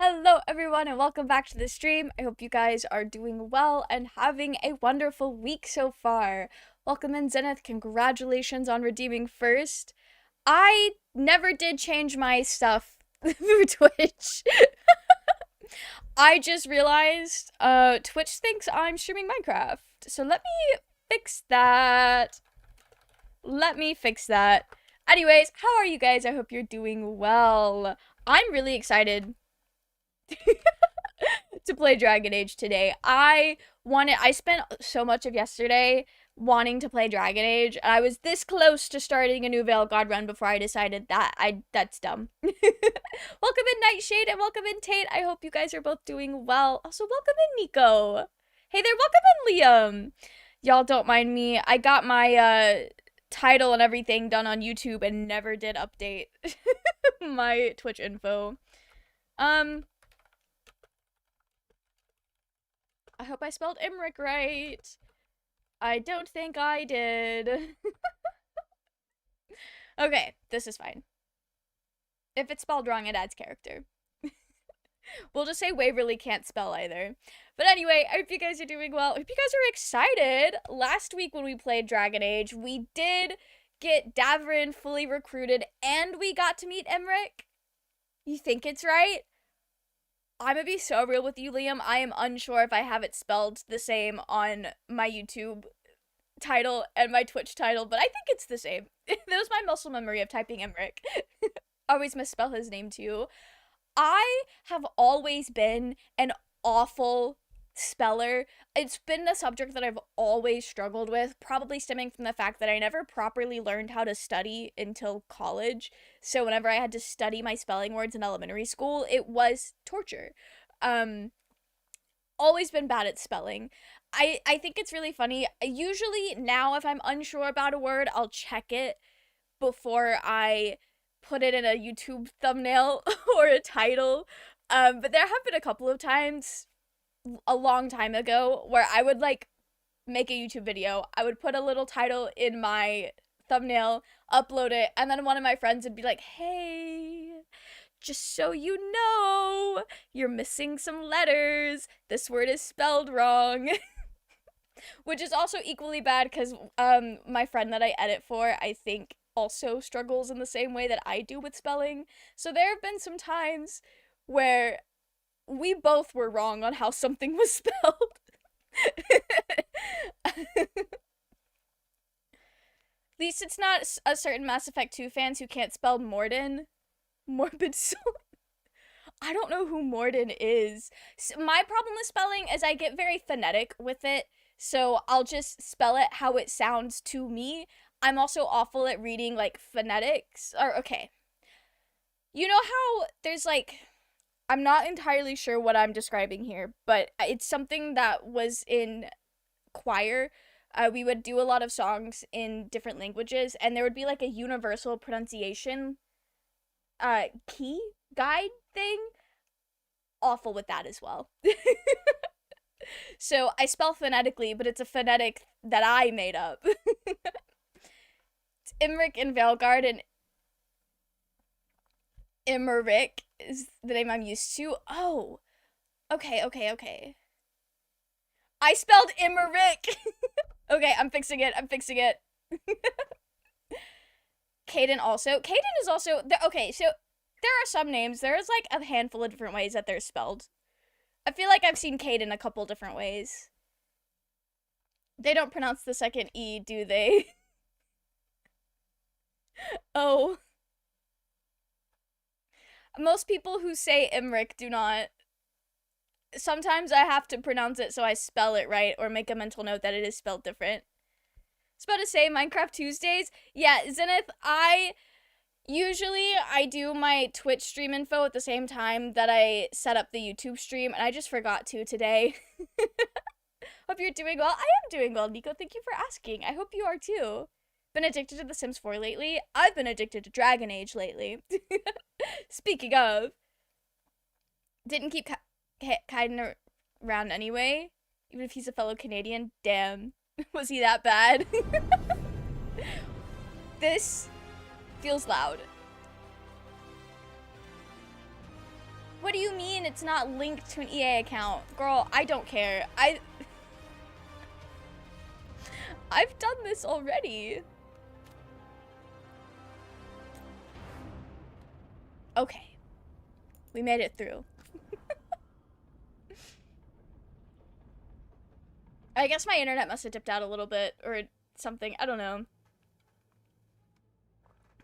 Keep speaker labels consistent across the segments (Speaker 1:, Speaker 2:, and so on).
Speaker 1: Hello everyone and welcome back to the stream. I hope you guys are doing well and having a wonderful week so far. Welcome in Zenith, congratulations on redeeming first. I never did change my stuff through Twitch. I just realized Twitch thinks I'm streaming Minecraft. So let me fix that. Anyways, how are you guys? I hope you're doing well. I'm really excited to play Dragon Age today. I spent so much of yesterday wanting to play Dragon Age, and I was this close to starting a new Veilguard run before I decided that's dumb. Welcome in Nightshade and welcome in Tate. I hope you guys are both doing well. Also, welcome in Nico. Hey there, welcome in Liam. Y'all don't mind me. I got my title and everything done on YouTube and never did update my Twitch info. I hope I spelled Emmrich right. I don't think I did. Okay, this is fine. If it's spelled wrong, it adds character. We'll just say Waverly can't spell either. But anyway, I hope you guys are doing well. I hope you guys are excited. Last week when we played Dragon Age, we did get Davrin fully recruited and we got to meet Emmrich. You think it's right? I'm gonna be so real with you, Liam. I am unsure if I have it spelled the same on my YouTube title and my Twitch title, but I think it's the same. That was my muscle memory of typing Emmrich. Always misspell his name too. I have always been an awful speller. It's been the subject that I've always struggled with, probably stemming from the fact that I never properly learned how to study until college. So whenever I had to study my spelling words in elementary school, it was torture. Always been bad at spelling. I think it's really funny. Usually now if I'm unsure about a word, I'll check it before I put it in a YouTube thumbnail or a title. But there have been a couple of times a long time ago where I would like make a YouTube video. I would put a little title in my thumbnail, upload it, and then one of my friends would be like, "Hey, just so you know, you're missing some letters. This word is spelled wrong." Which is also equally bad because my friend that I edit for, I think, also struggles in the same way that I do with spelling. So there have been some times where we both were wrong on how something was spelled. At least it's not a certain Mass Effect 2 fans who can't spell Morden. Morbid soul. I don't know who Morden is. So my problem with spelling is I get very phonetic with it, so I'll just spell it how it sounds to me. I'm also awful at reading, like, phonetics. Or, okay. You know how there's, like, I'm not entirely sure what I'm describing here, but it's something that was in choir. We would do a lot of songs in different languages, and there would be, like, a universal pronunciation key guide thing. Awful with that as well. So I spell phonetically, but it's a phonetic that I made up. It's Emmrich and Veilguard, and Emmrich is the name I'm used to. Oh, okay. I spelled Emmrich. Okay, I'm fixing it. Caden also. Caden is also, okay, so there are some names. There's like a handful of different ways that they're spelled. I feel like I've seen Caden a couple different ways. They don't pronounce the second E, do they? Oh. Most people who say Emmrich do not. Sometimes I have to pronounce it so I spell it right or make a mental note that it is spelled different. I was about to say Minecraft Tuesdays. Yeah, Zenith, I do my Twitch stream info at the same time that I set up the YouTube stream, and I just forgot to today. Hope you're doing well. I am doing well, Nico. Thank you for asking. I hope you are too. Been addicted to The Sims 4 lately? I've been addicted to Dragon Age lately. Speaking of, didn't keep Kaiden around anyway, even if he's a fellow Canadian. Damn, was he that bad? This feels loud. What do you mean it's not linked to an EA account? Girl, I don't care. I've done this already. Okay. We made it through. I guess my internet must have dipped out a little bit or something. I don't know.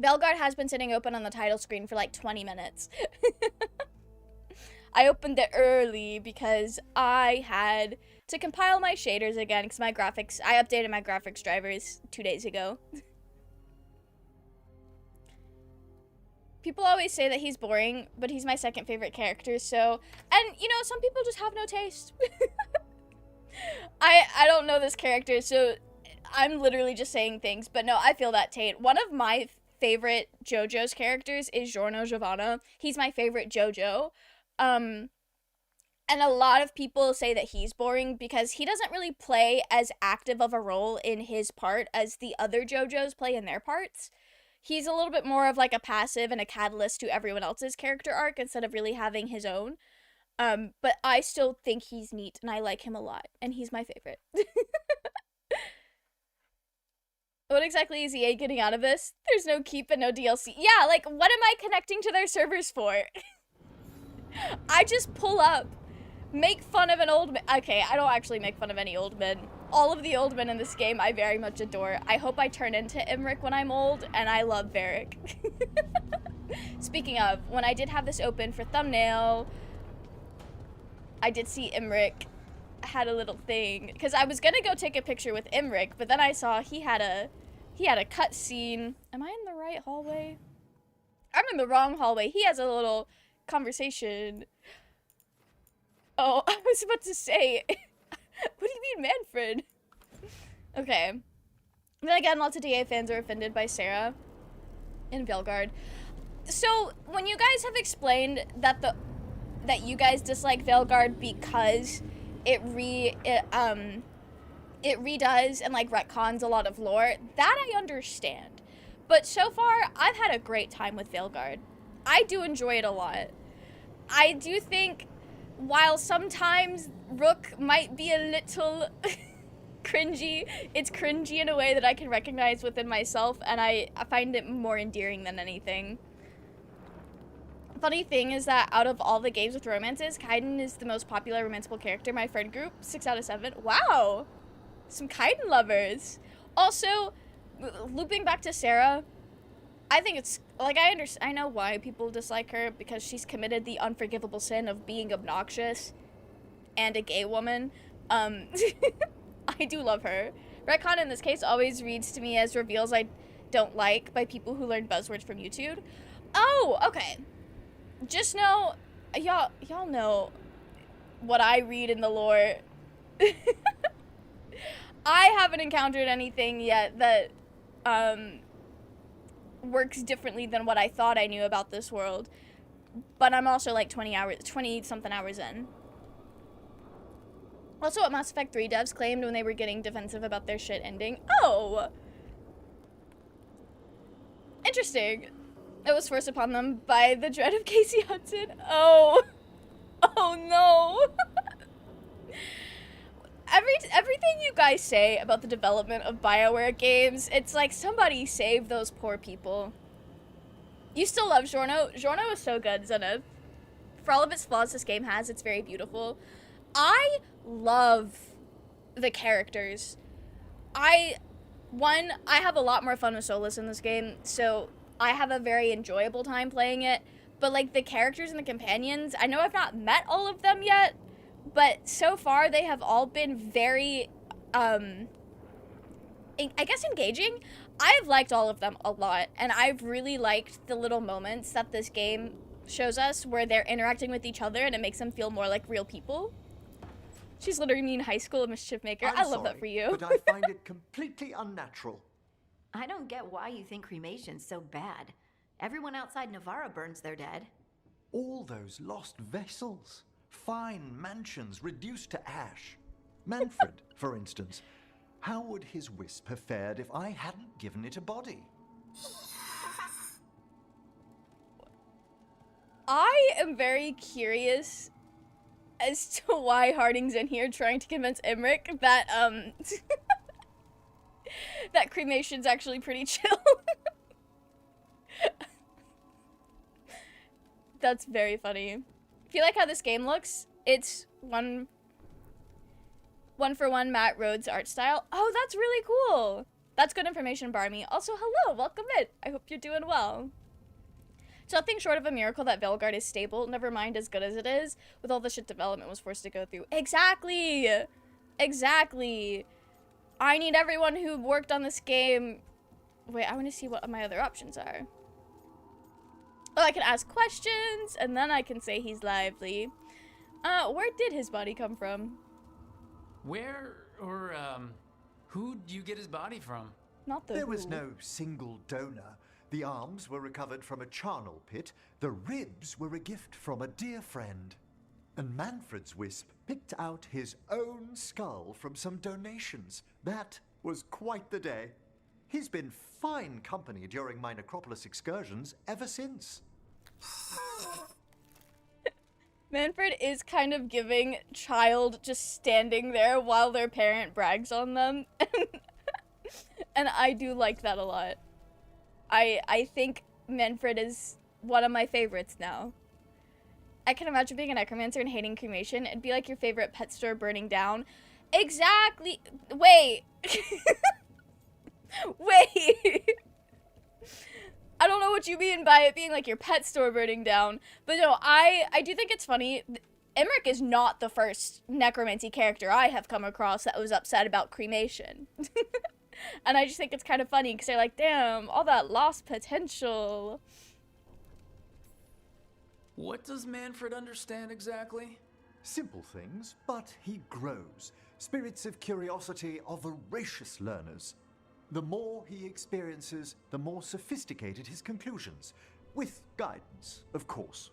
Speaker 1: Veilguard has been sitting open on the title screen for like 20 minutes. I opened it early because I had to compile my shaders again because I updated my graphics drivers 2 days ago. People always say that he's boring, but he's my second favorite character, so... And, you know, some people just have no taste. I don't know this character, so I'm literally just saying things, but no, I feel that, Tate. One of my favorite JoJo's characters is Giorno Giovanna. He's my favorite JoJo. And a lot of people say that he's boring because he doesn't really play as active of a role in his part as the other JoJos play in their parts. He's a little bit more of like a passive and a catalyst to everyone else's character arc instead of really having his own. But I still think he's neat and I like him a lot and he's my favorite. What exactly is EA getting out of this? There's no keep and no DLC. Yeah, like what am I connecting to their servers for? I just pull up, make fun of an old man. Okay, I don't actually make fun of any old men. All of the old men in this game I very much adore. I hope I turn into Emmrich when I'm old, and I love Varric. Speaking of, when I did have this open for thumbnail, I did see Emmrich had a little thing. Because I was going to go take a picture with Emmrich, but then I saw he had a cutscene. Am I in the right hallway? I'm in the wrong hallway. He has a little conversation. Oh, I was about to say... What do you mean, Manfred? Okay. Then again, lots of DA fans are offended by Sarah in Veilguard. So, when you guys have explained that that you guys dislike Veilguard because it redoes and like retcons a lot of lore, that I understand. But so far, I've had a great time with Veilguard. I do enjoy it a lot. I do think, while sometimes Rook might be a little cringy, it's cringy in a way that I can recognize within myself, and I find it more endearing than anything. Funny thing is that out of all the games with romances, Kaiden is the most popular romanceable character in my friend group. 6 out of 7. Wow! Some Kaiden lovers. Also, looping back to Sarah, I think it's, like, I know why people dislike her, because she's committed the unforgivable sin of being obnoxious and a gay woman. I do love her. Retcon in this case always reads to me as reveals I don't like by people who learn buzzwords from YouTube. Oh, okay. Just know, y'all know what I read in the lore. I haven't encountered anything yet that, works differently than what I thought I knew about this world. But I'm also like 20-something hours in. Also, what Mass Effect 3 devs claimed when they were getting defensive about their shit ending. Oh! Interesting. It was forced upon them by the dread of Casey Hudson. Oh. Oh no. Everything you guys say about the development of BioWare games, it's like somebody save those poor people. You still love Giorno. Giorno is so good, Zenith. For all of its flaws this game has, it's very beautiful. I love the characters. I have a lot more fun with Solus in this game, so I have a very enjoyable time playing it. But like the characters and the companions, I know I've not met all of them yet, but so far they have all been very, I guess engaging. I've liked all of them a lot, and I've really liked the little moments that this game shows us where they're interacting with each other and it makes them feel more like real people. She's literally mean high school mischief maker. I love that for you.
Speaker 2: But I find it completely unnatural.
Speaker 3: I don't get why you think cremation's so bad. Everyone outside Navarra burns their dead.
Speaker 2: All those lost vessels. Fine mansions reduced to ash. Manfred, for instance. How would his wisp have fared if I hadn't given it a body?
Speaker 1: I am very curious as to why Harding's in here trying to convince Emmrich that, that cremation's actually pretty chill. That's very funny. If you like how this game looks, it's one for one Matt Rhodes art style. Oh, that's really cool. That's good information, Barmy. Also, hello, welcome in. I hope you're doing well. It's nothing short of a miracle that Veilguard is stable, never mind as good as it is, with all the shit development was forced to go through. Exactly! Exactly! I need everyone who worked on this game... Wait, I want to see what my other options are. Oh, I can ask questions, and then I can say he's lively. Where did his body come from?
Speaker 4: Where, or, who'd you get his body from?
Speaker 1: Not the
Speaker 2: There was
Speaker 1: who.
Speaker 2: no single donor. The arms were recovered from a charnel pit. The ribs were a gift from a dear friend. And Manfred's wisp picked out his own skull from some donations. That was quite the day. He's been fine company during my necropolis excursions ever since.
Speaker 1: Manfred is kind of giving child just standing there while their parent brags on them. And I do like that a lot. I think Manfred is one of my favorites now. I can imagine being a necromancer and hating cremation. It'd be like your favorite pet store burning down. Exactly. Wait. Wait. I don't know what you mean by it being like your pet store burning down. But no, I do think it's funny. Emmrich is not the first necromancy character I have come across that was upset about cremation. And I just think it's kind of funny because they're like, damn, all that lost potential.
Speaker 4: What does Manfred understand exactly?
Speaker 2: Simple things, but he grows. Spirits of curiosity are voracious learners. The more he experiences, the more sophisticated his conclusions. With guidance, of course.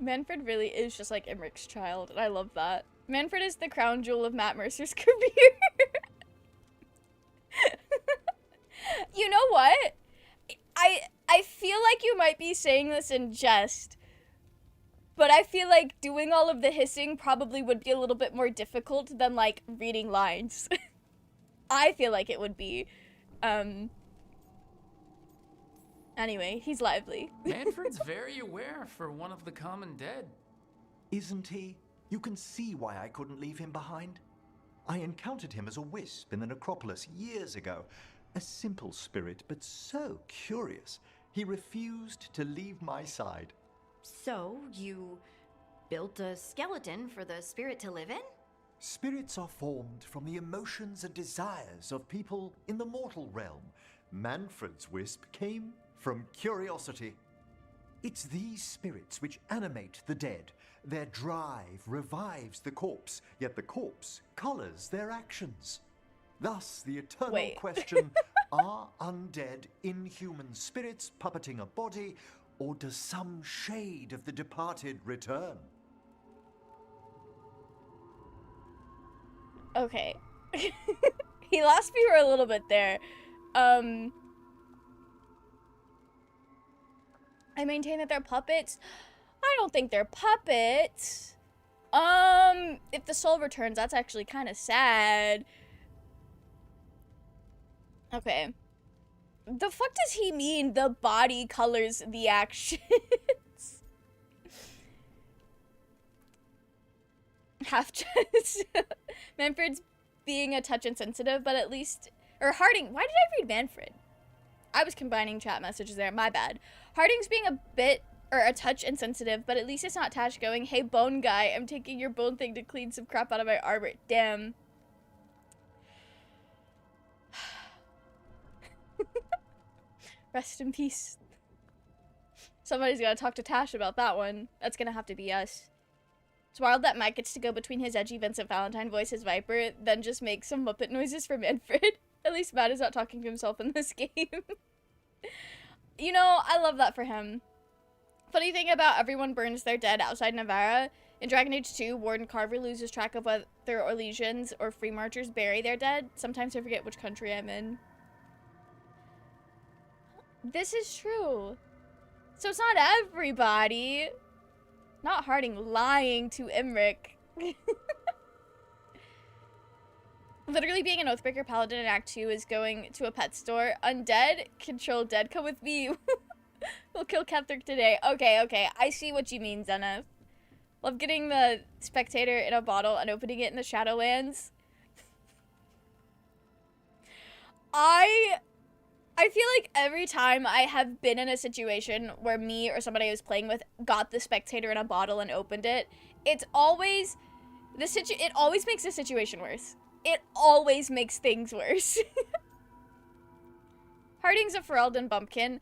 Speaker 1: Manfred really is just like Emmrich's child, and I love that. Manfred is the crown jewel of Matt Mercer's career. You know what? I feel like you might be saying this in jest, but I feel like doing all of the hissing probably would be a little bit more difficult than, like, reading lines. I feel like it would be. Anyway, he's lively.
Speaker 4: Manfred's very aware for one of the common dead.
Speaker 2: Isn't he? You can see why I couldn't leave him behind. I encountered him as a wisp in the necropolis years ago. A simple spirit, but so curious. He refused to leave my side.
Speaker 3: So, you built a skeleton for the spirit to live in?
Speaker 2: Spirits are formed from the emotions and desires of people in the mortal realm. Manfred's wisp came from curiosity. It's these spirits which animate the dead. Their drive revives the corpse, yet the corpse colors their actions. Thus, the eternal question, are undead inhuman spirits puppeting a body, or does some shade of the departed return?
Speaker 1: Okay. He lost me for a little bit there. I maintain that they're puppets. I don't think they're puppets. If the soul returns, that's actually kind of sad. Okay. The fuck does he mean the body colors the actions? Half chest. Manfred's being a touch insensitive, but at least... Or Harding. Why did I read Manfred? I was combining chat messages there. My bad. Harding's being a bit... Or a touch insensitive, but at least it's not Taash going, hey, bone guy, I'm taking your bone thing to clean some crap out of my armor. Damn. Rest in peace. Somebody's gotta talk to Taash about that one. That's gonna have to be us. It's wild that Matt gets to go between his edgy Vincent Valentine voice as Viper, then just make some Muppet noises for Manfred. At least Matt is not talking to himself in this game. You know, I love that for him. Funny thing about everyone burns their dead outside Navarra. In Dragon Age 2, Warden Carver loses track of whether Orlesians or Free Marchers bury their dead. Sometimes I forget which country I'm in. This is true. So it's not everybody. Not Harding lying to Emmrich. Literally being an Oathbreaker Paladin in Act 2 is going to a pet store. Undead, control dead, come with me. We'll kill Ketherick today. Okay, I see what you mean, Zenith. Love getting the spectator in a bottle and opening it in the Shadowlands. I feel like every time I have been in a situation where me or somebody I was playing with got the spectator in a bottle and opened it, it always makes the situation worse. It always makes things worse. Harding's a Ferelden bumpkin,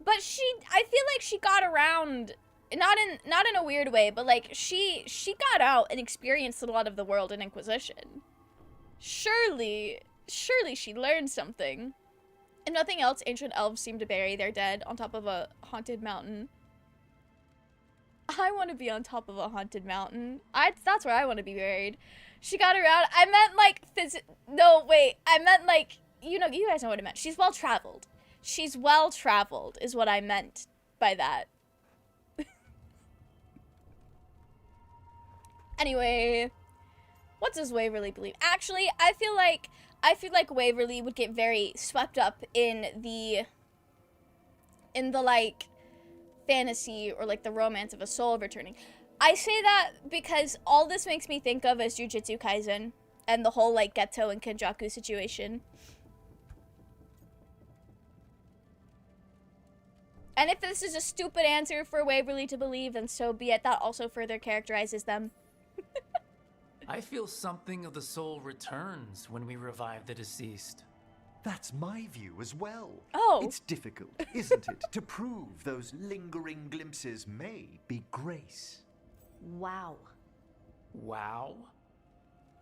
Speaker 1: but I feel like she got around, not in a weird way, but like she got out and experienced a lot of the world in Inquisition. Surely she learned something. If nothing else, ancient elves seem to bury their dead on top of a haunted mountain. I want to be on top of a haunted mountain. That's where I want to be buried. She got around. I meant like no, wait. I meant like, you guys know what I meant. She's well traveled. She's well traveled is what I meant by that. Anyway, what does Waverly believe? Actually, I feel like Waverly would get very swept up in the like fantasy or like the romance of a soul returning. I say that because all this makes me think of is Jujutsu Kaisen and the whole like Geto and Kenjaku situation. And if this is a stupid answer for Waverly to believe, then so be it. That also further characterizes them.
Speaker 4: I feel something of the soul returns when we revive the deceased.
Speaker 2: That's my view as well.
Speaker 1: Oh.
Speaker 2: It's difficult, isn't it, to prove those lingering glimpses may be grace.
Speaker 3: Wow.
Speaker 4: Wow?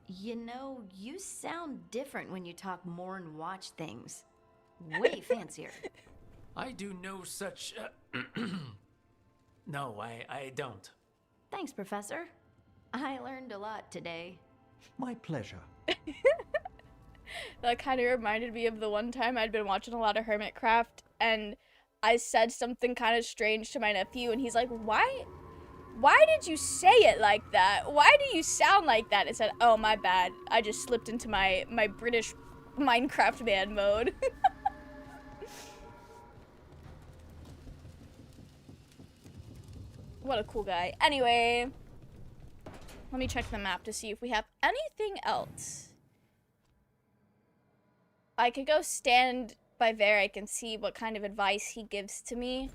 Speaker 3: You know, you sound different when you talk more and watch things. Way fancier.
Speaker 4: I do no such... No, I don't.
Speaker 3: Thanks, Professor. I learned a lot today.
Speaker 2: My pleasure.
Speaker 1: That kind of reminded me of the one time I'd been watching a lot of Hermitcraft, and I said something kind of strange to my nephew, and he's like, Why did you say it like that? Why do you sound like that? I said, oh, my bad. I just slipped into my British Minecraft man mode. What a cool guy. Anyway, let me check the map to see if we have anything else. I could go stand by Varric and see what kind of advice he gives to me.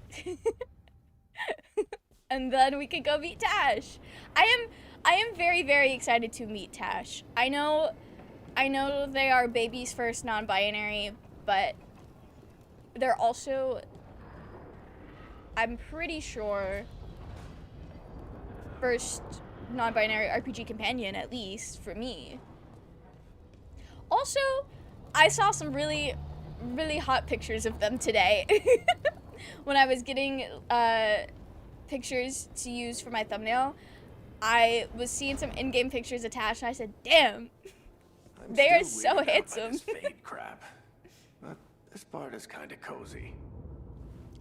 Speaker 1: And then we could go meet Taash. I am very, very excited to meet Taash. I know they are babies first non-binary, but they're also, I'm pretty sure, first non-binary RPG companion, at least for me. Also, I saw some really, really hot pictures of them today when I was getting pictures to use for my thumbnail. I was seeing some in-game pictures of Taash, and I said, "Damn, they are so handsome."
Speaker 5: This fade crap, but this part is kind of cozy.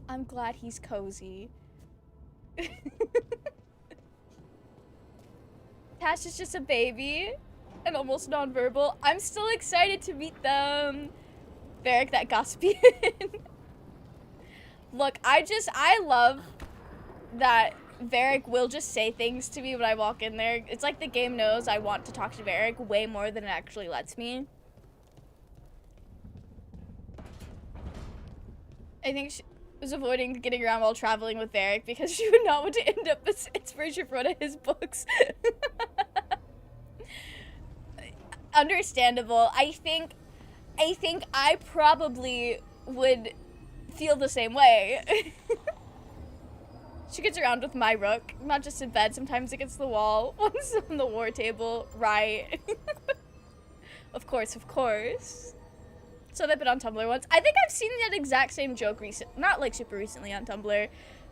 Speaker 1: I'm glad he's cozy. Taash is just a baby and almost nonverbal. I'm still excited to meet them. Varric, that gossipy. Look, I love that Varric will just say things to me when I walk in there. It's like the game knows I want to talk to Varric way more than it actually lets me. I think she was avoiding getting around while traveling with Varric because she would not want to end up as inspiration for one of his books. Understandable. I think I probably would feel the same way. She gets around with my rook, not just in bed, sometimes against the wall, once on the war table, right? Of course. So they've been on Tumblr once. I think I've seen that exact same joke not like super recently on Tumblr,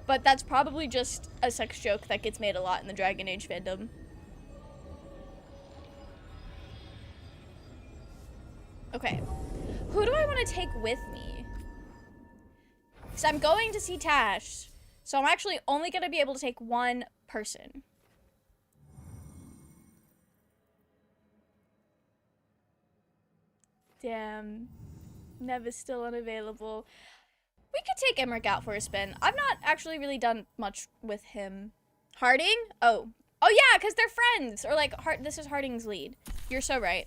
Speaker 1: but that's probably just a sex joke that gets made a lot in the Dragon Age fandom. Okay, who do I want to take with me? So I'm going to see Taash. So I'm actually only going to be able to take one person. Damn. Nev is still unavailable. We could take Emmrich out for a spin. I've not actually really done much with him. Harding? Oh. Oh yeah, because they're friends. Or like, this is Harding's lead. You're so right.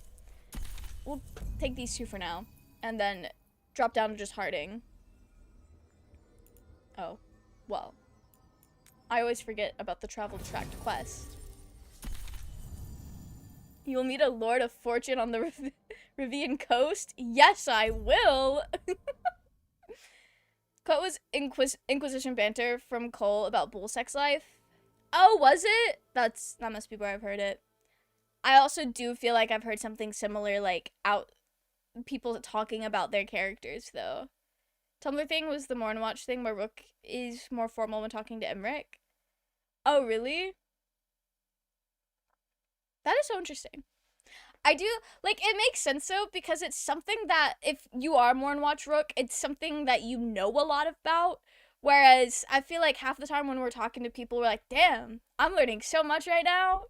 Speaker 1: We'll take these two for now. And then drop down to just Harding. Oh. Well. I always forget about the travel tract quest. You will meet a Lord of Fortune on the Rivian coast? Yes, I will! What was Inquisition banter from Cole about bull sex life? Oh, was it? That must be where I've heard it. I also do feel like I've heard something similar, like, people talking about their characters, though. Tumblr thing was the Morn Watch thing where Rook is more formal when talking to Emmrich. Oh, really? That is so interesting. I do, like, it makes sense, though, because it's something that, if you are Morn Watch Rook, it's something that you know a lot about, whereas I feel like half the time when we're talking to people, we're like, damn, I'm learning so much right now.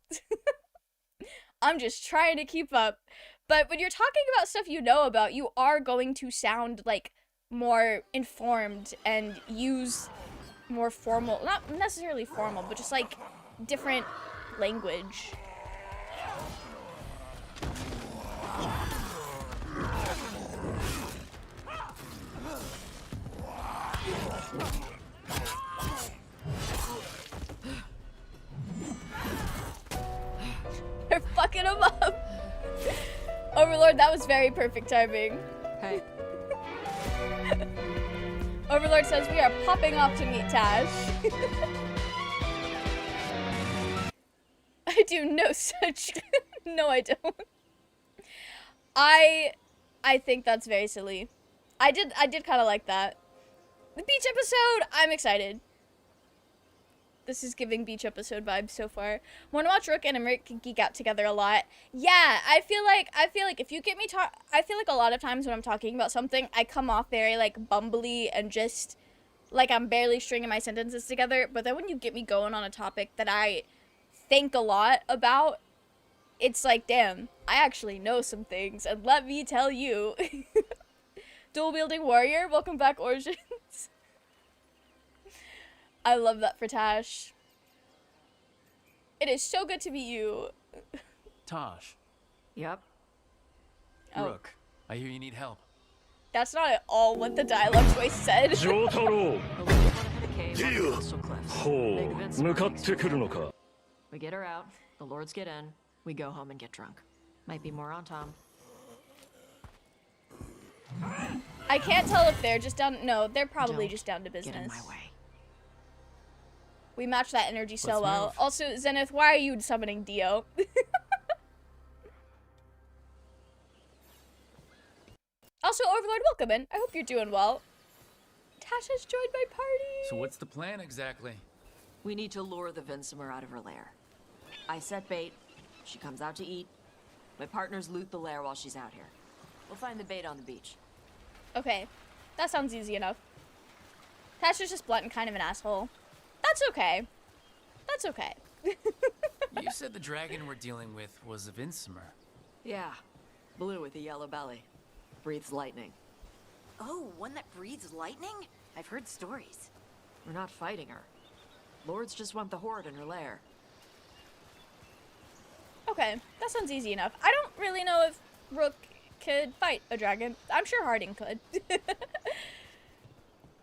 Speaker 1: I'm just trying to keep up. But when you're talking about stuff you know about, you are going to sound, like, more informed and use more formal, not necessarily formal, but just, like, different language. They're fucking him up. Overlord, that was very perfect timing.
Speaker 6: Hey.
Speaker 1: Overlord says we are popping off to meet Taash. I do no such. No, I don't. I think that's very silly. I did kind of like that. The beach episode, I'm excited. This is giving beach episode vibes so far. Wanna watch Rook and Emmrich can geek out together a lot. Yeah, I feel like if you get me I feel like a lot of times when I'm talking about something, I come off very like bumbly and just like I'm barely stringing my sentences together. But then when you get me going on a topic that I think a lot about, it's like, damn, I actually know some things, and let me tell you. Dual wielding warrior, welcome back, Origins. I love that for Taash. It is so good to meet you.
Speaker 4: Taash.
Speaker 6: Yep.
Speaker 1: Oh.
Speaker 4: Rook, I hear you need help.
Speaker 1: That's not at all what the dialogue choice said.
Speaker 7: 丈太郎
Speaker 6: But we get one of the caves on the coastal cliffs.
Speaker 7: ほ
Speaker 6: Big
Speaker 7: う
Speaker 6: Vince
Speaker 7: 向かってくるのか
Speaker 6: We get her out, the lords get in, we go home and get drunk. Might be more on Tom.
Speaker 1: I can't tell if they're just down. No, they're probably
Speaker 6: Don't
Speaker 1: just down to
Speaker 6: Get in
Speaker 1: business.
Speaker 6: my way.
Speaker 1: We match that energy so
Speaker 4: Let's
Speaker 1: well.
Speaker 4: move.
Speaker 1: Also, Zenith, why are you summoning Dio? Also, Overlord, welcome in. I hope you're doing well. Taash has joined my party.
Speaker 4: So what's the plan exactly?
Speaker 6: We need to lure the Vincemer out of her lair. I set bait, she comes out to eat. My partners loot the lair while she's out here. We'll find the bait on the beach.
Speaker 1: Okay, that sounds easy enough. Taash is just blunt and kind of an asshole. That's okay. That's okay.
Speaker 4: You said the dragon we're dealing with was a Vincemer.
Speaker 6: Yeah, blue with a yellow belly. Breathes lightning.
Speaker 3: Oh, one that breathes lightning? I've heard stories.
Speaker 6: We're not fighting her. Lords just want the horde in her lair.
Speaker 1: Okay, that sounds easy enough. I don't really know if Rook could fight a dragon. I'm sure Harding could.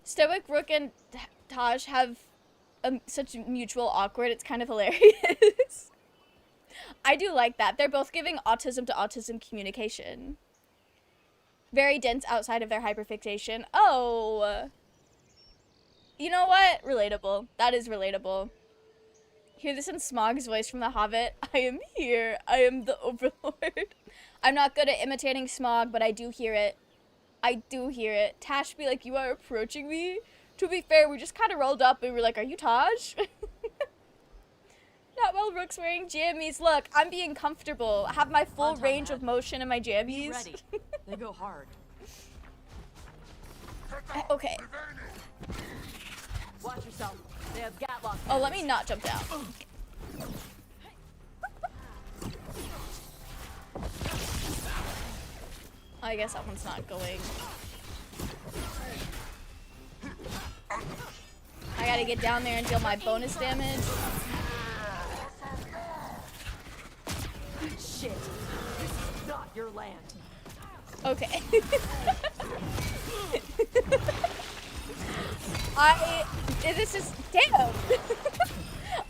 Speaker 1: Stoic, Rook, and Taash have such mutual awkward, it's kind of hilarious. I do like that. They're both giving autism to autism communication. Very dense outside of their hyperfixation. Oh. You know what? Relatable. That is relatable. Hear this in Smaug's voice from The Hobbit. I am here. I am the Overlord. I'm not good at imitating Smaug, but I do hear it. I do hear it. Taash be like, you are approaching me? To be fair, we just kind of rolled up and we were like, are you Taash? Not while Rook's wearing jammies. Look, I'm being comfortable. I have my full
Speaker 6: On top,
Speaker 1: range
Speaker 6: man.
Speaker 1: of motion in my
Speaker 6: Be
Speaker 1: jammies.
Speaker 6: ready. They go hard.
Speaker 1: Okay.
Speaker 6: have Gatlock.
Speaker 1: Oh, let me not jump down. I guess that one's not going. I gotta get down there and deal my bonus damage.
Speaker 6: Shit. This is not your land.
Speaker 1: Okay. This is, damn.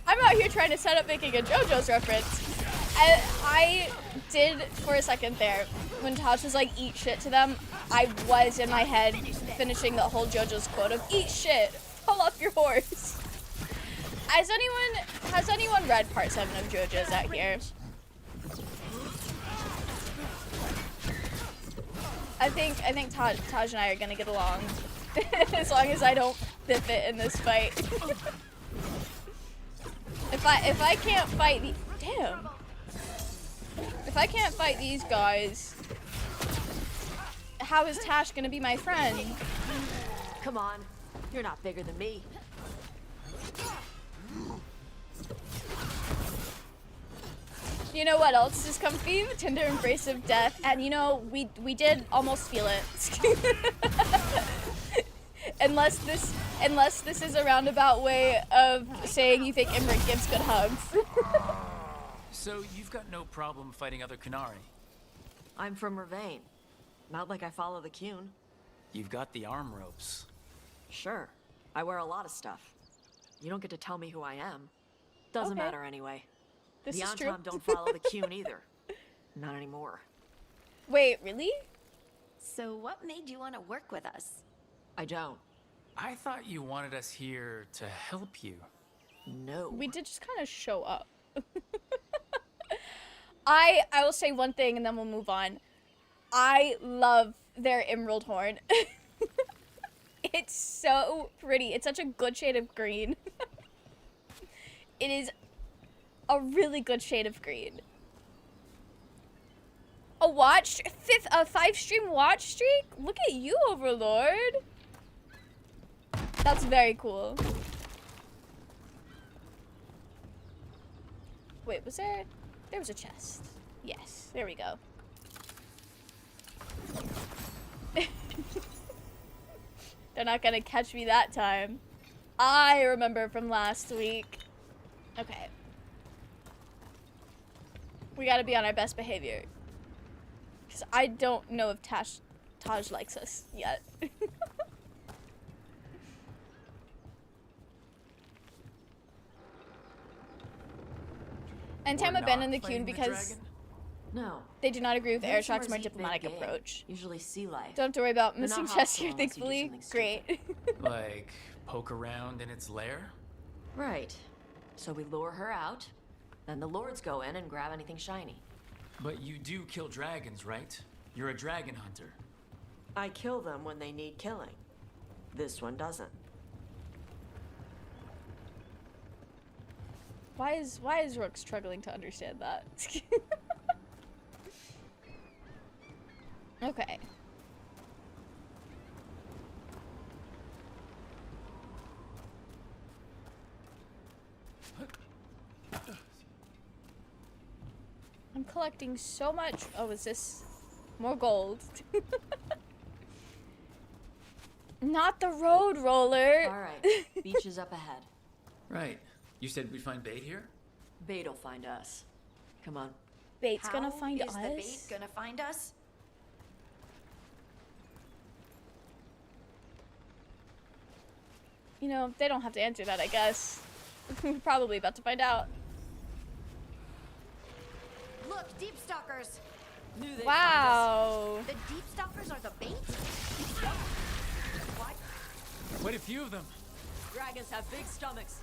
Speaker 1: I'm out here trying to set up making a JoJo's reference. I did for a second there, when Taash was like, eat shit to them, I was in my head finishing the whole JoJo's quote of, eat shit, fall off your horse. Has anyone read part 7 of JoJo's out here? I think Taj and I are gonna get along. As long as I don't biff it in this fight. If I can't fight the damn. If I can't fight these guys, how is Taash gonna be my friend?
Speaker 6: Come on. You're not bigger than me.
Speaker 1: You know what else is comfy? The tender embrace of death. And you know, we did almost feel it. unless this is a roundabout way of saying you think Emmrich gives good hugs.
Speaker 4: So you've got no problem fighting other Kunari.
Speaker 6: I'm from Ravane. Not like I follow the Kyun.
Speaker 4: You've got the arm ropes.
Speaker 6: Sure. I wear a lot of stuff. You don't get to tell me who I am. Doesn't
Speaker 1: Okay.
Speaker 6: matter anyway.
Speaker 1: This
Speaker 6: The
Speaker 1: is true.
Speaker 6: Antam don't follow the Kyun either. Not anymore.
Speaker 1: Wait, really?
Speaker 3: So what made you want to work with us?
Speaker 6: I don't.
Speaker 4: I thought you wanted us here to help you.
Speaker 6: No.
Speaker 1: We did just kind of show up. I will say one thing and then we'll move on. I love their emerald horn. It's so pretty. It's such a good shade of green. It is a really good shade of green. A 5-stream watch streak? Look at you, Overlord. That's very cool. Wait, was there? There was a chest. Yes, there we go. They're not gonna catch me that time. I remember from last week. Okay. We gotta be on our best behavior. Because I don't know if Taj likes us yet. And Tam
Speaker 4: We're
Speaker 1: abandoned the
Speaker 4: not
Speaker 1: Kyun
Speaker 4: fighting the
Speaker 1: because
Speaker 4: dragon?
Speaker 6: No.
Speaker 1: they do not agree with Airshot's
Speaker 6: Vansumers
Speaker 1: more
Speaker 6: eat
Speaker 1: diplomatic
Speaker 6: big game,
Speaker 1: approach.
Speaker 6: Usually sea life.
Speaker 1: Don't have to worry about
Speaker 6: They're
Speaker 1: missing
Speaker 6: not
Speaker 1: chests here,
Speaker 6: hostile unless you do
Speaker 1: thankfully.
Speaker 6: something
Speaker 1: Great.
Speaker 4: Like, poke around in its lair?
Speaker 6: Right. So we lure her out, then the lords go in and grab anything shiny.
Speaker 4: But you do kill dragons, right? You're a dragon hunter.
Speaker 6: I kill them when they need killing. This one doesn't.
Speaker 1: Why is Rook struggling to understand that? Okay. I'm collecting so much. Oh, is this more gold? Not the road roller.
Speaker 6: All right. Beach is up ahead.
Speaker 4: Right. You said we'd find bait here?
Speaker 6: Bait'll find us. Come on.
Speaker 1: Bait's gonna find
Speaker 3: How
Speaker 1: us.
Speaker 3: is the bait gonna find us?
Speaker 1: You know, they don't have to answer that, I guess. We're probably about to find out.
Speaker 3: Look, deep stalkers.
Speaker 6: Knew they'd
Speaker 1: Wow.
Speaker 3: The deep stalkers are the bait? What?
Speaker 4: Quite a few of them.
Speaker 6: find us. Dragons have big stomachs.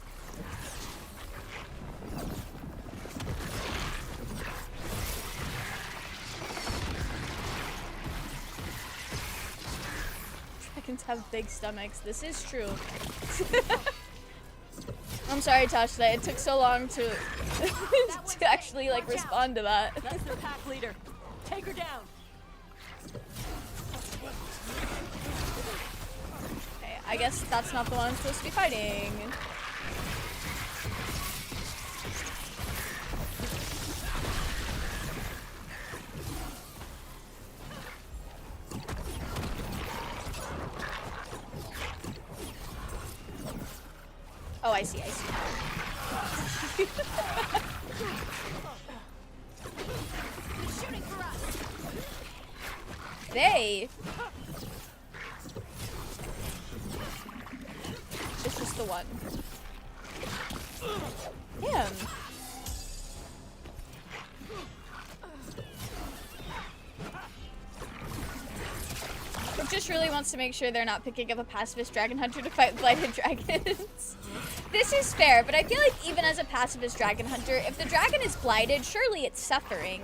Speaker 1: Dragons have big stomachs. This is true. I'm sorry, Taash, that it took so long to to actually like respond to that.
Speaker 6: That's their pack leader. Take her down.
Speaker 1: Okay, I guess that's not the one I'm supposed to be fighting. Oh, I see, I see. They. It's just the one. Damn. It just really wants to make sure they're not picking up a pacifist dragon hunter to fight blighted dragons. This is fair, but I feel like even as a pacifist dragon hunter, if the dragon is blighted, surely it's suffering.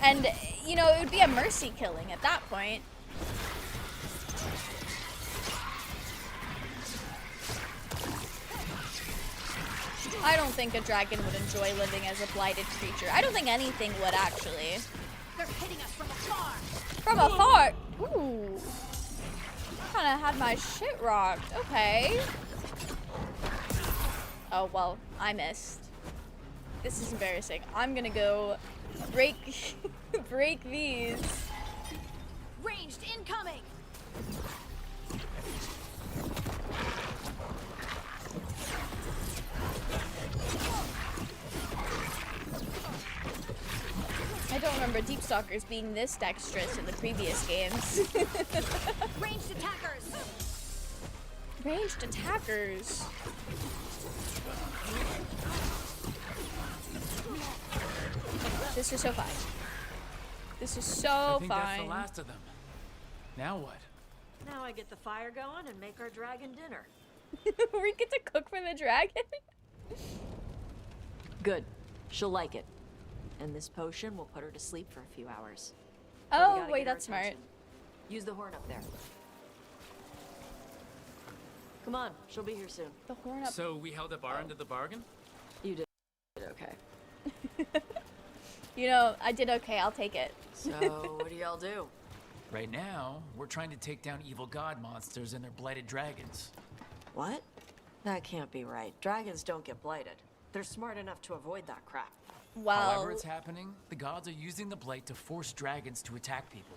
Speaker 1: And, you know, it would be a mercy killing at that point. I don't think a dragon would enjoy living as a blighted creature. I don't think anything would, actually.
Speaker 8: They're hitting us from afar.
Speaker 1: From afar? Ooh. Kinda had my shit rocked. Okay. Oh, well, I missed. This is embarrassing. I'm gonna go break break these.
Speaker 8: Ranged incoming.
Speaker 1: I don't remember Deep Stalkers being this dexterous in the previous games.
Speaker 8: Ranged attackers.
Speaker 1: Ranged attackers. This is so fine. This is so
Speaker 4: I think that's the
Speaker 1: fine.
Speaker 4: last of them. Now what?
Speaker 6: Now I get the fire going and make our dragon dinner.
Speaker 1: We get to cook for the dragon?
Speaker 6: Good. She'll like it. And this potion will put her to sleep for a few hours. But we
Speaker 1: Oh,
Speaker 6: gotta
Speaker 1: wait,
Speaker 6: get her
Speaker 1: that's smart.
Speaker 6: attention. Use the horn up there. Come on, she'll be here soon.
Speaker 1: The horn up.
Speaker 4: So we held up our end of the bargain?
Speaker 6: You did okay.
Speaker 1: You know, I did okay. I'll take it.
Speaker 6: So, what do y'all do?
Speaker 4: Right now, we're trying to take down evil god monsters and their blighted dragons.
Speaker 6: What? That can't be right. Dragons don't get blighted. They're smart enough to avoid that crap.
Speaker 1: Well,
Speaker 4: However it's happening, the gods are using the blight to force dragons to attack people.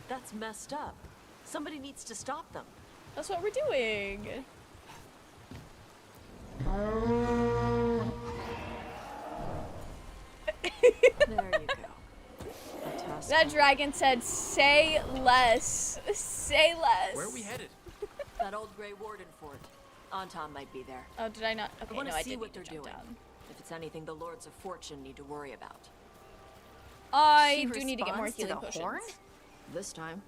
Speaker 6: That's messed up. Somebody needs to stop them.
Speaker 1: that's what we're doing.
Speaker 6: There you go. A task
Speaker 1: That dragon said, say less. Say less.
Speaker 4: Where are we headed?
Speaker 6: That old Grey Warden fort. Anton might be there.
Speaker 1: Oh, did I not?
Speaker 6: I
Speaker 1: Okay,
Speaker 6: want
Speaker 1: no,
Speaker 6: to
Speaker 1: I
Speaker 6: see
Speaker 1: did
Speaker 6: what
Speaker 1: need
Speaker 6: they're
Speaker 1: to jump
Speaker 6: doing.
Speaker 1: down.
Speaker 6: If it's anything the Lords of Fortune need to worry about.
Speaker 1: I
Speaker 3: She
Speaker 1: do need to get more
Speaker 3: responds to
Speaker 1: healing
Speaker 3: the
Speaker 1: potions.
Speaker 3: horn?
Speaker 6: This time.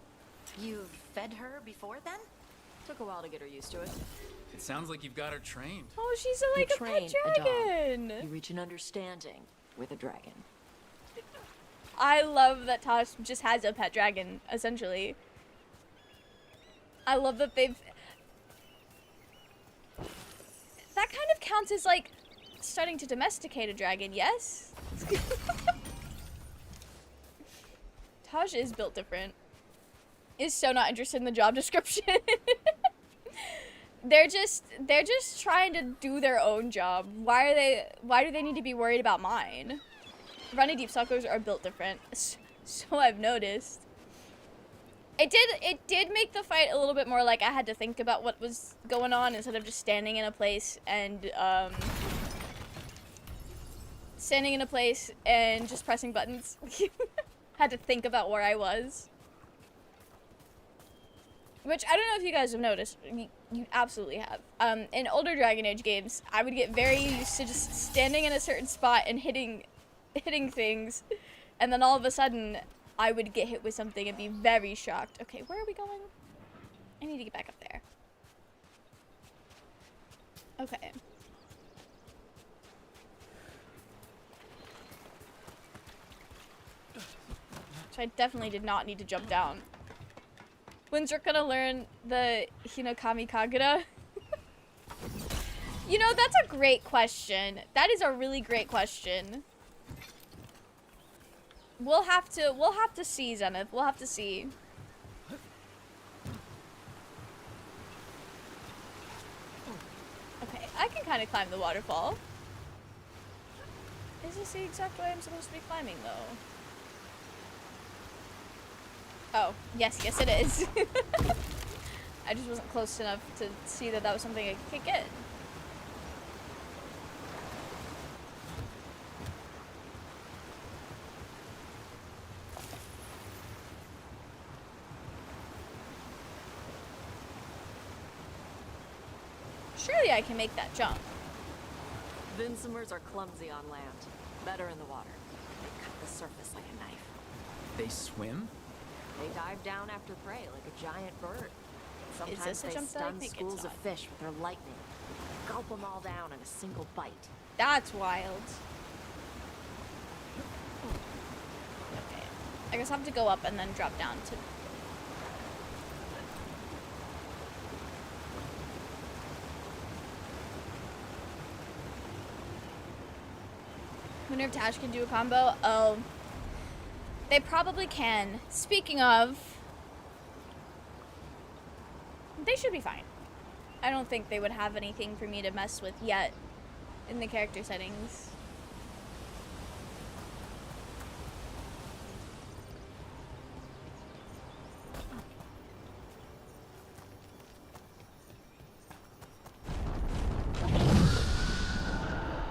Speaker 3: You've fed her before then?
Speaker 6: Took a while to get her used to it.
Speaker 4: It sounds like you've got her trained.
Speaker 1: Oh, she's like a pet
Speaker 6: train a dog.
Speaker 1: dragon.
Speaker 6: You reach an understanding with a dragon.
Speaker 1: I love that Taash just has a pet dragon, essentially. I love that they've... That kind of counts as, like, starting to domesticate a dragon, yes? Taash is built different. Is so not interested in the job description. They're just trying to do their own job. Why do they need to be worried about mine? Running Deep Stalkers are built different, so I've noticed. It did make the fight a little bit more like I had to think about what was going on instead of just standing in a place and just pressing buttons. Had to think about where I was. Which, I don't know if you guys have noticed. You absolutely have. In older Dragon Age games, I would get very used to just standing in a certain spot and hitting things. And then all of a sudden, I would get hit with something and be very shocked. Okay, where are we going? I need to get back up there. Okay. So I definitely did not need to jump down. When's Rick gonna learn the Hinokami Kagura? You know, that's a great question. That is a really great question. We'll have to see, Zenith. We'll have to see. Okay, I can kind of climb the waterfall. Is this the exact way I'm supposed to be climbing, though? Oh, yes, it is. I just wasn't close enough to see that that was something I could kick in. surely I can make that jump.
Speaker 6: Vincimers are clumsy on land, better in the water. They cut the surface like a knife.
Speaker 4: They swim?
Speaker 6: They dive down after prey like a giant bird. Sometimes
Speaker 1: this a
Speaker 6: they
Speaker 1: jump that I
Speaker 6: stun
Speaker 1: think it's
Speaker 6: schools of
Speaker 1: not?
Speaker 6: fish with their lightning. Gulp them all down in a single bite.
Speaker 1: That's wild. Okay. I guess I'll have to go up and then drop down to... Wonder if Taash can do a combo. Oh. They probably can. Speaking of... They should be fine. I don't think they would have anything for me to mess with yet in the character settings.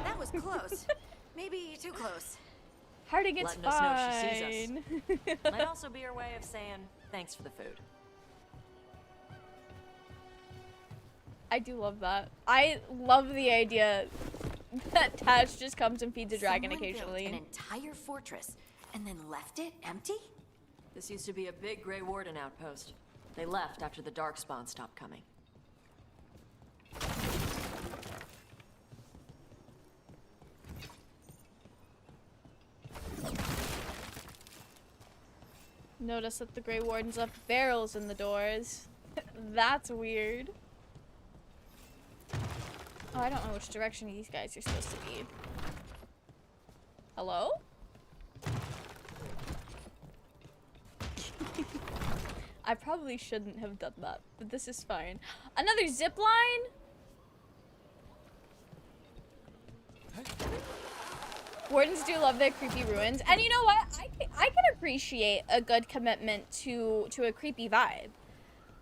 Speaker 3: That was close. Maybe too close.
Speaker 1: Harding, it's
Speaker 6: Letting us know she sees
Speaker 1: fine.
Speaker 6: Might also be her way of saying thanks for the food.
Speaker 1: I do love that. I love the idea that Taash just comes and feeds a dragon
Speaker 3: Someone
Speaker 1: occasionally.
Speaker 3: built an entire fortress and then left it empty?
Speaker 6: This used to be a big Grey Warden outpost. They left after the Darkspawn stopped coming.
Speaker 1: Notice that the Grey Warden's left barrels in the doors. That's weird. Oh, I don't know which direction these guys are supposed to be. Hello? I probably shouldn't have done that, but this is fine. Another zip line? Wardens do love their creepy ruins, and you know what? I can appreciate a good commitment to a creepy vibe.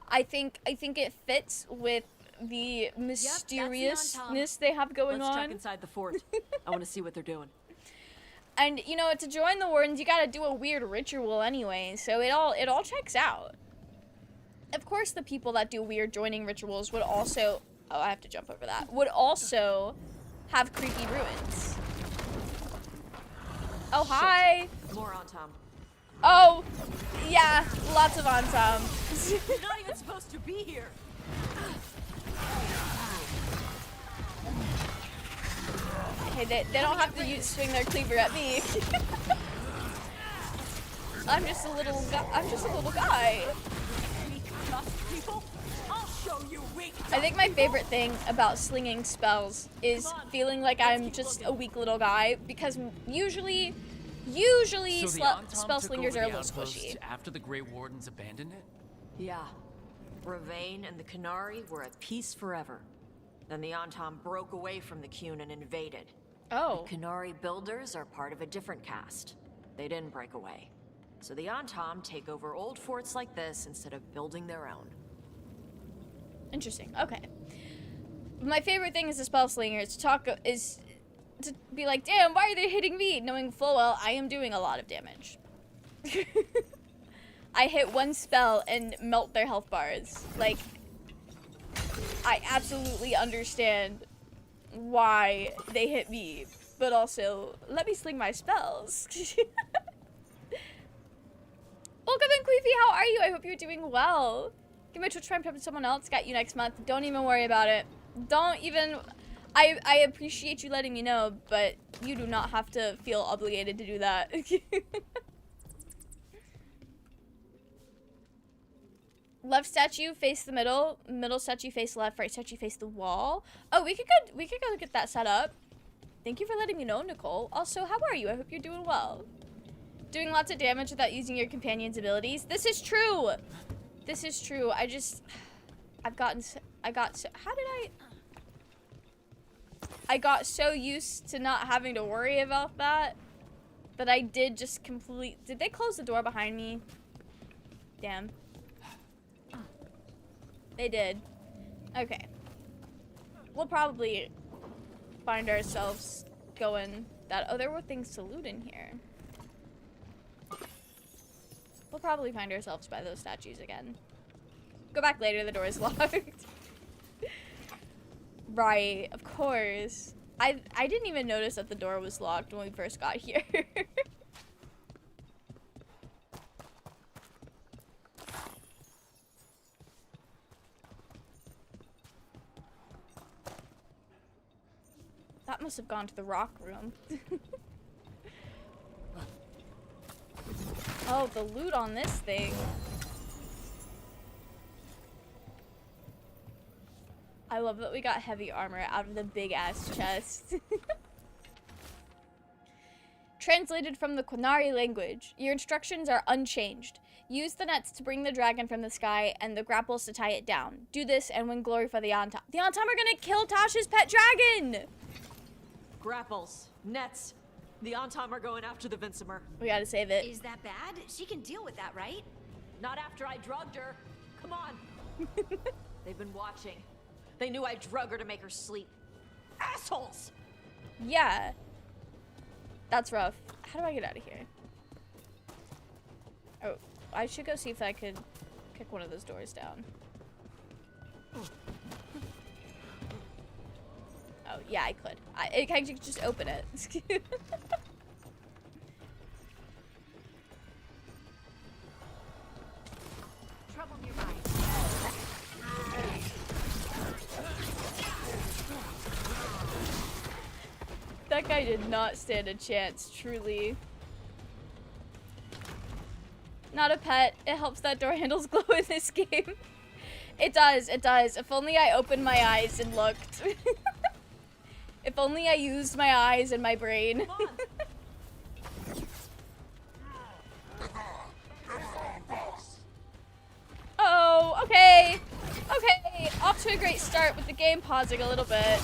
Speaker 1: I think it fits with the mysteriousness they have going
Speaker 6: Let's
Speaker 1: on.
Speaker 6: check inside the fort. I want to see what they're doing.
Speaker 1: And you know, to join the Wardens, you gotta do a weird ritual anyway, so it all checks out. Of course, the people that do weird joining rituals would also, oh, I have to jump over that, would also have creepy ruins. Oh, hi.
Speaker 6: More on Tom.
Speaker 1: Oh, yeah, lots of Antam.
Speaker 6: You're not even supposed to be here.
Speaker 1: Hey, they don't have to swing their cleaver at me. I'm just a little guy.
Speaker 6: People, I'll show you weak.
Speaker 1: I think my favorite thing about slinging spells is feeling like I'm just a weak little guy, because usually
Speaker 4: So the Antom
Speaker 1: spell
Speaker 4: took
Speaker 1: slingers
Speaker 4: over
Speaker 1: are a
Speaker 4: the
Speaker 1: little
Speaker 4: outpost
Speaker 1: squishy.
Speaker 4: after the Grey Wardens abandoned it?
Speaker 6: Yeah. Ravane and the Canary were at peace forever. Then the Antom broke away from the Qun and invaded.
Speaker 1: Oh,
Speaker 6: Canary builders are part of a different caste. They didn't break away. So the Antom take over old forts like this instead of building their own.
Speaker 1: interesting. Okay. My favorite thing as a spell slinger is to be like, damn, why are they hitting me? Knowing full well I am doing a lot of damage. I hit one spell and melt their health bars. Like, I absolutely understand why they hit me, but also, let me sling my spells. Welcome in, Queefy, how are you? I hope you're doing well. Give my Twitch Prime to someone else, got you next month. Don't even worry about it. Don't even... I appreciate you letting me know, but you do not have to feel obligated to do that. Left statue face the middle, middle statue face left, right statue face the wall. Oh, we could go get that set up. Thank you for letting me know, Nicole. Also, how are you? I hope you're doing well. Doing lots of damage without using your companion's abilities. This is true. This is true. I got so used to not having to worry about that I did just did they close the door behind me? Damn. They did. Okay. We'll probably find ourselves going that, oh, there were things to loot in here. We'll probably find ourselves by those statues again. Go back later, the door is locked. Right, of course. I didn't even notice that the door was locked when we first got here. That must have gone to the rock room. Oh, the loot on this thing. I love that we got heavy armor out of the big ass chest. Translated from the Qunari language, your instructions are unchanged. Use the nets to bring the dragon from the sky and the grapples to tie it down. Do this and win glory for the Antam. The Antam are gonna kill Tash's pet dragon!
Speaker 6: Grapples, nets. The Antam are going after the Vincemer.
Speaker 1: We gotta save it.
Speaker 8: Is that bad? She can deal with that, right?
Speaker 6: Not after I drugged her. Come on. They've been watching. They knew I drug her to make her sleep. Assholes!
Speaker 1: Yeah. That's rough. How do I get out of here? Oh, I should go see if I could kick one of those doors down. Oh, yeah, I could. I could just open it.
Speaker 8: Trouble nearby.
Speaker 1: That guy did not stand a chance, truly. Not a pet. It helps that door handles glow in this game. It does, it does. If only I opened my eyes and looked. If only I used my eyes and my brain. Oh, okay. Okay, off to a great start with the game pausing a little bit.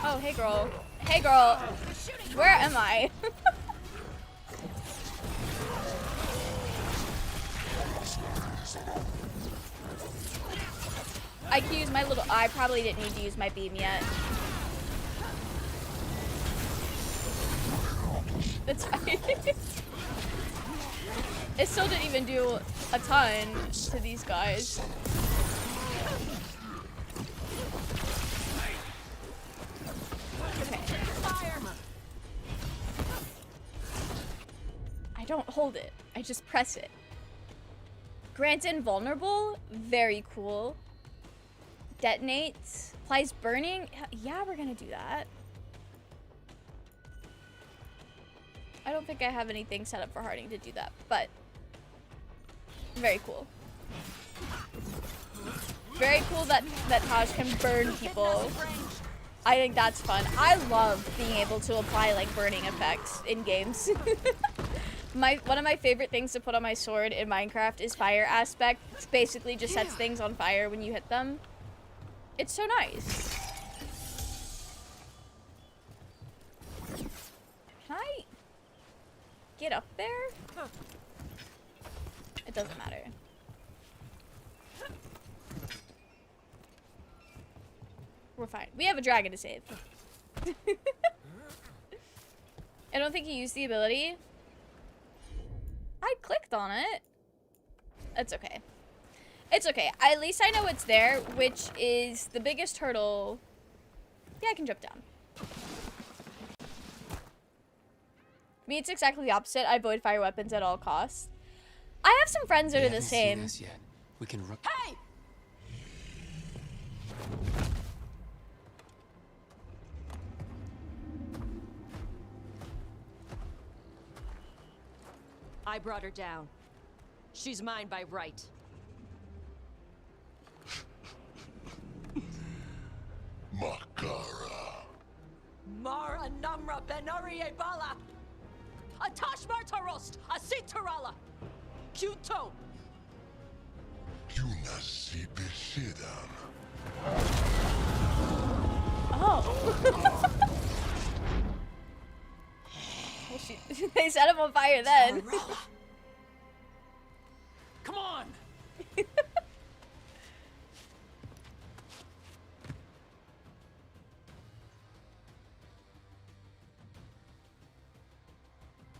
Speaker 1: Oh, hey girl. Hey girl. Where am I? I can use my little... I probably didn't need to use my beam yet. It's fine. It still didn't even do a ton to these guys. Okay. I don't hold it. I just press it. Grant invulnerable? Very cool. Detonates. Applies burning? Yeah, we're gonna do that. I don't think I have anything set up for Harding to do that, but very cool. Very cool that Taash can burn people. I think that's fun. I love being able to apply like burning effects in games. One of my favorite things to put on my sword in Minecraft is fire aspect. It basically just sets things on fire when you hit them. It's so nice. Can I get up there? It doesn't matter. We're fine. We have a dragon to save. I don't think he used the ability. I clicked on it. It's okay. It's okay. At least I know it's there, which is the biggest hurdle. Yeah, I can jump down. Me, it's exactly the opposite. I avoid fire weapons at all costs. I have some friends that are the same.
Speaker 9: We can
Speaker 6: Hey! I brought her down. She's mine by right.
Speaker 7: Makara.
Speaker 6: Mara Namra Benari Bala. Atash Martarost, Asitarala. Kuto.
Speaker 7: Yunasi Bishidam.
Speaker 1: Oh. They set him on fire then.
Speaker 4: Come on!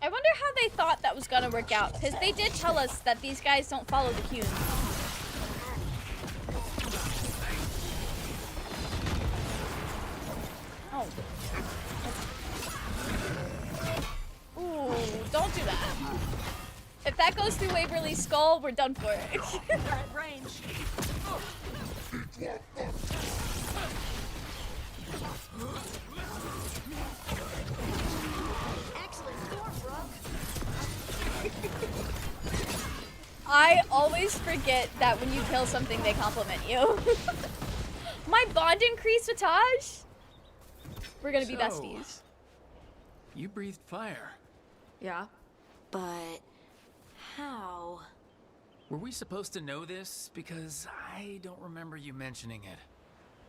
Speaker 1: I wonder how I thought that was gonna work out, because they did tell us that these guys don't follow the cues. Oh. Ooh, don't do that. If that goes through Waverly's skull, we're done for it.
Speaker 6: At range.
Speaker 8: Excellent storm, Brooke.
Speaker 1: I always forget that when you kill something, they compliment you. My bond increased with Taash. We're gonna be besties.
Speaker 4: You breathed fire.
Speaker 6: Yeah.
Speaker 3: But how?
Speaker 4: Were we supposed to know this? Because I don't remember you mentioning it.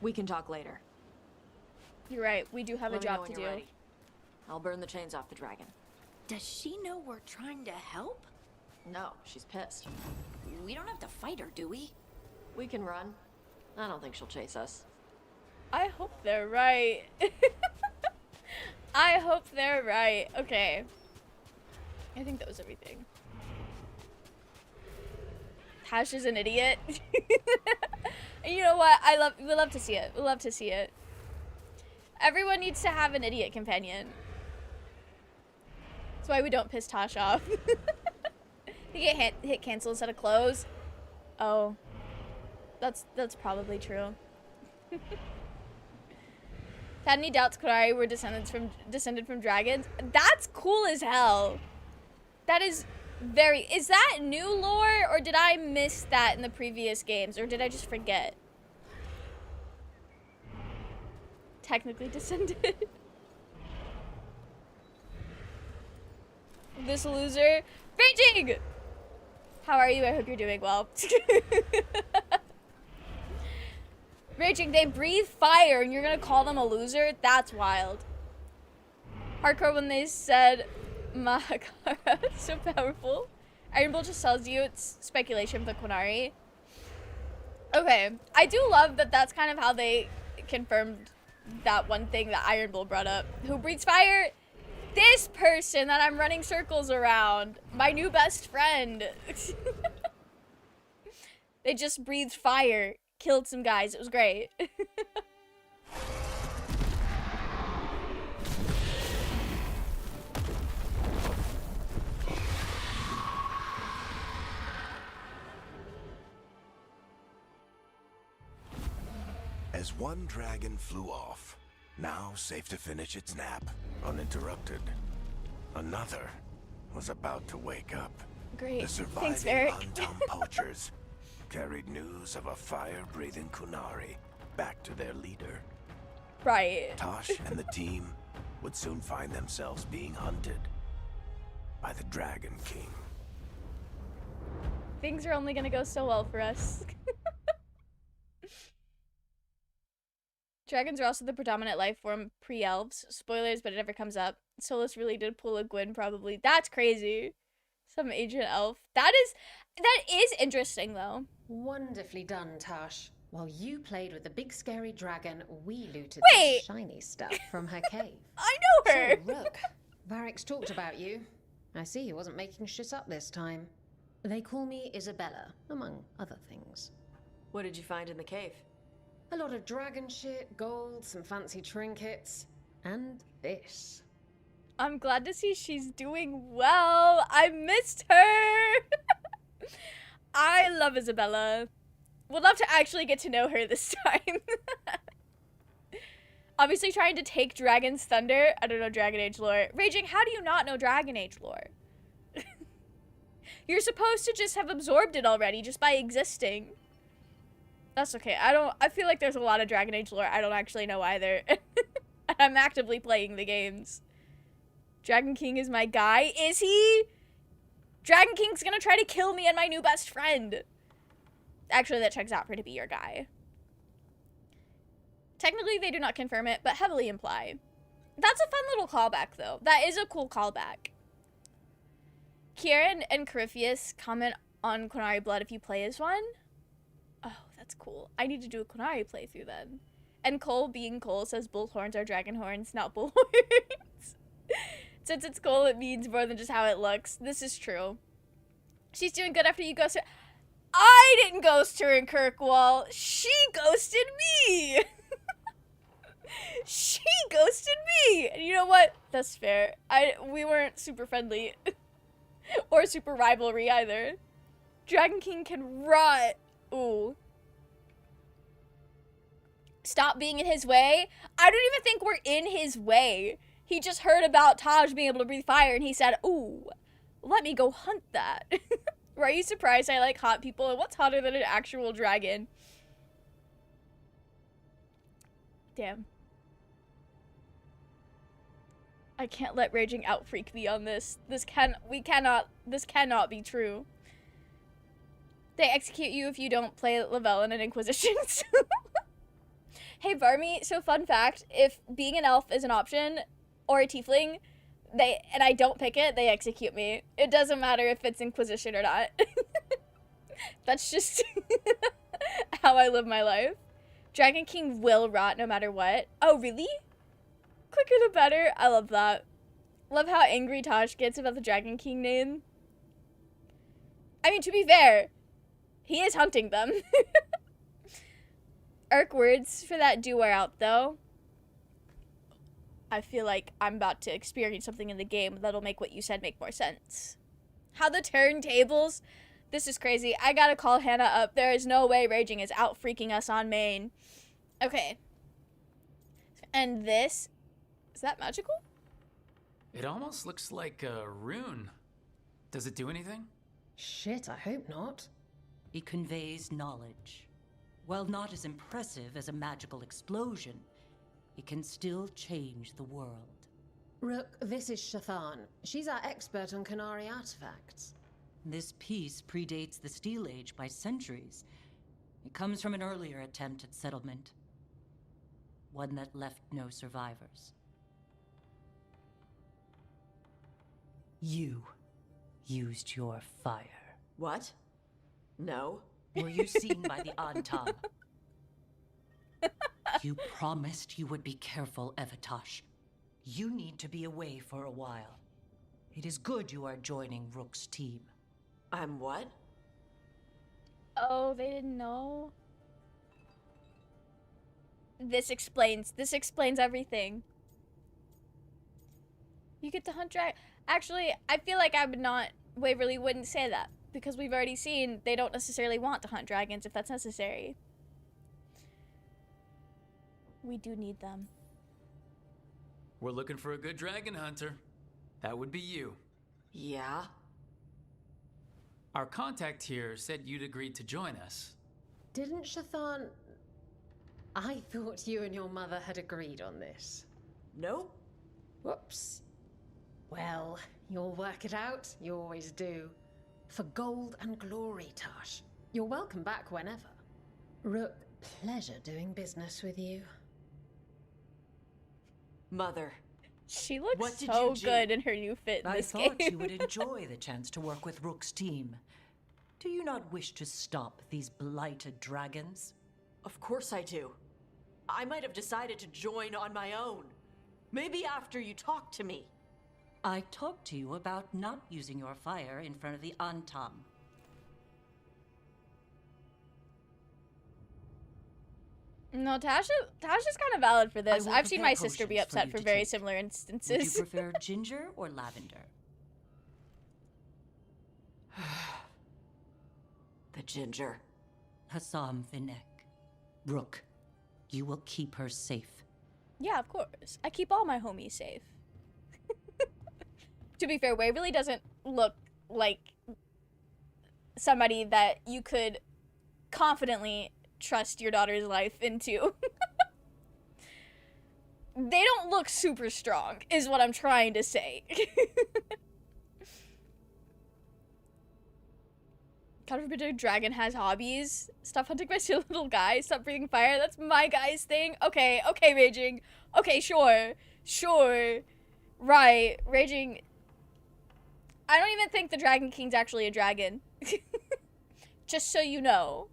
Speaker 6: We can talk later.
Speaker 1: You're right. We do have a
Speaker 6: Let me know
Speaker 1: job
Speaker 6: when
Speaker 1: to
Speaker 6: you're
Speaker 1: do.
Speaker 6: ready. I'll burn the chains off the dragon.
Speaker 3: Does she know we're trying to help?
Speaker 6: No, she's pissed.
Speaker 3: We don't have to fight her, do we?
Speaker 6: We can run. I don't think she'll chase us.
Speaker 1: I hope they're right. I hope they're right. Okay. I think that was everything. Taash is an idiot. You know what? We love to see it. We love to see it. Everyone needs to have an idiot companion. That's why we don't piss Taash off. You get hit cancel instead of close. Oh. That's probably true. Had any doubts Kunari were descended from dragons? That's cool as hell. That is very... Is that new lore, or did I miss that in the previous games, or did I just forget? Technically descended. This loser. Raging! How are you? I hope you're doing well. Raging, they breathe fire and you're gonna call them a loser? That's wild. Hardcore when they said Mahakara. So powerful. Iron Bull just tells you it's speculation for Kunari. Okay. I do love that that's kind of how they confirmed that one thing that Iron Bull brought up. Who breathes fire? This person that I'm running circles around. My new best friend. They just breathed fire. Killed some guys. It was great.
Speaker 7: As one dragon flew off, now safe to finish its nap, uninterrupted, another was about to wake up.
Speaker 1: Great.
Speaker 7: The
Speaker 1: Thanks,
Speaker 7: surviving
Speaker 1: Eric.
Speaker 7: Untum poachers carried news of a fire-breathing Kunari back to their leader.
Speaker 1: Right.
Speaker 7: Taash and the team would soon find themselves being hunted by the Dragon King.
Speaker 1: Things are only gonna go so well for us. Dragons are also the predominant life form pre-elves. Spoilers, but it never comes up. Solus really did pull a Gwyn, probably. That's crazy. Some ancient elf. That is interesting, though.
Speaker 9: Wonderfully done, Taash. While you played with the big scary dragon, we looted
Speaker 1: Wait.
Speaker 9: the shiny stuff from her cave.
Speaker 1: I know her.
Speaker 9: So, look, Varric's talked about you. I see he wasn't making shit up this time. They call me Isabella, among other things.
Speaker 6: What did you find in the cave?
Speaker 9: A lot of dragon shit, gold, some fancy trinkets, and this.
Speaker 1: I'm glad to see she's doing well. I missed her. I love Isabella. Would love to actually get to know her this time. Obviously trying to take Dragon's Thunder. I don't know Dragon Age lore. Raging, how do you not know Dragon Age lore? You're supposed to just have absorbed it already just by existing. That's okay. I feel like there's a lot of Dragon Age lore I don't actually know either. I'm actively playing the games. Dragon King is my guy. Is he? Dragon King's gonna try to kill me and my new best friend. Actually, that checks out for to be your guy. Technically, they do not confirm it, but heavily imply. That's a fun little callback, though. That is a cool callback. Kieran and Corypheus comment on Kunari Blood if you play as one. Oh, that's cool. I need to do a Kunari playthrough then. And Cole, being Cole, says bull horns are dragon horns, not bull horns. Since it's cool, it means more than just how it looks. This is true. She's doing good after you ghost her. I didn't ghost her in Kirkwall. She ghosted me. She ghosted me. And you know what? That's fair. We weren't super friendly. Or super rivalry either. Dragon King can rot. Ooh. Stop being in his way? I don't even think we're in his way. He just heard about Taash being able to breathe fire and he said, ooh, let me go hunt that. Are you surprised I like hot people? And what's hotter than an actual dragon? Damn. I can't let raging outfreak me on this. This cannot be true. They execute you if you don't play Lavelle in an Inquisitions. Hey Varmy, so fun fact, if being an elf is an option, or a tiefling, and I don't pick it, they execute me. It doesn't matter if it's Inquisition or not. That's just how I live my life. Dragon King will rot no matter what. Oh, really? Quicker the better. I love that. Love how angry Taash gets about the Dragon King name. I mean, to be fair, he is hunting them. Arc words for that do wear out, though. I feel like I'm about to experience something in the game that'll make what you said make more sense. How the turntables? This is crazy. I gotta call Hannah up. There is no way Raging is out freaking us on main. Okay. And this... Is that magical?
Speaker 4: It almost looks like a rune. Does it do anything?
Speaker 9: Shit, I hope not.
Speaker 10: It conveys knowledge. While not as impressive as a magical explosion, it can still change the world.
Speaker 9: Rook, this is Shathan. She's our expert on Qunari artifacts.
Speaker 10: This piece predates the Steel Age by centuries. It comes from an earlier attempt at settlement. One that left no survivors. You used your fire.
Speaker 6: What? No.
Speaker 10: Were you seen by the Antam? You promised you would be careful, Evatash. You need to be away for a while. It is good you are joining Rook's team.
Speaker 6: I'm what?
Speaker 1: Oh, they didn't know. This explains everything. You get to hunt dragon. Actually, I feel like I would not, Waverly wouldn't say that, because we've already seen they don't necessarily want to hunt dragons if that's necessary. We do need them.
Speaker 4: We're looking for a good dragon hunter. That would be you.
Speaker 6: Yeah?
Speaker 4: Our contact here said you'd agreed to join us.
Speaker 9: Didn't Shathan... I thought you and your mother had agreed on this.
Speaker 6: Nope.
Speaker 9: Whoops. Well, you'll work it out. You always do. For gold and glory, Taash. You're welcome back whenever. Rook, pleasure doing business with you.
Speaker 6: Mother.
Speaker 1: She looks
Speaker 6: What did
Speaker 1: so
Speaker 6: you do?
Speaker 1: good in her new fit in
Speaker 10: I
Speaker 1: this
Speaker 10: thought
Speaker 1: game.
Speaker 10: you would enjoy the chance to work with Rook's team. Do you not wish to stop these blighted dragons?
Speaker 6: Of course I do. I might have decided to join on my own. Maybe after you talked to me.
Speaker 10: I talked to you about not using your fire in front of the Antam.
Speaker 1: No, Taash is kind of valid for this.
Speaker 10: will
Speaker 1: I've seen
Speaker 10: prepare
Speaker 1: my sister be
Speaker 10: potions for
Speaker 1: upset
Speaker 10: you
Speaker 1: for
Speaker 10: to
Speaker 1: very
Speaker 10: take.
Speaker 1: similar
Speaker 10: Would you
Speaker 1: instances.
Speaker 10: prefer ginger or lavender?
Speaker 6: The ginger.
Speaker 10: Hassam Vinek. Rook, you will keep her safe.
Speaker 1: Yeah, of course. I keep all my homies safe. To be fair, Waverly doesn't look like somebody that you could confidently trust your daughter's life into. They don't look super strong, is what I'm trying to say. God forbid a dragon has hobbies. Stop hunting my silly little guy. Stop breathing fire. That's my guy's thing. Okay, Raging. Okay, sure. Right, Raging. I don't even think the Dragon King's actually a dragon. Just so you know.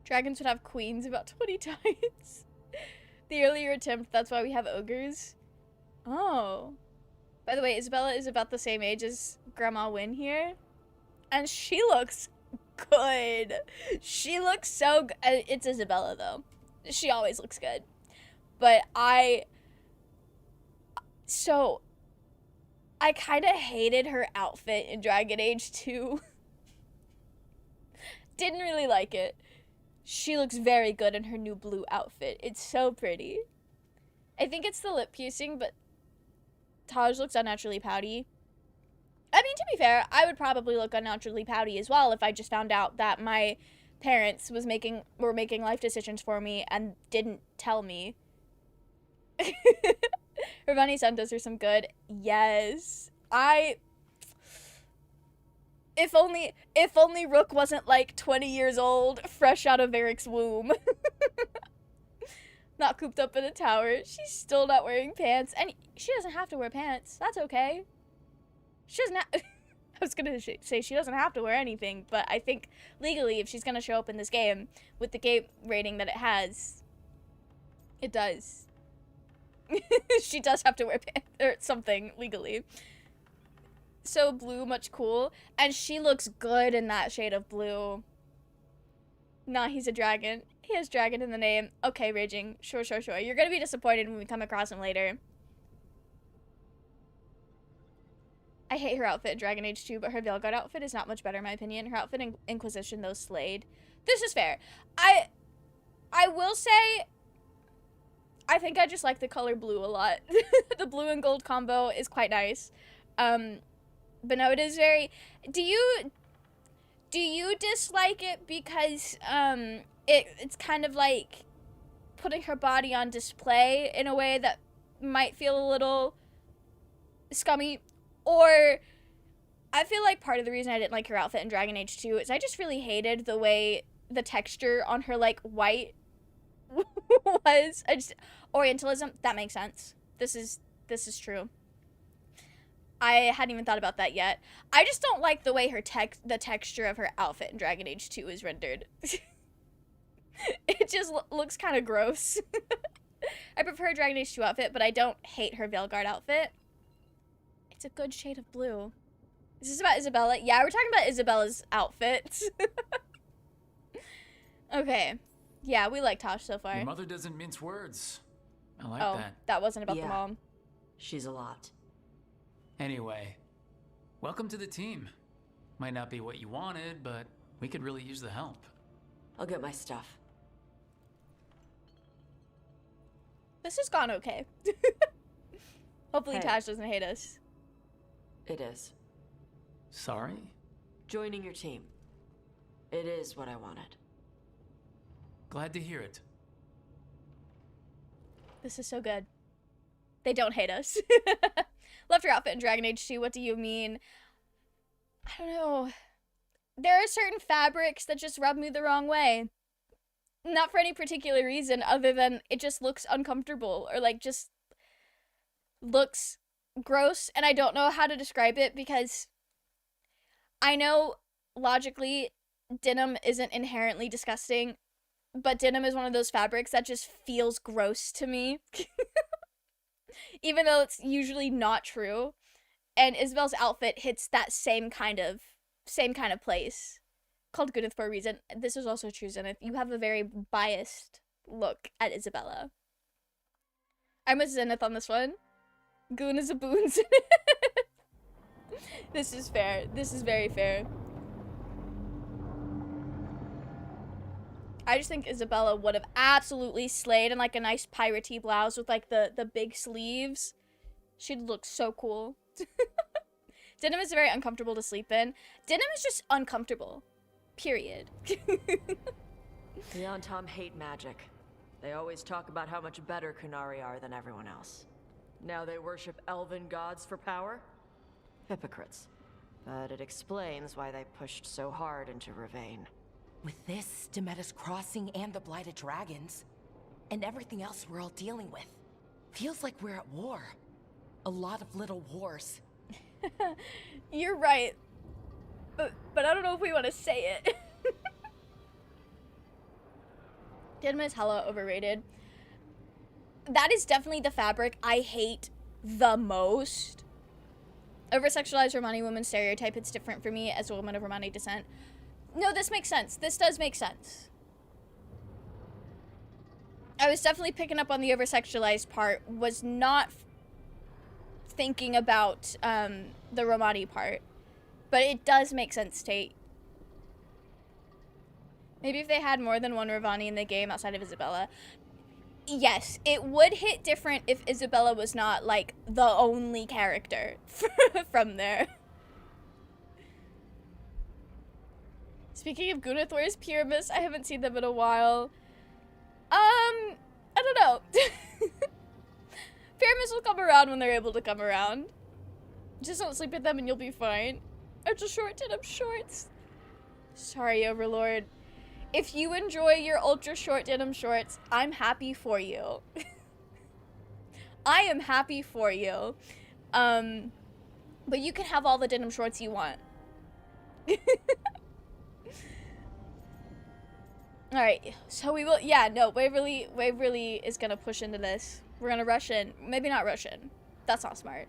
Speaker 1: Dragons would have queens about 20 times. The earlier attempt, that's why we have ogres. Oh. By the way, Isabella is about the same age as Grandma Wynn here. And she looks good. She looks so good. It's Isabella, though. She always looks good. But I kind of hated her outfit in Dragon Age 2. Didn't really like it. She looks very good in her new blue outfit. It's so pretty. I think it's the lip piercing, but Taash looks unnaturally pouty. I mean, to be fair, I would probably look unnaturally pouty as well if I just found out that my parents were making life decisions for me and didn't tell me. Ravani Santos are some good. Yes. If only Rook wasn't like 20 years old, fresh out of Eric's womb. Not cooped up in a tower. She's still not wearing pants. And she doesn't have to wear pants. That's okay. She doesn't I was gonna say she doesn't have to wear anything, but I think legally if she's gonna show up in this game with the game rating that it has, it does. She does have to wear pants or something legally. So blue, much cool. And she looks good in that shade of blue. Nah, he's a dragon. He has dragon in the name. Okay, Raging. Sure. You're gonna be disappointed when we come across him later. I hate her outfit in Dragon Age 2, but her Veilguard outfit is not much better in my opinion. Her outfit in Inquisition, though, slayed. This is fair. I will say, I think I just like the color blue a lot. The blue and gold combo is quite nice. But no, it is very... Do you dislike it because it's kind of like putting her body on display in a way that might feel a little scummy? Or I feel like part of the reason I didn't like her outfit in Dragon Age 2 is I just really hated the way the texture on her like white was. Orientalism, that makes sense. This is true. I hadn't even thought about that yet. I just don't like the way the texture of her outfit in Dragon Age 2 is rendered. It just looks kind of gross. I prefer her Dragon Age 2 outfit, but I don't hate her Veilguard outfit. It's a good shade of blue. Is this about Isabella? Yeah, we're talking about Isabella's outfit. Okay. Yeah, we like Taash so far.
Speaker 4: Your mother doesn't mince words. I like that.
Speaker 1: That wasn't about the mom.
Speaker 6: She's a lot.
Speaker 4: Anyway, welcome to the team. Might not be what you wanted, but we could really use the help.
Speaker 6: I'll get my stuff.
Speaker 1: This has gone okay. Hopefully
Speaker 6: Hey.
Speaker 1: Taash doesn't hate us.
Speaker 6: It is.
Speaker 4: Sorry?
Speaker 6: Joining your team. It is what I wanted.
Speaker 4: Glad to hear it.
Speaker 1: This is so good. They don't hate us. Loved your outfit in Dragon Age 2. What do you mean? I don't know. There are certain fabrics that just rub me the wrong way. Not for any particular reason other than it just looks uncomfortable or like just looks gross, and I don't know how to describe it because I know logically denim isn't inherently disgusting, but denim is one of those fabrics that just feels gross to me. Even though it's usually not true. And Isabel's outfit hits that same kind of place. Called Gooneth for a reason. This is also true, Zenith. You have a very biased look at Isabella. I'm with Zenith on this one. Goon is a boon. This is fair. This is very fair. I just think Isabella would have absolutely slayed in like a nice piratey blouse with like the big sleeves. She'd look so cool. Denim is very uncomfortable to sleep in. Denim is just uncomfortable. Period.
Speaker 6: The Antom hate magic. They always talk about how much better Kunari are than everyone else. Now they worship elven gods for power? Hypocrites. But it explains why they pushed so hard into Ravane.
Speaker 11: With this, Demeter's Crossing and the Blighted Dragons, and everything else we're all dealing with, feels like we're at war. A lot of little wars.
Speaker 1: You're right. But I don't know if we want to say it. Denim is hella overrated. That is definitely the fabric I hate the most. Over-sexualized Romani woman stereotype, it's different for me as a woman of Romani descent. No, this makes sense. This does make sense. I was definitely picking up on the over-sexualized part, was not thinking about the Romani part. But it does make sense, Tate. Maybe if they had more than one Ravani in the game outside of Isabella. Yes, it would hit different if Isabella was not, like, the only character from there. Speaking of Gunith, where's Pyramus? I haven't seen them in a while. I don't know. Pyramus will come around when they're able to come around. Just don't sleep with them and you'll be fine. Ultra short denim shorts. Sorry, Overlord. If you enjoy your ultra short denim shorts, I'm happy for you. I am happy for you. But you can have all the denim shorts you want. Alright, so we will, yeah, no, Waverly is gonna push into this. We're gonna rush in. Maybe not rush in. That's not smart.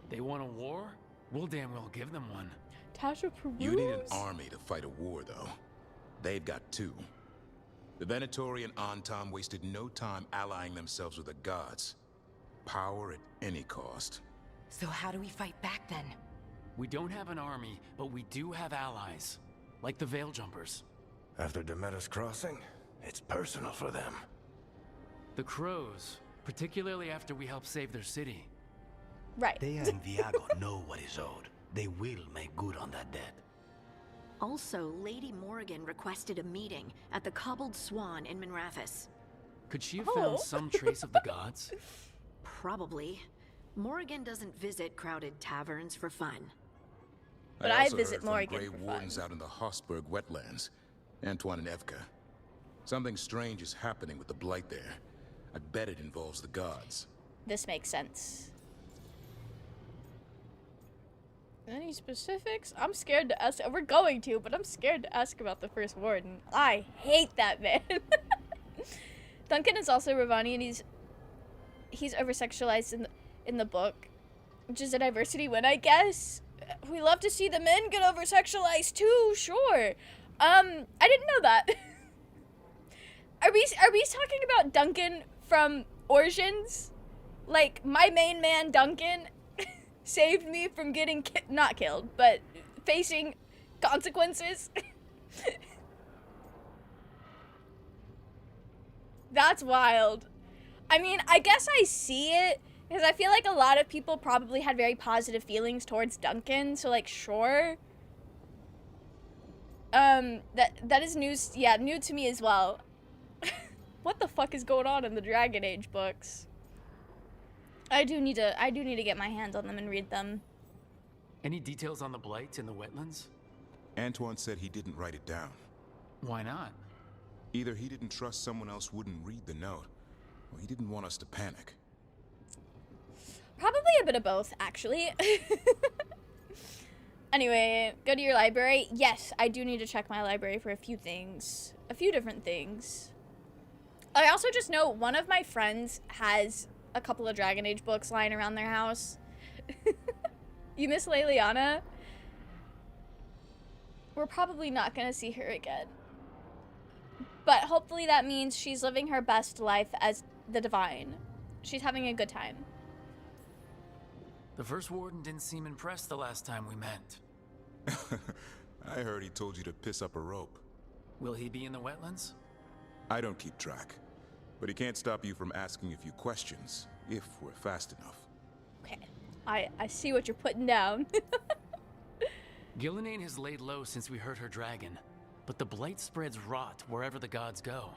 Speaker 4: They want a war? We'll damn well give them one.
Speaker 1: Taash approves?
Speaker 7: You need an army to fight a war, though. They've got two. The Venatori and Antam wasted no time allying themselves with the gods. Power at any cost.
Speaker 11: So how do we fight back then?
Speaker 4: We don't have an army, but we do have allies. Like the Veil Jumpers.
Speaker 7: After Demeter's crossing, it's personal for them.
Speaker 4: The Crows, particularly after we help save their city.
Speaker 1: Right.
Speaker 12: They and Viago know what is owed. They will make good on that debt.
Speaker 8: Also, Lady Morrigan requested a meeting at the Cobbled Swan in Minrathis.
Speaker 4: Could she have found some trace of the gods?
Speaker 8: Probably. Morrigan doesn't visit crowded taverns for fun.
Speaker 1: But I visit Morrigan
Speaker 7: Grey
Speaker 1: for
Speaker 7: Wardens
Speaker 1: fun.
Speaker 7: out in the Hossberg wetlands. Antoine and Evka. Something strange is happening with the Blight there. I bet it involves the gods.
Speaker 1: This makes sense. Any specifics? I'm scared to ask. We're going to, but I'm scared to ask about the First Warden. I hate that man. Duncan is also Ravani, and he's over-sexualized in the book, which is a diversity win, I guess. We love to see the men get over-sexualized too, sure. I didn't know that. Are we talking about Duncan from Origins? Like, my main man Duncan saved me from getting not killed, but facing consequences? That's wild. I mean, I guess I see it, because I feel like a lot of people probably had very positive feelings towards Duncan, so, like, sure. That is news, yeah, new to me as well. What the fuck is going on in the Dragon Age books? I do need to get my hands on them and read them.
Speaker 4: Any details on the Blight in the wetlands?
Speaker 7: Antoine said he didn't write it down.
Speaker 4: Why not?
Speaker 7: Either he didn't trust someone else wouldn't read the note, or he didn't want us to panic.
Speaker 1: Probably a bit of both, actually. Anyway, go to your library. Yes, I do need to check my library for a few things. A few different things. I also just know one of my friends has a couple of Dragon Age books lying around their house. You miss Leliana? We're probably not gonna see her again. But hopefully that means she's living her best life as the Divine. She's having a good time.
Speaker 4: The First Warden didn't seem impressed the last time we met.
Speaker 7: I heard he told you to piss up a rope.
Speaker 4: Will he be in the wetlands?
Speaker 7: I don't keep track. But he can't stop you from asking a few questions, if we're fast enough.
Speaker 1: Okay, I see what you're putting down.
Speaker 4: Gillenane has laid low since we heard her dragon, but the Blight spreads rot wherever the gods go.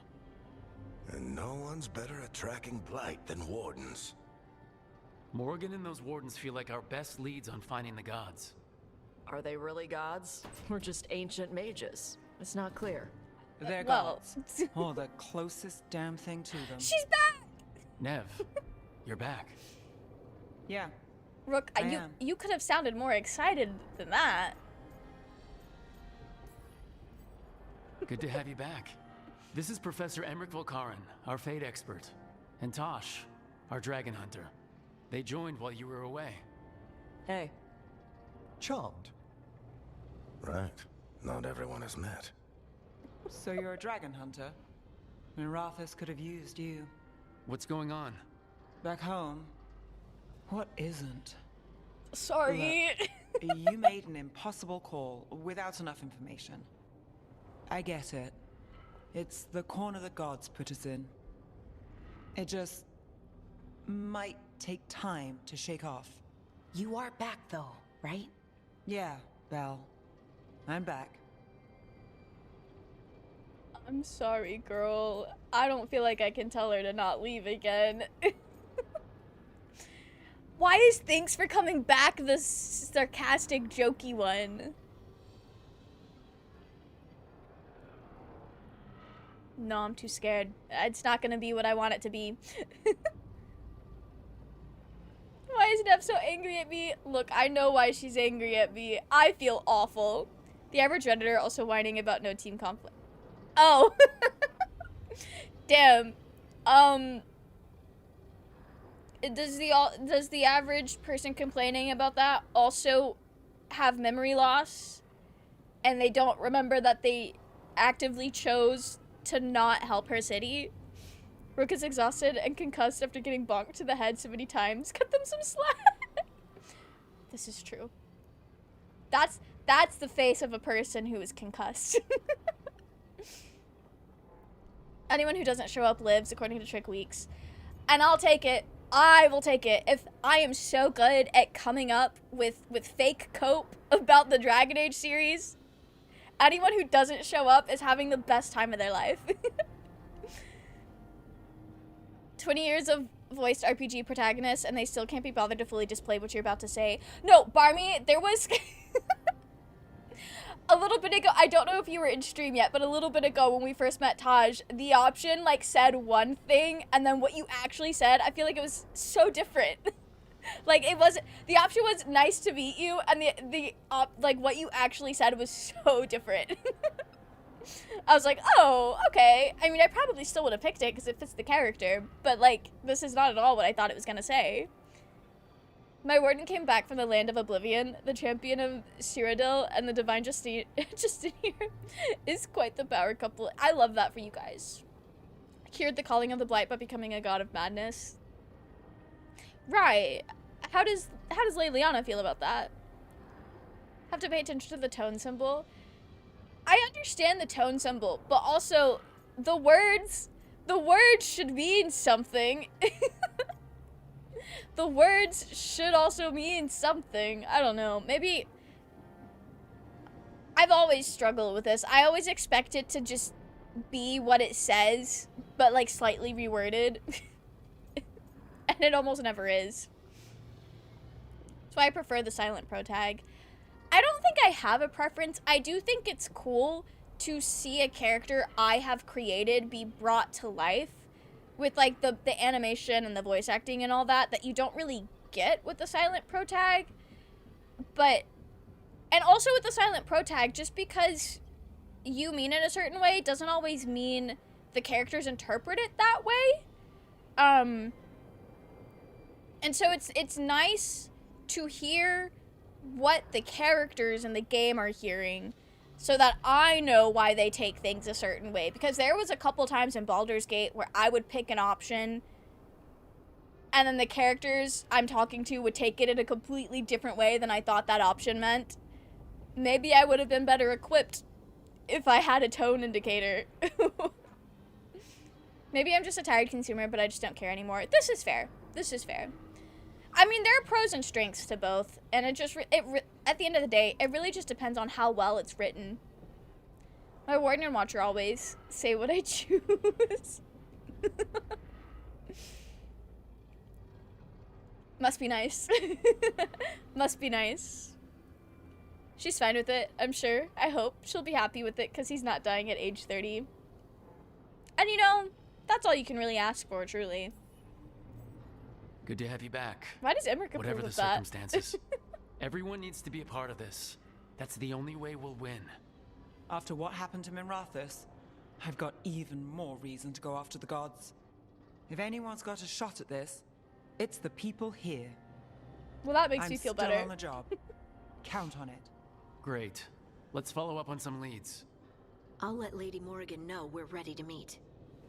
Speaker 7: And no one's better at tracking Blight than Wardens.
Speaker 4: Morgan and those Wardens feel like our best leads on finding the gods.
Speaker 6: Are they really gods? Or just ancient mages? It's not clear.
Speaker 13: They're
Speaker 1: Well.
Speaker 13: gods. Oh, the closest damn thing to them.
Speaker 1: She's back!
Speaker 4: Nev, you're back.
Speaker 13: Yeah.
Speaker 1: Rook,
Speaker 13: I am.
Speaker 1: you could have sounded more excited than that.
Speaker 4: Good to have you back. This is Professor Emmrich Volkaren, our fate expert. And Taash, our dragon hunter. They joined while you were away.
Speaker 6: Hey.
Speaker 2: Charmed.
Speaker 5: Right. Not everyone is met.
Speaker 13: So you're a dragon hunter? Mirathis could have used you.
Speaker 4: What's going on?
Speaker 13: Back home, what isn't?
Speaker 1: Sorry.
Speaker 13: Look, you made an impossible call without enough information. I get it. It's the corner the gods put us in. It just might take time to shake off.
Speaker 11: You are back though, right?
Speaker 13: Yeah, Belle. I'm back.
Speaker 1: I'm sorry, girl. I don't feel like I can tell her to not leave again. Why is thanks for coming back the sarcastic, jokey one? No, I'm too scared. It's not gonna be what I want it to be. Why is Nev so angry at me? Look, I know why she's angry at me. I feel awful. The average Redditor also whining about no team conflict. Oh. Damn. Does the average person complaining about that also have memory loss? And they don't remember that they actively chose to not help her city? Rook is exhausted and concussed after getting bonked to the head so many times. Cut them some slack. This is true. That's the face of a person who is concussed. Anyone who doesn't show up lives, according to Trick Weeks. And I'll take it. I will take it. If I am so good at coming up with fake cope about the Dragon Age series, anyone who doesn't show up is having the best time of their life. 20 years of voiced RPG protagonists and they still can't be bothered to fully display what you're about to say. No, Barmy, there was... a little bit ago, I don't know if you were in stream yet, but a little bit ago when we first met Taash, the option, like, said one thing, and then what you actually said, I feel like it was so different. Like, it was, the option was nice to meet you, and like, what you actually said was so different. I was like, oh, okay. I mean, I probably still would have picked it, because it fits the character, but, like, this is not at all what I thought it was gonna say. My warden came back from the land of oblivion. The champion of Cyrodiil and the divine Justinian is quite the power couple. I love that for you guys. Cured the calling of the blight by becoming a god of madness. Right. How does Leliana feel about that? Have to pay attention to the tone symbol. I understand the tone symbol, but also the words should mean something. The words should also mean something. I don't know. Maybe... I've always struggled with this. I always expect it to just be what it says, but, like, slightly reworded. And it almost never is. That's why I prefer the silent pro tag. I don't think I have a preference. I do think it's cool to see a character I have created be brought to life. With, like, the animation and the voice acting and all that you don't really get with the silent pro tag. But, and also with the silent pro tag, just because you mean it a certain way doesn't always mean the characters interpret it that way. And so it's nice to hear what the characters in the game are hearing, so that I know why they take things a certain way. Because there was a couple times in Baldur's Gate where I would pick an option, and then the characters I'm talking to would take it in a completely different way than I thought that option meant. Maybe I would have been better equipped if I had a tone indicator. Maybe I'm just a tired consumer, but I just don't care anymore. This is fair. This is fair. I mean, there are pros and strengths to both, and it just, at the end of the day, it really just depends on how well it's written. My warden and watcher always say what I choose. Must be nice. Must be nice. She's fine with it, I'm sure. I hope she'll be happy with it, because he's not dying at age 30. And you know, that's all you can really ask for, truly.
Speaker 4: Good to have you back.
Speaker 1: Why does Emmrich approve
Speaker 4: Whatever the
Speaker 1: of that?
Speaker 4: circumstances. Everyone needs to be a part of this. That's the only way we'll win.
Speaker 13: After what happened to Mirathis, I've got even more reason to go after the gods. If anyone's got a shot at this, It's the people here.
Speaker 1: Well, that makes
Speaker 13: I'm
Speaker 1: me feel
Speaker 13: still
Speaker 1: better.
Speaker 13: on the job. Count on it.
Speaker 4: Great. Let's follow up on some leads.
Speaker 8: I'll let Lady Morrigan know we're ready to meet.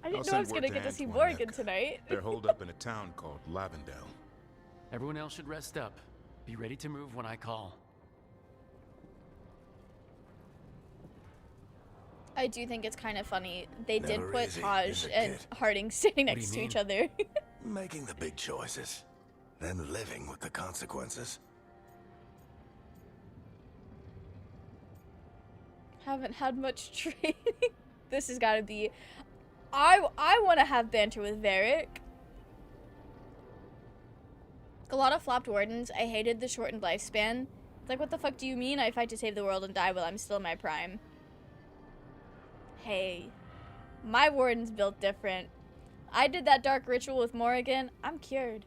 Speaker 1: I didn't
Speaker 7: I'll
Speaker 1: know I was
Speaker 7: send
Speaker 1: gonna
Speaker 7: word
Speaker 1: get
Speaker 7: to
Speaker 1: to see
Speaker 7: Antoinette.
Speaker 1: Morgan tonight.
Speaker 7: They're holed up in a town called Lavendale.
Speaker 4: Everyone else should rest up. Be ready to move when I call.
Speaker 1: I do think it's kind of funny. They did
Speaker 12: Never
Speaker 1: put
Speaker 12: easy,
Speaker 1: Taash
Speaker 12: is it,
Speaker 1: and
Speaker 12: kid?
Speaker 1: Harding sitting
Speaker 4: What do
Speaker 1: next
Speaker 4: you
Speaker 1: to each
Speaker 4: mean?
Speaker 1: other.
Speaker 12: Making the big choices, then living with the consequences.
Speaker 1: Haven't had much training. This has got to be. I want to have banter with Varric. A lot of flopped wardens. I hated the shortened lifespan. It's like, what the fuck do you mean I fight to save the world and die while I'm still in my prime? Hey, my warden's built different. I did that dark ritual with Morrigan. I'm cured.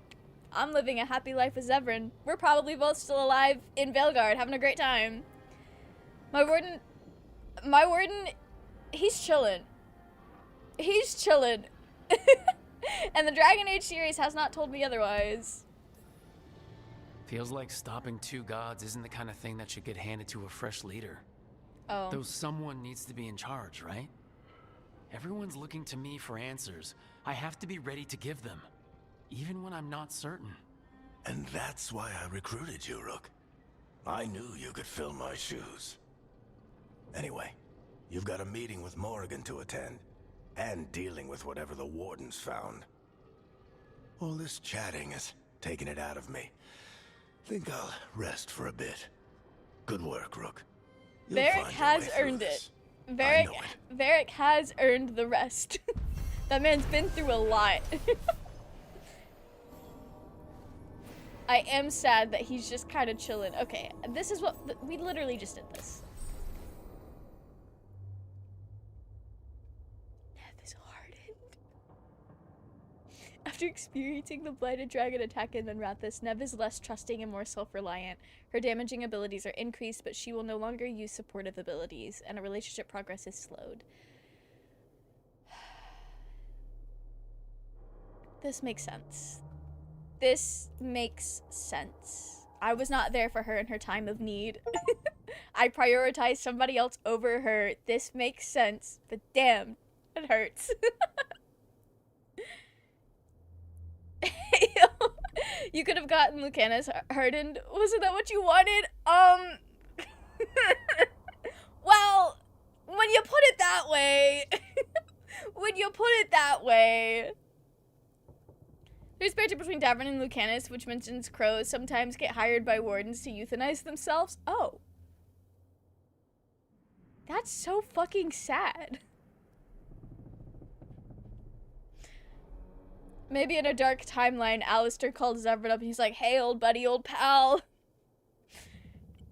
Speaker 1: I'm living a happy life with Zevran. We're probably both still alive in Veilguard, having a great time. My warden, he's chillin'. He's chillin'. And the Dragon Age series has not told me otherwise.
Speaker 4: Feels like stopping two gods isn't the kind of thing that should get handed to a fresh leader.
Speaker 1: Oh.
Speaker 4: Though someone needs to be in charge, right? Everyone's looking to me for answers. I have to be ready to give them, even when I'm not certain.
Speaker 12: And that's why I recruited you, Rook. I knew you could fill my shoes. Anyway, you've got a meeting with Morrigan to attend, and dealing with whatever the Wardens found. All this chatting is taking it out of me. Think I'll rest for a bit. Good work, Rook. You'll
Speaker 1: Varric
Speaker 12: find your
Speaker 1: has
Speaker 12: way through
Speaker 1: earned
Speaker 12: this.
Speaker 1: it.
Speaker 12: I know
Speaker 1: Varric has earned the rest. That man's been through a lot. I am sad that he's just kind of chilling. Okay, this is what we literally just did this. Nev is hardened. After experiencing the blighted dragon attack in Rathus, Nev is less trusting and more self-reliant. Her damaging abilities are increased, but she will no longer use supportive abilities, and a relationship progress is slowed. This makes sense. This makes sense. I was not there for her in her time of need. I prioritized somebody else over her. This makes sense, but damn, it hurts. You could have gotten Lucanus hardened. Wasn't that what you wanted? Well, when you put it that way, There's banter between Davern and Lucanus, which mentions crows sometimes get hired by wardens to euthanize themselves. Oh. That's so fucking sad. Maybe in a dark timeline, Alistair called Zevran up and he's like, hey, old buddy, old pal.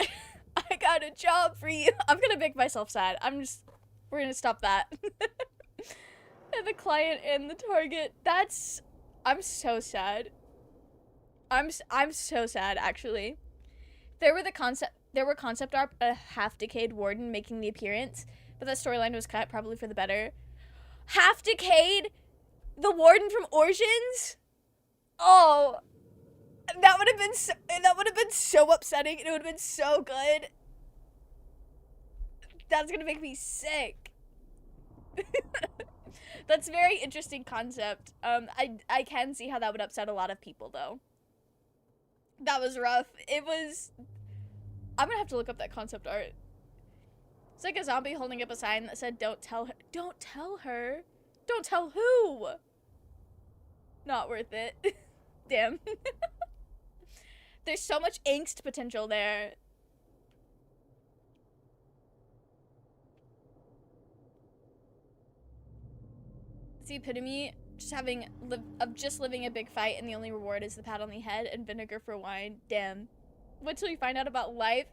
Speaker 1: I got a job for you. I'm gonna make myself sad. We're gonna stop that. And the client and the target. I'm so sad. I'm so sad, actually. There were concept art, a half-decayed warden making the appearance, but that storyline was cut, probably for the better. Half-decayed? The warden from Origins? Oh, that would have been so upsetting, and it would have been so good. That's gonna make me sick. That's a very interesting concept. I can see how that would upset a lot of people, though. That was rough. I'm gonna have to look up that concept art. It's like a zombie holding up a sign that said, don't tell her. Don't tell her? Don't tell who? Not worth it. Damn. There's so much angst potential there. It's the epitome of just living a big fight, and the only reward is the pat on the head and vinegar for wine. Damn. Wait till you find out about life.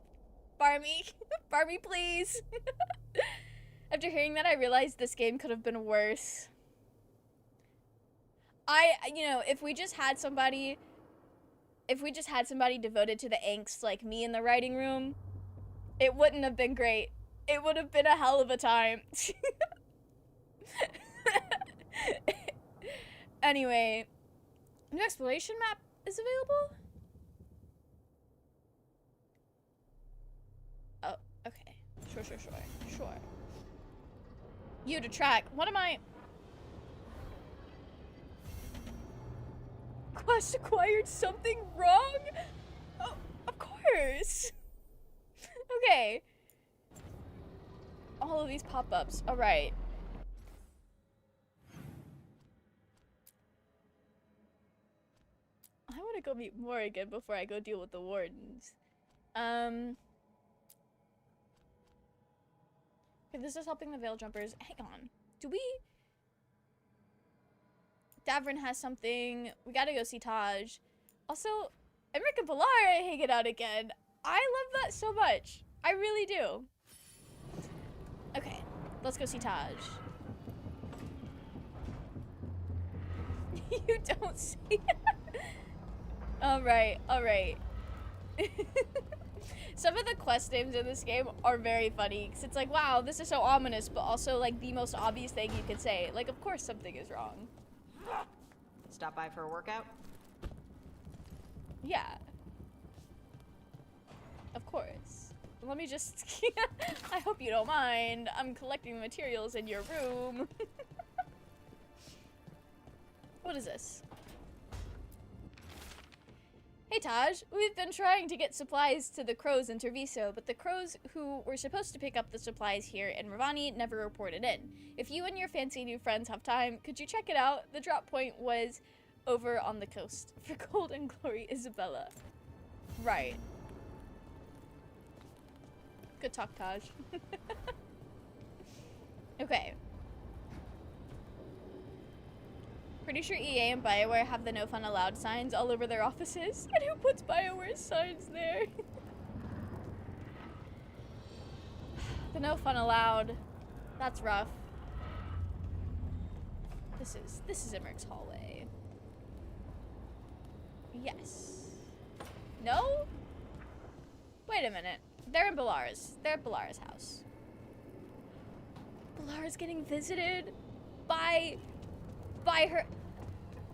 Speaker 1: Barmy. Barmy, please. After hearing that, I realized this game could have been worse. If we just had somebody devoted to the angst like me in the writing room, it wouldn't have been great. It would have been a hell of a time. Anyway, New exploration map is available? Oh, okay. Sure. You to track. What am I? Quest acquired something wrong? Oh, of course. Okay. All of these pop-ups. Alright. I want to go meet Morrigan before I go deal with the wardens. Okay, this is helping the veil jumpers. Hang on. Do we... Davrin has something. We gotta go see Taash. Also, Emmrich and Pilar are hanging out again. I love that so much. I really do. Okay, let's go see Taash. You don't see. Alright. Some of the quest names in this game are very funny, because it's like, wow, this is so ominous, but also like the most obvious thing you could say. Like, of course something is wrong.
Speaker 6: Stop by for a workout?
Speaker 1: Yeah. Of course. Let me just... I hope you don't mind. I'm collecting materials in your room. What is this? Hey Taash, we've been trying to get supplies to the crows in Treviso, but the crows who were supposed to pick up the supplies here in Ravani never reported in. If you and your fancy new friends have time, could you check it out? The drop point was over on the coast. For gold and glory, Isabella. Right. Good talk, Taash. Okay. Pretty sure EA and BioWare have the no fun allowed signs all over their offices. And who puts BioWare signs there? The no fun allowed. That's rough. This is Emmrich's hallway. Yes. No? Wait a minute. They're in Bilara's. They're at Bilara's house. Bilara's getting visited by her.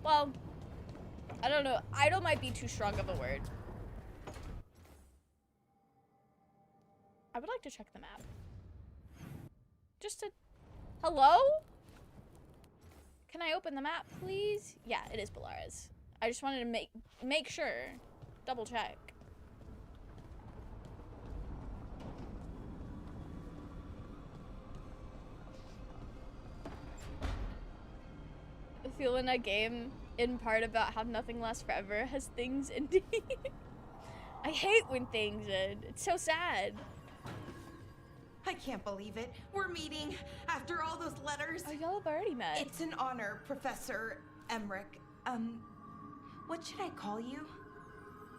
Speaker 1: Well, I don't know. Idol might be too strong of a word. I would like to check the map. Just to... Hello? Can I open the map, please? Yeah, it is Bilara's. I just wanted to make sure. Double check. Feeling a game in part about how nothing lasts forever has things ending. I hate when things end. It's so sad.
Speaker 11: I can't believe it. We're meeting after all those letters.
Speaker 1: Oh, y'all have already met.
Speaker 11: It's an honor, Professor Emmrich. What should I call you?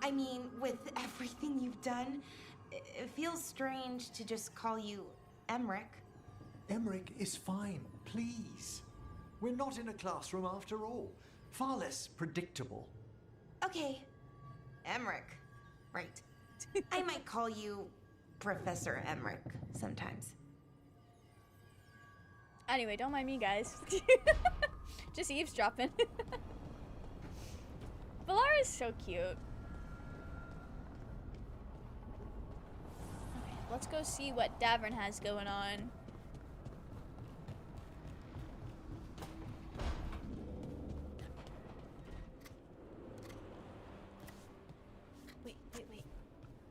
Speaker 11: I mean, with everything you've done, it feels strange to just call you Emmrich.
Speaker 2: Emmrich is fine, please. We're not in a classroom after all. Far less predictable.
Speaker 11: Okay, Emmrich. Right. I might call you Professor Emmrich sometimes.
Speaker 1: Anyway, don't mind me, guys. Just eavesdropping. Valara is so cute. Okay, let's go see what Davrin has going on. Wait.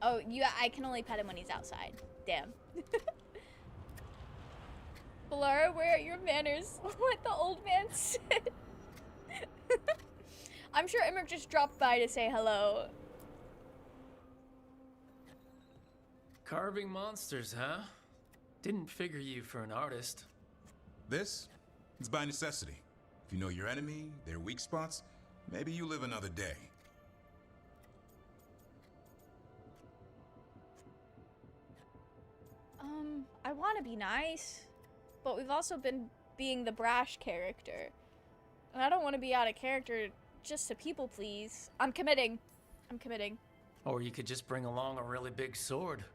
Speaker 1: Oh, I can only pet him when he's outside. Damn. Valara, where are your manners? Let the old man sit. I'm sure Emmrich just dropped by to say hello.
Speaker 4: Carving monsters, huh? Didn't figure you for an artist.
Speaker 7: This? It's by necessity. If you know your enemy, their weak spots, maybe you live another day.
Speaker 1: I want to be nice, but we've also been being the brash character. And I don't want to be out of character just to people please. I'm committing.
Speaker 4: Or you could just bring along a really big sword.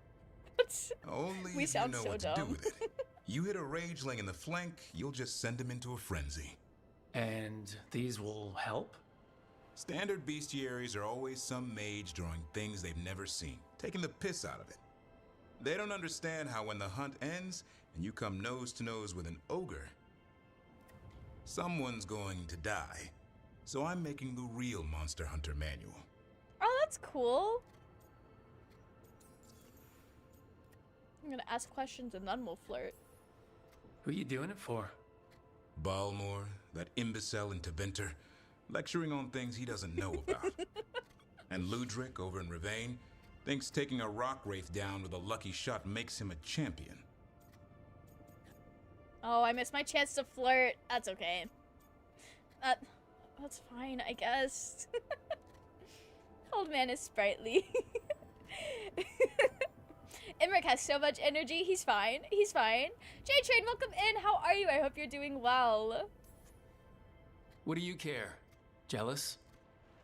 Speaker 7: Only
Speaker 1: We
Speaker 7: if you
Speaker 1: sound
Speaker 7: know
Speaker 1: so
Speaker 7: what
Speaker 1: dumb.
Speaker 7: to do with it. You hit a rageling in the flank, you'll just send him into a frenzy.
Speaker 4: And these will help?
Speaker 7: Standard bestiaries are always some mage drawing things they've never seen, taking the piss out of it. They don't understand how when the hunt ends and you come nose to nose with an ogre, someone's going to die. So I'm making the real Monster Hunter manual.
Speaker 1: Oh, that's cool. I'm gonna ask questions and then we'll flirt.
Speaker 4: Who you doing it for?
Speaker 7: Balmor, that imbecile in Teventer, lecturing on things he doesn't know about. And Ludric over in Ravane thinks taking a rock wraith down with a lucky shot makes him a champion.
Speaker 1: Oh, I missed my chance to flirt. That's okay. That's fine, I guess. Old man is sprightly. Emmrich has so much energy. He's fine. He's fine. J-Train, welcome in. How are you? I hope you're doing well.
Speaker 4: What do you care? Jealous?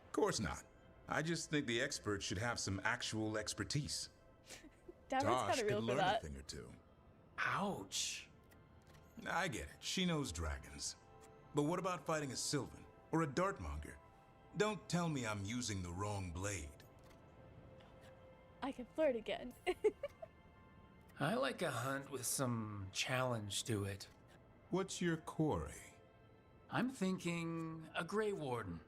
Speaker 7: Of course not. I just think the experts should have some actual expertise.
Speaker 1: Taash
Speaker 7: Taash
Speaker 1: could
Speaker 7: could learn
Speaker 1: that.
Speaker 7: a thing or two.
Speaker 4: Ouch.
Speaker 7: I get it. She knows dragons. But what about fighting a Sylvan or a Dartmonger? Don't tell me I'm using the wrong blade.
Speaker 1: I can flirt again.
Speaker 4: I like a hunt with some challenge to it.
Speaker 7: What's your quarry?
Speaker 4: I'm thinking a Grey Warden.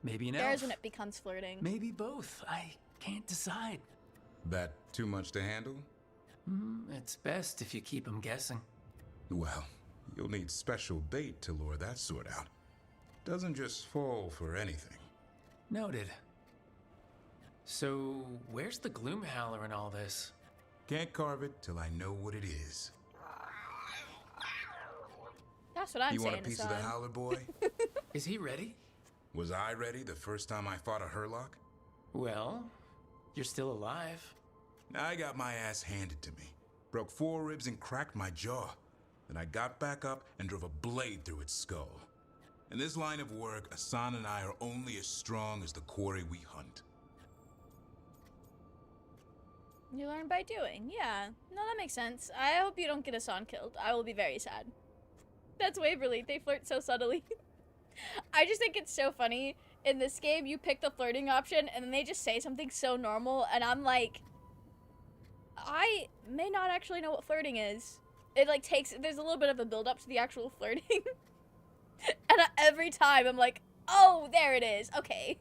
Speaker 4: Maybe an
Speaker 1: There's
Speaker 4: elf.
Speaker 1: when it becomes flirting.
Speaker 4: Maybe both. I can't decide.
Speaker 7: That too much to handle?
Speaker 4: It's best if you keep them guessing.
Speaker 7: Well, you'll need special bait to lure that sort out. Doesn't just fall for anything.
Speaker 4: Noted. So, where's the Gloomhowler in all this?
Speaker 7: Can't carve it till I know what it is.
Speaker 1: That's what I'm
Speaker 7: you
Speaker 1: saying.
Speaker 7: want a piece of the Howler boy?
Speaker 4: Is he ready?
Speaker 7: Was I ready the first time I fought a Hurlock?
Speaker 4: Well, you're still alive.
Speaker 7: I got my ass handed to me. Broke 4 ribs and cracked my jaw. Then I got back up and drove a blade through its skull. In this line of work, Asan and I are only as strong as the quarry we hunt.
Speaker 1: You learn by doing. Yeah. No, that makes sense. I hope you don't get Asan killed. I will be very sad. That's Waverly. They flirt so subtly. I just think it's so funny. In this game, you pick the flirting option, and then they just say something so normal, and I'm like, I may not actually know what flirting is. It, like, there's a little bit of a build-up to the actual flirting. And every time, I'm like, oh, there it is. Okay.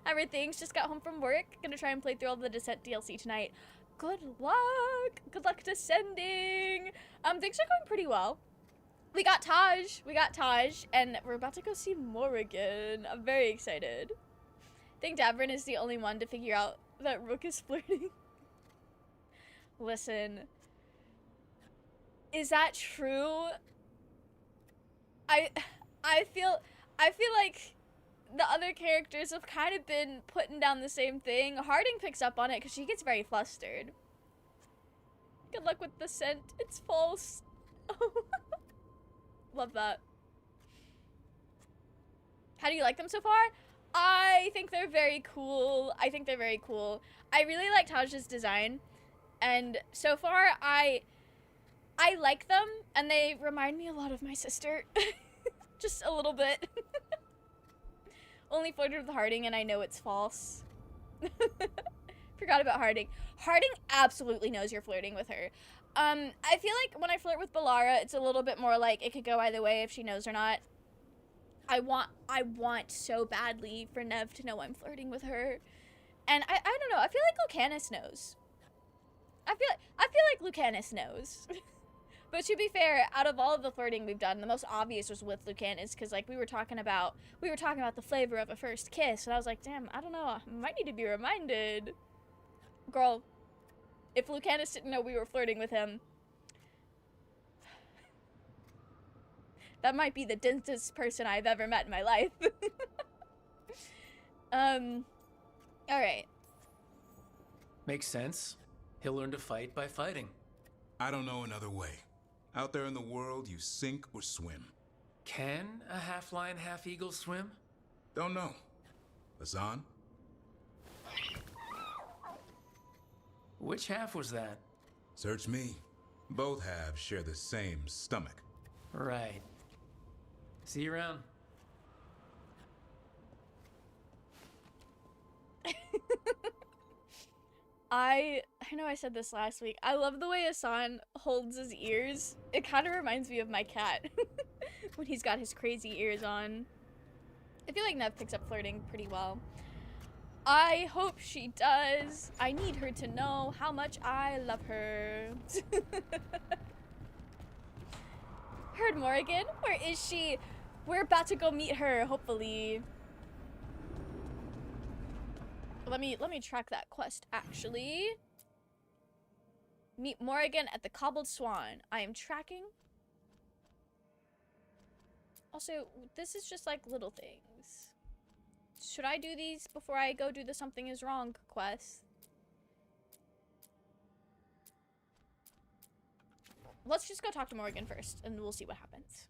Speaker 1: Everything's just got home from work. Gonna try and play through all the Descent DLC tonight. Good luck. Good luck descending. Things are going pretty well. We got Taash, and we're about to go see Morrigan. I'm very excited. I think Davrin is the only one to figure out that Rook is flirting. Listen. Is that true? I feel like the other characters have kind of been putting down the same thing. Harding picks up on it because she gets very flustered. Good luck with the scent. It's false. Love that. How do you like them so far? I think they're very cool. I really like Taj's design. And so far, I like them, and they remind me a lot of my sister. Just a little bit. Only flirted with Harding, and I know it's false. Forgot about Harding. Harding absolutely knows you're flirting with her. I feel like when I flirt with Balara, it's a little bit more like it could go either way if she knows or not. I want so badly for Nev to know I'm flirting with her. And I don't know, I feel like Lucanus knows. I feel like Lucanus knows. But to be fair, out of all of the flirting we've done, the most obvious was with Lucanus, because like we were talking about the flavor of a first kiss, and I was like, damn, I don't know, I might need to be reminded. Girl, if Lucanus didn't know we were flirting with him, that might be the densest person I've ever met in my life. Alright.
Speaker 4: Makes sense. He'll learn to fight by fighting.
Speaker 7: I don't know another way. Out there in the world, you sink or swim.
Speaker 4: Can a half-lion, half-eagle swim?
Speaker 7: Don't know. Azan?
Speaker 4: Which half was that?
Speaker 7: Search me. Both halves share the same stomach.
Speaker 4: Right. See you around.
Speaker 1: I know I said this last week. I love the way Hassan holds his ears. It kind of reminds me of my cat when he's got his crazy ears on. I feel like Nev picks up flirting pretty well. I hope she does. I need her to know how much I love her. Heard Morrigan? Where is she? We're about to go meet her, hopefully. Let me track that quest, actually. Meet Morrigan at the Cobbled Swan. I am tracking. Also, this is just like little things. Should I do these before I go do the something is wrong quest? Let's just go talk to Morrigan first, and we'll see what happens.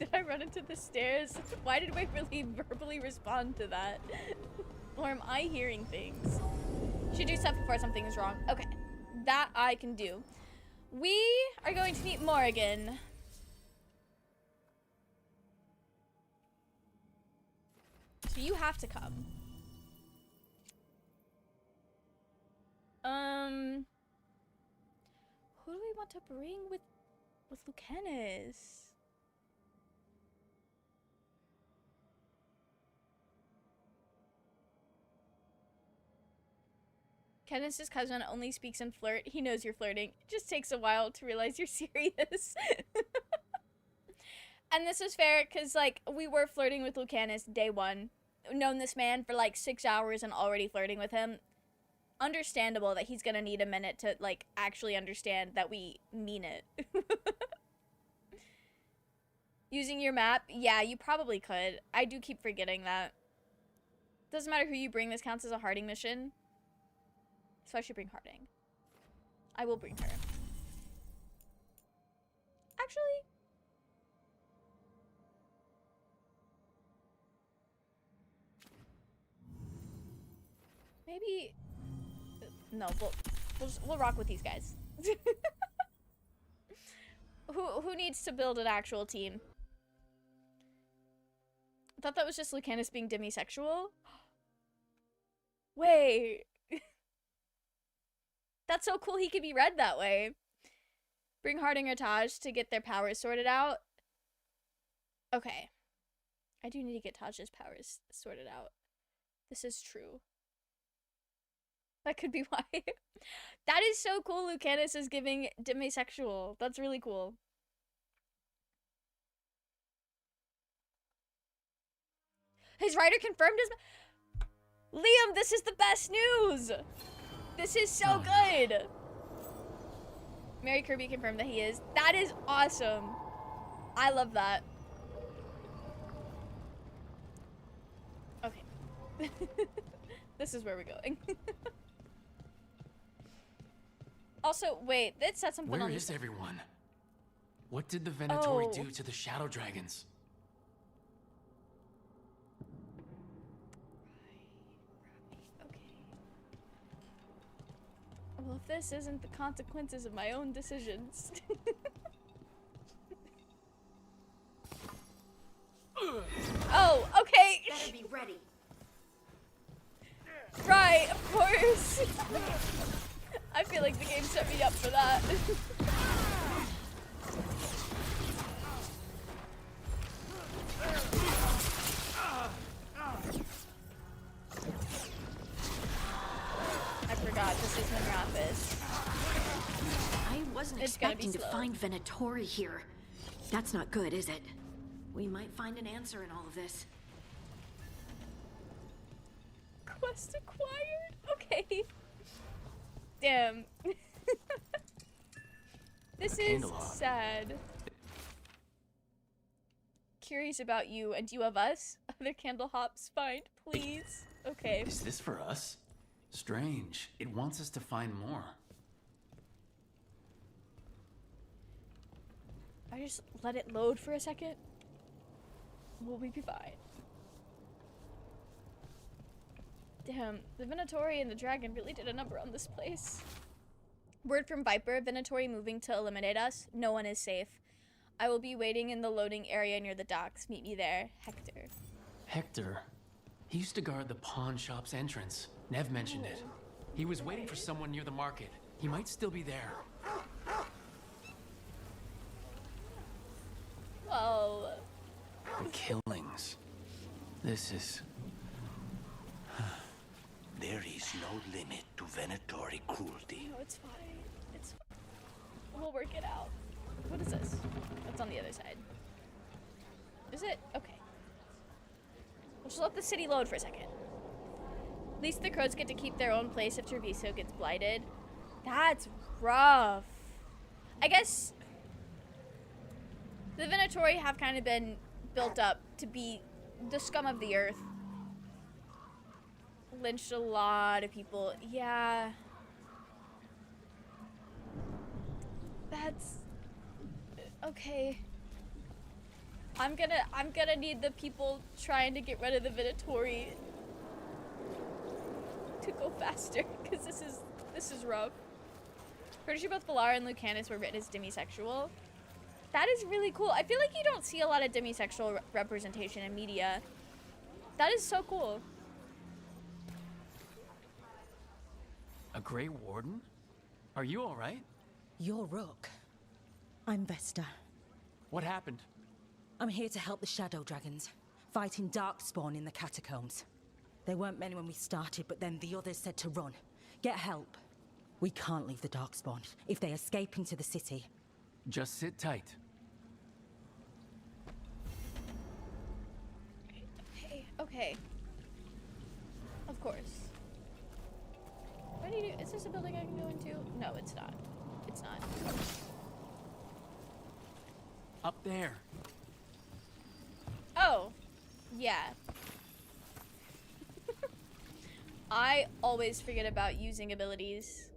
Speaker 1: Did I run into the stairs? Why did Waverly verbally respond to that? Or am I hearing things? Should do stuff before something is wrong. Okay, that I can do. We are going to meet Morrigan. So you have to come. Who do we want to bring with Lucanus? Kenneth's cousin only speaks in flirt. He knows you're flirting. It just takes a while to realize you're serious. And this is fair, because, like, we were flirting with Lucanus day one. Known this man for, like, 6 hours and already flirting with him. Understandable that he's gonna need a minute to, like, actually understand that we mean it. Using your map? Yeah, you probably could. I do keep forgetting that. Doesn't matter who you bring, this counts as a Harding mission. So I should bring Harding. I will bring her. Actually... maybe... no, we'll rock with these guys. Who needs to build an actual team? I thought that was just Lucanus being demisexual. Wait... that's so cool he could be read that way. Bring Harding or Taash to get their powers sorted out. Okay. I do need to get Taj's powers sorted out. This is true. That could be why. That is so cool Lucanus is giving demisexual. That's really cool. His writer confirmed his... Liam, this is the best news! This is so good! Mary Kirby confirmed that he is. That is awesome. I love that. Okay. This is where we're going. Also, wait, it said something on
Speaker 4: Where is everyone? What did the Venatori do to the Shadow Dragons?
Speaker 1: Well, if this isn't the consequences of my own decisions. Oh, okay.
Speaker 8: Better be ready.
Speaker 1: Right, of course. I feel like the game set me up for that. I forgot this is Monrapis.
Speaker 8: I wasn't expecting to find Venatori here. That's not good, is it? We might find an answer in all of this.
Speaker 1: Quest acquired? Okay. Damn. This is sad. Curious about you and you of us. Other candle hops find, please. Okay.
Speaker 4: Is this for us? Strange. It wants us to find more.
Speaker 1: I just let it load for a second. Will we be fine? Damn, the Venatori and the dragon really did a number on this place. Word from Viper, Venatori moving to eliminate us. No one is safe. I will be waiting in the loading area near the docks. Meet me there. Hector.
Speaker 4: Hector? He used to guard the pawn shop's entrance. Nev mentioned it. He was waiting for someone near the market. He might still be there.
Speaker 1: Whoa.
Speaker 4: The killings. This is...
Speaker 12: There is no limit to Venatori cruelty.
Speaker 1: No, it's fine. It's We'll work it out. What is this? That's on the other side. Is it? Okay. We'll just let the city load for a second. At least the crows get to keep their own place if Treviso gets blighted. That's rough. I guess the Venatori have kind of been built up to be the scum of the earth. Lynched a lot of people. Yeah. That's okay. I'm gonna need the people trying to get rid of the Venatori to go faster, because this is rough. Pretty sure both Valar and Lucanus were written as demisexual. That is really cool. I feel like you don't see a lot of demisexual representation in media. That is so cool.
Speaker 4: A Grey Warden? Are you alright?
Speaker 14: You're Rook. I'm Vesta.
Speaker 4: What happened?
Speaker 14: I'm here to help the Shadow Dragons, fighting Darkspawn in the catacombs. There weren't many when we started, but then the others said to run. Get help. We can't leave the Darkspawn if they escape into the city.
Speaker 4: Just sit tight.
Speaker 1: Okay. Of course. What do you do? Is this a building I can go into? No, it's not. It's not.
Speaker 4: Up there.
Speaker 1: Oh. Yeah. I always forget about using abilities.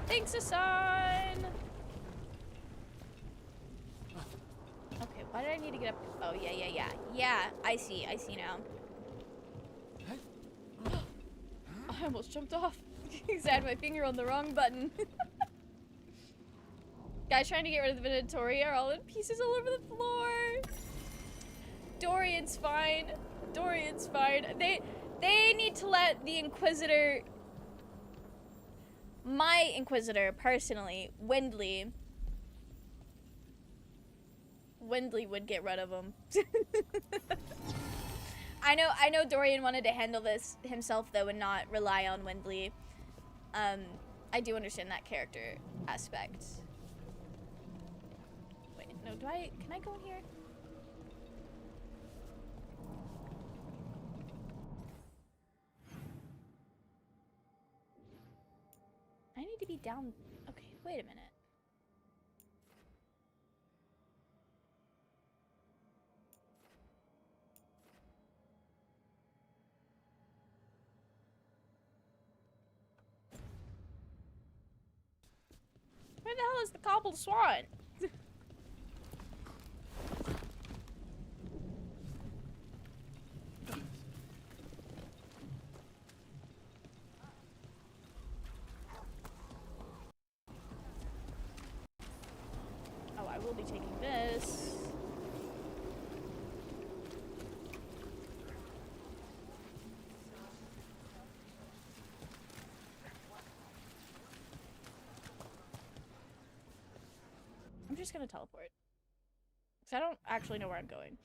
Speaker 1: Thanks, Asan! Okay, why did I need to get up? Oh, yeah. Yeah, I see now. I almost jumped off because I had my finger on the wrong button. Guys trying to get rid of the Venatori are all in pieces all over the floor. Dorian's fine. Dorian's fine. They need to let the Inquisitor, my Inquisitor, personally, Wendley would get rid of him. I know Dorian wanted to handle this himself though and not rely on Wendley. I do understand that character aspect. Wait, no, can I go in here? I need to be down. Okay, wait a minute. Where the hell is the cobbled swan? Oh, I will be taking this. I'm just gonna teleport. Because I don't actually know where I'm going.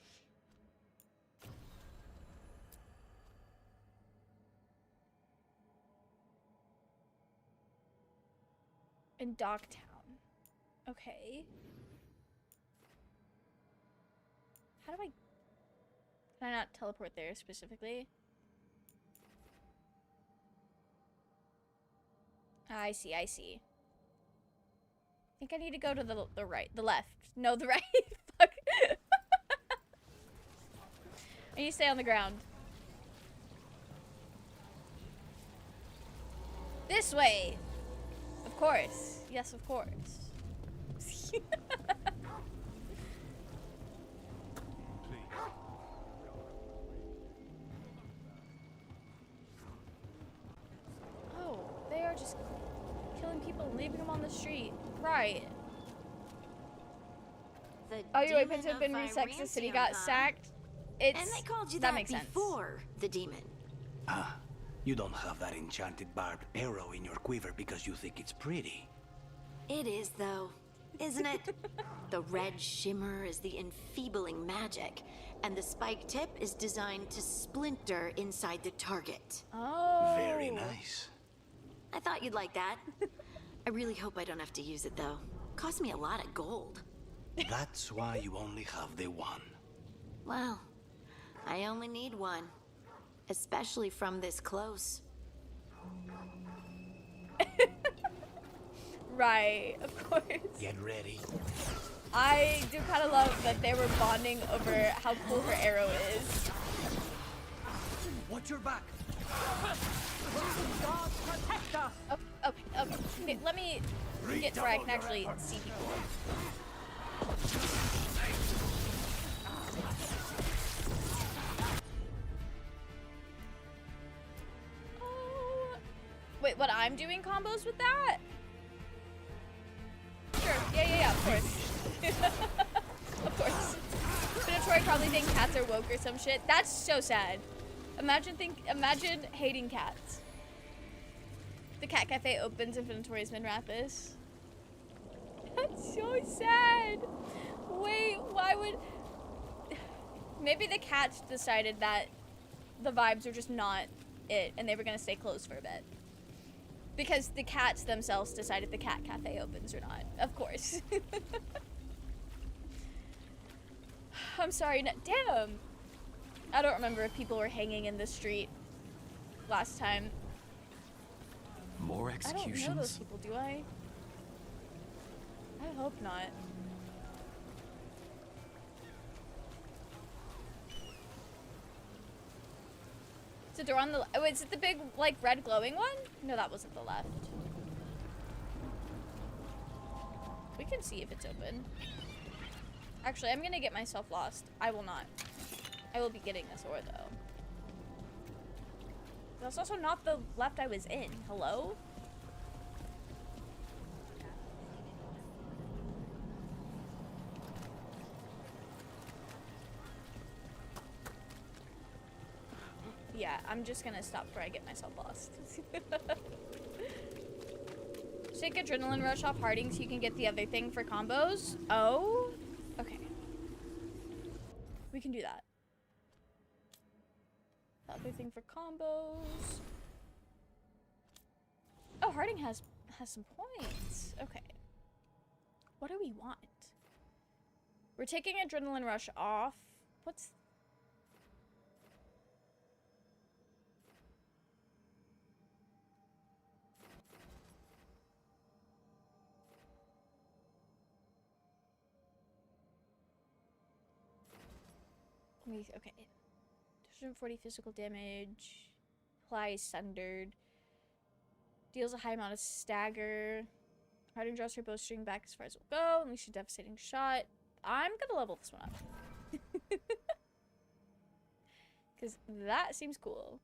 Speaker 1: In Docktown. Okay. How do I... Can I not teleport there specifically? I see. I think I need to go to the right, the left. No, the right. Fuck. I need to stay on the ground. This way. Of course. Yes, of course. people and leaving them on the street. Right.
Speaker 3: The
Speaker 1: Oh, your
Speaker 3: demon
Speaker 1: weapons have
Speaker 3: of
Speaker 1: been resexed. The city got
Speaker 3: Virantium, huh?
Speaker 1: sacked. It's
Speaker 3: And they called you
Speaker 1: that
Speaker 3: that
Speaker 1: makes sense.
Speaker 3: before the demon.
Speaker 15: Ah, you don't have that enchanted barbed arrow in your quiver because you think it's pretty.
Speaker 3: It is, though, isn't it? The red shimmer is the enfeebling magic, and the spike tip is designed to splinter inside the target.
Speaker 1: Oh.
Speaker 15: Very nice.
Speaker 3: I thought you'd like that. I really hope I don't have to use it, though. Cost me a lot of gold.
Speaker 15: That's why you only have the one.
Speaker 3: Well, I only need one. Especially from this close.
Speaker 1: Right, of course.
Speaker 15: Get ready.
Speaker 1: I do kind of love that they were bonding over how cool her arrow is.
Speaker 15: Watch your back.
Speaker 1: God protect us. Okay, let me get to where I can actually see people. Oh. Wait, what, I'm doing combos with that? Sure, yeah, of course. Of course. But Troy probably think cats are woke or some shit. That's so sad. Imagine hating cats. The cat cafe opens if Notorious Minrapis. That's so sad. Wait, why would... Maybe the cats decided that the vibes were just not it, and they were gonna stay closed for a bit. Because the cats themselves decided the cat cafe opens or not. Of course. I'm sorry, damn. I don't remember if people were hanging in the street last time.
Speaker 4: More
Speaker 1: I don't know those
Speaker 4: executions?
Speaker 1: people, do I? I hope not. Is the door on the... Oh, is it the big, like, red glowing one? No, that wasn't the left. We can see if it's open. Actually, I'm gonna get myself lost. I will not. I will be getting this ore, though. That's also not the left I was in. Hello? Yeah, I'm just gonna stop before I get myself lost. Take adrenaline rush off Harding so you can get the other thing for combos. Oh? Okay. We can do that. The other thing for combos. Oh, Harding has some points. Okay. What do we want? We're taking adrenaline rush off. What's... Okay. 240 physical damage. Applies sundered. Deals a high amount of stagger. Harding draws her bowstring back as far as it will go. Unleash a devastating shot. I'm gonna level this one up. Because that seems cool.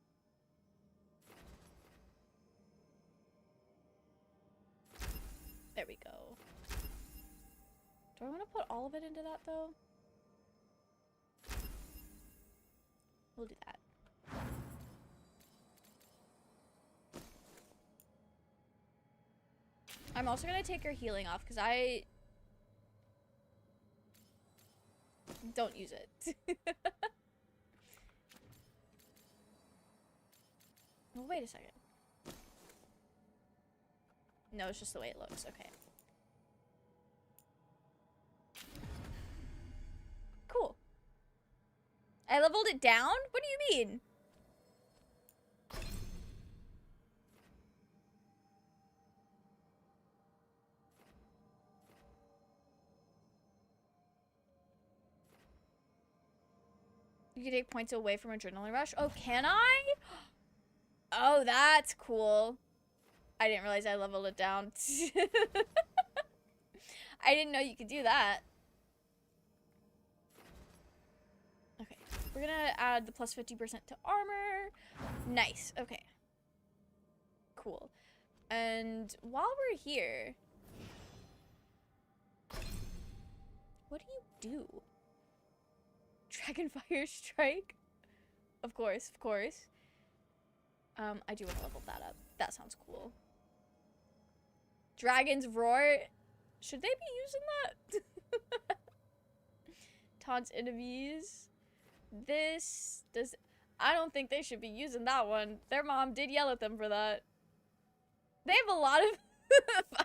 Speaker 1: There we go. Do I want to put all of it into that, though? We'll do that. I'm also going to take her healing off because I don't use it. Well, wait a second. No, it's just the way it looks. Okay. Cool. I leveled it down? What do you mean? You can take points away from Adrenaline Rush. Oh, can I? Oh, that's cool. I didn't realize I leveled it down. I didn't know you could do that. Okay, we're gonna add the plus 50% to armor. Nice, okay. Cool. And while we're here, what do you do? Dragonfire Strike? Of course, of course. I do want to level that up. That sounds cool. Dragon's Roar? Should they be using that? Taunts enemies. This does. I don't think they should be using that one. Their mom did yell at them for that. They have a lot of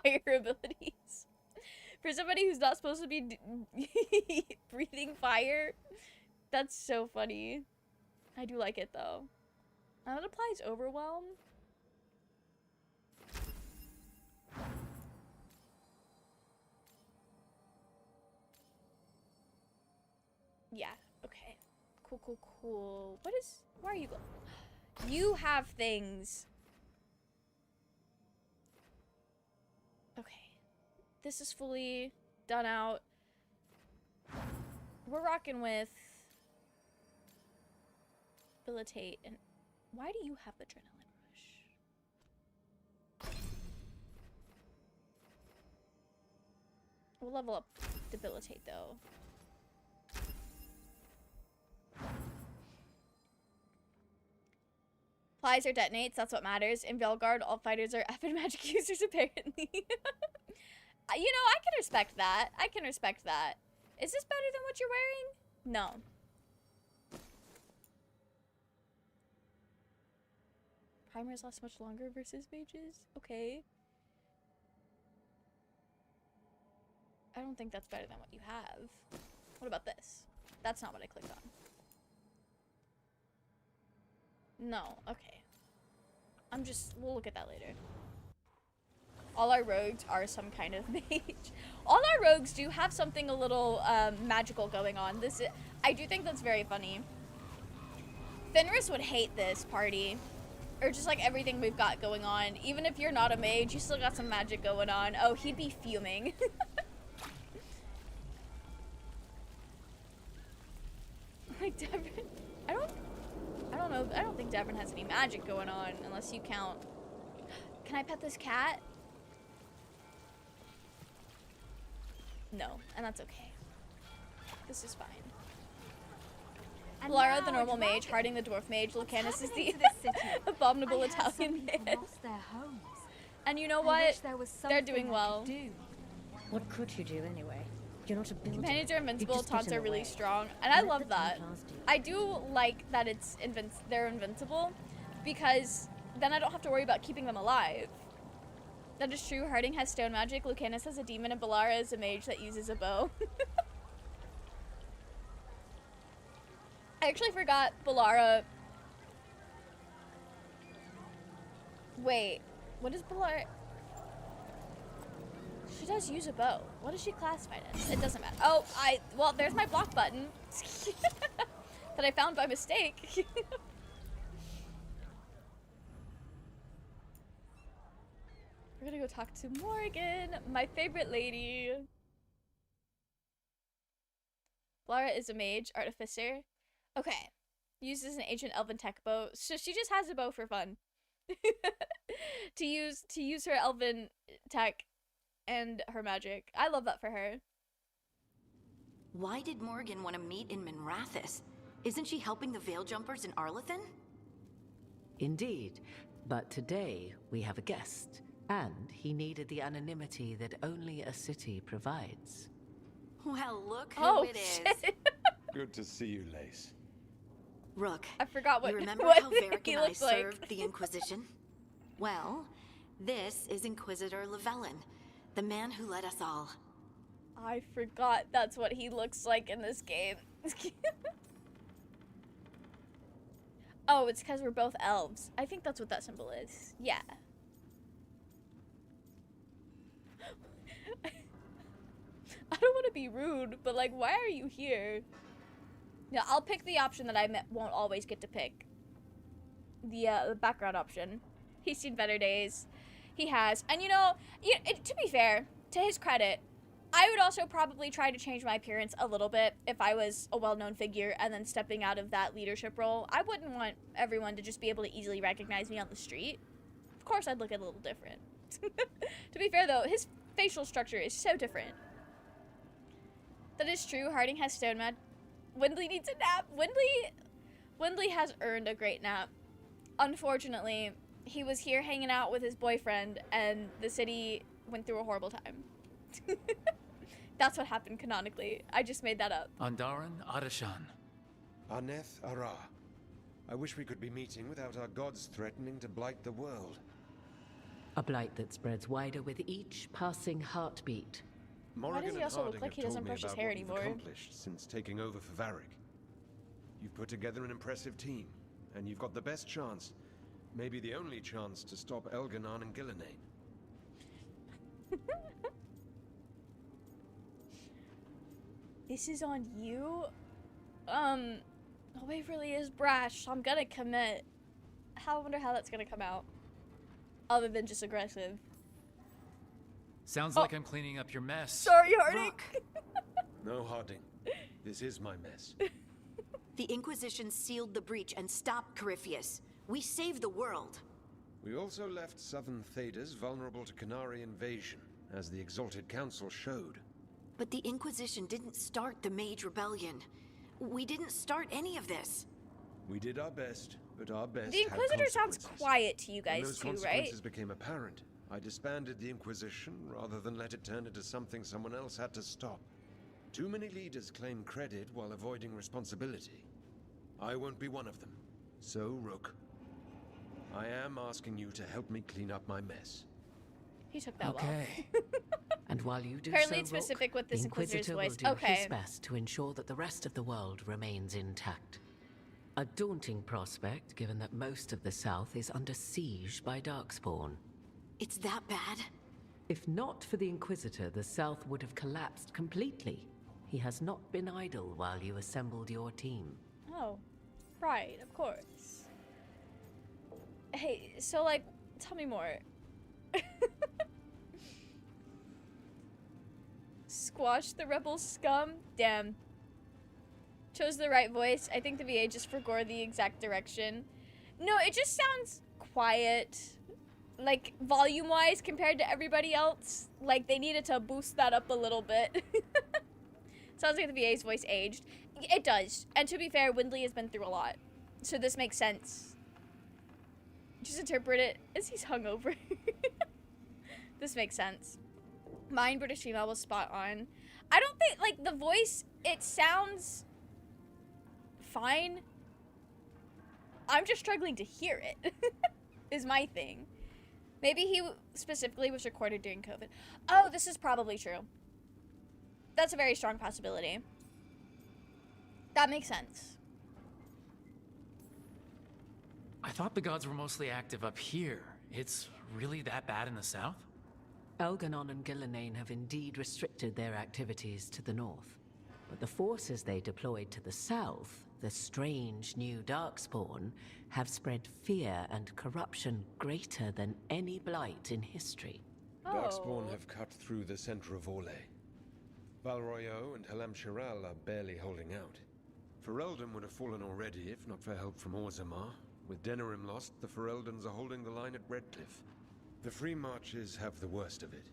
Speaker 1: fire abilities. For somebody who's not supposed to be breathing fire, that's so funny. I do like it though. That applies Overwhelm. Yeah, okay. Cool, cool, cool. Why are you going? You have things. Okay. This is fully done out. We're rocking with Debilitate. And why do you have Adrenaline Rush? We'll level up Debilitate though. Applies or detonates, that's what matters. In Veilguard, all fighters are effing magic users, apparently. You know, I can respect that. I can respect that. Is this better than what you're wearing? No. Primers last much longer versus mages? Okay. I don't think that's better than what you have. What about this? That's not what I clicked on. No, okay. We'll look at that later. All our rogues are some kind of mage. All our rogues do have something a little magical going on. I do think that's very funny. Fenris would hate this party. Or just like everything we've got going on. Even if you're not a mage, you still got some magic going on. Oh, he'd be fuming. Like Devin, I don't know. I don't think Devin has any magic going on unless you count. Can I pet this cat? No, and that's okay. This is fine. Lara, the normal mage, Harding, the dwarf mage, Lucanus is the abominable Italian man. And you know what? They're doing well.
Speaker 9: What could you do anyway? You're not a builder.
Speaker 1: Companions are invincible, taunts are really strong, and I love that. I do like that they're invincible, because then I don't have to worry about keeping them alive. That is true. Harding has stone magic, Lucanus has a demon, and Balara is a mage that uses a bow. I actually forgot Balara. Wait, what is Balara? She does use a bow. What is she classified as? It doesn't matter. Oh, well, there's my block button that I found by mistake. We're gonna go talk to Morgan, my favorite lady. Lara is a mage, artificer. Okay. Uses an ancient elven tech bow. So she just has a bow for fun. to use her elven tech and her magic. I love that for her.
Speaker 3: Why did Morgan want to meet in Minrathous? Isn't she helping the Veil Jumpers in Arlathan?
Speaker 16: Indeed, but today we have a guest, and he needed the anonymity that only a city provides.
Speaker 3: Well, look who it is.
Speaker 5: Good to see you, Lace.
Speaker 3: Rook,
Speaker 1: I forgot what
Speaker 3: you remember
Speaker 1: what
Speaker 3: how Varric
Speaker 1: he
Speaker 3: and I
Speaker 1: looked like.
Speaker 3: served the Inquisition? Well, this is Inquisitor Llewellyn, the man who led us all.
Speaker 1: I forgot that's what he looks like in this game. Oh, it's because we're both elves. I think that's what that symbol is. Yeah. I don't want to be rude, but like, why are you here? Yeah, I'll pick the option that I won't always get to pick. The background option. He's seen better days. He has. And you know, to be fair, to his credit, I would also probably try to change my appearance a little bit if I was a well-known figure and then stepping out of that leadership role. I wouldn't want everyone to just be able to easily recognize me on the street. Of course, I'd look a little different. To be fair, though, his facial structure is so different. That is true. Harding has stone mad. Windley needs a nap. Windley has earned a great nap. Unfortunately, he was here hanging out with his boyfriend, and the city went through a horrible time. That's what happened canonically. I just made that up.
Speaker 4: Andaran Adashan.
Speaker 5: Arneth Ara. I wish we could be meeting without our gods threatening to blight the world.
Speaker 16: A blight that spreads wider with each passing heartbeat.
Speaker 1: Why does he also look like he doesn't brush his hair anymore?
Speaker 5: Accomplished since taking over for Varric. You've put together an impressive team, and you've got the best chance, maybe the only chance, to stop Elganon and Gillenane.
Speaker 1: This is on you? Waverly is brash, so I'm gonna commit. I wonder how that's gonna come out. Other than just aggressive.
Speaker 4: Sounds like I'm cleaning up your mess.
Speaker 1: Sorry, Harding.
Speaker 5: No, Harding. This is my mess.
Speaker 3: The Inquisition sealed the breach and stopped Corypheus. We saved the world.
Speaker 5: We also left southern Thedas vulnerable to Qunari invasion, as the Exalted Council showed.
Speaker 3: But the Inquisition didn't start the Mage Rebellion. We didn't start any of this.
Speaker 5: We did our best, but our best
Speaker 1: The Inquisitor sounds quiet to you guys too,
Speaker 5: when those
Speaker 1: right?
Speaker 5: consequences became apparent, I disbanded the Inquisition rather than let it turn into something someone else had to stop. Too many leaders claim credit while avoiding responsibility. I won't be one of them. So, Rook, I am asking you to help me clean up my mess.
Speaker 1: He took that
Speaker 16: well. And while you do
Speaker 1: Apparently
Speaker 16: so,
Speaker 1: it's specific with this
Speaker 16: the
Speaker 1: Inquisitor's
Speaker 16: Inquisitor
Speaker 1: voice.
Speaker 16: will do his best to ensure that the rest of the world remains intact. A daunting prospect, given that most of the South is under siege by Darkspawn.
Speaker 3: It's that bad?
Speaker 16: If not for the Inquisitor, the South would have collapsed completely. He has not been idle while you assembled your team.
Speaker 1: Oh, right, of course. Hey, so like, tell me more. Squash the rebel scum? Damn. Chose the right voice. I think the VA just forgot the exact direction. No, it just sounds quiet. Like, volume-wise compared to everybody else. Like, they needed to boost that up a little bit. Sounds like the VA's voice aged. It does. And to be fair, Windley has been through a lot. So this makes sense. Just interpret it as he's hungover. This makes sense. Mine British female was spot on. I don't think, like, the voice, it sounds fine. I'm just struggling to hear it, is my thing. Maybe he specifically was recorded during COVID. Oh, this is probably true. That's a very strong possibility. That makes sense.
Speaker 4: I thought the gods were mostly active up here. It's really that bad in the south?
Speaker 16: Elganon and Gillenane have indeed restricted their activities to the north. But the forces they deployed to the south, the strange new Darkspawn, have spread fear and corruption greater than any blight in history.
Speaker 5: Darkspawn have cut through the center of Orlais. Valroyo and Halam Shiral are barely holding out. Ferelden would have fallen already if not for help from Orzammar. With Denerim lost, the Fereldans are holding the line at Redcliffe. The Free Marches have the worst of it.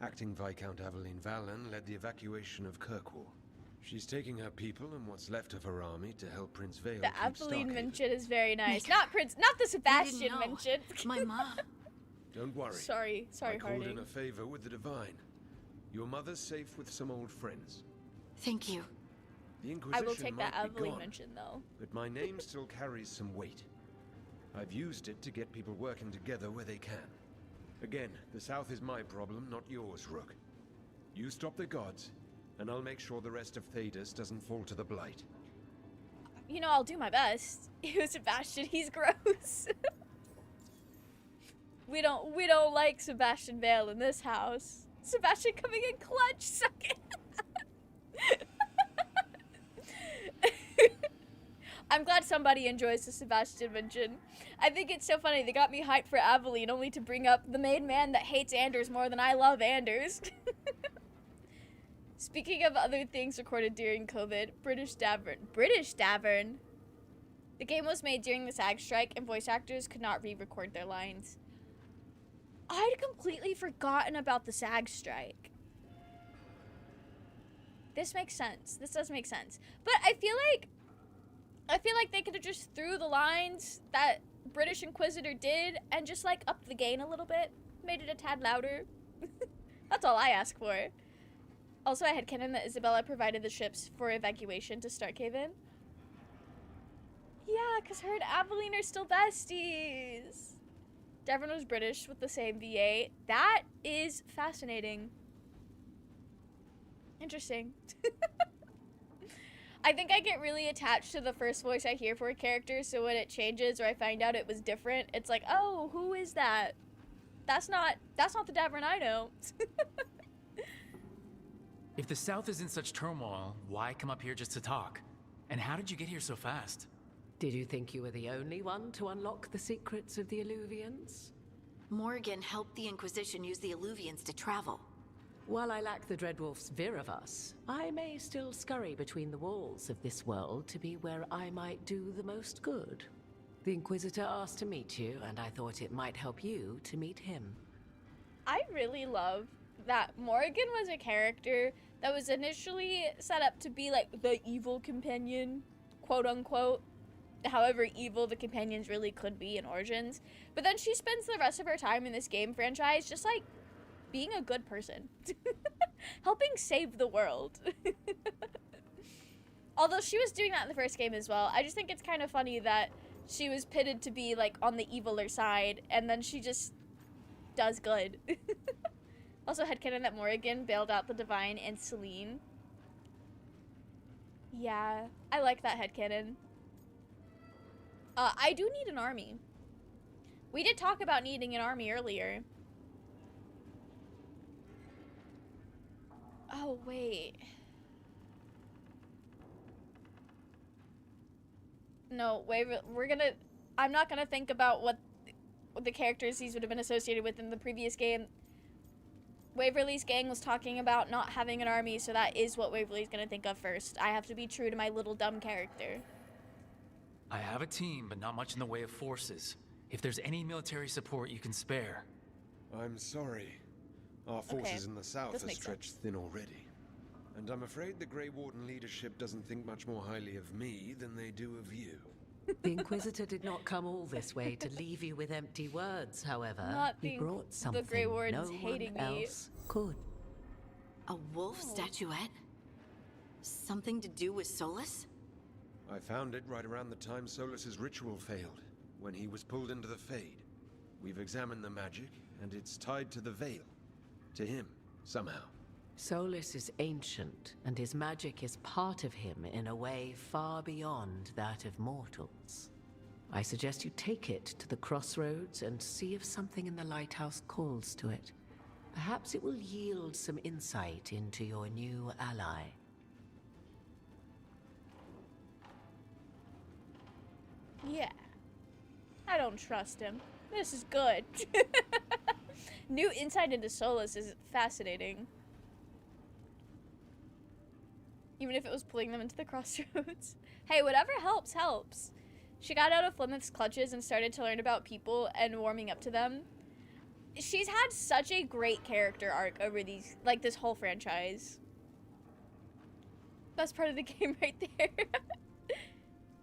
Speaker 5: Acting Viscount Aveline Valen led the evacuation of Kirkwall. She's taking her people and what's left of her army to help Prince Vale
Speaker 1: The
Speaker 5: keep
Speaker 1: Aveline
Speaker 5: Starkhaven.
Speaker 1: mention is very nice. Not the Sebastian mention.
Speaker 3: My mom.
Speaker 5: Don't worry.
Speaker 1: Sorry,
Speaker 5: I called
Speaker 1: Harding.
Speaker 5: in a favor with the Divine. Your mother's safe with some old friends.
Speaker 3: Thank you.
Speaker 5: The Inquisition
Speaker 1: I will take that
Speaker 5: might be
Speaker 1: Aveline
Speaker 5: gone,
Speaker 1: mention, though.
Speaker 5: but my name still carries some weight. I've used it to get people working together where they can. Again, the South is my problem, not yours, Rook. You stop the gods, and I'll make sure the rest of Thedas doesn't fall to the blight.
Speaker 1: You know, I'll do my best. Ew, Sebastian, he's gross. We don't like Sebastian Vale in this house. Sebastian coming in clutch, suck it. I'm glad somebody enjoys the Sebastian mention. I think it's so funny. They got me hyped for Aveline only to bring up the main man that hates Anders more than I love Anders. Speaking of other things recorded during COVID, British Davern. The game was made during the SAG strike and voice actors could not re-record their lines. I'd completely forgotten about the SAG strike. This makes sense. This does make sense. But I feel like they could have just threw the lines that British Inquisitor did and just like upped the gain a little bit, made it a tad louder. That's all I ask for. Also, I had canon that Isabella provided the ships for evacuation to Starkhaven. Yeah, because her and Aveline are still besties. Devon was British with the same VA. That is fascinating. Interesting. I think I get really attached to the first voice I hear for a character, so when it changes or I find out it was different, it's like, oh, who is that? That's not the Davern I know.
Speaker 4: If the South is in such turmoil, why come up here just to talk? And how did you get here so fast?
Speaker 16: Did you think you were the only one to unlock the secrets of the Illuvians?
Speaker 3: Morrigan helped the Inquisition use the Illuvians to travel.
Speaker 16: While I lack the Dreadwolf's vir of us, I may still scurry between the walls of this world to be where I might do the most good. The Inquisitor asked to meet you, and I thought it might help you to meet him.
Speaker 1: I really love that Morrigan was a character that was initially set up to be like the evil companion, quote unquote, however evil the companions really could be in Origins. But then she spends the rest of her time in this game franchise just like being a good person, helping save the world. Although she was doing that in the first game as well. I just think it's kind of funny that she was pitted to be like on the eviler side, and then she just does good. Also, headcanon that Morrigan bailed out the Divine and Celine. Yeah, I like that headcanon. I do need an army. We did talk about needing an army earlier. Oh, wait. No, wait, I'm not gonna think about what the characters these would have been associated with in the previous game. Waverly's gang was talking about not having an army, so that is what Waverly's gonna think of first. I have to be true to my little dumb character.
Speaker 4: I have a team, but not much in the way of forces. If there's any military support you can spare.
Speaker 5: I'm sorry. Our forces in the south are stretched thin already. And I'm afraid the Grey Warden leadership doesn't think much more highly of me than they do of you.
Speaker 16: The Inquisitor did not come all this way to leave you with empty words, however. He brought something
Speaker 1: the Grey Warden's
Speaker 16: no
Speaker 1: hating
Speaker 16: one
Speaker 1: me.
Speaker 16: else could.
Speaker 3: A wolf statuette? Something to do with Solus?
Speaker 5: I found it right around the time Solus's ritual failed, when he was pulled into the Fade. We've examined the magic, and it's tied to the Veil. To him, somehow.
Speaker 16: Solus is ancient, and his magic is part of him in a way far beyond that of mortals. I suggest you take it to the crossroads and see if something in the lighthouse calls to it. Perhaps it will yield some insight into your new ally.
Speaker 1: Yeah. I don't trust him. This is good. New insight into Solus is fascinating. Even if it was pulling them into the crossroads. Hey, whatever helps, helps. She got out of Flemeth's clutches and started to learn about people and warming up to them. She's had such a great character arc over these, like, this whole franchise. Best part of the game right there.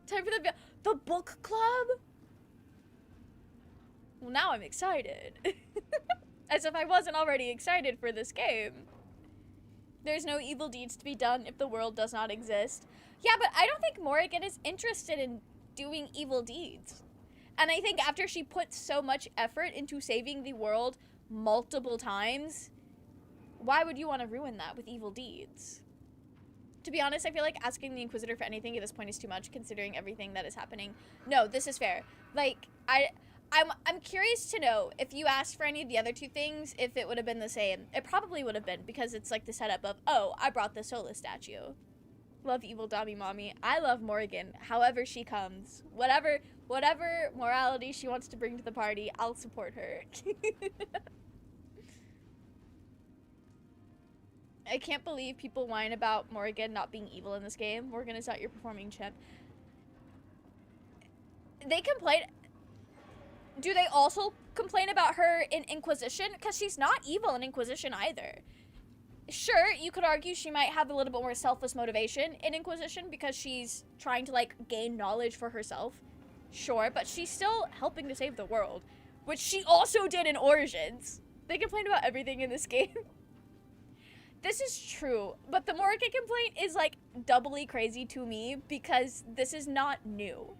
Speaker 1: Time for the book club? Well, now I'm excited. As if I wasn't already excited for this game. There's no evil deeds to be done if the world does not exist. Yeah, but I don't think Morrigan is interested in doing evil deeds. And I think after she put so much effort into saving the world multiple times, why would you want to ruin that with evil deeds? To be honest, I feel like asking the Inquisitor for anything at this point is too much, considering everything that is happening. No, this is fair. Like, I'm curious to know if you asked for any of the other two things, if it would have been the same. It probably would have been, because it's like the setup of, oh, I brought the Solus statue. Love evil Dami Mommy. I love Morrigan, however she comes. Whatever morality she wants to bring to the party, I'll support her. I can't believe people whine about Morrigan not being evil in this game. Morrigan is not your performing chimp. They complain. Do they also complain about her in Inquisition, because she's not evil in Inquisition either. Sure, you could argue she might have a little bit more selfless motivation in Inquisition because she's trying to, like, gain knowledge for herself. Sure, but she's still helping to save the world, which she also did in Origins. They complain about everything in this game. This is true, but the Morrigan complaint is, like, doubly crazy to me because this is not new.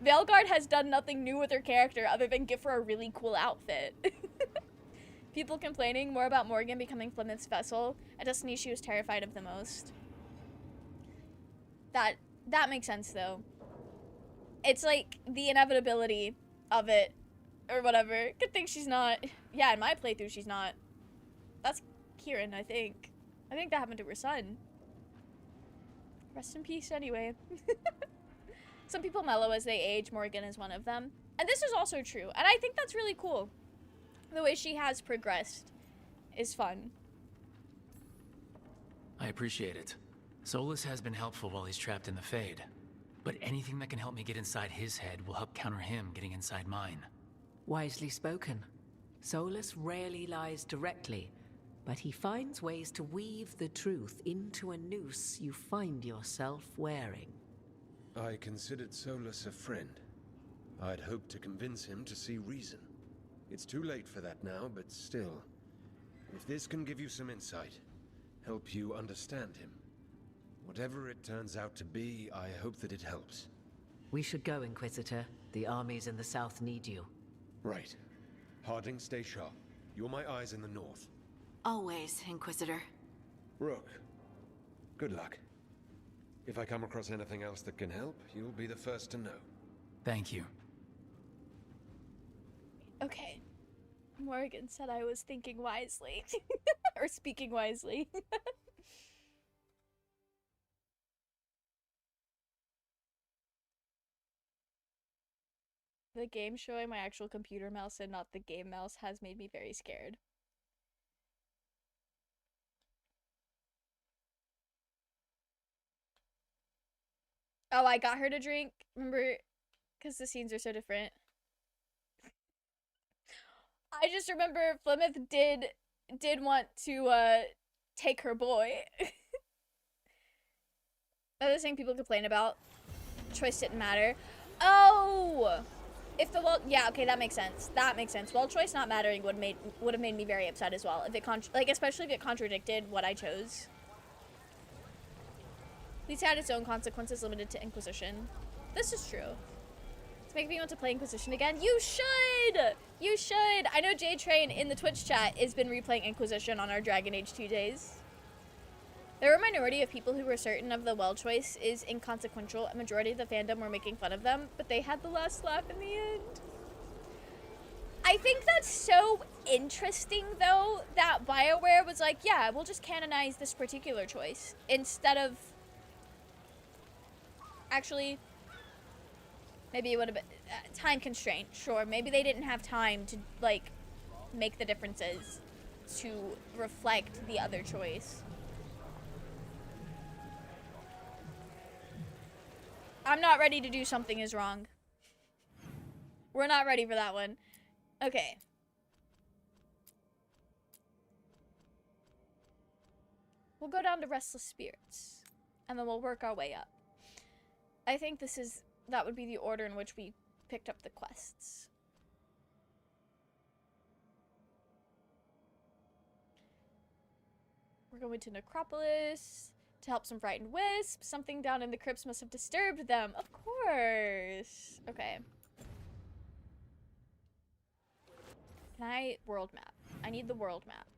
Speaker 1: Veilguard has done nothing new with her character other than give her a really cool outfit. People complaining more about Morgan becoming Plymouth's vessel, a destiny she was terrified of the most. That makes sense, though. It's like the inevitability of it, or whatever. Good thing she's not. Yeah, in my playthrough, she's not. That's Kieran, I think. I think that happened to her son. Rest in peace, anyway. Some people mellow as they age. Morgan is one of them. And this is also true. And I think that's really cool. The way she has progressed is fun.
Speaker 4: I appreciate it. Solus has been helpful while he's trapped in the Fade. But anything that can help me get inside his head will help counter him getting inside mine.
Speaker 16: Wisely spoken. Solus rarely lies directly, but he finds ways to weave the truth into a noose you find yourself wearing.
Speaker 5: I considered Solus a friend. I'd hoped to convince him to see reason. It's too late for that now, but still. If this can give you some insight, help you understand him, whatever it turns out to be, I hope that it helps.
Speaker 16: We should go, Inquisitor. The armies in the south need you.
Speaker 5: Right. Harding, stay sharp. You're my eyes in the north.
Speaker 3: Always, Inquisitor.
Speaker 5: Rook, good luck. If I come across anything else that can help, you'll be the first to know.
Speaker 4: Thank you.
Speaker 1: Okay. Morgan said I was thinking wisely. Or speaking wisely. The game showing my actual computer mouse and not the game mouse has made me very scared. Oh, I got her to drink. Remember? Because the scenes are so different. I just remember Plymouth did want to take her boy. Other thing people complain about. Choice didn't matter. Oh! If the yeah, okay, that makes sense. That makes sense. Well, choice not mattering would have made me very upset as well. If it especially if it contradicted what I chose. At least it had its own consequences limited to Inquisition. This is true. It's making me want to play Inquisition again. You should! You should! I know J-Train in the Twitch chat has been replaying Inquisition on our Dragon Age 2 days. There were a minority of people who were certain of the well choice is inconsequential. A majority of the fandom were making fun of them, but they had the last laugh in the end. I think that's so interesting, though, that BioWare was like, yeah, we'll just canonize this particular choice. Instead of... Actually, maybe it would have been... time constraint, sure. Maybe they didn't have time to, like, make the differences to reflect the other choice. I'm not ready to do something is wrong. We're not ready for that one. Okay. We'll go down to Restless Spirits. And then we'll work our way up. I think that would be the order in which we picked up the quests. We're going to Necropolis. To help some frightened wisps. Something down in the crypts must have disturbed them. Of course. Okay. Can I... World map. I need the world map.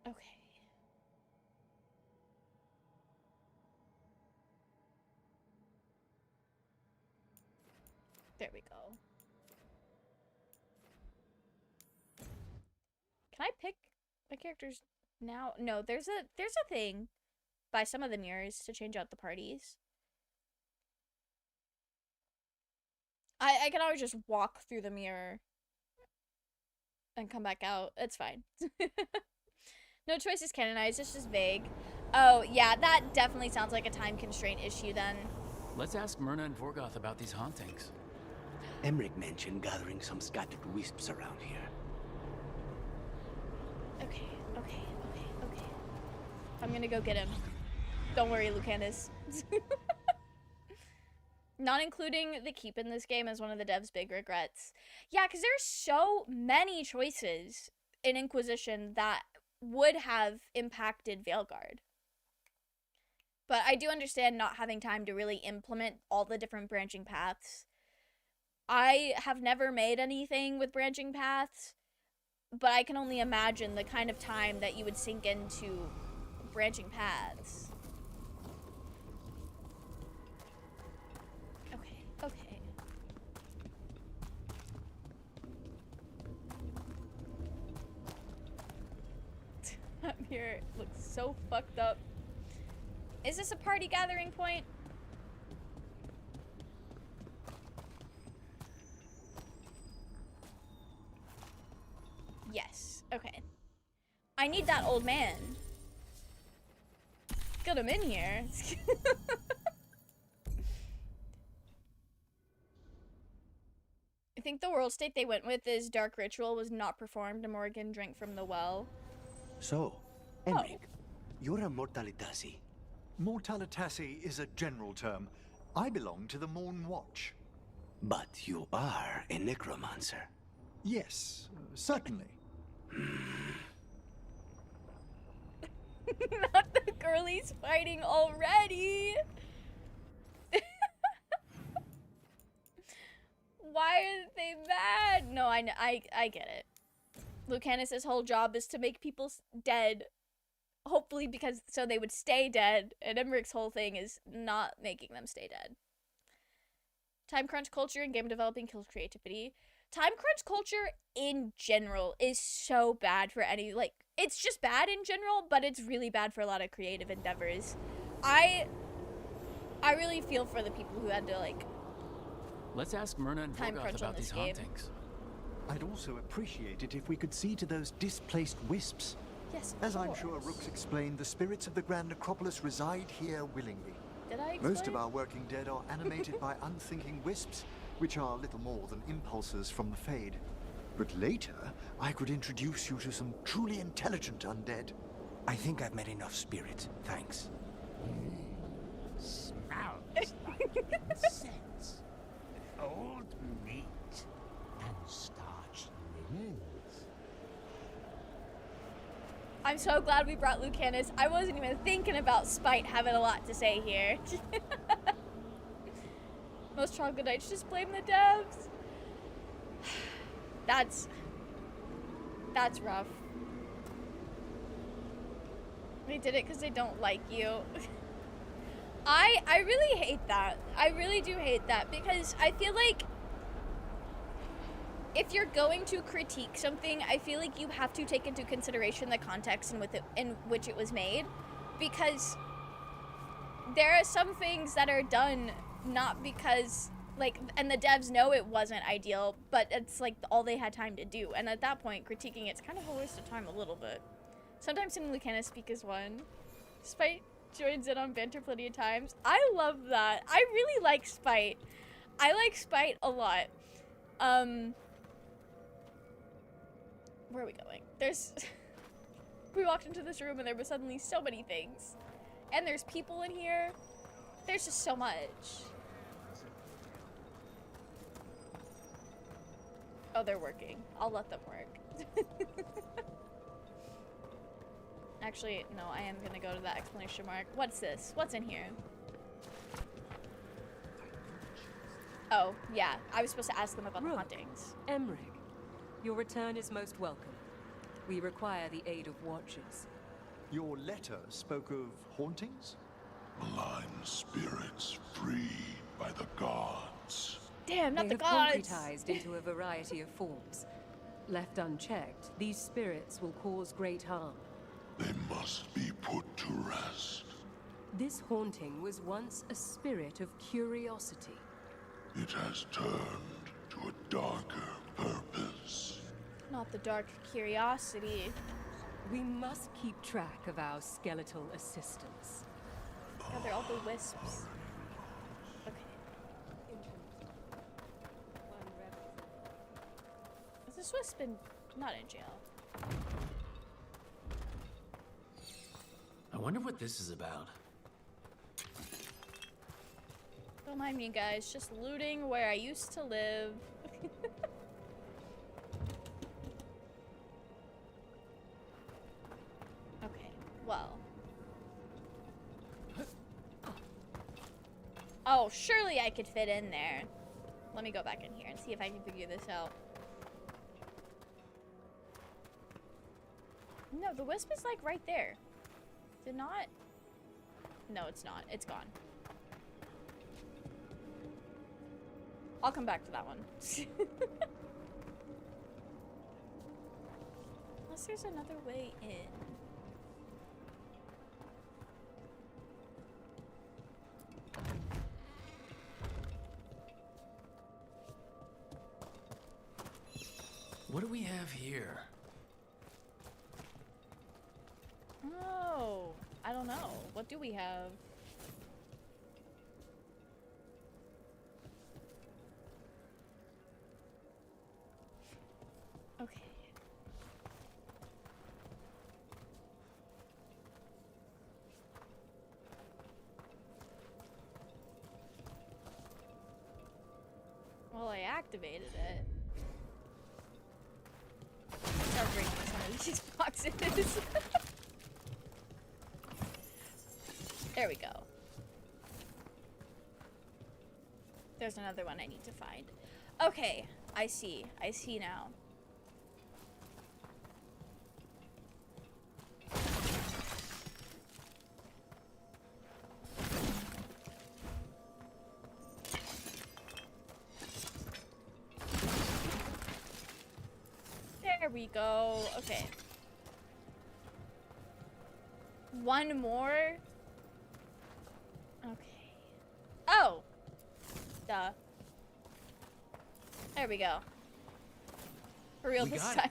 Speaker 1: Okay. There we go. Can I pick my characters now? No, there's a thing by some of the mirrors to change out the parties. I can always just walk through the mirror and come back out. It's fine. No choice is canonized. It's just vague. Oh, yeah, that definitely sounds like a time constraint issue then.
Speaker 4: Let's ask Myrna and Vorgoth about these hauntings.
Speaker 15: Emmrich mentioned gathering some scattered wisps around here.
Speaker 1: Okay. I'm gonna go get him. Don't worry, Lucanus. Not including the keep in this game is one of the devs' big regrets. Yeah, because there's so many choices in Inquisition that would have impacted Veilguard. But I do understand not having time to really implement all the different branching paths. I have never made anything with branching paths, but I can only imagine the kind of time that you would sink into branching paths. Okay. That mirror looks so fucked up. Is this a party gathering point? Yes. Okay. I need that old man. Get him in here. I think the world state they went with is dark ritual was not performed and Morgan drank from the well.
Speaker 15: So, Emmrich, you're a Mortalitasi.
Speaker 2: Mortalitasi is a general term. I belong to the Morn Watch.
Speaker 15: But you are a necromancer.
Speaker 2: Yes, certainly.
Speaker 1: Not the girlies fighting already. Why are they mad? No, I get it. Lucanus' whole job is to make people dead. Hopefully because so they would stay dead. And Emmrich's whole thing is not making them stay dead. Time crunch culture and game developing kills creativity. Time crunch culture in general is so bad for any, like, it's just bad in general, but it's really bad for a lot of creative endeavors. I really feel for the people who had to, like,
Speaker 4: let's ask Myrna and
Speaker 1: time
Speaker 4: Vorgoth
Speaker 1: crunch on
Speaker 4: about
Speaker 1: this
Speaker 4: these
Speaker 1: game.
Speaker 4: hauntings.
Speaker 2: I'd also appreciate it if we could see to those displaced wisps.
Speaker 1: Yes,
Speaker 2: As I'm sure Rook's explained, the spirits of the Grand Necropolis reside here willingly.
Speaker 1: Did I explain?
Speaker 2: Most of our working dead are animated by unthinking wisps, which are little more than impulses from the Fade. But later, I could introduce you to some truly intelligent undead.
Speaker 15: I think I've met enough spirits, thanks.
Speaker 17: Smells like incense, old meat, and starched linens.
Speaker 1: I'm so glad we brought Lucanus. I wasn't even thinking about Spite having a lot to say here. Most troglodytes just blame the devs. That's rough. They did it because they don't like you. I really hate that. I really do hate that because I feel like if you're going to critique something, I feel like you have to take into consideration the context in which it was made, because there are some things that are done not because, like, and the devs know it wasn't ideal, but it's like all they had time to do, and at that point, critiquing it's kind of a waste of time a little bit. Sometimes in Lucanus speak as one. Spite joins in on banter plenty of times. I love that. I really like Spite. I like Spite a lot. Where are we going? We walked into this room and there were suddenly so many things. And there's people in here. There's just so much. Oh, they're working. I'll let them work. Actually, no, I am gonna go to that exclamation mark. What's this? What's in here? Oh, yeah. I was supposed to ask them about the hauntings.
Speaker 18: Emmrich, your return is most welcome. We require the aid of watchers.
Speaker 2: Your letter spoke of hauntings?
Speaker 19: Malign spirits freed by the gods.
Speaker 1: Damn, not
Speaker 18: they
Speaker 1: the
Speaker 18: have
Speaker 1: gods!
Speaker 18: concretized into a variety of forms. Left unchecked, these spirits will cause great harm.
Speaker 19: They must be put to rest.
Speaker 18: This haunting was once a spirit of curiosity.
Speaker 19: It has turned to a darker purpose.
Speaker 1: Not the dark curiosity.
Speaker 18: We must keep track of our skeletal assistants.
Speaker 1: God, they're all the wisps. this wisp not in jail?
Speaker 4: I wonder what this is about.
Speaker 1: Don't mind me, guys. Just looting where I used to live. Okay, well. Oh, surely I could fit in there. Let me go back in here and see if I can figure this out. No, the wisp is like right there. Did not? No, it's not. It's gone. I'll come back to that one. Unless there's another way in.
Speaker 4: What do we have here?
Speaker 1: Oh, I don't know. What do we have? Okay. Well, I activated it. Start breaking some of these boxes. There we go. There's another one I need to find. Okay, I see. I see now. There we go. Okay. One more. Okay. Oh! Duh. There we go. For real this time.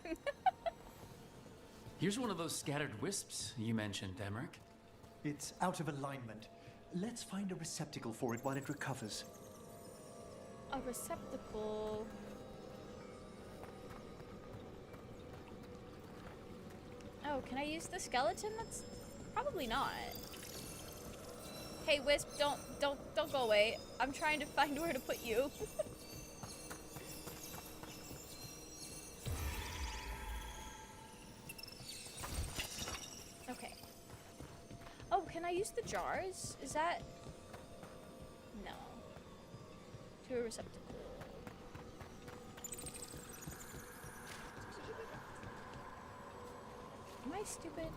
Speaker 4: Here's one of those scattered wisps you mentioned, Emmrich.
Speaker 2: It's out of alignment. Let's find a receptacle for it while it recovers.
Speaker 1: A receptacle. Oh, can I use the skeleton? That's probably not. Hey, Wisp, don't go away. I'm trying to find where to put you. Okay. Oh, can I use the jars? Is that... No. To a receptacle. Am I stupid?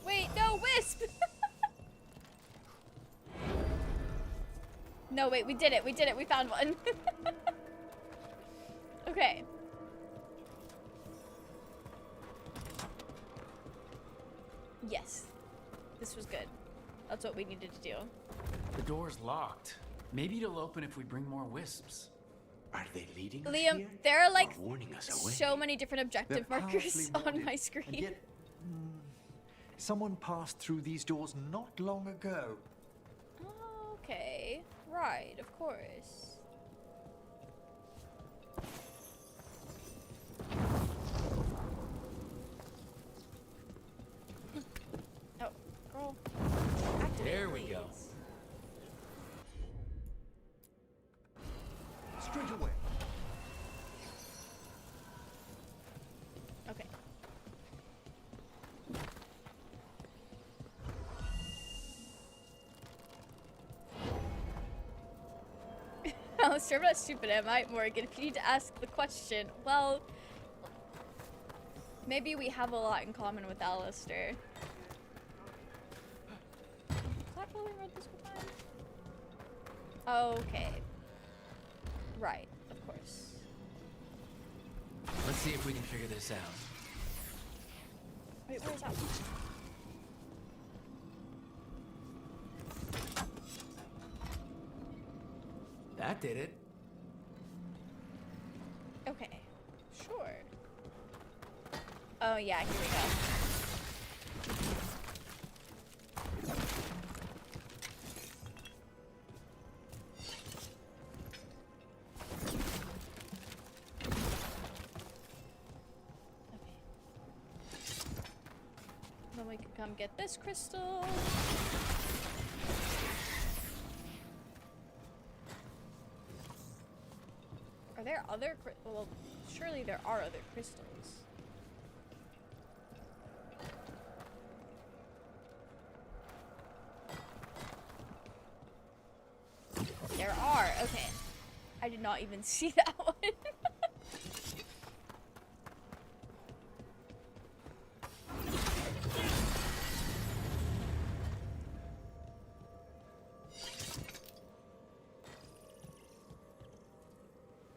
Speaker 1: Wait, no, Wisp! No, wait, we did it, we found one. Okay. Yes. This was good. That's what we needed to do.
Speaker 4: The door's locked. Maybe it'll open if we bring more wisps.
Speaker 15: Are they leading us
Speaker 1: Liam,
Speaker 15: here?
Speaker 1: there are like
Speaker 15: Or warning us away?
Speaker 1: so many different objective
Speaker 2: They're
Speaker 1: markers
Speaker 2: powerfully
Speaker 1: on my
Speaker 2: worded,
Speaker 1: screen.
Speaker 2: and yet, someone passed through these doors not long ago.
Speaker 1: Oh, okay. Right, of course. Oh, girl. Activate,
Speaker 4: There we go.
Speaker 1: please.
Speaker 2: Straight away.
Speaker 1: Okay. Oh, sorry about stupid am I, Morgan? If you need to ask the question, well, maybe we have a lot in common with Alistair. Is that glowing red this whole time? Okay. Right, of course.
Speaker 4: Let's see if we can figure this out.
Speaker 1: Wait, where's that?
Speaker 4: That did it.
Speaker 1: Okay, sure. Oh yeah, here we go. come get this crystal. Are there other well, surely there are other crystals. There are. Okay. I did not even see that one.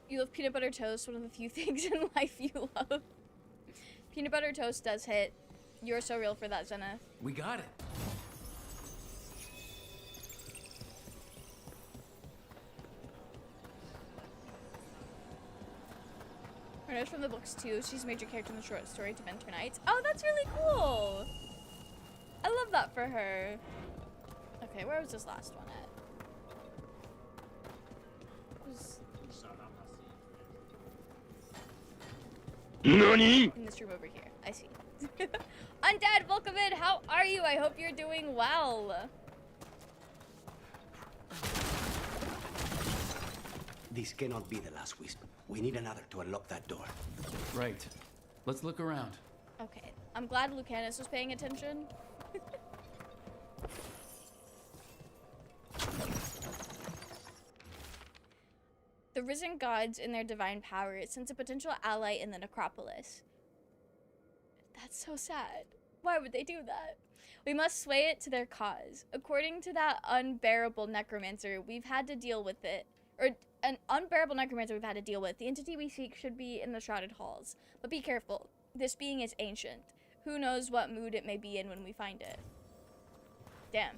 Speaker 1: You love peanut butter toast, one of the few things in life you love. Peanut butter toast does hit. You're so real for that, Zenith.
Speaker 4: We got it.
Speaker 1: Her notes from the books too. She's a major character in the short story To Venture Nights. Oh, that's really cool. I love that for her. Okay, where was this last one at?
Speaker 20: NANI?
Speaker 1: In this room over here. I see. Undead, welcome in. How are you? I hope you're doing well.
Speaker 15: This cannot be the last wisp. We need another to unlock that door.
Speaker 4: Right. Let's look around.
Speaker 1: Okay. I'm glad Lucanus was paying attention. The risen gods in their divine power sense a potential ally in the necropolis. That's so sad. Why would they do that? We must sway it to their cause. According to that unbearable necromancer, we've had to deal with it. Or an unbearable necromancer we've had to deal with. The entity we seek should be in the shrouded halls. But be careful. This being is ancient. Who knows what mood it may be in when we find it. Damn.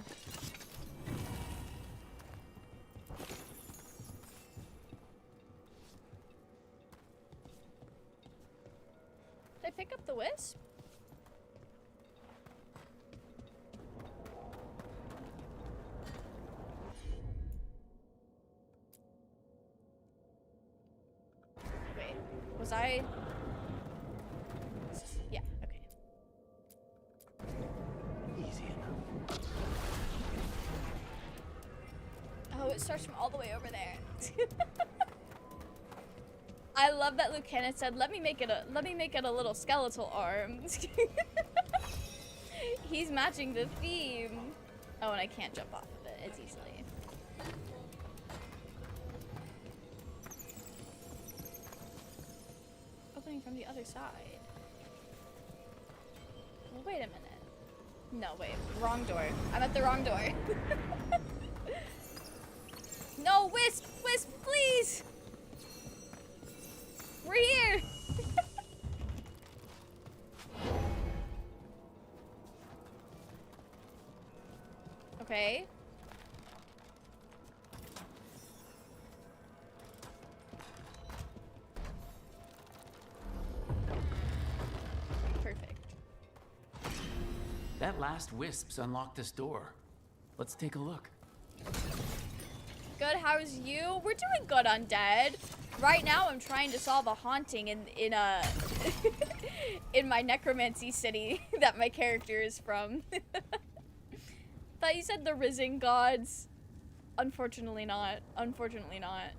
Speaker 1: Did I pick up the wisp? Wait, was I? Yeah, okay.
Speaker 15: Easy enough.
Speaker 1: Oh, it starts from all the way over there. I love that Lucanus said, let me make it a little skeletal arm. He's matching the theme. Oh, and I can't jump off of it as easily. Opening from the other side. Well, wait a minute. No, wait, wrong door. I'm at the wrong door. No, Wisp, Wisp, please. We're here! Okay. Perfect.
Speaker 4: That last wisp's unlocked this door. Let's take a look.
Speaker 1: Good, how's you? We're doing good, Undead. Right now, I'm trying to solve a haunting in in my necromancy city that my character is from. Thought you said the risen gods. Unfortunately not. Unfortunately not.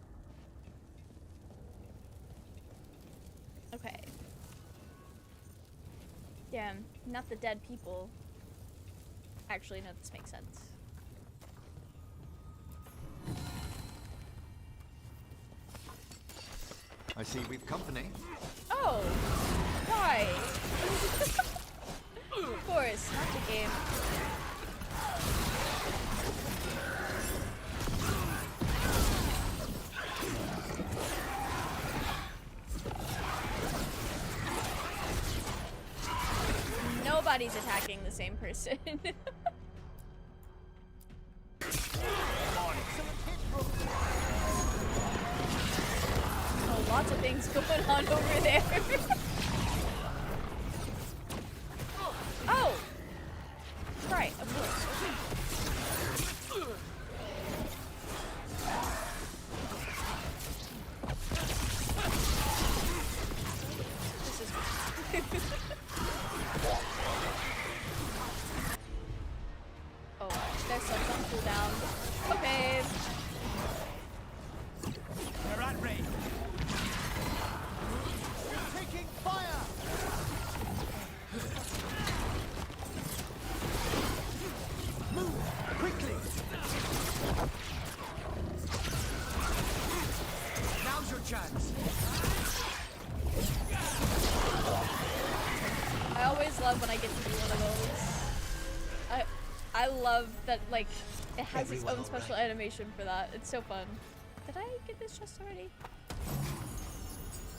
Speaker 1: Okay. Damn, not the dead people. Actually, no, this makes sense.
Speaker 2: I see we've company.
Speaker 1: Oh, why? Of course, not the game. Nobody's attacking the same person. Oh, lots of things going on over there. Oh! Right, of course. This is cooldown. Okay.
Speaker 17: We're at range. We're taking fire. Move quickly. Now's your chance.
Speaker 1: I always love when I get to do one of those. I love that, like, it has its own special animation for that. It's so fun. Did I get this chest already?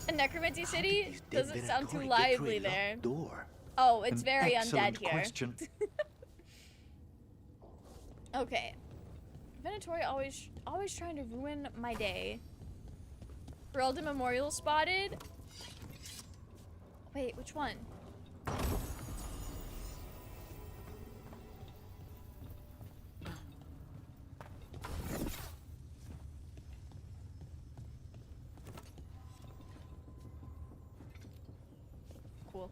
Speaker 1: A necromancy city doesn't sound too lively there. Oh, it's very undead here.
Speaker 2: Question.
Speaker 1: Okay. Venatori always trying to ruin my day. Ferelden Memorial spotted. Wait, which one? Cool.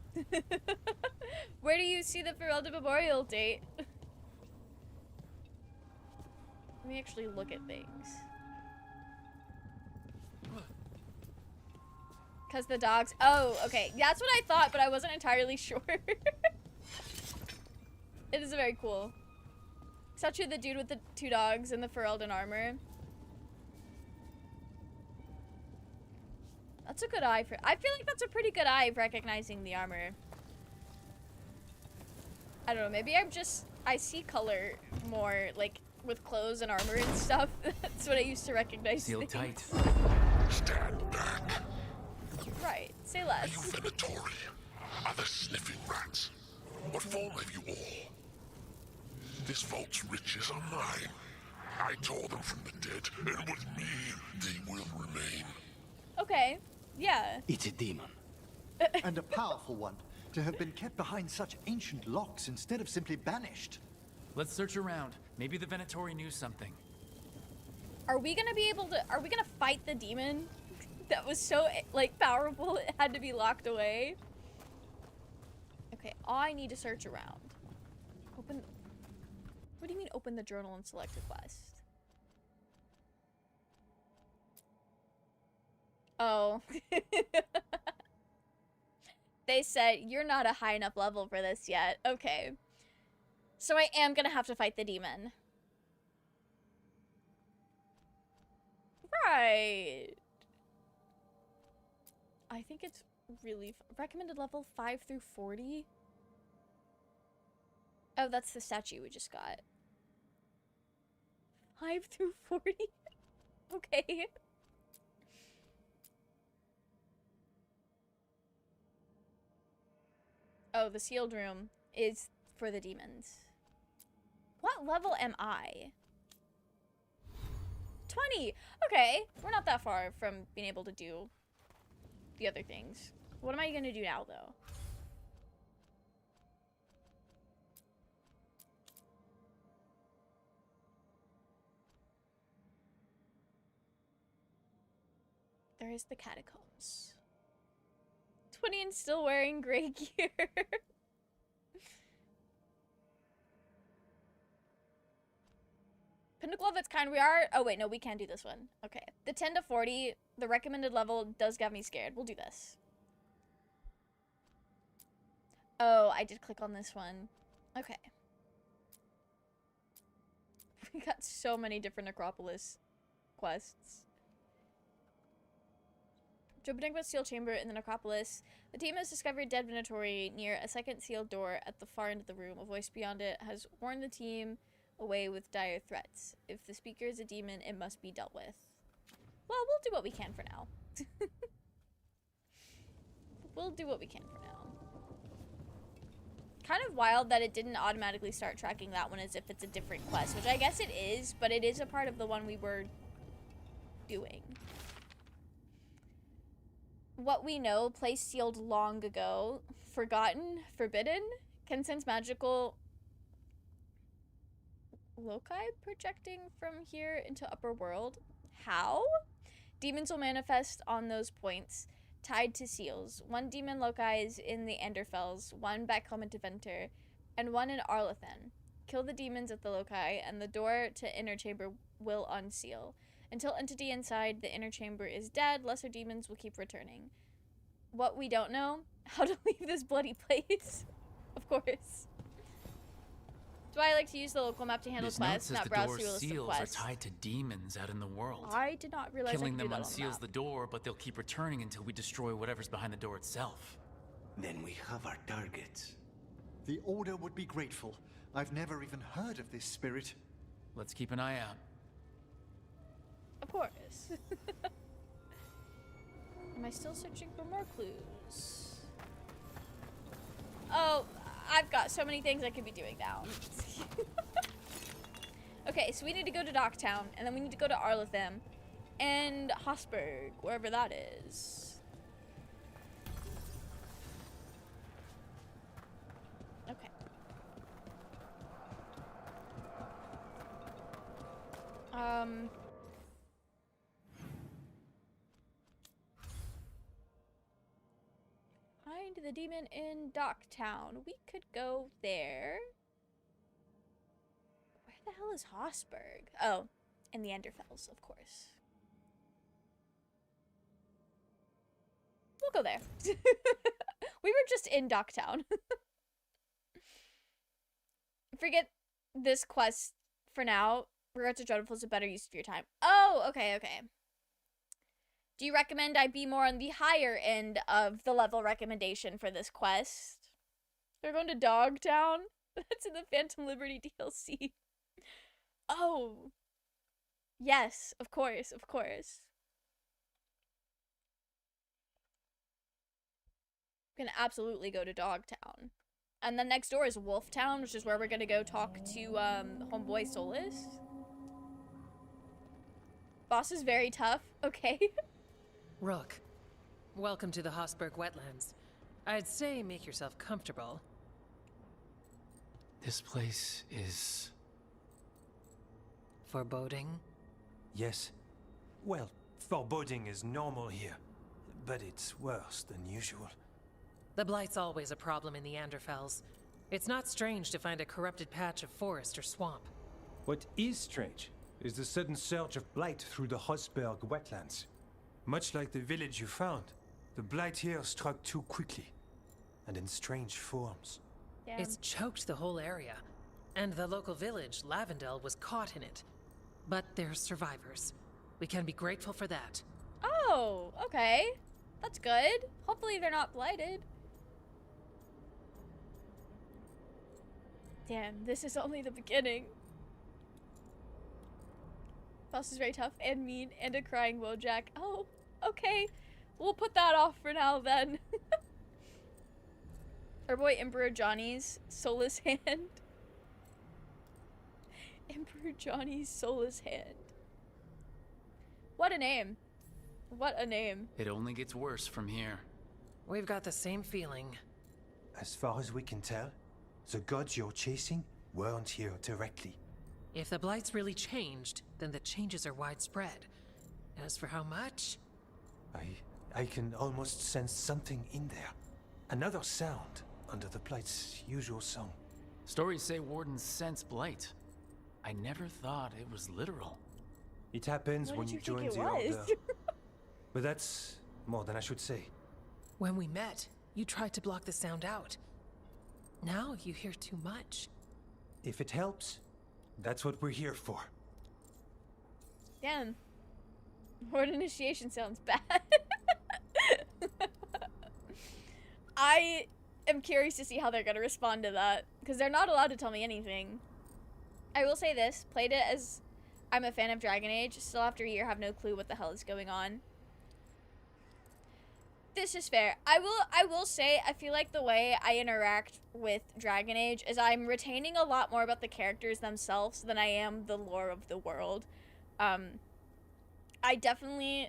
Speaker 1: Where do you see the Ferelden Memorial date? Let me actually look at things. Because the dogs... Oh, okay. That's what I thought, but I wasn't entirely sure. It is very cool. Such a the dude with the 2 dogs and the Ferelden armor. That's a good eye for... I feel like that's a pretty good eye of recognizing the armor. I don't know. Maybe I'm just... I see color more, like, with clothes and armor and stuff. That's what I used to recognize.
Speaker 4: Sealed tight.
Speaker 19: Stand back.
Speaker 1: Right. Say less.
Speaker 19: Are you Venatori? Other sniffing rats? What form have you all? This vault's riches are mine. I tore them from the dead, and with me, they will remain.
Speaker 1: Okay. Yeah.
Speaker 15: It's a demon.
Speaker 2: And a powerful one, to have been kept behind such ancient locks instead of simply banished.
Speaker 4: Let's search around. Maybe the Venatori knew something.
Speaker 1: Are we gonna be able to... Are we gonna fight the demon that was so, like, powerful it had to be locked away? Okay, I need to search around. Open... What do you mean open the journal and select a quest? Oh. They said, you're not a high enough level for this yet. Okay. So I am gonna have to fight the demon. Right. I think it's really... Recommended level 5 through 40? Oh, that's the statue we just got. 5 through 40? Okay. Oh, the sealed room is for the demons. What level am I? 20! Okay, we're not that far from being able to do the other things. What am I gonna do now, though? There is the catacombs. 20 and still wearing gray gear. Pinnacle of its kind we are. Oh wait, no, we can't do this one. Okay. The 10 to 40, the recommended level does get me scared. We'll do this. Oh, I did click on this one. Okay. We got so many different Necropolis quests. Jumping with sealed chamber in the Necropolis. The team has discovered dead Venatori near a second sealed door at the far end of the room. A voice beyond it has warned the team away with dire threats. If the speaker is a demon, it must be dealt with. Well, we'll do what we can for now. We'll do what we can for now. Kind of wild that it didn't automatically start tracking that one as if it's a different quest, which I guess it is, but it is a part of the one we were doing. What we know, place sealed long ago, forgotten, forbidden, can sense magical loci projecting from here into upper world. How? Demons will manifest on those points tied to seals. One demon loci is in the Enderfells, one back home in Deventer, and one in Arlathan. Kill the demons at the loci, and the door to inner chamber will unseal. Until entity inside the inner chamber is dead, lesser demons will keep returning. What we don't know, how to leave this bloody place. Of course. That's why I like to use the local map to handle
Speaker 4: This note
Speaker 1: quests,
Speaker 4: says
Speaker 1: not
Speaker 4: the
Speaker 1: browse
Speaker 4: door's
Speaker 1: through a list of
Speaker 4: seals are
Speaker 1: quests.
Speaker 4: tied to demons out in the world.
Speaker 1: I did not realize
Speaker 4: Killing
Speaker 1: I could
Speaker 4: them
Speaker 1: do that on the
Speaker 4: unseals
Speaker 1: map.
Speaker 4: the door, but they'll keep returning until we destroy whatever's behind the door itself.
Speaker 12: Then we have our targets.
Speaker 2: The Order would be grateful. I've never even heard of this spirit.
Speaker 4: Let's keep an eye out.
Speaker 1: Of course. Am I still searching for more clues? Oh, I've got so many things I could be doing now. Okay, so we need to go to Docktown, and then we need to go to Arletham and Hosberg, wherever that is. Okay. Find the demon in Docktown. We could go there. Where the hell is Hosberg? Oh, in the Enderfells, of course. We'll go there. We were just in Docktown. Forget this quest for now. Regards to Dreadful is a better use of your time. Oh, okay. Do you recommend I be more on the higher end of the level recommendation for this quest? We're going to Dogtown? That's in the Phantom Liberty DLC. Oh. Yes, of course. I'm gonna absolutely go to Dogtown. And then next door is Wolftown, which is where we're gonna go talk to homeboy Solus. Boss is very tough. Okay.
Speaker 9: Rook, welcome to the Hosberg wetlands. I'd say make yourself comfortable.
Speaker 4: This place is...
Speaker 9: Foreboding?
Speaker 21: Yes. Well, foreboding is normal here, but it's worse than usual.
Speaker 9: The Blight's always a problem in the Anderfells. It's not strange to find a corrupted patch of forest or swamp.
Speaker 21: What is strange is the sudden surge of blight through the Hosberg wetlands. Much like the village you found, the blight here struck too quickly, and in strange forms.
Speaker 1: Damn.
Speaker 9: It's choked the whole area, and the local village, Lavendel, was caught in it. But they're survivors. We can be grateful for that.
Speaker 1: Oh, okay. That's good. Hopefully they're not blighted. Damn, this is only the beginning. Boss is very tough and mean and a crying Wojak. Oh, okay. We'll put that off for now then. Our boy Emperor Johnny's soulless hand. Emperor Johnny's soulless hand. What a name. What a name.
Speaker 4: It only gets worse from here.
Speaker 9: We've got the same feeling.
Speaker 21: As far as we can tell, the gods you're chasing weren't here directly.
Speaker 9: If the Blight's really changed, then the changes are widespread. As for how much?
Speaker 21: I can almost sense something in there. Another sound under the Blight's usual song.
Speaker 4: Stories say wardens sense blight. I never thought it was literal.
Speaker 21: It happens when you join the Order. But that's more than I should say.
Speaker 9: When we met, you tried to block the sound out. Now you hear too much.
Speaker 21: If it helps, that's what we're here for.
Speaker 1: Damn. Word initiation sounds bad. I am curious to see how they're going to respond to that, because they're not allowed to tell me anything. I will say this, played it as I'm a fan of Dragon Age, still after a year have no clue what the hell is going on. This is fair. I will say, I feel like the way I interact with Dragon Age is I'm retaining a lot more about the characters themselves than I am the lore of the world. I definitely,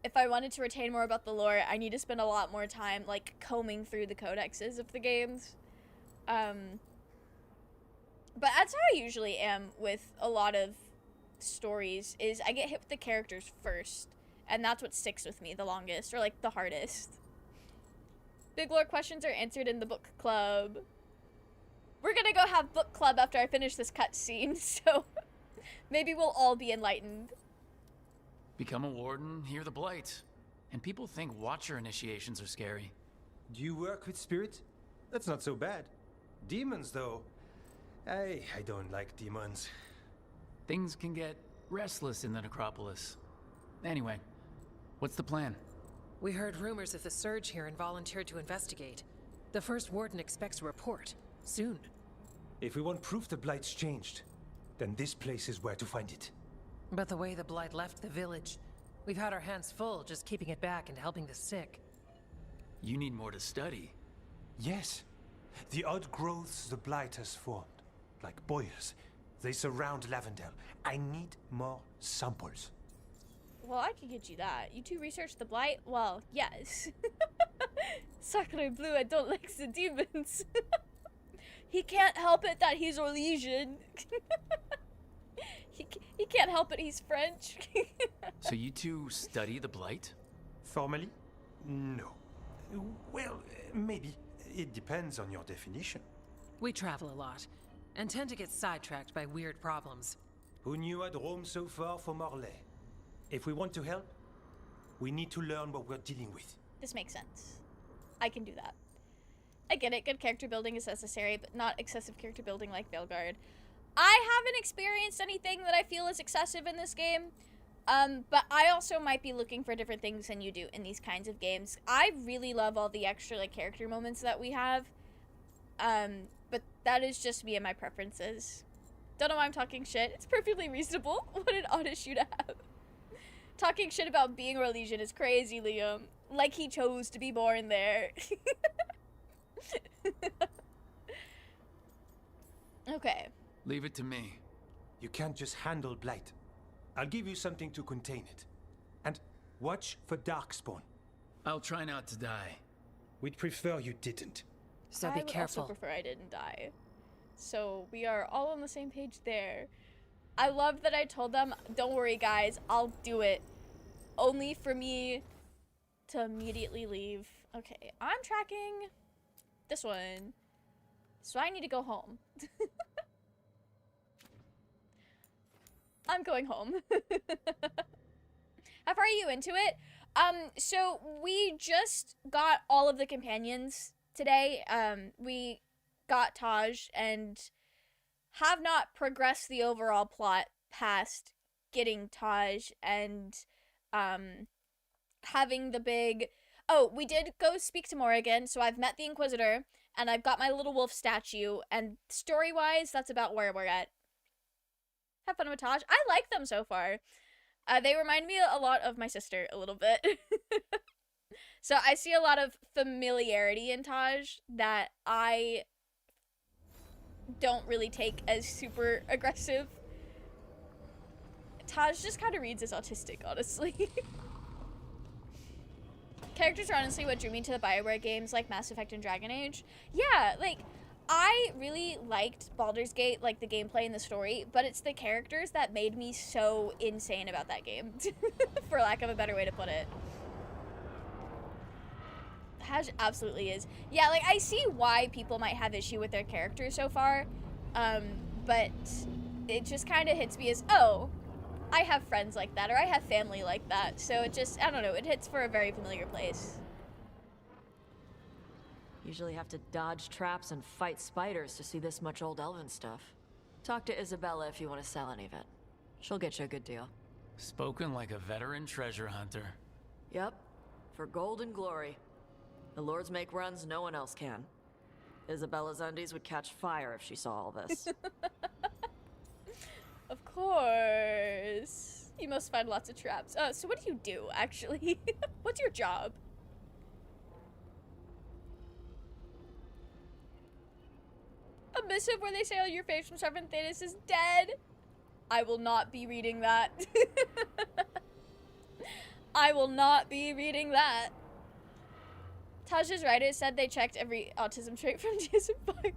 Speaker 1: if I wanted to retain more about the lore, I need to spend a lot more time, like, combing through the codexes of the games. But that's how I usually am with a lot of stories, is I get hit with the characters first. And that's what sticks with me the longest, or like the hardest. Big lore questions are answered in the book club. We're gonna go have book club after I finish this cutscene, so maybe we'll all be enlightened.
Speaker 4: Become a warden, hear the blight. And people think Watcher initiations are scary.
Speaker 21: Do you work with spirits? That's not so bad. Demons, though. I don't like demons.
Speaker 4: Things can get restless in the necropolis. Anyway, what's the plan?
Speaker 9: We heard rumors of the surge here and volunteered to investigate. The first warden expects a report. Soon.
Speaker 21: If we want proof the Blight's changed, then this place is where to find it.
Speaker 9: But the way the Blight left the village, we've had our hands full just keeping it back and helping the sick.
Speaker 4: You need more to study.
Speaker 21: Yes. The odd growths the Blight has formed, like boils, they surround Lavendel. I need more samples.
Speaker 1: Well, I can get you that. You two research the blight? Well, yes. Sacre bleu, I don't like the demons. He can't help it that he's Orlesian. he can't help it he's French.
Speaker 4: So you two study the blight?
Speaker 21: Formally? No. Well, maybe. It depends on your definition.
Speaker 9: We travel a lot, and tend to get sidetracked by weird problems.
Speaker 21: Who knew I'd roam so far for Morlaix? If we want to help, we need to learn what we're dealing with.
Speaker 1: This makes sense. I can do that. I get it, good character building is necessary, but not excessive character building like Veilguard. I haven't experienced anything that I feel is excessive in this game, but I also might be looking for different things than you do in these kinds of games. I really love all the extra like character moments that we have, but that is just me and my preferences. Don't know why I'm talking shit. It's perfectly reasonable. What an odd issue to have. Talking shit about being Orlesian is crazy, Liam. Like he chose to be born there. Okay.
Speaker 4: Leave it to me.
Speaker 21: You can't just handle Blight. I'll give you something to contain it. And watch for Darkspawn.
Speaker 4: I'll try not to die.
Speaker 21: We'd prefer you didn't.
Speaker 9: So be careful.
Speaker 1: I would also prefer I didn't die. So we are all on the same page there. I love that I told them, don't worry guys, I'll do it. Only for me to immediately leave. Okay, I'm tracking this one. So I need to go home. I'm going home. How far are you into it? So we just got all of the companions today. We got Taash and have not progressed the overall plot past getting Taash and having the big... Oh, we did go speak to Morrigan, so I've met the Inquisitor, and I've got my little wolf statue, and story-wise, that's about where we're at. Have fun with Taash. I like them so far. They remind me a lot of my sister, a little bit. So I see a lot of familiarity in Taash that I don't really take as super aggressive. Taash just kind of reads as autistic, honestly. Characters are honestly what drew me to the BioWare games like Mass Effect and Dragon Age. Yeah, like, I really liked Baldur's Gate, like the gameplay and the story, but it's the characters that made me so insane about that game, for lack of a better way to put it. Taash absolutely is. Yeah, like, I see why people might have issue with their characters so far, but it just kind of hits me as, oh, I have friends like that, or I have family like that, so it just, I don't know, it hits for a very familiar place.
Speaker 6: Usually have to dodge traps and fight spiders to see this much old elven stuff. Talk to Isabella if you want to sell any of it. She'll get you a good deal.
Speaker 4: Spoken like a veteran treasure hunter.
Speaker 6: Yep, for gold and glory. The lords make runs no one else can. Isabella's undies would catch fire if she saw all this.
Speaker 1: Of course. You must find lots of traps. So what do you do, actually? What's your job? A missive where they say, oh, your face from Servant Thetis is dead. I will not be reading that. I will not be reading that. Taash is right. It said they checked every autism trait from DSM-5.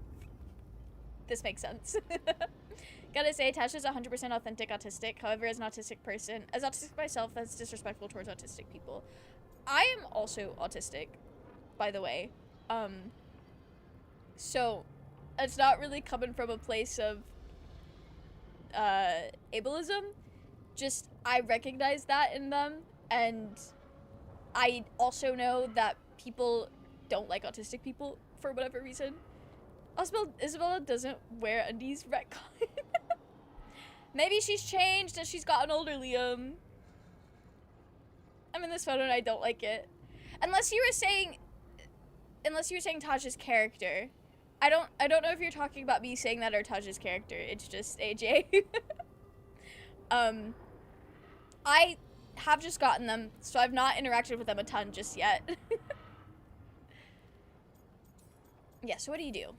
Speaker 1: This makes sense. Gotta say, Taash is 100% authentic autistic. However, as an autistic person, as autistic myself, that's disrespectful towards autistic people. I am also autistic, by the way. So, it's not really coming from a place of ableism. Just I recognize that in them, and I also know that people don't like autistic people for whatever reason. Isabella doesn't wear undies, retcon. Maybe she's changed and she's gotten older, Liam. I'm in this photo and I don't like it. Unless you were saying Taash's character. I don't know if you're talking about me saying that or Taash's character. It's just AJ. I have just gotten them, so I've not interacted with them a ton just yet. Yeah, so what do you do?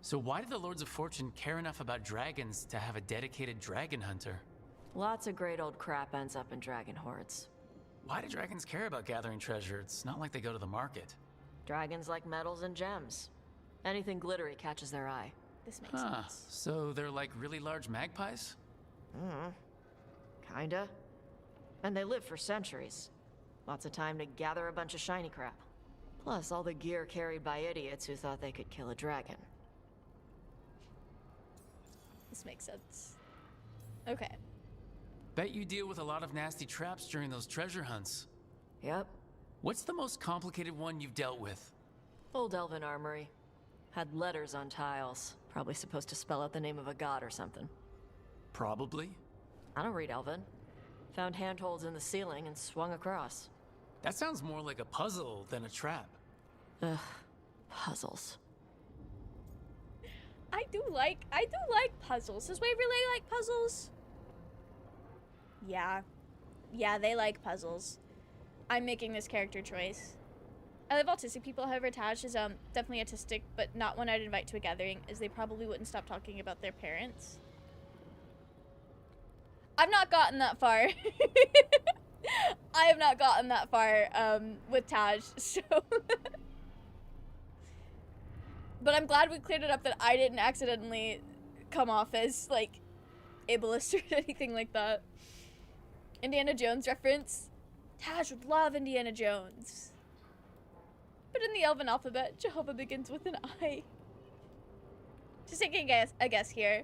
Speaker 4: So why did the Lords of Fortune care enough about dragons to have a dedicated dragon hunter?
Speaker 6: Lots of great old crap ends up in dragon hordes.
Speaker 4: Why do dragons care about gathering treasure? It's not like they go to the market.
Speaker 6: Dragons like metals and gems. Anything glittery catches their eye.
Speaker 1: This makes sense.
Speaker 4: So they're like really large magpies?
Speaker 6: Kinda. And they live for centuries. Lots of time to gather a bunch of shiny crap. Plus all the gear carried by idiots who thought they could kill a dragon.
Speaker 1: This makes sense. Okay.
Speaker 4: Bet you deal with a lot of nasty traps during those treasure hunts.
Speaker 6: Yep.
Speaker 4: What's the most complicated one you've dealt with?
Speaker 6: Old Elven armory. Had letters on tiles. Probably supposed to spell out the name of a god or something.
Speaker 4: Probably.
Speaker 6: I don't read Elven. Found handholds in the ceiling and swung across.
Speaker 4: That sounds more like a puzzle than a trap.
Speaker 6: Ugh. Puzzles.
Speaker 1: I do like puzzles. Does Wave really like puzzles? Yeah. Yeah, they like puzzles. I'm making this character choice. I love autistic people, however, Taash is definitely autistic, but not one I'd invite to a gathering, as they probably wouldn't stop talking about their parents. I've not gotten that far. I have not gotten that far with Taash, so... But I'm glad we cleared it up that I didn't accidentally come off as, like, ableist or anything like that. Indiana Jones reference. Taash would love Indiana Jones. But in the Elven alphabet, Jehovah begins with an I. Just taking a guess here.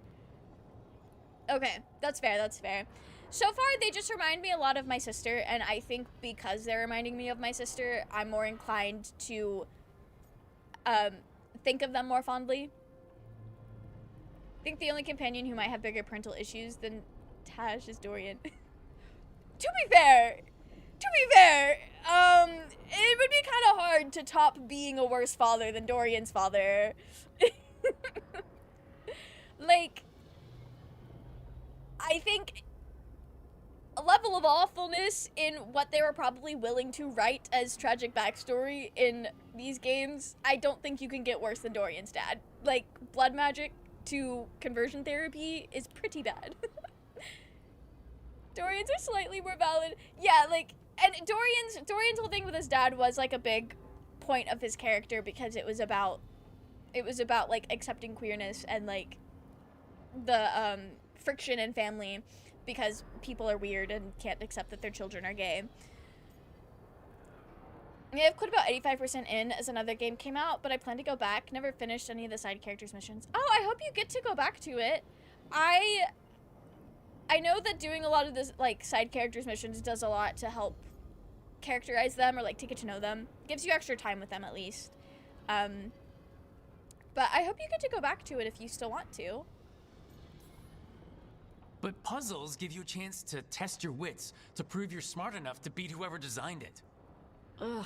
Speaker 1: Okay, that's fair, that's fair. So far, they just remind me a lot of my sister, and I think because they're reminding me of my sister, I'm more inclined to think of them more fondly. I think the only companion who might have bigger parental issues than Taash is Dorian. To be fair, it would be kind of hard to top being a worse father than Dorian's father. Like, I think a level of awfulness in what they were probably willing to write as tragic backstory in these games, I don't think you can get worse than Dorian's dad. Like, blood magic to conversion therapy is pretty bad. Dorian's are slightly more valid. Yeah, like, and Dorian's whole thing with his dad was like a big point of his character because it was about like accepting queerness and like the friction in family because people are weird and can't accept that their children are gay. Yeah, I've quit about 85% in as another game came out, but I plan to go back. Never finished any of the side characters' missions. Oh, I hope you get to go back to it. I know that doing a lot of this, like, side characters' missions does a lot to help characterize them or, like, to get to know them. Gives you extra time with them, at least. But I hope you get to go back to it if you still want to.
Speaker 4: But puzzles give you a chance to test your wits, to prove you're smart enough to beat whoever designed it.
Speaker 6: Ugh.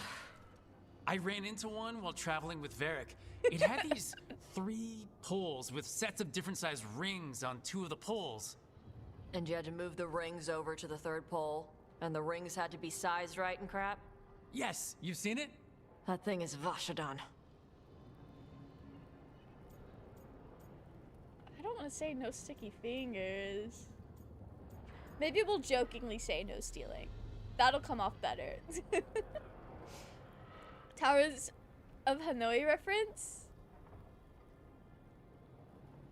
Speaker 4: I ran into one while traveling with Varric. It had these 3 poles with sets of different sized rings on 2 of the poles.
Speaker 6: And you had to move the rings over to the 3rd pole, and the rings had to be sized right and crap?
Speaker 4: Yes, you've seen it?
Speaker 6: That thing is Vashodon.
Speaker 1: I don't want to say no sticky fingers. Maybe we'll jokingly say no stealing. That'll come off better. Towers of Hanoi reference?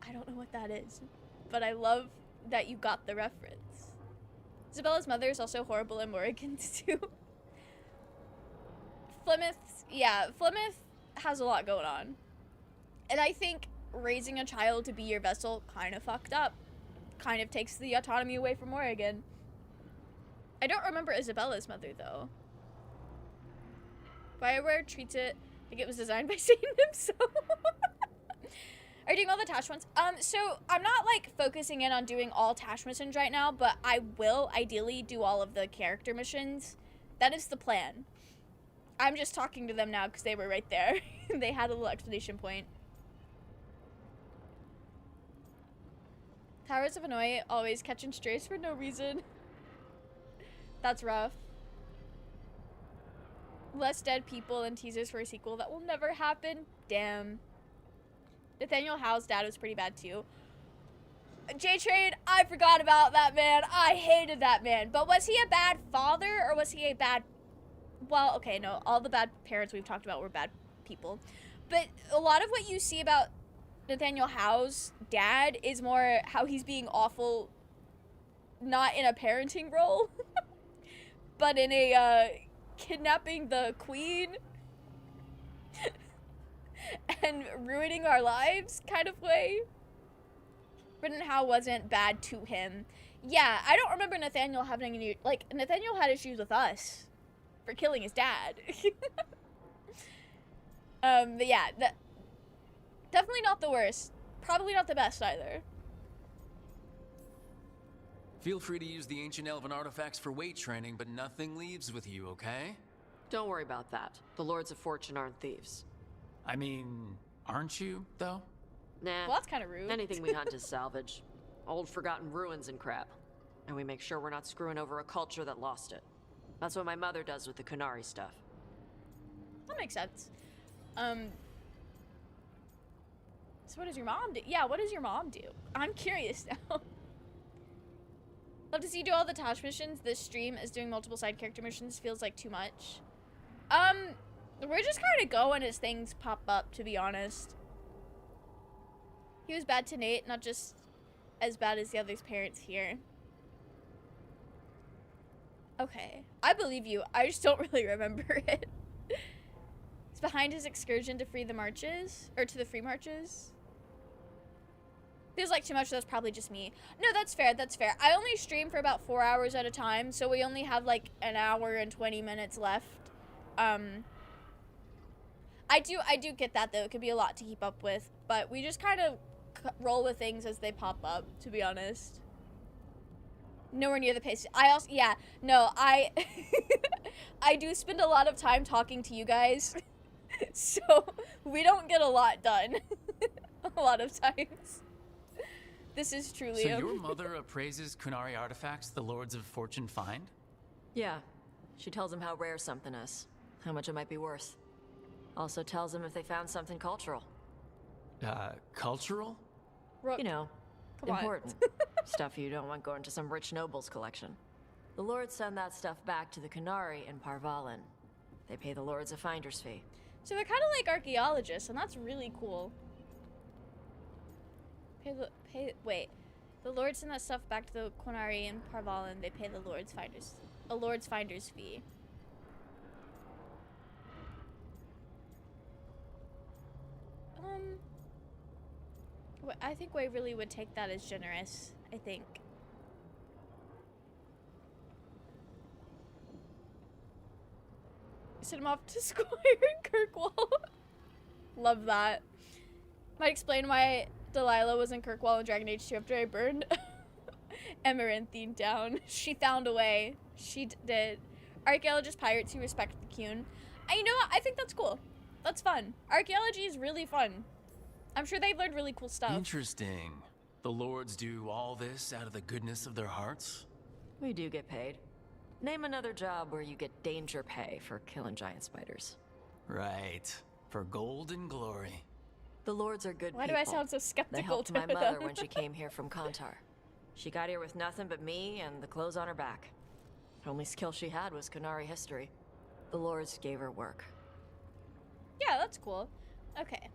Speaker 1: I don't know what that is, but I love that you got the reference. Isabella's mother is also horrible in Morrigan's too. Flemeth has a lot going on. And I think raising a child to be your vessel kind of fucked up. Kind of takes the autonomy away from Morrigan. I don't remember Isabella's mother, though. Bioware treats it like it was designed by Satan himself. Are you doing all the Taash ones? So I'm not, like, focusing in on doing all Taash missions right now, but I will ideally do all of the character missions. That is the plan. I'm just talking to them now because they were right there. They had a little explanation point. Towers of Hanoi always catching strays for no reason. That's rough. Less dead people and teasers for a sequel that will never happen. Damn. Nathaniel Howe's dad was pretty bad too. J-Train, I forgot about that man. I hated that man. But was he a bad father or was he a bad... Well, okay, no. All the bad parents we've talked about were bad people. But a lot of what you see about Nathaniel Howe's dad is more how he's being awful, not in a parenting role, but in a kidnapping the queen and ruining our lives kind of way. Britton Howe wasn't bad to him. Yeah, I don't remember Nathaniel having any, like, Nathaniel had issues with us for killing his dad. But yeah, definitely not the worst. Probably not the best either.
Speaker 4: Feel free to use the ancient elven artifacts for weight training, but nothing leaves with you, okay?
Speaker 6: Don't worry about that. The Lords of Fortune aren't thieves.
Speaker 4: I mean, aren't you, though?
Speaker 6: Nah.
Speaker 1: Well, that's kind of rude.
Speaker 6: Anything we hunt is salvage. Old forgotten ruins and crap. And we make sure we're not screwing over a culture that lost it. That's what my mother does with the Kunari stuff.
Speaker 1: That makes sense. So what does your mom do? Yeah, what does your mom do? I'm curious now. Love to see you do all the Taash missions. This stream is doing multiple side character missions. Feels like too much. We're just kind of going as things pop up, to be honest. He was bad to Nate, not just as bad as the other's parents here. Okay, I believe you. I just don't really remember it. It's behind his excursion to free the marches, or to the free marches. Feels like too much, that's probably just me. No, that's fair, that's fair. I only stream for about 4 hours at a time, so we only have like an hour and 20 minutes left. I do get that though, it could be a lot to keep up with, but we just kind of roll with things as they pop up, to be honest. Nowhere near the pace. I also, yeah, no, I do spend a lot of time talking to you guys, so we don't get a lot done a lot of times. This is truly
Speaker 4: So your mother appraises Kunari artifacts the Lords of Fortune find?
Speaker 6: Yeah. She tells them how rare something is, how much it might be worth. Also tells them if they found something cultural.
Speaker 4: Cultural?
Speaker 6: You know,
Speaker 1: Come on.
Speaker 6: important. Stuff you don't want going to some rich noble's collection. The Lords send that stuff back to the Kunari in Parvalin. They pay the Lords a finder's fee.
Speaker 1: So they're kind of like archaeologists, and that's really cool. Wait. The Lords send that stuff back to the Kunari in Parvalin. They pay the Lord's finder's fee. I think Waverly would take that as generous, I think. Send him off to Squire and Kirkwall. Love that. Might explain why Delilah was in Kirkwall in Dragon Age 2 after I burned Emmrich down. She found a way. She did. Archaeologist pirates who respect the Qun. You know what? I think that's cool. That's fun. Archaeology is really fun. I'm sure they've learned really cool stuff.
Speaker 4: Interesting. The Lords do all this out of the goodness of their hearts?
Speaker 6: We do get paid. Name another job where you get danger pay for killing giant spiders.
Speaker 4: Right. For gold and glory.
Speaker 6: The Lords are good
Speaker 1: Why
Speaker 6: people.
Speaker 1: do I sound so skeptical?
Speaker 6: They helped my
Speaker 1: to
Speaker 6: mother
Speaker 1: them?
Speaker 6: when she came here from Kontar. She got here with nothing but me and the clothes on her back. The only skill she had was Kunari history. The Lords gave her work.
Speaker 1: Yeah, that's cool. Okay.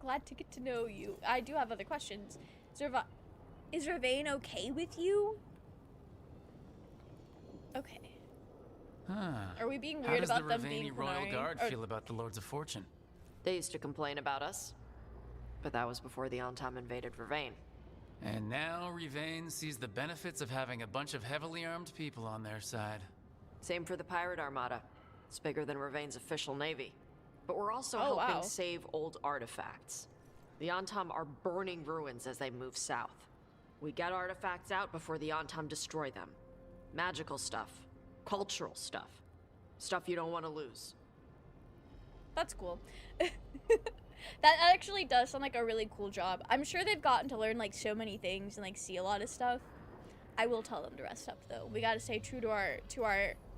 Speaker 1: Glad to get to know you. I do have other questions. Is Ravane okay with you? Okay.
Speaker 4: Huh.
Speaker 1: Are we being weird about them being
Speaker 4: How does the Ravani Royal
Speaker 1: Kunari?
Speaker 4: Guard
Speaker 1: Or-
Speaker 4: feel about the Lords of Fortune?
Speaker 6: They used to complain about us. But that was before the Antam invaded Vervain.
Speaker 4: And now Revain sees the benefits of having a bunch of heavily armed people on their side.
Speaker 6: Same for the Pirate Armada. It's bigger than Revain's official navy. But we're also
Speaker 1: Oh,
Speaker 6: helping
Speaker 1: wow.
Speaker 6: save old artifacts. The Antam are burning ruins as they move south. We get artifacts out before the Antam destroy them. Magical stuff. Cultural stuff. Stuff you don't want to lose.
Speaker 1: That's cool. That actually does sound like a really cool job. I'm sure they've gotten to learn like so many things and like see a lot of stuff. I will tell them to rest up though. We gotta stay true to our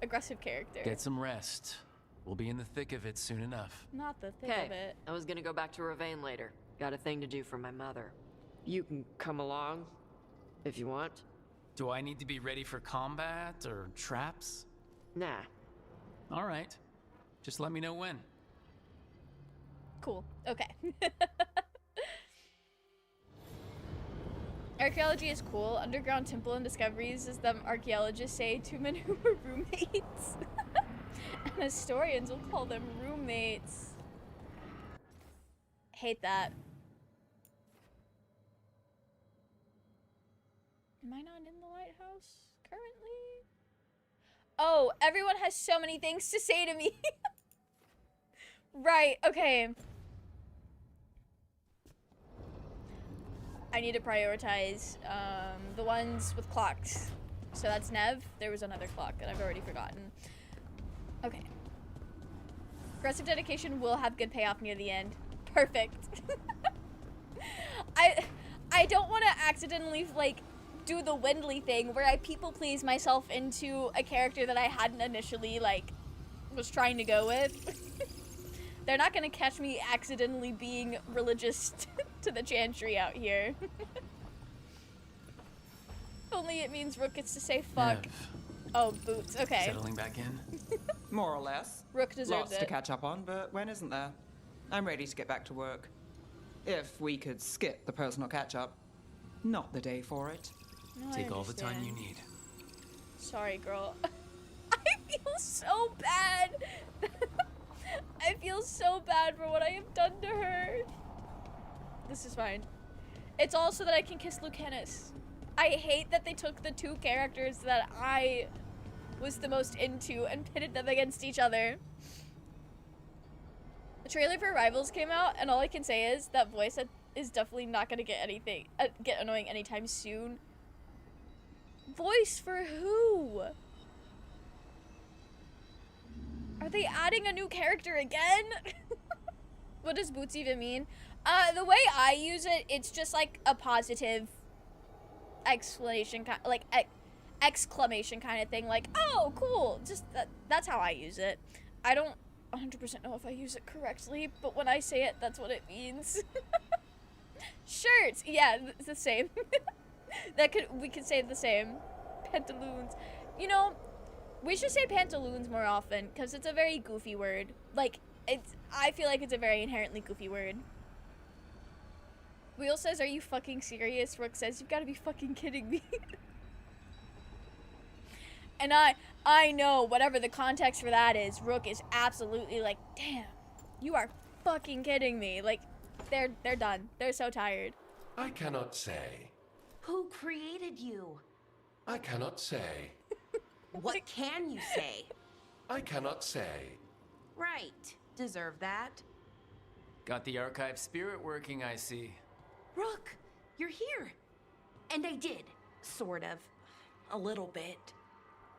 Speaker 1: aggressive character.
Speaker 4: Get some rest. We'll be in the thick of it soon enough.
Speaker 1: Not the thick
Speaker 6: Hey,
Speaker 1: of it.
Speaker 6: I was gonna go back to Revain later. Got a thing to do for my mother. You can come along if you want.
Speaker 4: Do I need to be ready for combat or traps?
Speaker 6: Nah.
Speaker 4: All right. Just let me know when.
Speaker 1: Cool. Okay. Archaeology is cool. Underground temple and discoveries, as them archaeologists say, two men who were roommates. And historians will call them roommates. Hate that. Am I not in the lighthouse currently? Oh, everyone has so many things to say to me. Right, okay. I need to prioritize the ones with clocks. So that's Nev. There was another clock that I've already forgotten. Okay. Aggressive dedication will have good payoff near the end. Perfect. I don't want to accidentally like do the Wendley thing where I people please myself into a character that I hadn't initially like was trying to go with. They're not gonna catch me accidentally being religious to the Chantry out here. Only it means Rook gets to say fuck.
Speaker 4: Nev.
Speaker 1: Oh, boots. Okay.
Speaker 4: Settling back in?
Speaker 13: More or less.
Speaker 1: Rook deserves
Speaker 13: Lots to
Speaker 1: it.
Speaker 13: catch up on, but when isn't there? I'm ready to get back to work. If we could skip the personal catch-up. Not the day for it.
Speaker 1: No, I
Speaker 4: Take all the time
Speaker 1: understand.
Speaker 4: you need.
Speaker 1: Sorry, girl. I feel so bad. I feel so bad for what I have done to her. This is fine. It's also that I can kiss Lucanus. I hate that they took the two characters that I was the most into and pitted them against each other. The trailer for Rivals came out, and all I can say is that voice is definitely not gonna get annoying anytime soon. Voice for who? Are they adding a new character again? What does Boots even mean? The way I use it, it's just like a positive exclamation kind of thing, like, oh, cool. Just that's how I use it. I don't 100% know if I use it correctly, but when I say it, that's what it means. Shirts, yeah, it's the same. We could say the same. Pantaloons. You know, we should say pantaloons more often, because it's a very goofy word. Like, I feel like it's a very inherently goofy word. Wheel says, are you fucking serious? Rook says, you've got to be fucking kidding me. And I know, whatever the context for that is, Rook is absolutely like, damn, you are fucking kidding me. Like, they're done. They're so tired.
Speaker 10: I cannot say.
Speaker 11: Who created you?
Speaker 10: I cannot say.
Speaker 11: What can you say?
Speaker 10: I cannot say.
Speaker 11: Right. Deserve that.
Speaker 4: Got the archive spirit working, I see.
Speaker 11: Rook, you're here. And I did. Sort of. A little bit.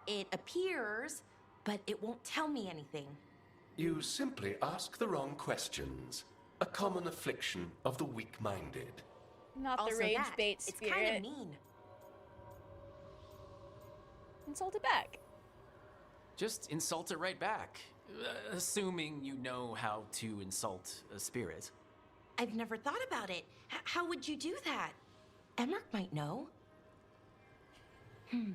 Speaker 11: It appears, but it won't tell me anything.
Speaker 10: You simply ask the wrong questions. A common affliction of the weak-minded.
Speaker 1: Not
Speaker 11: Also
Speaker 1: the rage
Speaker 11: that,
Speaker 1: bait
Speaker 11: it's
Speaker 1: spirit.
Speaker 11: kind of mean.
Speaker 1: Insult it back.
Speaker 4: Just insult it right back. Assuming you know how to insult a spirit.
Speaker 11: I've never thought about it. How would you do that? Emmrich might know.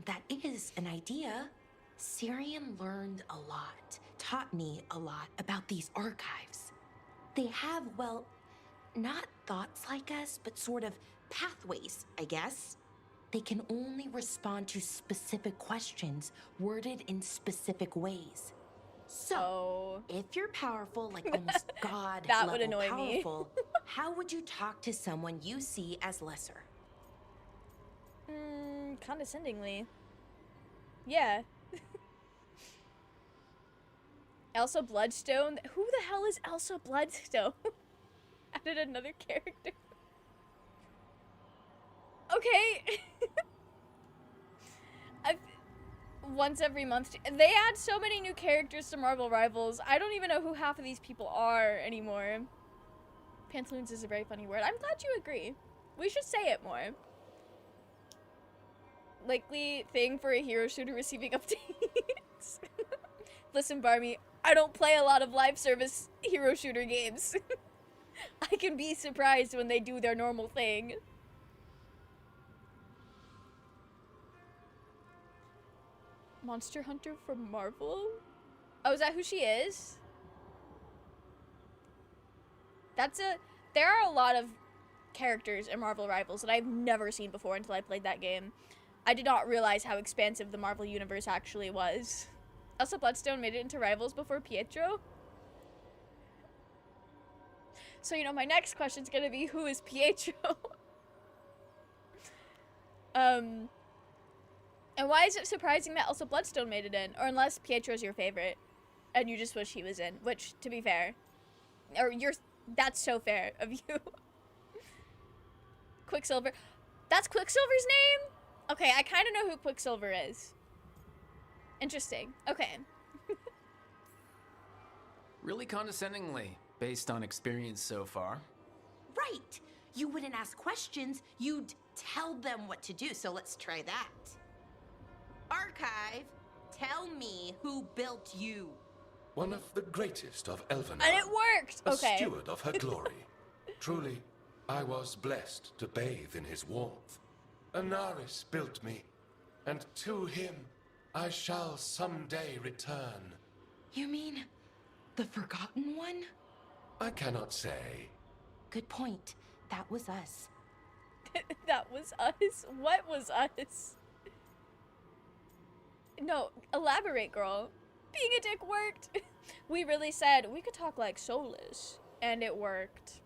Speaker 11: That is an idea. Syrian learned a lot, taught me a lot about these archives. They have, well, not thoughts like us, but sort of pathways, I guess. They can only respond to specific questions worded in specific ways. So, if you're powerful, like almost God
Speaker 1: That
Speaker 11: level
Speaker 1: would annoy me.
Speaker 11: powerful, how would you talk to someone you see as lesser?
Speaker 1: Condescendingly. Yeah. Elsa Bloodstone? Who the hell is Elsa Bloodstone? Added another character. Okay. Once every month. They add so many new characters to Marvel Rivals. I don't even know who half of these people are anymore. Pantaloons is a very funny word. I'm glad you agree. We should say it more. Likely thing for a hero shooter receiving updates. Listen, Barmy, I don't play a lot of live service hero shooter games. I can be surprised when they do their normal thing. Monster Hunter from Marvel? Oh, is that who she is? There are a lot of characters in Marvel Rivals that I've never seen before until I played that game. I did not realize how expansive the Marvel Universe actually was. Elsa Bloodstone made it into Rivals before Pietro? So, you know, my next question's gonna be, who is Pietro? And why is it surprising that Elsa Bloodstone made it in? Or unless Pietro's your favorite, and you just wish he was in. Which, to be fair, that's so fair of you. Quicksilver. That's Quicksilver's name? Okay, I kind of know who Quicksilver is. Interesting. Okay.
Speaker 4: Really condescendingly, based on experience so far.
Speaker 11: Right. You wouldn't ask questions, you'd tell them what to do, so let's try that. Archive, tell me who built you.
Speaker 10: One of the greatest of Elvenar.
Speaker 1: And it worked! Okay.
Speaker 10: A steward of her glory. Truly, I was blessed to bathe in his warmth. Anaris built me, and to him I shall someday return.
Speaker 11: You mean the Forgotten One?
Speaker 10: I cannot say.
Speaker 11: Good point. That was us.
Speaker 1: That was us? What was us? No, elaborate, girl. Being a dick worked. We really said we could talk like Solus, and it worked.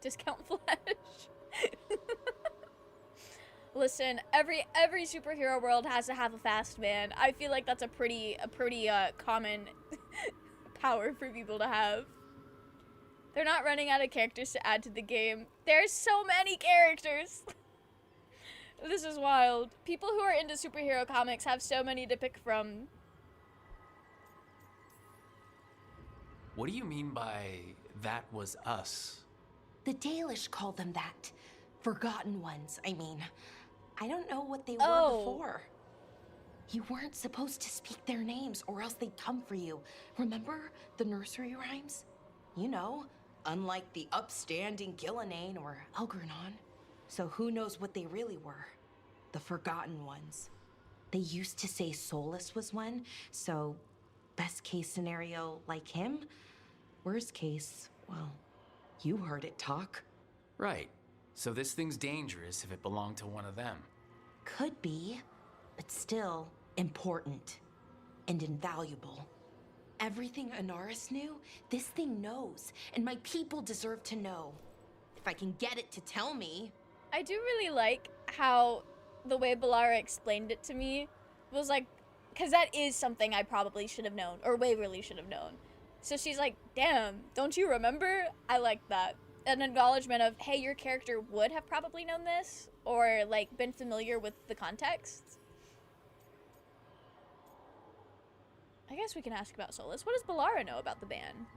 Speaker 1: Discount Flash. Listen, every superhero world has to have a fast man. I feel like that's a pretty common power for people to have. They're not running out of characters to add to the game. There's so many characters. This is wild. People who are into superhero comics have so many to pick from.
Speaker 4: What do you mean by that was us?
Speaker 11: The Dalish called them that. Forgotten Ones, I mean. I don't know what they were before. You weren't supposed to speak their names or else they'd come for you. Remember the nursery rhymes? You know, unlike the upstanding Gillenane or Elgernon. So who knows what they really were? The Forgotten Ones. They used to say Solus was one, so best case scenario like him. Worst case, well, you heard it talk.
Speaker 4: Right. So this thing's dangerous if it belonged to one of them.
Speaker 11: Could be, but still important and invaluable. Everything Anaris knew, this thing knows, and my people deserve to know. If I can get it to tell me.
Speaker 1: I do really like how the way Balara explained it to me was like, because that is something I probably should have known, or Waverly should have known. So she's like, damn, don't you remember? I like that. An acknowledgement of, hey, your character would have probably known this, or like been familiar with the context. I guess we can ask about Solus. What does Balara know about the ban?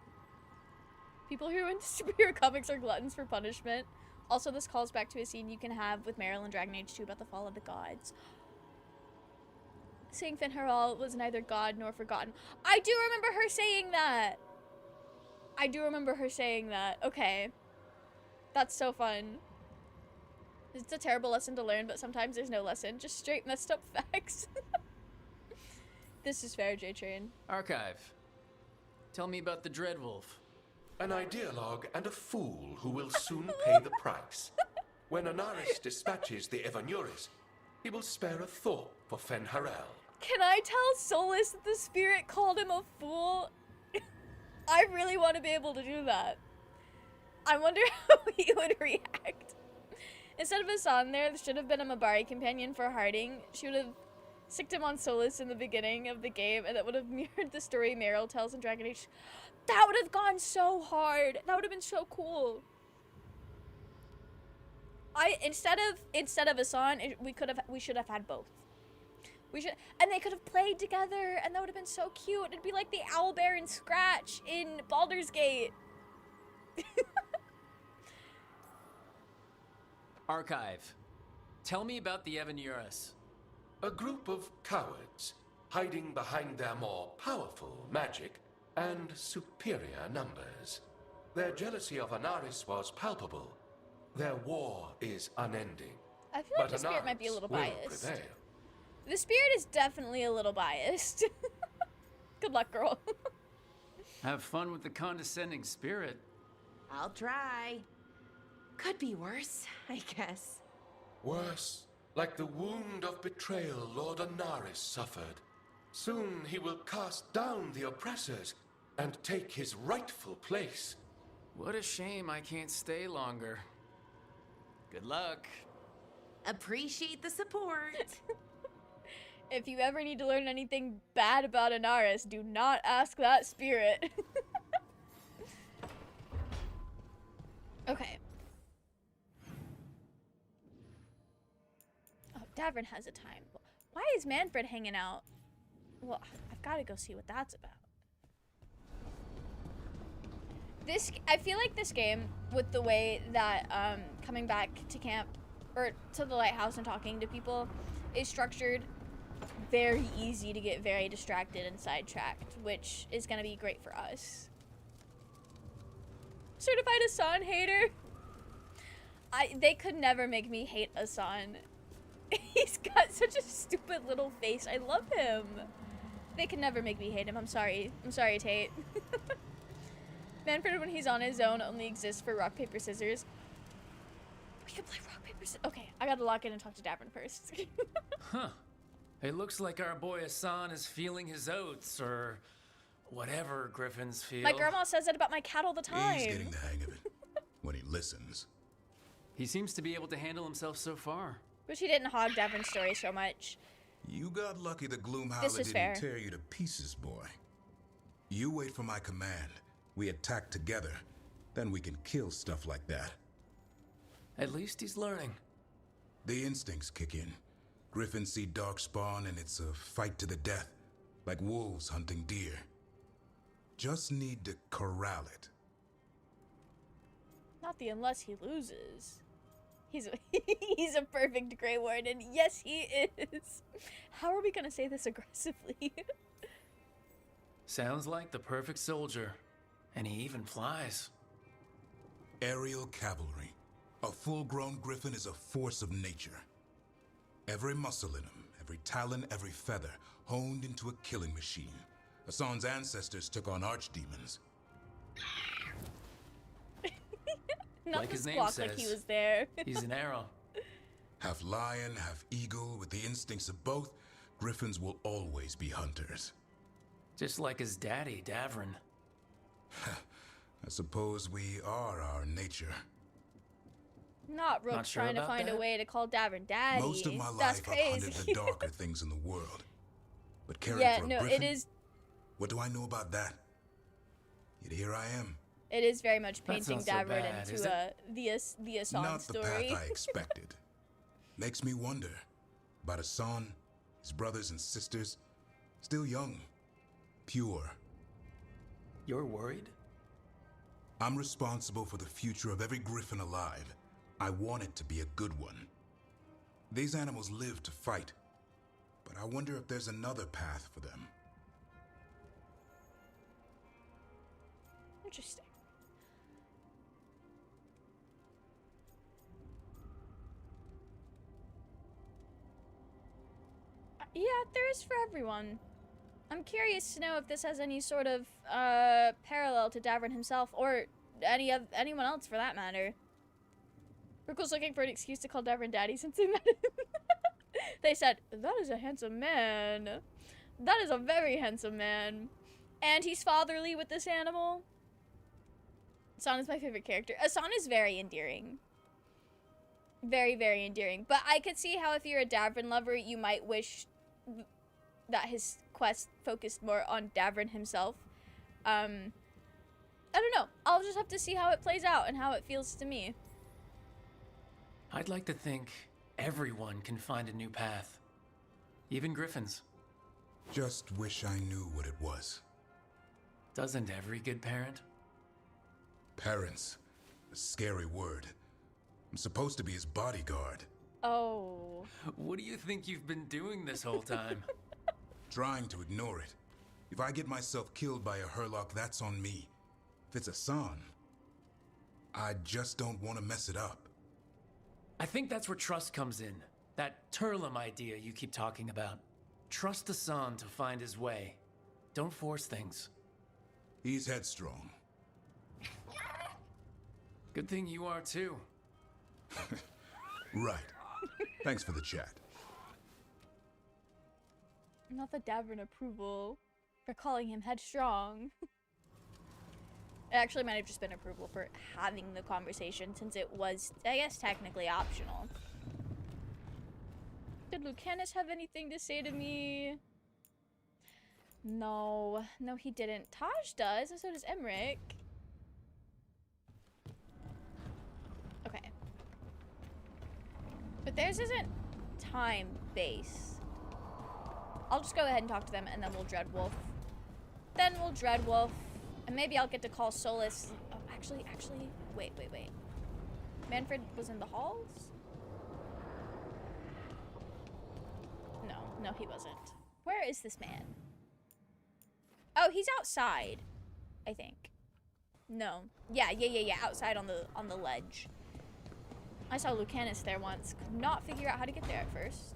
Speaker 1: People who are into superhero comics are gluttons for punishment. Also, this calls back to a scene you can have with Meryl in Dragon Age 2 about the fall of the gods. Saying Finharal was neither god nor forgotten. I do remember her saying that! I do remember her saying that. Okay. That's so fun. It's a terrible lesson to learn, but sometimes there's no lesson. Just straight messed up facts. This is fair, J-Train.
Speaker 4: Archive. Tell me about the Dreadwolf.
Speaker 10: An ideologue and a fool who will soon pay the price. When Anaris dispatches the Evanuris, he will spare a thought for Fenharel.
Speaker 1: Can I tell Solus that the spirit called him a fool? I really want to be able to do that. I wonder how he would react. Instead of Hassan there should have been a Mabari companion for Harding. She would have sicked him on Solus in the beginning of the game, and that would have mirrored the story Meryl tells in Dragon Age. That would have gone so hard. That would have been so cool. Instead of Hassan, we should have had both. And they could have played together, and that would have been so cute. It'd be like the Owlbear and Scratch in Baldur's Gate.
Speaker 4: Archive. Tell me about the Evanuris.
Speaker 10: A group of cowards hiding behind their more powerful magic and superior numbers. Their jealousy of Anaris was palpable. Their war is unending.
Speaker 1: I feel like
Speaker 10: But
Speaker 1: the spirit might be a
Speaker 10: Anaris
Speaker 1: little
Speaker 10: will
Speaker 1: biased.
Speaker 10: prevail.
Speaker 1: The spirit is definitely a little biased. Good luck, girl.
Speaker 4: Have fun with the condescending spirit.
Speaker 11: I'll try. Could be worse, I guess.
Speaker 10: Worse, like the wound of betrayal Lord Anaris suffered. Soon he will cast down the oppressors and take his rightful place.
Speaker 4: What a shame I can't stay longer. Good luck.
Speaker 11: Appreciate the support.
Speaker 1: If you ever need to learn anything bad about Anaris, do not ask that spirit. Okay. Oh, Davrin has a time. Why is Manfred hanging out? Well, I've got to go see what that's about. I feel like this game, with the way that coming back to camp, or to the lighthouse and talking to people, is structured, very easy to get very distracted and sidetracked, which is going to be great for us. Certified Asan hater. They could never make me hate Asan. He's got such a stupid little face. I love him. They could never make me hate him. I'm sorry. I'm sorry, Tate. Manfred, when he's on his own, only exists for rock, paper, scissors. We can play rock, paper, scissors. Okay, I gotta lock in and talk to Davrin first.
Speaker 4: Huh. It looks like our boy Hassan is feeling his oats, or whatever Griffins feel.
Speaker 1: My grandma says that about my cat all the time.
Speaker 7: He's getting the hang of it when he listens.
Speaker 4: He seems to be able to handle himself so far.
Speaker 1: Wish he didn't hog Davrin's story so much.
Speaker 7: You got lucky the Gloomhowler
Speaker 1: This is
Speaker 7: didn't
Speaker 1: fair.
Speaker 7: tear you to pieces, boy. You wait for my command. We attack together. Then we can kill stuff like that.
Speaker 4: At least he's learning.
Speaker 7: The instincts kick in. Griffins see darkspawn and it's a fight to the death. Like wolves hunting deer. Just need to corral it.
Speaker 1: Not the unless he loses. He's a perfect Grey Warden. Yes, he is. How are we gonna say this aggressively?
Speaker 4: Sounds like the perfect soldier. And he even flies.
Speaker 7: Aerial cavalry. A full-grown griffin is a force of nature. Every muscle in him, every talon, every feather, honed into a killing machine. Hassan's ancestors took on archdemons.
Speaker 1: Not
Speaker 4: Like
Speaker 1: the
Speaker 4: his name
Speaker 1: squawk
Speaker 4: says,
Speaker 1: like he was there.
Speaker 4: He's an arrow.
Speaker 7: Half lion, half eagle, with the instincts of both, griffins will always be hunters.
Speaker 4: Just like his daddy, Davrin.
Speaker 7: I suppose we are our nature.
Speaker 1: Not Rook
Speaker 4: Not sure
Speaker 1: trying to
Speaker 4: about
Speaker 1: find a
Speaker 4: that.
Speaker 1: way to call Davrin daddy.
Speaker 7: Most of my
Speaker 1: That's
Speaker 7: life I've hunted
Speaker 1: crazy.
Speaker 7: the darker things in the world. But caring
Speaker 1: Yeah,
Speaker 7: for a
Speaker 1: no,
Speaker 7: griffin?
Speaker 1: it is.
Speaker 7: What do I know about that? Yet here I am.
Speaker 1: It is very much
Speaker 7: That's
Speaker 1: painting
Speaker 7: not so
Speaker 1: Davrin
Speaker 7: bad, is
Speaker 1: into the Asan
Speaker 7: Not the
Speaker 1: story.
Speaker 7: path I expected. Makes me wonder about Hassan, his brothers and sisters, still young, pure.
Speaker 4: You're worried?
Speaker 7: I'm responsible for the future of every griffin alive. I want it to be a good one. These animals live to fight, but I wonder if there's another path for them.
Speaker 1: Interesting. Yeah, there is for everyone. I'm curious to know if this has any sort of parallel to Davrin himself, or anyone else for that matter. Rickle's looking for an excuse to call Davrin daddy since they met him. They said, that is a handsome man. That is a very handsome man. And he's fatherly with this animal. Asan is my favorite character. Asan is very endearing. Very, very endearing. But I could see how if you're a Davrin lover, you might wish that his quest focused more on Davrin himself. I don't know. I'll just have to see how it plays out and how it feels to me.
Speaker 4: I'd like to think everyone can find a new path. Even Griffins.
Speaker 7: Just wish I knew what it was.
Speaker 4: Doesn't every good parent?
Speaker 7: Parents. A scary word. I'm supposed to be his bodyguard.
Speaker 1: Oh.
Speaker 4: What do you think you've been doing this whole time?
Speaker 7: Trying to ignore it. If I get myself killed by a Herlock, that's on me. If it's Asan, I just don't want to mess it up.
Speaker 4: I think that's where trust comes in. That Turlum idea you keep talking about. Trust Asan to find his way. Don't force things.
Speaker 7: He's headstrong.
Speaker 4: Good thing you are too.
Speaker 7: Right. Thanks for the chat.
Speaker 1: Not the Davrin approval for calling him headstrong. It actually might have just been approval for having the conversation since it was, I guess, technically optional. Did Lucanus have anything to say to me? No. No, he didn't. Taash does, and so does Emmrich. Okay. But theirs isn't time-based. I'll just go ahead and talk to them, and then we'll Dreadwolf. Then we'll Dreadwolf. And maybe I'll get to call Solus. Oh, actually, wait. Manfred was in the halls? No, he wasn't. Where is this man? Oh, he's outside, I think. No. Yeah, outside on the ledge. I saw Lucanus there once. Could not figure out how to get there at first.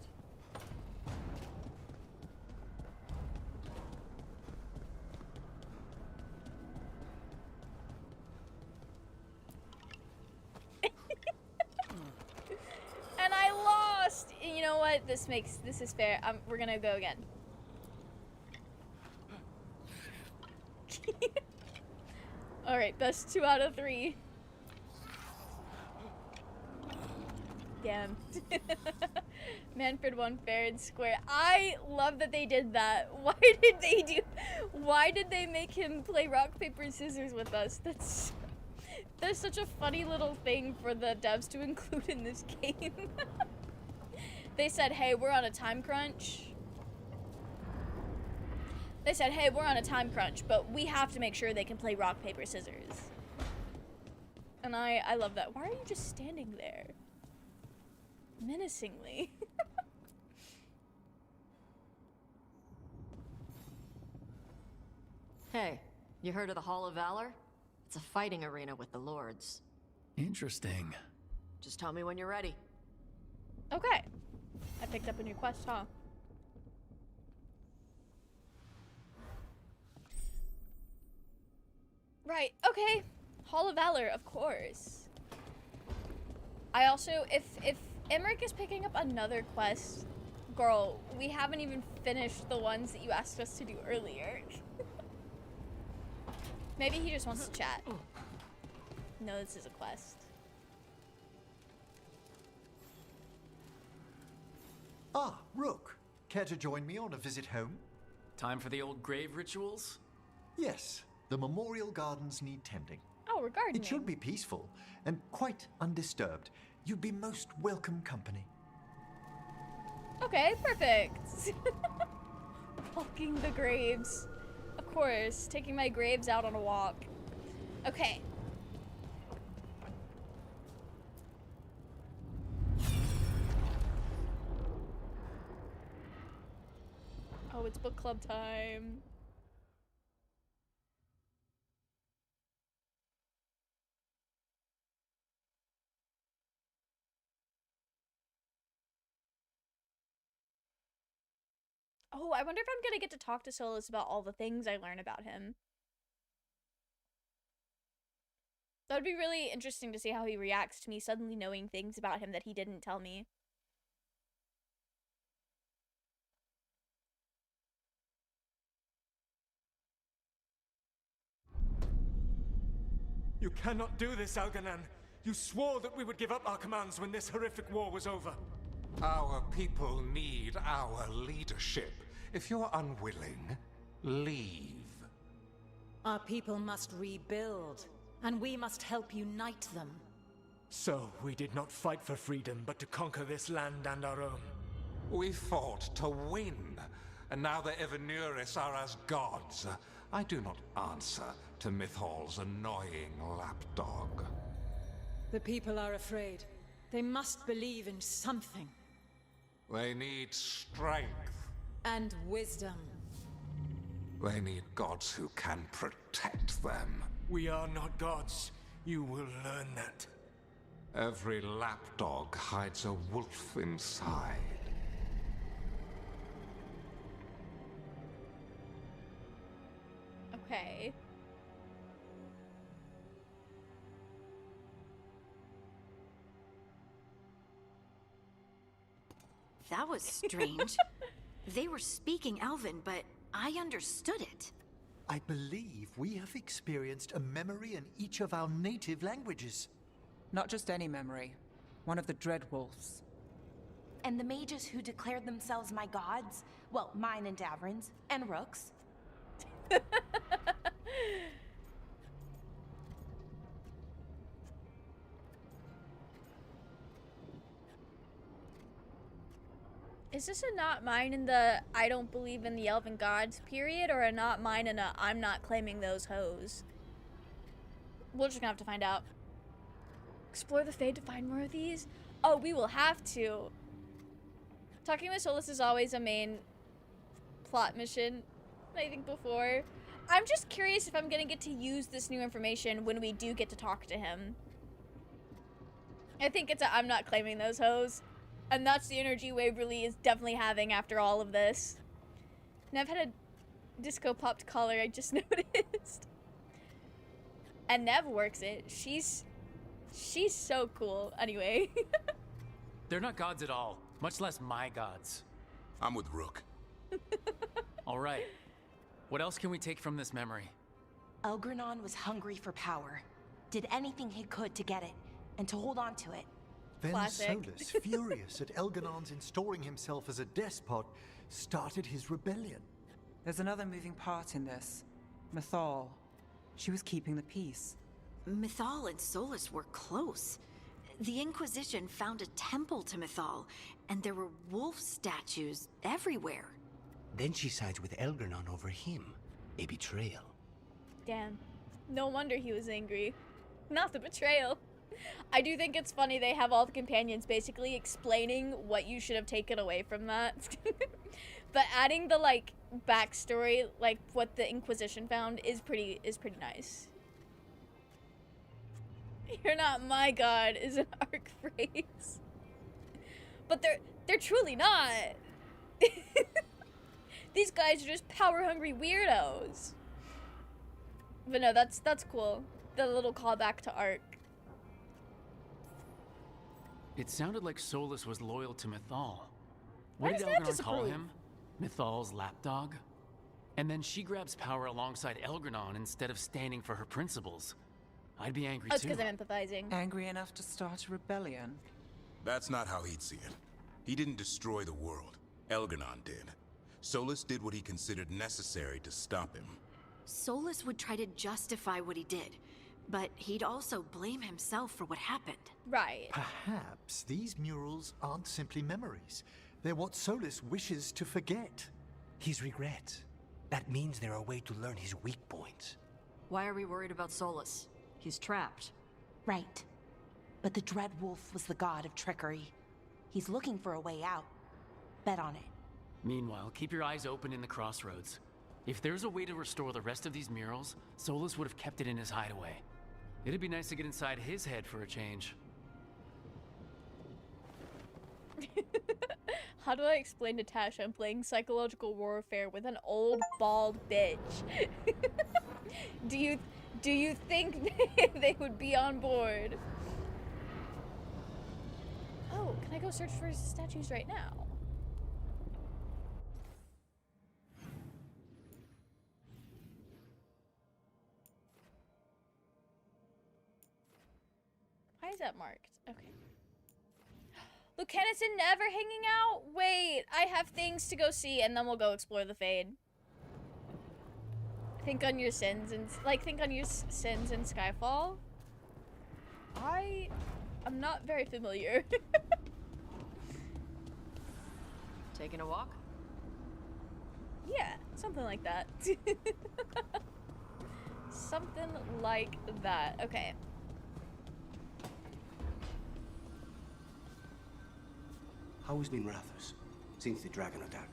Speaker 1: And I lost! You know what? This is fair. We're gonna go again. Alright, best 2 out of 3. Damn. Manfred won fair and square. I love that they did that. Why did they make him play rock, paper, scissors with us? That's such a funny little thing for the devs to include in this game. They said, hey, we're on a time crunch. But we have to make sure they can play rock, paper, scissors. And I love that. Why are you just standing there? Menacingly.
Speaker 6: Hey, you heard of the Hall of Valor? It's a fighting arena with the lords.
Speaker 4: Interesting.
Speaker 6: Just tell me when you're ready.
Speaker 1: Okay. I picked up a new quest, huh? Right, okay. Hall of Valor, of course. I also, if Emmrich is picking up another quest, girl, we haven't even finished the ones that you asked us to do earlier. Maybe he just wants to chat. No, this is a quest.
Speaker 2: Ah, Rook. Care to join me on a visit home?
Speaker 4: Time for the old grave rituals?
Speaker 2: Yes. The memorial gardens need tending.
Speaker 1: Oh, we're gardening.
Speaker 2: It should be peaceful and quite undisturbed. You'd be most welcome company.
Speaker 1: Okay, perfect. Walking the graves. Of course, taking my graves out on a walk. Okay. Oh, it's book club time. Oh, I wonder if I'm gonna get to talk to Solus about all the things I learn about him. That would be really interesting to see how he reacts to me suddenly knowing things about him that he didn't tell me.
Speaker 21: You cannot do this, Algernon. You swore that we would give up our commands when this horrific war was over.
Speaker 8: Our people need our leadership. If you're unwilling, leave.
Speaker 14: Our people must rebuild, and we must help unite them.
Speaker 21: So, we did not fight for freedom, but to conquer this land and our own.
Speaker 8: We fought to win, and now the Evenuris are as gods. I do not answer to Mythal's annoying lapdog.
Speaker 14: The people are afraid. They must believe in something.
Speaker 8: They need strength.
Speaker 14: And wisdom.
Speaker 8: They need gods who can protect them.
Speaker 21: We are not gods. You will learn that.
Speaker 8: Every lapdog hides a wolf inside.
Speaker 1: Okay.
Speaker 3: That was strange. They were speaking Elven, but I understood it.
Speaker 2: I believe we have experienced a memory in each of our native languages.
Speaker 13: Not just any memory. One of the Dread Wolves.
Speaker 11: And the mages who declared themselves my gods? Well, mine and Davrin's, and Rook's.
Speaker 1: Is this a not mine in the I don't believe in the elven gods period, or a not mine in a I'm not claiming those hoes? We're just gonna have to find out. Explore the Fade to find more of these? Oh, we will have to. Talking with Solus is always a main plot mission, I think before. I'm just curious if I'm gonna get to use this new information when we do get to talk to him. I think it's a I'm not claiming those hoes. And that's the energy Waverly is definitely having after all of this. And I've had a disco popped collar, I just noticed. And Nev works it. She's so cool. Anyway.
Speaker 4: They're not gods at all, much less my gods.
Speaker 7: I'm with Rook.
Speaker 4: All right. What else can we take from this memory?
Speaker 11: Elgranon was hungry for power. Did anything he could to get it, and to hold on to it.
Speaker 2: Then
Speaker 1: Classic.
Speaker 2: Solus, furious at Elganon's installing himself as a despot, started his rebellion.
Speaker 13: There's another moving part in this. Mythal. She was keeping the peace.
Speaker 3: Mythal and Solus were close. The Inquisition found a temple to Mythal, and there were wolf statues everywhere.
Speaker 15: Then she sides with Elgranon over him. A betrayal.
Speaker 1: Damn. No wonder he was angry. Not the betrayal. I do think it's funny they have all the companions basically explaining what you should have taken away from that. But adding the like backstory, like what the Inquisition found is pretty nice. You're not my god is an arc phrase. But they're truly not. These guys are just power hungry weirdos. But no, that's cool. The little callback to Ark.
Speaker 4: It sounded like Solus was loyal to Mythal.
Speaker 1: Why
Speaker 4: What did
Speaker 1: does Nev
Speaker 4: Elgranon call
Speaker 1: disapprove?
Speaker 4: him? Mythal's lapdog? And then she grabs power alongside Elgranon instead of standing for her principles. I'd be angry
Speaker 1: That's
Speaker 4: too.
Speaker 1: because I'm empathizing.
Speaker 13: Angry enough to start a rebellion?
Speaker 7: That's not how he'd see it. He didn't destroy the world. Elganon did. Solus did what he considered necessary to stop him.
Speaker 3: Solus would try to justify what he did, but he'd also blame himself for what happened.
Speaker 1: Right.
Speaker 2: Perhaps these murals aren't simply memories. They're what Solus wishes to forget.
Speaker 15: His regrets. That means they're a way to learn his weak points.
Speaker 6: Why are we worried about Solus? He's trapped.
Speaker 11: Right. But the Dread Wolf was the god of trickery. He's looking for a way out. Bet on it.
Speaker 4: Meanwhile, keep your eyes open in the crossroads. If there's a way to restore the rest of these murals, Solus would have kept it in his hideaway. It'd be nice to get inside his head for a change.
Speaker 1: How do I explain to Taash I'm playing psychological warfare with an old bald bitch? Do you think they would be on board? Oh, can I go search for statues right now? is that marked? Okay. Lieutenant's never hanging out? Wait, I have things to go see, and then we'll go explore the Fade. Think on your sins and think on your sins in Skyfall. I'm not very familiar.
Speaker 6: Taking a walk?
Speaker 1: Yeah, something like that. Something like that. Okay.
Speaker 15: How has been Rathus since the dragon attack?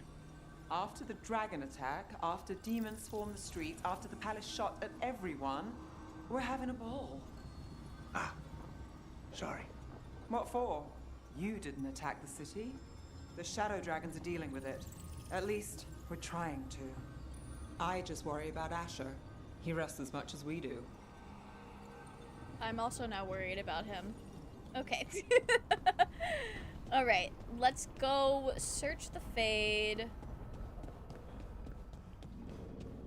Speaker 13: After the dragon attack, after demons swarmed the streets, after the palace shot at everyone, we're having a ball.
Speaker 15: Ah, sorry.
Speaker 13: What for? You didn't attack the city. The shadow dragons are dealing with it. At least, we're trying to. I just worry about Asher. He rests as much as we do.
Speaker 1: I'm also now worried about him. Okay. Alright, let's go search the Fade.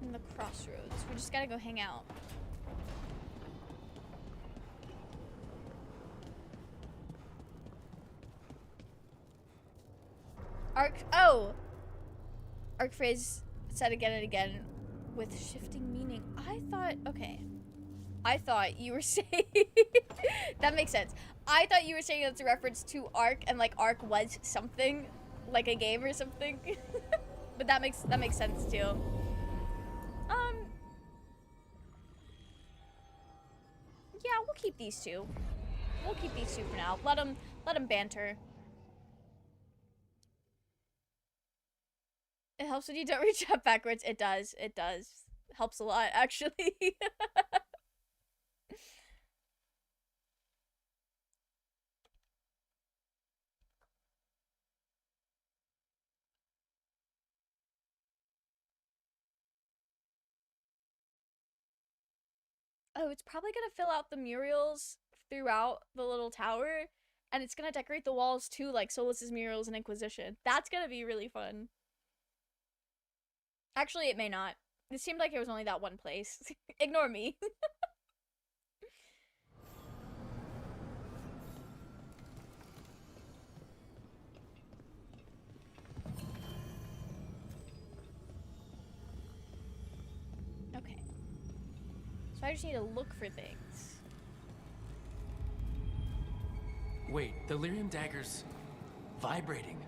Speaker 1: In the crossroads. We just gotta go hang out. Arc phrase said again and again with shifting meaning. I thought you were saying that makes sense. I thought you were saying it's a reference to Ark and like Ark was something like a game or something. But that makes sense too. Yeah, we'll keep these two. We'll keep these two for now. Let them banter. It helps when you don't reach up backwards. It does. It does. Helps a lot, actually. Oh, it's probably gonna fill out the murals throughout the little tower, and it's gonna decorate the walls too, like Solus's murals and Inquisition. That's gonna be really fun. Actually, it may not. It seemed like it was only that one place. Ignore me. Okay. So I just need to look for things.
Speaker 4: Wait, the lyrium dagger's vibrating.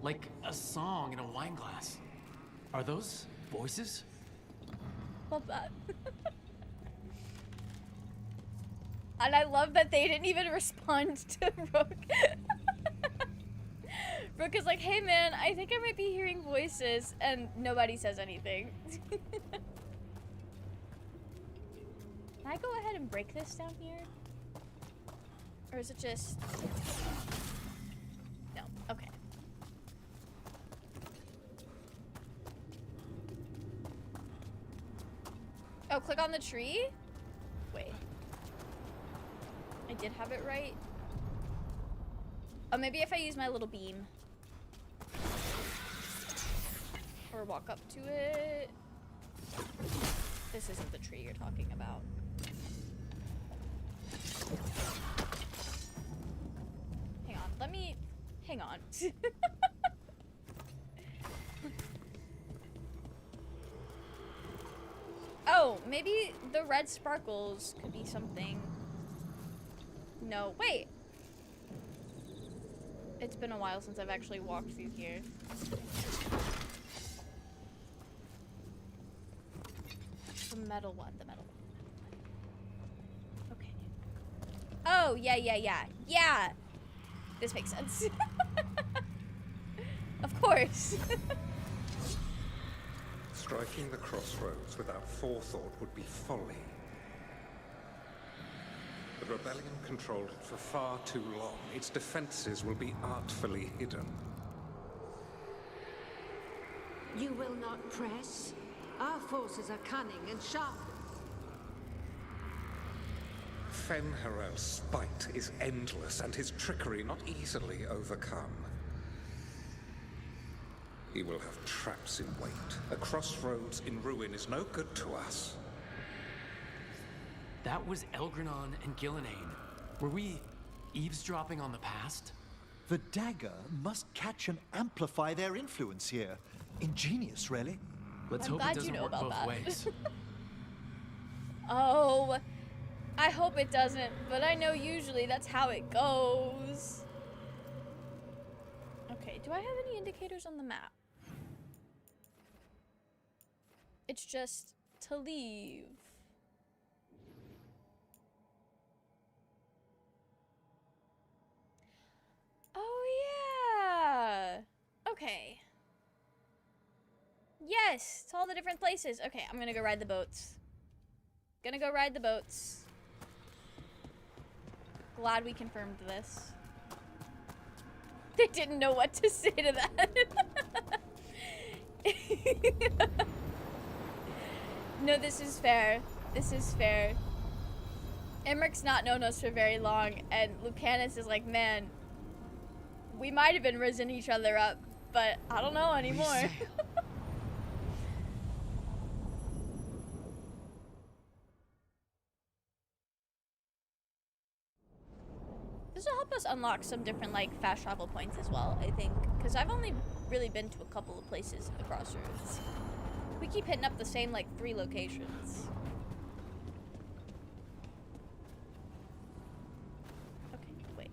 Speaker 4: Like a song in a wine glass. Are those voices?
Speaker 1: Love that. And I love that they didn't even respond to Rook. Rook is like, hey man, I think I might be hearing voices, and nobody says anything. Can I go ahead and break this down here? Or is it just... No, okay. Oh, click on the tree? Wait. I did have it right. Oh, maybe if I use my little beam. Or walk up to it. This isn't the tree you're talking about. Hang on, let me... Hang on. Oh, maybe the red sparkles could be something. No, wait. It's been a while since I've actually walked through here. The metal one, the metal one. Okay. Oh, yeah. Yeah! This makes sense. Of course.
Speaker 8: Striking the crossroads without forethought would be folly. The rebellion controlled it for far too long. Its defenses will be artfully hidden.
Speaker 16: You will not press. Our forces are cunning and sharp.
Speaker 8: Fen'Harel's spite is endless and his trickery not easily overcome. He will have traps in wait. A crossroads in ruin is no good to us.
Speaker 4: That was Elgranon and Gillenane. Were we eavesdropping on the past?
Speaker 2: The dagger must catch and amplify their influence here. Ingenious, really.
Speaker 4: Let's
Speaker 1: I'm
Speaker 4: hope
Speaker 1: glad
Speaker 4: it
Speaker 1: you
Speaker 4: doesn't
Speaker 1: know
Speaker 4: work
Speaker 1: about
Speaker 4: both
Speaker 1: that.
Speaker 4: ways.
Speaker 1: Oh, I hope it doesn't, but I know usually that's how it goes. Okay, do I have any indicators on the map? It's just to leave. Oh yeah. Okay. Yes, to all the different places. Okay, I'm gonna go ride the boats. Gonna go ride the boats. Glad we confirmed this. They didn't know what to say to that. No, this is fair. This is fair. Emmrich's not known us for very long, and Lucanus is like, man, we might have been risen each other up, but I don't know anymore. This will help us unlock some different, like, fast travel points as well, I think. Because I've only really been to a couple of places at the crossroads. We keep hitting up the same, like, 3 locations. Okay, wait.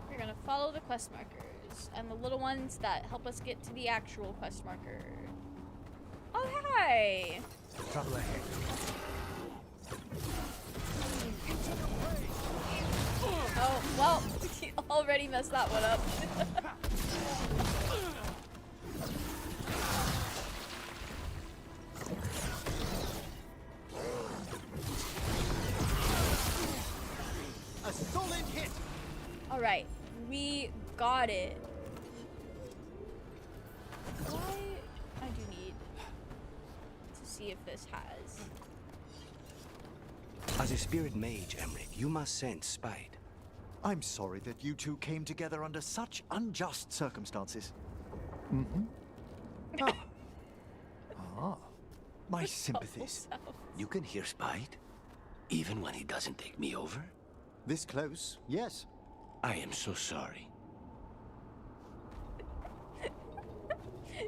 Speaker 1: We're gonna follow the quest markers and the little ones that help us get to the actual quest marker. Oh, hi!
Speaker 21: Trouble ahead.
Speaker 1: Oh, well, he already messed that one up.
Speaker 17: A solid hit.
Speaker 1: All right, we got it. Why? I do need to see if this has.
Speaker 15: As a spirit mage, Emmrich, you must sense spite.
Speaker 2: I'm sorry that you two came together under such unjust circumstances. My sympathies.
Speaker 15: You can hear spite? Even when he doesn't take me over?
Speaker 2: This close, yes.
Speaker 15: I am so sorry.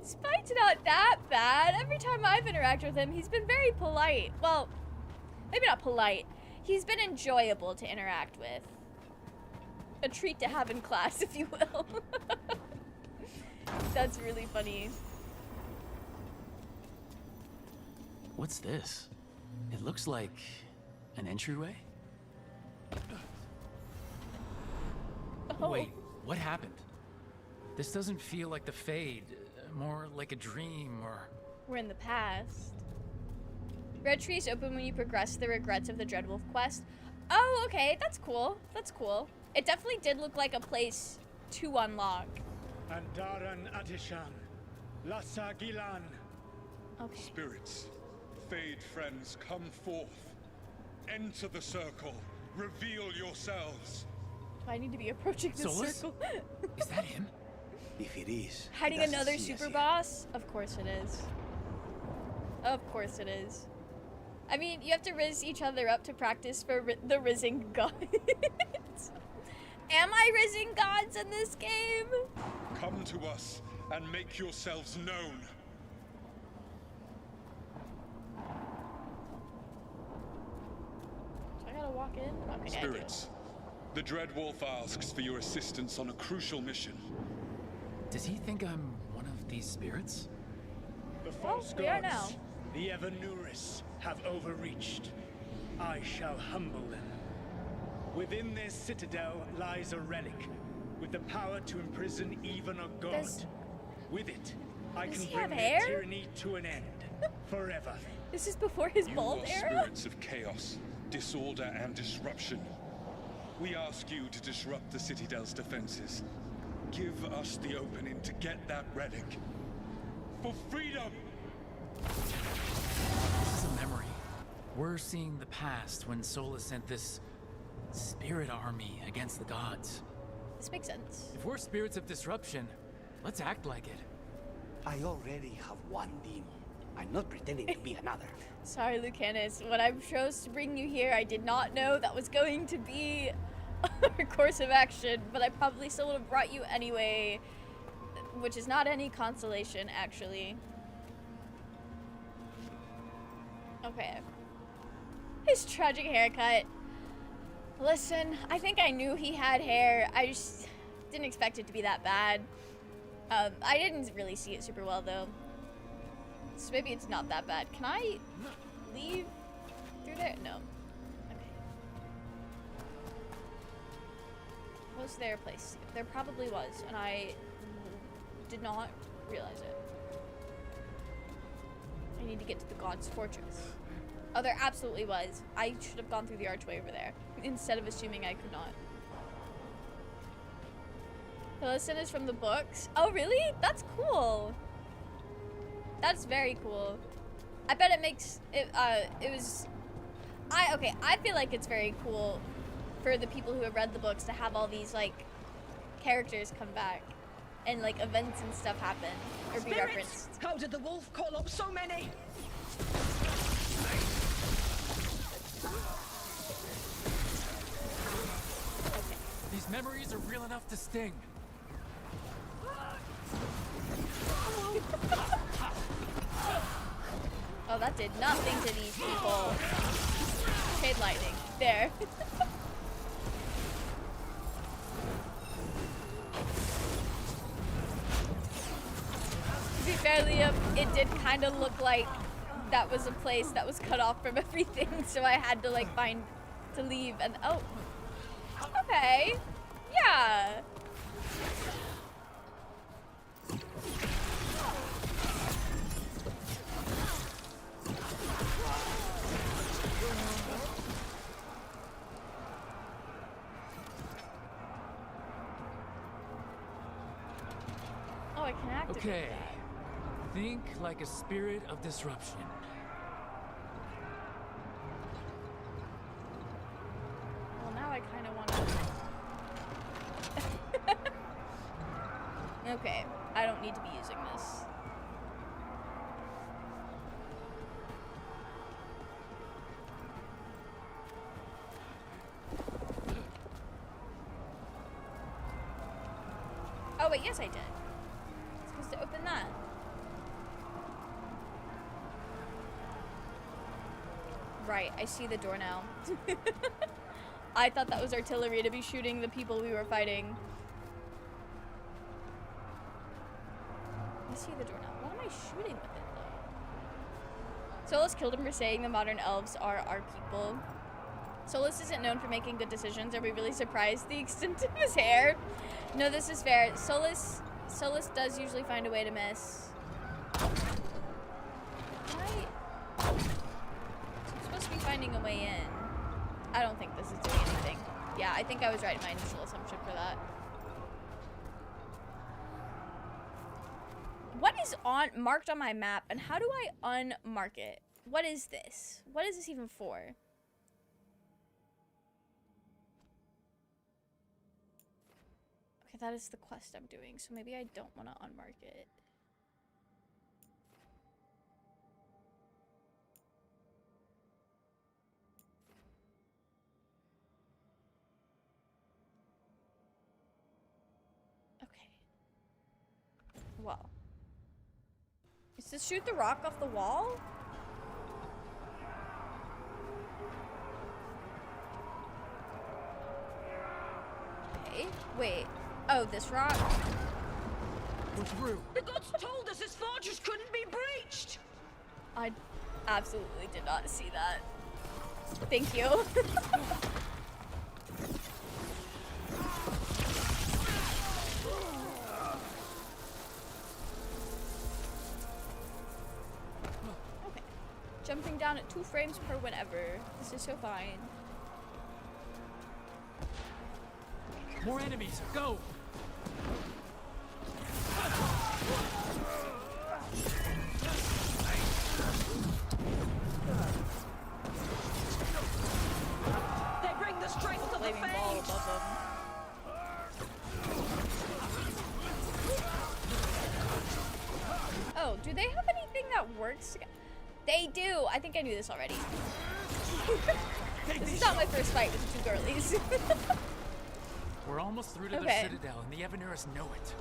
Speaker 1: Spite's not that bad. Every time I've interacted with him, he's been very polite. Well, maybe not polite. He's been enjoyable to interact with. A treat to have in class, if you will. That's really funny.
Speaker 4: What's this? It looks like an entryway?
Speaker 1: Oh.
Speaker 4: Wait, what happened? This doesn't feel like the Fade, more like a dream or...
Speaker 1: We're in the past. Red trees open when you progress the regrets of the Dreadwolf quest. Oh, okay, that's cool. That's cool. It definitely did look like a place to unlock.
Speaker 5: Andaran Atishan, Lassa Gilan.
Speaker 1: Okay.
Speaker 22: Spirits, Fade friends, come forth. Enter the circle. Reveal yourselves.
Speaker 1: Do I need to be approaching this
Speaker 4: Solus?
Speaker 1: circle?
Speaker 4: Is that him?
Speaker 15: If it is,
Speaker 1: Hiding another super boss? Of course it is. Of course it is. I mean, you have to riz each other up to practice for the rizzing gods. Am I rizzing gods in this game?
Speaker 22: Come to us and make yourselves known.
Speaker 1: So I gotta walk in? Okay,
Speaker 22: Spirits, the Dreadwolf asks for your assistance on a crucial mission.
Speaker 4: Does he think I'm one of these spirits?
Speaker 5: The false
Speaker 1: we are
Speaker 5: gods,
Speaker 1: now.
Speaker 5: the Evernuris, have overreached. I shall humble them. Within this citadel lies a relic, with the power to imprison even a god. With it, I
Speaker 1: Does
Speaker 5: can
Speaker 1: he
Speaker 5: bring
Speaker 1: have
Speaker 5: their
Speaker 1: hair?
Speaker 5: tyranny to an end, forever.
Speaker 1: This is before his
Speaker 22: You
Speaker 1: bald
Speaker 22: are
Speaker 1: era?
Speaker 22: spirits of chaos, disorder, and disruption. We ask you to disrupt the Citadel's defenses. Give us the opening to get that relic. For freedom!
Speaker 4: This is a memory. We're seeing the past when Solus sent this spirit army against the gods.
Speaker 1: This makes sense.
Speaker 4: If we're spirits of disruption, let's act like it.
Speaker 15: I already have one demon. I'm not pretending to be another.
Speaker 1: Sorry, Lucanus. When I chose to bring you here, I did not know that was going to be a course of action, but I probably still would have brought you anyway, which is not any consolation, actually. Okay. His tragic haircut. Listen, I think I knew he had hair. I just didn't expect it to be that bad. I didn't really see it super well, though. So maybe it's not that bad. Can I leave through there? No. Okay. Was there a place? There probably was, and I did not realize it. I need to get to the God's Fortress. Oh, there absolutely was. I should have gone through the archway over there, instead of assuming I could not. The lesson is from the books. Oh, really? That's cool. That's very cool. I bet it makes it, okay, I feel like it's very cool for the people who have read the books to have all these, like, characters come back and, like, events and stuff happen or be referenced.
Speaker 18: How did the wolf call up so many?
Speaker 4: Okay. These memories are real enough to sting.
Speaker 1: Oh, that did nothing to these people. Shade lightning. There. To be fair, Liam, it did kind of look like that was a place that was cut off from everything, so I had to, like, find to leave and oh. Okay. Yeah. Oh, I can activate
Speaker 4: Okay.
Speaker 1: that.
Speaker 4: Think like a spirit of disruption.
Speaker 1: Well, now I kind of want to... Okay, I don't need to be using this. Oh, wait, yes I did. I'm supposed to open that. Right, I see the door now. I thought that was artillery to be shooting the people we were fighting. I see the door now. What am I shooting with it, though? Solus killed him for saying the modern elves are our people. Solus isn't known for making good decisions. Are we really surprised the extent of his hair? No, this is fair. Solus does usually find a way to miss. I'm supposed to be finding a way in. I don't think this is doing anything. Yeah, I think I was right in my initial assumption for that. What is marked on my map, and how do I unmark it? What is this? What is this even for? Okay, that is the quest I'm doing, so maybe I don't want to unmark it. Okay. Well. Is this shoot the rock off the wall? Okay, wait. Oh, this rock?
Speaker 4: We're through.
Speaker 18: The gods told us this fortress couldn't be breached!
Speaker 1: I absolutely did not see that. Thank you. Okay. Jumping down at 2 frames per whenever. This is so fine.
Speaker 4: More enemies. Go.
Speaker 18: They bring the strength of the
Speaker 1: Flaming ball
Speaker 18: Fade!
Speaker 1: above them. works. They do. I think I knew this already. This is not my first fight with the two girlies.
Speaker 4: We're almost through to the
Speaker 1: Okay.
Speaker 4: Citadel, and the Evaneris know it.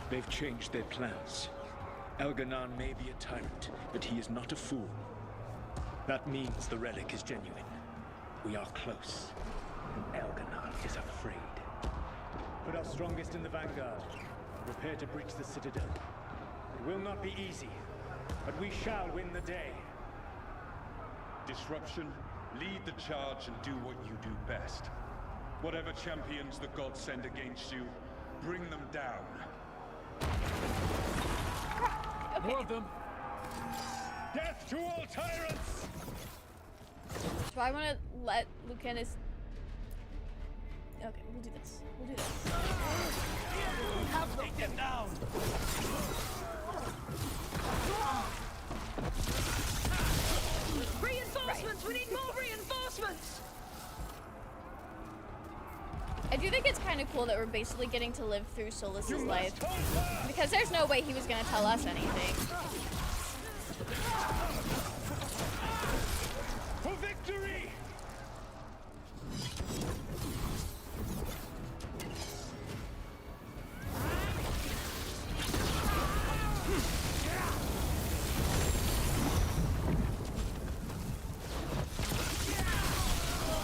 Speaker 5: They've changed their plans. Elganon may be a tyrant, but he is not a fool. That means the relic is genuine. We are close, and Elganon is afraid. Put our strongest in the vanguard. Prepare to breach the Citadel. It will not be easy, but we shall win the day.
Speaker 22: Disruption, lead the charge and do what you do best. Whatever champions the gods send against you, bring them down.
Speaker 4: More of them.
Speaker 5: Death to all tyrants!
Speaker 1: Do I want to let Lucanus... Okay, we'll do this. We'll do this.
Speaker 18: Have them! Take them down! Reinforcements! We need more reinforcements!
Speaker 1: I do think it's kind of cool that we're basically getting to live through Solus's life. Because there's no way he was going to tell us anything.
Speaker 5: For victory!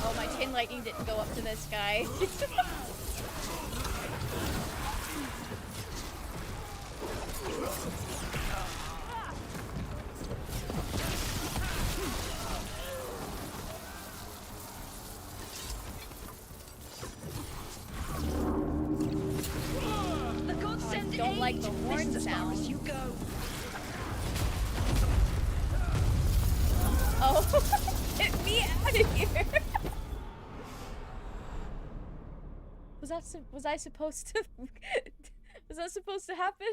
Speaker 1: Oh, my chain lightning didn't go up to this guy.
Speaker 18: The gods
Speaker 1: Oh, I
Speaker 18: send
Speaker 1: don't
Speaker 18: aid.
Speaker 1: like the horn
Speaker 18: This is as far
Speaker 1: sound.
Speaker 18: as you go.
Speaker 1: Oh, get me out of here! Was I supposed to? Was that supposed to happen?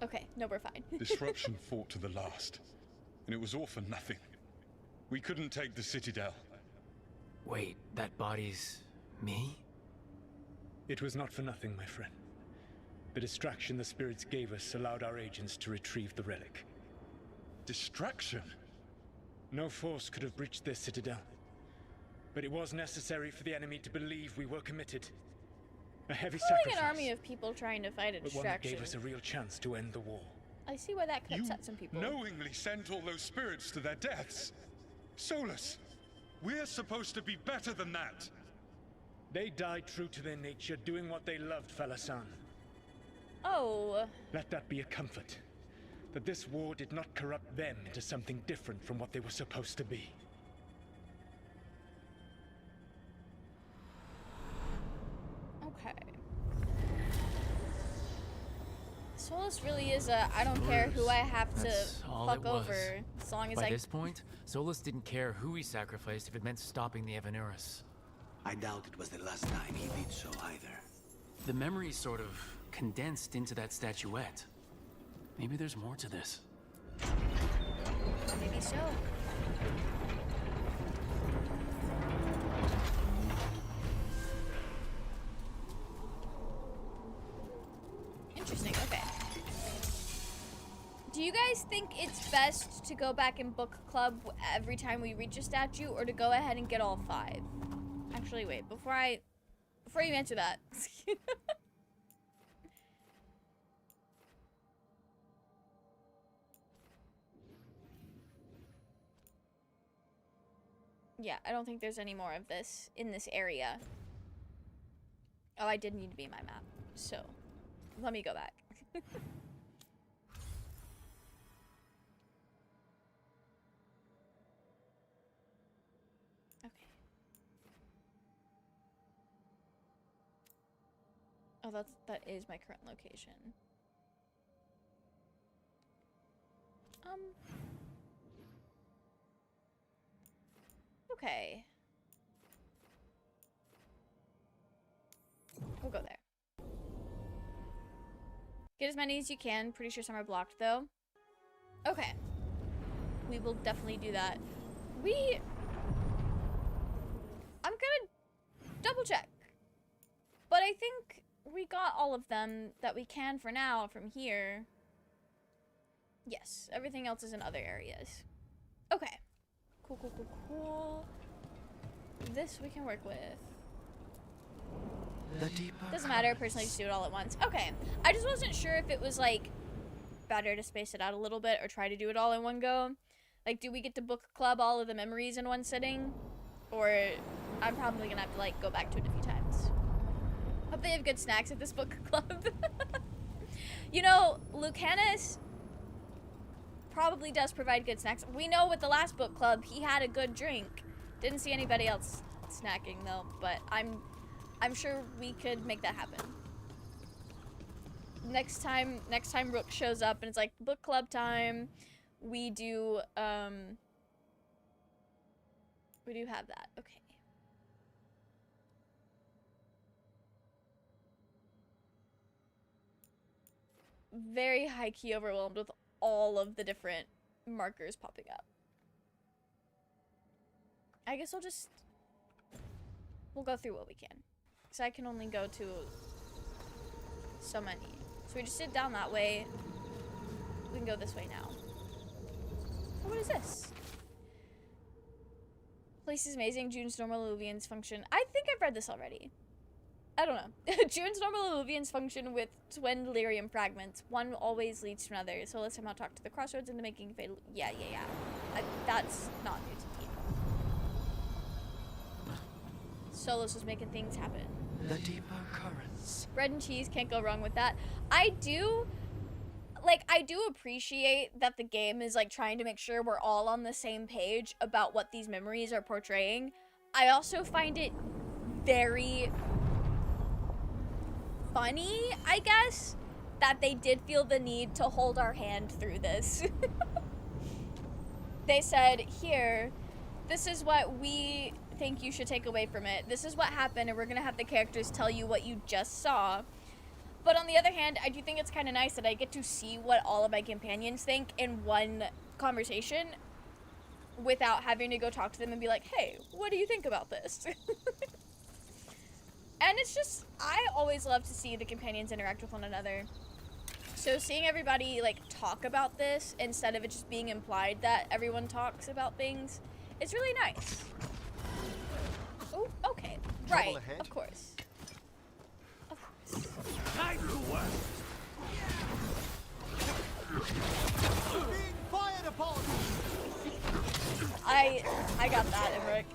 Speaker 1: Okay, no, we're fine.
Speaker 22: Disruption fought to the last, and it was all for nothing. We couldn't take the Citadel.
Speaker 4: Wait, that body's me?
Speaker 5: It was not for nothing, my friend. The distraction the spirits gave us allowed our agents to retrieve the relic.
Speaker 22: Distraction?
Speaker 5: No force could have breached their Citadel. But it was necessary for the enemy to believe we were committed. A heavy
Speaker 1: Killing
Speaker 5: sacrifice.
Speaker 1: an army of people trying to fight a
Speaker 5: But one that
Speaker 1: distraction.
Speaker 5: gave us a real chance to end the war.
Speaker 1: I see why that could
Speaker 22: You
Speaker 1: upset some people.
Speaker 22: knowingly sent all those spirits to their deaths. Solus, we're supposed to be better than that.
Speaker 5: They died true to their nature, doing what they loved, Falasan.
Speaker 1: Oh.
Speaker 5: Let that be a comfort. That this war did not corrupt them into something different from what they were supposed to be.
Speaker 1: Okay. Solus really is a I don't care who I have to
Speaker 4: That's all
Speaker 1: fuck
Speaker 4: it was.
Speaker 1: over as long as
Speaker 4: By
Speaker 1: I
Speaker 4: this point, Solus didn't care who he sacrificed if it meant stopping the Evaneris.
Speaker 15: I doubt it was the last time he did so either.
Speaker 4: The memory sort of condensed into that statuette. Maybe there's more to this.
Speaker 1: Maybe so. Interesting, okay. Do you guys think it's best to go back in book club every time we reach a statue, or to go ahead and get all 5? Actually, wait, before you answer that. Yeah, I don't think there's any more of this in this area. Oh, I did need to be in my map, so let me go back. Okay. Oh, that is my current location. Okay. We'll go there. Get as many as you can. Pretty sure some are blocked, though. Okay. We will definitely do that. I'm gonna double check. But I think we got all of them that we can for now from here. Yes, everything else is in other areas. Okay. Cool, cool, cool, cool. This we can work with. Doesn't matter, personally just do it all at once. Okay. I just wasn't sure if it was like better to space it out a little bit or try to do it all in one go. Like, do we get to book club all of the memories in one sitting? Or I'm probably gonna have to like go back to it a few times. Hope they have good snacks at this book club. You know, Lucanus probably does provide good snacks. We know with the last book club, he had a good drink. Didn't see anybody else snacking though, but I'm sure we could make that happen. Next time Rook shows up and it's like book club time, we do have that. Okay. Very high key overwhelmed with all of the different markers popping up. I guess we'll go through what we can. Because I can only go to so many. So we just sit down that way. We can go this way now. So what is this? Place is amazing. June's normal Illuvians function. I think I've read this already. I don't know. June's normal Illuvians function with twin delirium fragments. One always leads to another. So let's somehow talk to the crossroads into making fatal. Yeah. That's not new to me. Solos was making things happen.
Speaker 12: The deeper currents.
Speaker 1: Bread and cheese, can't go wrong with that. I do appreciate that the game is like trying to make sure we're all on the same page about what these memories are portraying. I also find it very funny, I guess, that they did feel the need to hold our hand through this. They said, here, this is what we think you should take away from it. This is what happened, and we're gonna have the characters tell you what you just saw. But on the other hand, I do think it's kind of nice that I get to see what all of my companions think in one conversation without having to go talk to them and be like, hey, what do you think about this? And it's just, I always love to see the companions interact with one another. So seeing everybody like talk about this instead of it just being implied that everyone talks about things, it's really nice. Oh, okay. Right, of course.
Speaker 17: Time to work. Being fired upon.
Speaker 1: I got that, Emmrich.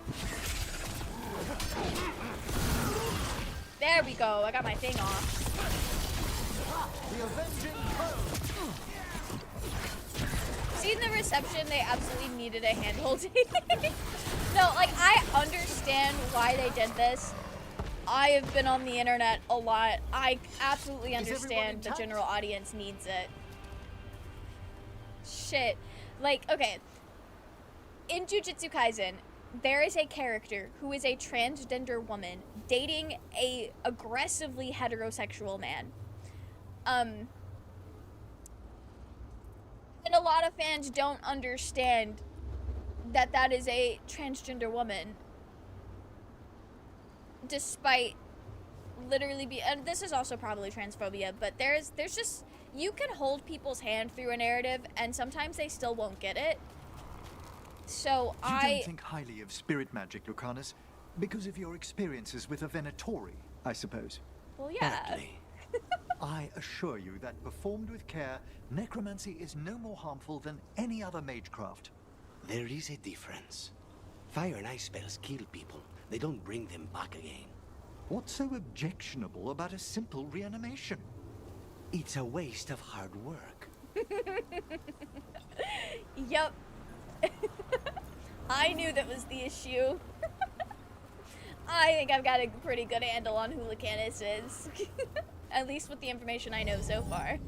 Speaker 1: There we go. I got my thing off.
Speaker 17: The avenging foe.
Speaker 1: Seeing the reception, they absolutely needed a hand-holding. No, like, I understand why they did this. I have been on the internet a lot. I absolutely understand the general audience needs it. Shit. Like, okay. In Jujutsu Kaisen, there is a character who is a transgender woman dating a aggressively heterosexual man. And a lot of fans don't understand that that is a transgender woman. Despite literally and this is also probably transphobia, but there's just, you can hold people's hand through a narrative and sometimes they still won't get it. So
Speaker 2: You don't think highly of spirit magic, Lucanus, because of your experiences with a Venatori, I suppose.
Speaker 1: Well, yeah.
Speaker 2: Badly. I assure you that performed with care, necromancy is no more harmful than any other magecraft.
Speaker 15: There is a difference. Fire and ice spells kill people. They don't bring them back again.
Speaker 2: What's so objectionable about a simple reanimation?
Speaker 15: It's a waste of hard work.
Speaker 1: Yup. I knew that was the issue. I think I've got a pretty good handle on who Lucanus is. At least with the information I know so far.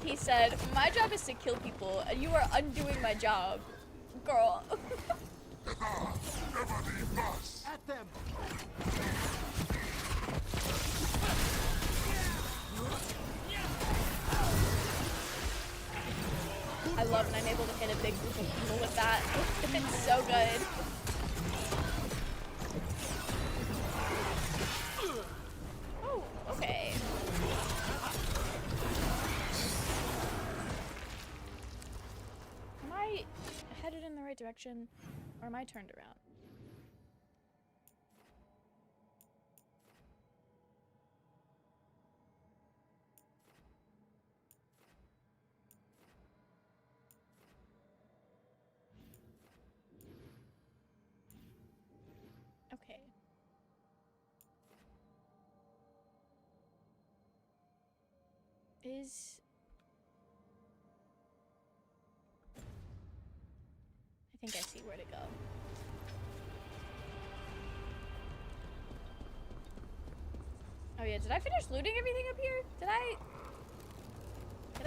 Speaker 1: He said, my job is to kill people, and you are undoing my job. Girl.
Speaker 17: At them!
Speaker 1: I love when I'm able to hit a big group of people with that. It's so good. Oh, okay. Am I headed in the right direction? Or am I turned around? Okay. I think I see where to go. Oh yeah, did I finish looting everything up here? Did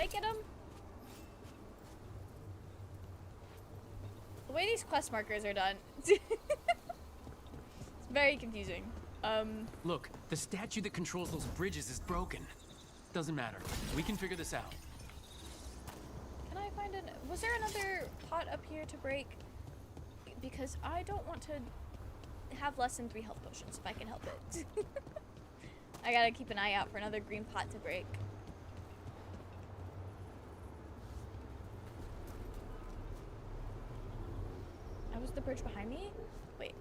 Speaker 1: I get them? The way these quest markers are done. It's very confusing.
Speaker 4: Look, the statue that controls those bridges is broken. Doesn't matter. We can figure this out.
Speaker 1: Can I find was there another pot up here to break? Because I don't want to have less than 3 health potions if I can help it. I gotta keep an eye out for another green pot to break. Oh, was the bridge behind me? Wait.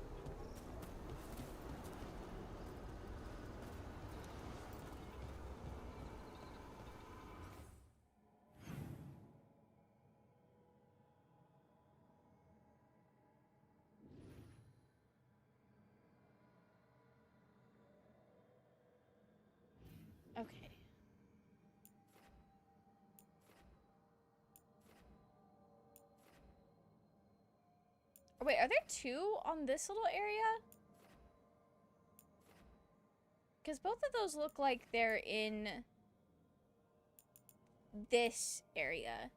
Speaker 1: Okay. Oh, wait, are there 2 on this little area? Because both of those look like they're in this area.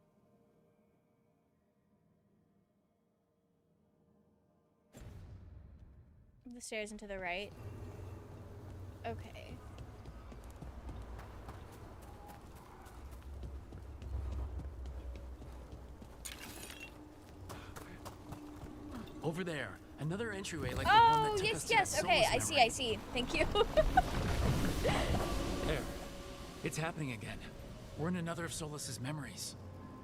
Speaker 1: The stairs and to the right. Okay.
Speaker 4: Over there, another entryway like the one that took us to that
Speaker 1: Okay,
Speaker 4: Solus
Speaker 1: I see. Thank you.
Speaker 4: There. It's happening again. We're in another of Solus's memories.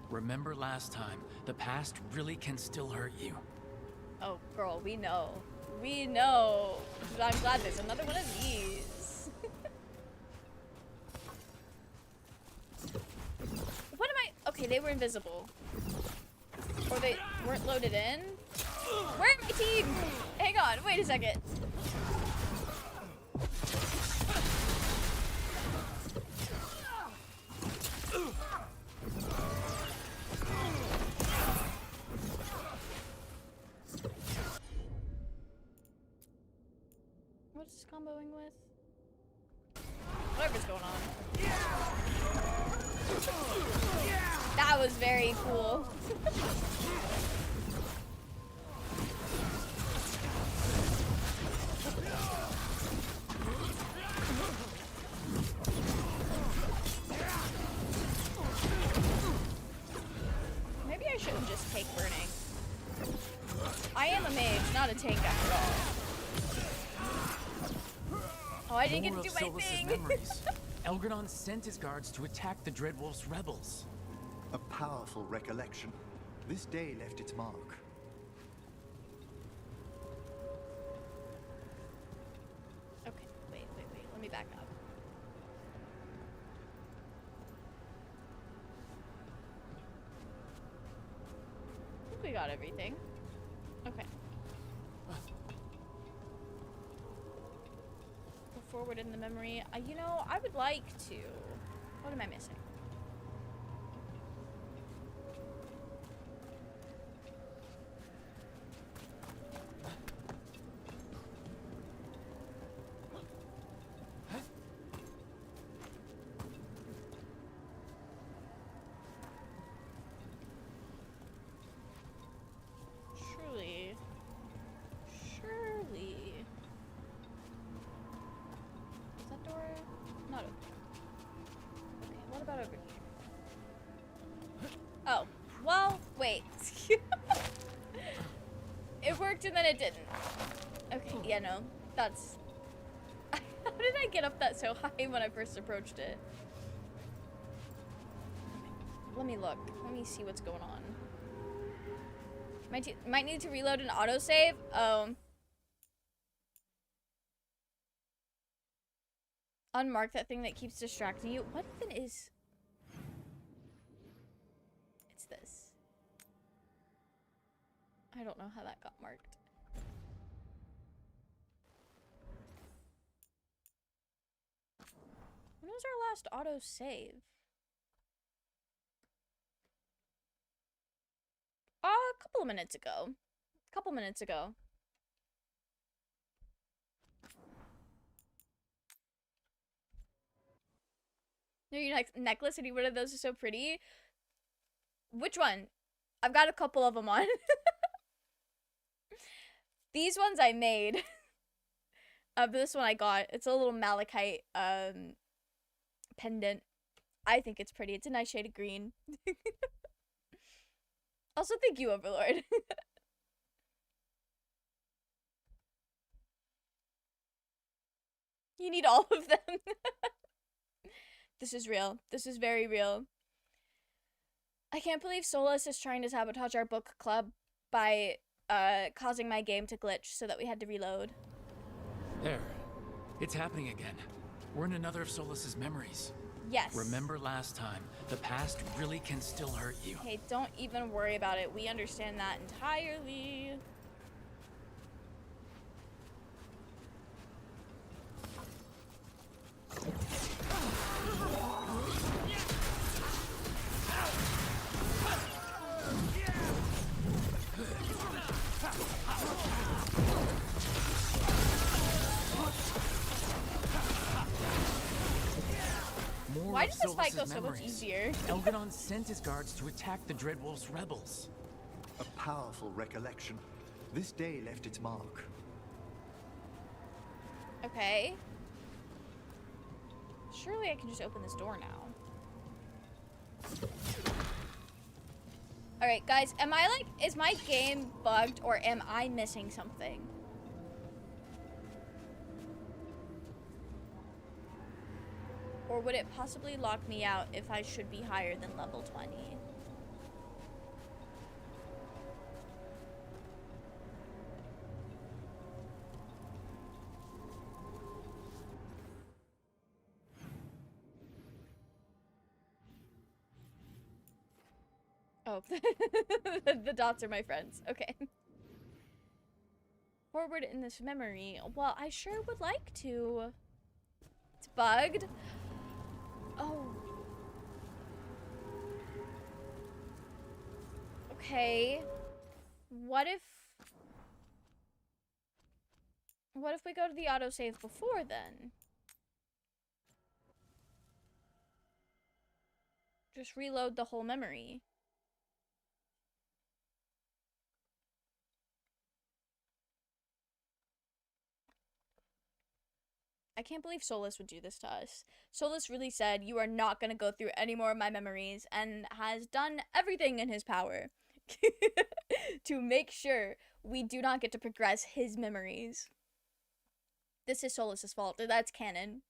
Speaker 4: Remember last time, the past really can still hurt you.
Speaker 1: Oh, girl, we know. We know. I'm glad there's another one of these. What am I? Okay, they were invisible. Or they weren't loaded in? Where's my team? Hang on, wait a second. What's this comboing with? Whatever's going on. That was very cool. Maybe I shouldn't just take burning. I am a mage, not a tank after all. Oh, I didn't get to do my thing.
Speaker 4: Memories. Elgradon sent his guards to attack the Dreadwolf's rebels.
Speaker 2: A powerful recollection. This day left its mark.
Speaker 1: Okay, wait. Let me back up. I think we got everything. Okay. Go forward in the memory. You know, I would like to. What am I missing? Truly. about over here? Oh, well, wait. It worked and then it didn't. Okay, yeah, no, that's... How did I get up that so high when I first approached it? Let me look. Let me see what's going on. Might need to reload an autosave. Oh. Unmark that thing that keeps distracting you. What even is... It's this. I don't know how that got marked. When was our last autosave? A couple of minutes ago. A couple minutes ago. No, your necklace, any one of those is so pretty. Which one? I've got a couple of them on. These ones I made. This one I got. It's a little malachite pendant. I think it's pretty. It's a nice shade of green. Also, thank you, Overlord. You need all of them. This is real. This is very real. I can't believe Solus is trying to sabotage our book club by causing my game to glitch so that we had to reload.
Speaker 4: There. It's happening again. We're in another of Solus's memories.
Speaker 1: Yes.
Speaker 4: Remember last time, the past really can still hurt you.
Speaker 1: Hey, don't even worry about it. We understand that entirely. Why does this fight go so much easier?
Speaker 4: Elgadon sent his guards to attack the Dreadwolf's rebels.
Speaker 2: A powerful recollection. This day left its mark.
Speaker 1: Okay. Surely I can just open this door now. Alright, guys, am I like, is my game bugged or am I missing something? Or would it possibly lock me out if I should be higher than level 20? Oh, the dots are my friends. Okay. Forward in this memory. Well, I sure would like to. It's bugged. Oh. Okay. What if we go to the autosave before then? Just reload the whole memory. I can't believe Solus would do this to us. Solus really said, you are not going to go through any more of my memories, and has done everything in his power to make sure we do not get to progress his memories. This is Solus's fault. That's canon.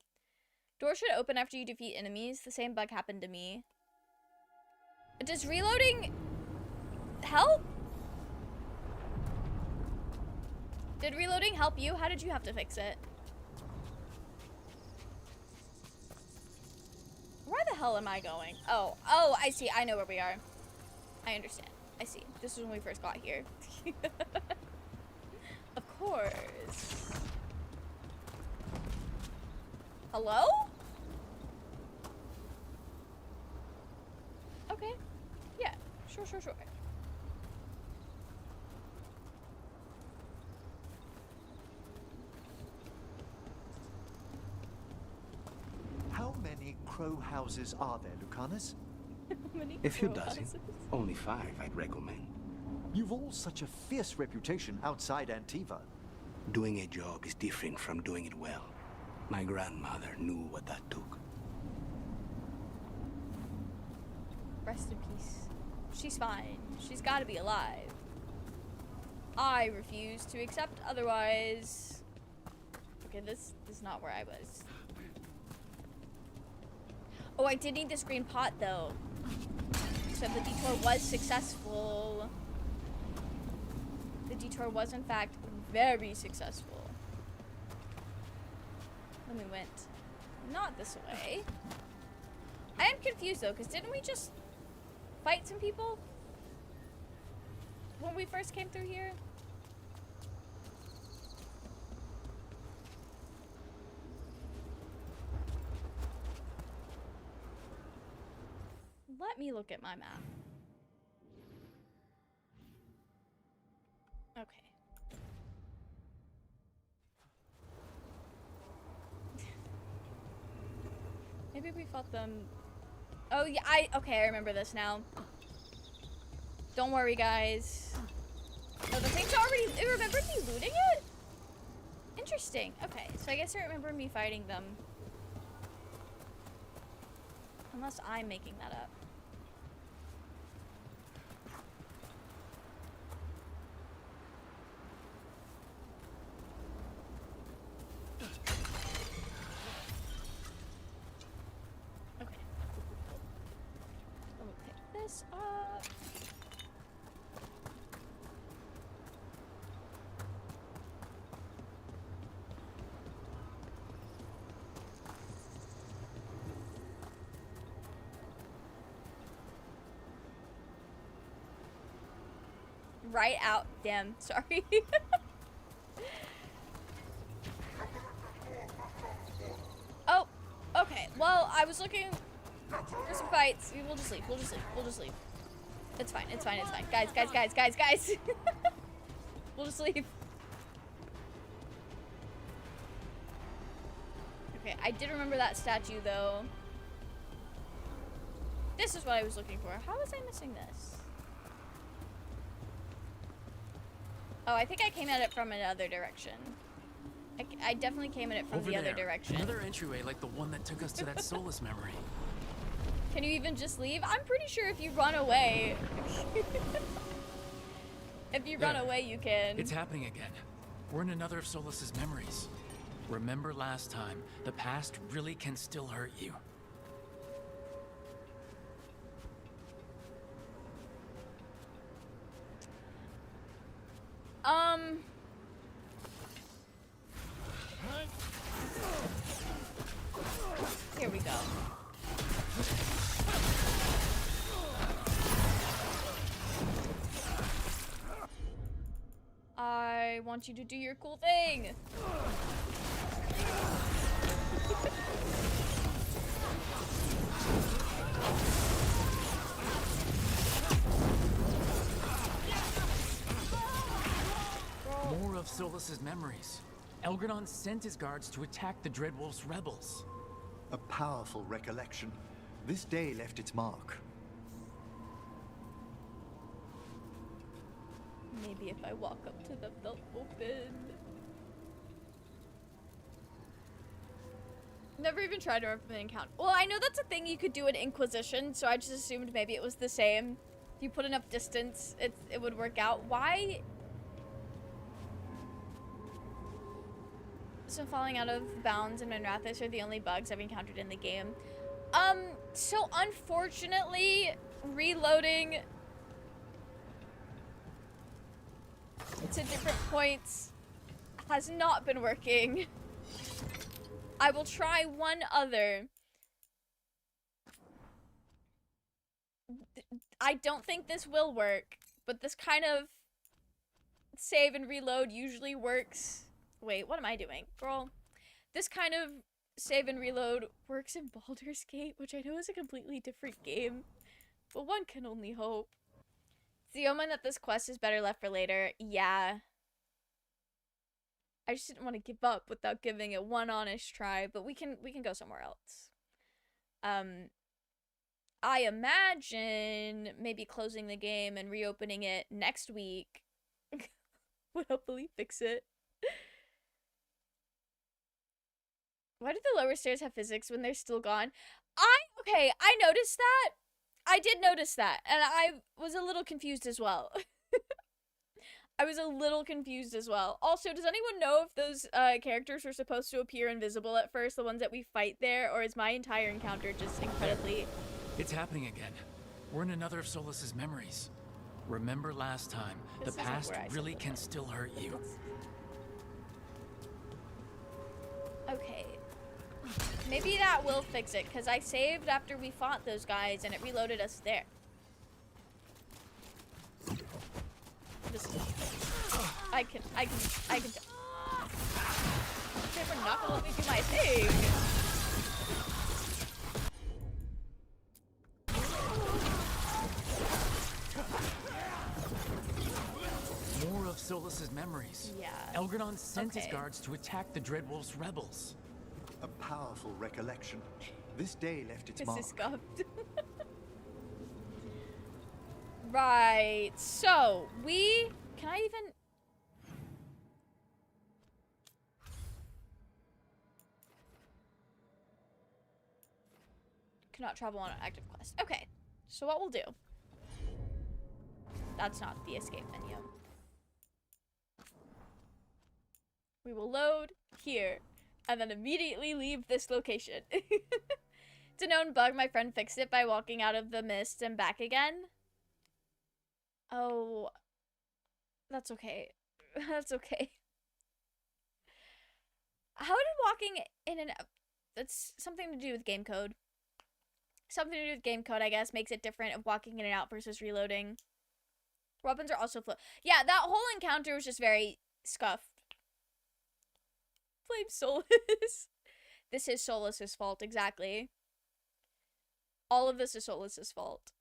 Speaker 1: Doors should open after you defeat enemies. The same bug happened to me. Does reloading help? Did reloading help you? How did you have to fix it? Where the hell am I going? Oh, I see. I know where we are. I understand. I see. This is when we first got here. Of course. Hello? Okay. Yeah. Sure.
Speaker 2: How many crow houses are there, Lucanus?
Speaker 15: A few dozen. Only 5, I'd recommend.
Speaker 2: You've all such a fierce reputation outside Antiva.
Speaker 15: Doing a job is different from doing it well. My grandmother knew what that took.
Speaker 1: Rest in peace. She's fine. She's gotta be alive. I refuse to accept otherwise. Okay, this is not where I was. Oh, I did need this green pot though. So the detour was successful. The detour was in fact very successful. Then we went not this way. I am confused though, because didn't we just fight some people when we first came through here? Let me look at my map. Okay. Maybe we fought them. Oh yeah, okay, I remember this now. Don't worry, guys. Oh, the thing's already. It remembered me looting it? Interesting. Okay, so I guess I remember me fighting them. Unless I'm making that up. Okay. Let me pick this up. Right out. Damn, sorry. Oh, okay. Well, I was looking for some fights. We'll just leave. We'll just leave. We'll just leave. It's fine. It's fine. It's fine. Guys. We'll just leave. Okay, I did remember that statue though. This is what I was looking for. How was I missing this? Oh, I think I came at it from another direction. I definitely came at it from the other direction.
Speaker 4: Another entryway like the one that took us to that Solus memory.
Speaker 1: Can you even just leave? I'm pretty sure if you run away... if you run away, you can.
Speaker 4: It's happening again. We're in another of Solus's memories. Remember last time, the past really can still hurt you.
Speaker 1: Here we go. I want you to do your cool thing.
Speaker 4: More of Solus's memories. Elgradon sent his guards to attack the Dreadwolf's rebels.
Speaker 2: A powerful recollection. This day left its mark.
Speaker 1: Maybe if I walk up to them, they'll open. Never even tried to open an encounter. Well, I know that's a thing you could do in Inquisition, so I just assumed maybe it was the same. If you put enough distance, it would work out. Why? So falling out of bounds and Minrathous are the only bugs I've encountered in the game. So unfortunately, reloading to different points has not been working. I will try one other. I don't think this will work, but this kind of save and reload usually works. Wait, what am I doing? Girl, this kind of save and reload works in Baldur's Gate, which I know is a completely different game, but one can only hope. It's the omen that this quest is better left for later. Yeah. I just didn't want to give up without giving it one honest try, but we can go somewhere else. I imagine maybe closing the game and reopening it next week would hopefully fix it. Why do the lower stairs have physics when they're still gone? Okay, I noticed that. I did notice that, and I was a little confused as well. I was a little confused as well. Also, does anyone know if those characters were supposed to appear invisible at first, the ones that we fight there, or is my entire encounter just incredibly...
Speaker 4: It's happening again. We're in another of Solus's memories. Remember last time, the past really can still hurt you.
Speaker 1: Okay. Maybe that will fix it, because I saved after we fought those guys, and it reloaded us there. I can. Okay, we're not gonna let me do my thing.
Speaker 4: More of Solus's memories.
Speaker 1: Yeah.
Speaker 4: Elgradon sent his guards to attack the Dreadwolf's rebels.
Speaker 2: A powerful recollection. This day left its
Speaker 1: This
Speaker 2: mark.
Speaker 1: is scuffed. Right. So we can I even? Cannot travel on an active quest. Okay. So what we'll do. That's not the escape menu. We will load here and then immediately leave this location. It's a known bug. My friend fixed it by walking out of the mist and back again. Oh, that's okay. That's okay. How did walking in and out? That's something to do with game code. Something to do with game code, I guess, makes it different of walking in and out versus reloading. Weapons are also yeah, that whole encounter was just very scuffed. Blame Solus. This is Solus's fault, exactly. All of this is Solus's fault.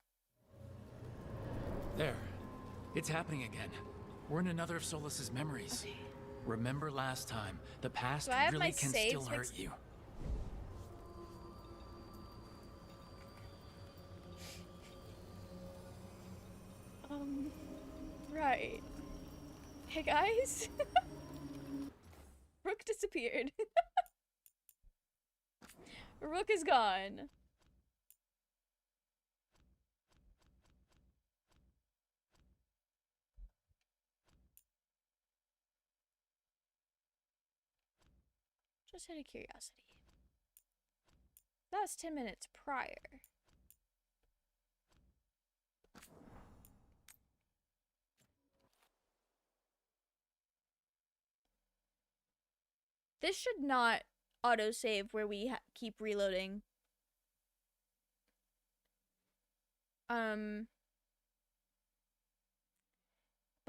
Speaker 4: There. It's happening again. We're in another of Solus's memories.
Speaker 1: Okay.
Speaker 4: Remember last time, the past
Speaker 1: Do I have
Speaker 4: really
Speaker 1: my
Speaker 4: can
Speaker 1: saves
Speaker 4: still hurt
Speaker 1: mixed?
Speaker 4: you.
Speaker 1: Right. Hey guys. Rook disappeared. Rook is gone. Just out of curiosity. That was 10 minutes prior. This should not autosave where we keep reloading. But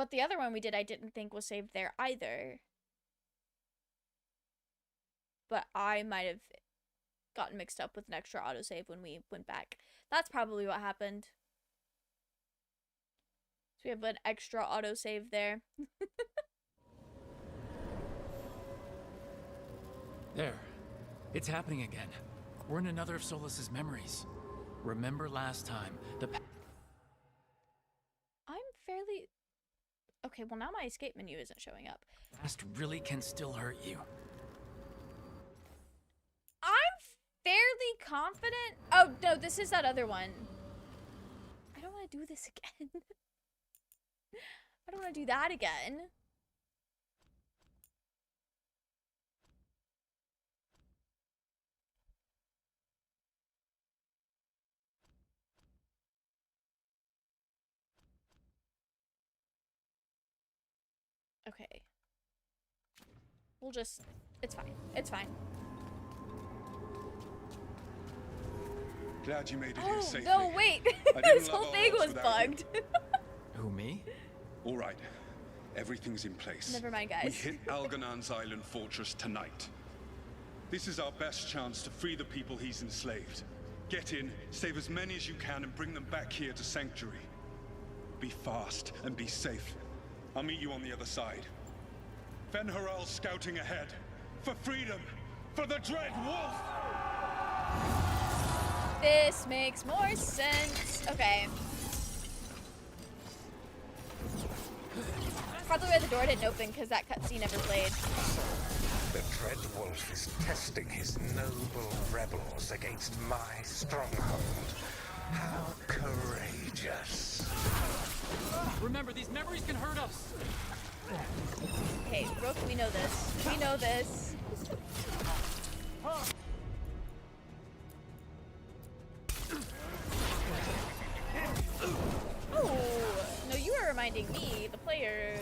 Speaker 1: the other one we did I didn't think was saved there either. But I might have gotten mixed up with an extra autosave when we went back. That's probably what happened. So we have an extra autosave there.
Speaker 4: There. It's happening again. We're in another of Solus's memories. Remember last time,
Speaker 1: I'm fairly... Okay, well now my escape menu isn't showing up.
Speaker 4: past really can still hurt you.
Speaker 1: I'm fairly confident... Oh, no, this is that other one. I don't want to do this again. I don't want to do that again. Okay. We'll just... It's fine. It's fine.
Speaker 22: Glad you made it here safely.
Speaker 1: No, wait.
Speaker 22: I didn't
Speaker 1: This
Speaker 22: love
Speaker 1: whole
Speaker 22: our
Speaker 1: thing
Speaker 22: lives
Speaker 1: was
Speaker 22: without you.
Speaker 1: bugged.
Speaker 4: Who, me?
Speaker 22: All right. Everything's in place.
Speaker 1: Never mind,
Speaker 22: We
Speaker 1: guys.
Speaker 22: hit Algernon's island fortress tonight. This is our best chance to free the people he's enslaved. Get in, save as many as you can, and bring them back here to Sanctuary. Be fast and be safe. I'll meet you on the other side. Fen-Haral scouting ahead. For freedom! For the Dread Wolf!
Speaker 1: This makes more sense. Okay. Probably why the door didn't open, because that cutscene never played.
Speaker 19: The Dread Wolf is testing his noble rebels against my stronghold.
Speaker 8: How courageous.
Speaker 4: Remember, these memories can hurt us.
Speaker 1: Hey, Rook, we know this. We know this. Oh, no, you were reminding me, the player.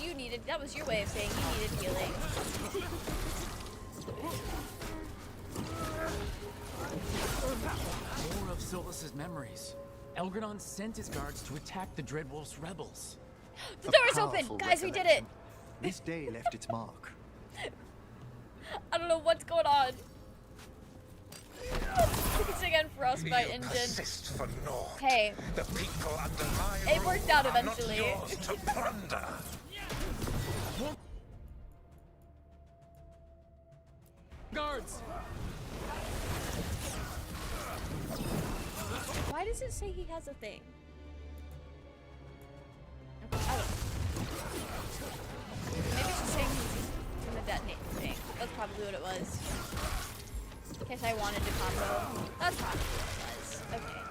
Speaker 1: You needed, that was your way of saying you needed healing.
Speaker 4: More of Solus's memories. Elgradon sent his guards to attack the Dreadwolf's rebels.
Speaker 1: The door is open! Guys, we did it!
Speaker 2: This day left its mark.
Speaker 1: I don't know what's going on. It's again Frostbite engine.
Speaker 8: Persist for naught.
Speaker 1: Hey.
Speaker 8: The people under my
Speaker 1: It worked out eventually.
Speaker 8: Are not yours to plunder.
Speaker 4: Guards!
Speaker 1: Why does it say he has a thing? Okay, I don't know. Maybe it's just saying he's gonna detonate the thing. That's probably what it was. In case I wanted to combo. That's probably what it was. Okay.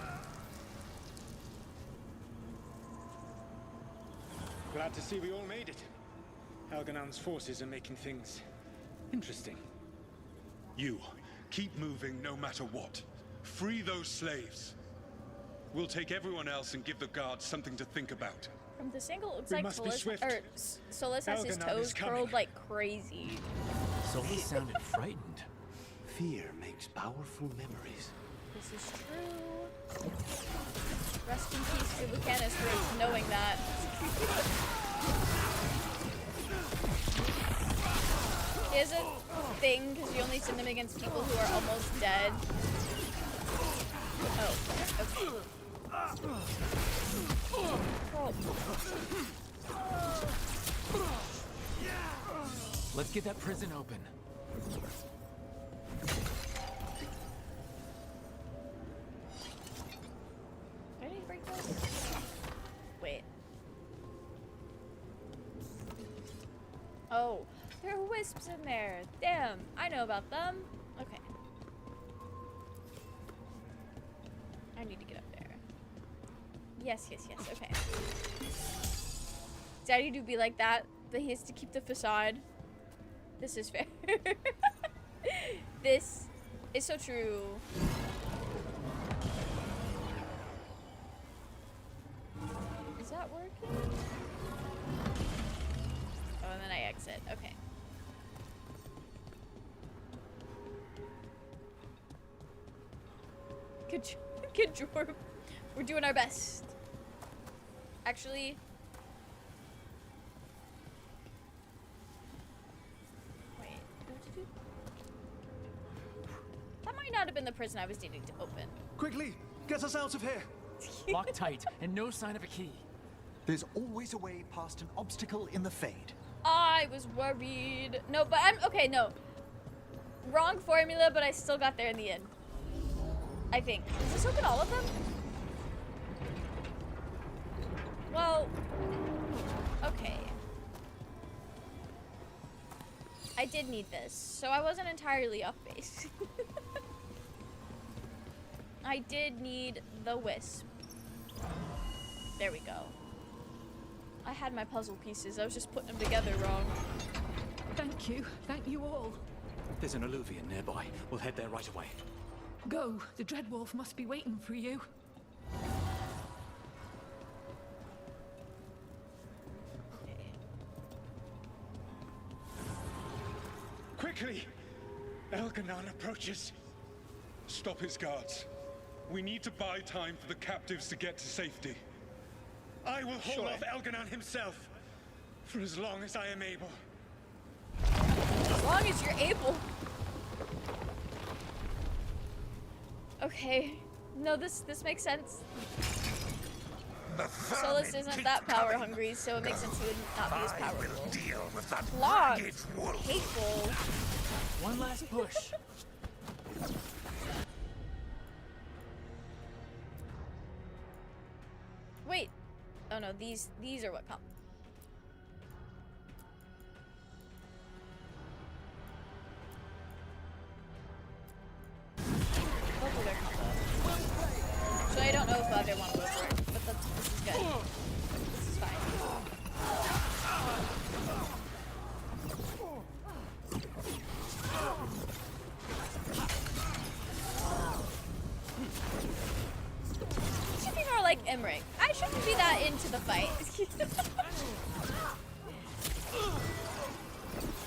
Speaker 5: Glad to see we all made it. Elganon's forces are making things interesting.
Speaker 22: You, keep moving no matter what. Free those slaves. We'll take everyone else and give the guards something to think about.
Speaker 1: From the single, it looks
Speaker 5: We
Speaker 1: like
Speaker 5: must be swift.
Speaker 1: Solus has his
Speaker 5: Elganon
Speaker 1: toes
Speaker 5: is coming.
Speaker 1: curled like crazy.
Speaker 4: Solus sounded frightened.
Speaker 15: Fear makes powerful memories.
Speaker 1: This is true. Rest in peace to Lucanus for knowing that. He has a thing because you only send him against people who are almost dead. Oh, okay. Oh.
Speaker 4: Let's get that prison open.
Speaker 1: Do I need to break this? Wait. Oh, there are wisps in there. Damn, I know about them. Okay. I need to get up there. Yes, yes, yes. Okay. Daddy do be like that, but he has to keep the facade. This is fair. This is so true. Is that working? Oh, and then I exit. Okay. Good job. We're doing our best. Actually, wait. What to do? That might not have been the prison I was needing to open.
Speaker 17: Quickly, get us out of here.
Speaker 4: Lock tight, and no sign of a key.
Speaker 2: There's always a way past an obstacle in the Fade.
Speaker 1: I was worried. No, but I'm okay. No, wrong formula, but I still got there in the end. I think. Does this open all of them? Well, okay. I did need this, so I wasn't entirely off base. I did need the wisp. There we go. I had my puzzle pieces. I was just putting them together wrong.
Speaker 18: Thank you. Thank you all.
Speaker 15: There's an alluvion nearby. We'll head there right away.
Speaker 18: Go. The Dreadwolf must be waiting for you.
Speaker 5: Quickly! Elganon approaches.
Speaker 22: Stop his guards. We need to buy time for the captives to get to safety.
Speaker 5: I will hold off Elganon himself for as long as I am able.
Speaker 1: As long as you're able. Okay. No, this makes sense. Solus isn't that power hungry, so it makes sense he would not be as powerful. Clogged. Hateful.
Speaker 4: One last push.
Speaker 1: Wait. Oh no, these are what come. Hopefully they're combo. if I ever want to go for it, but this is good. This is fine. It should be more like Emmrich. I shouldn't be that into the fight.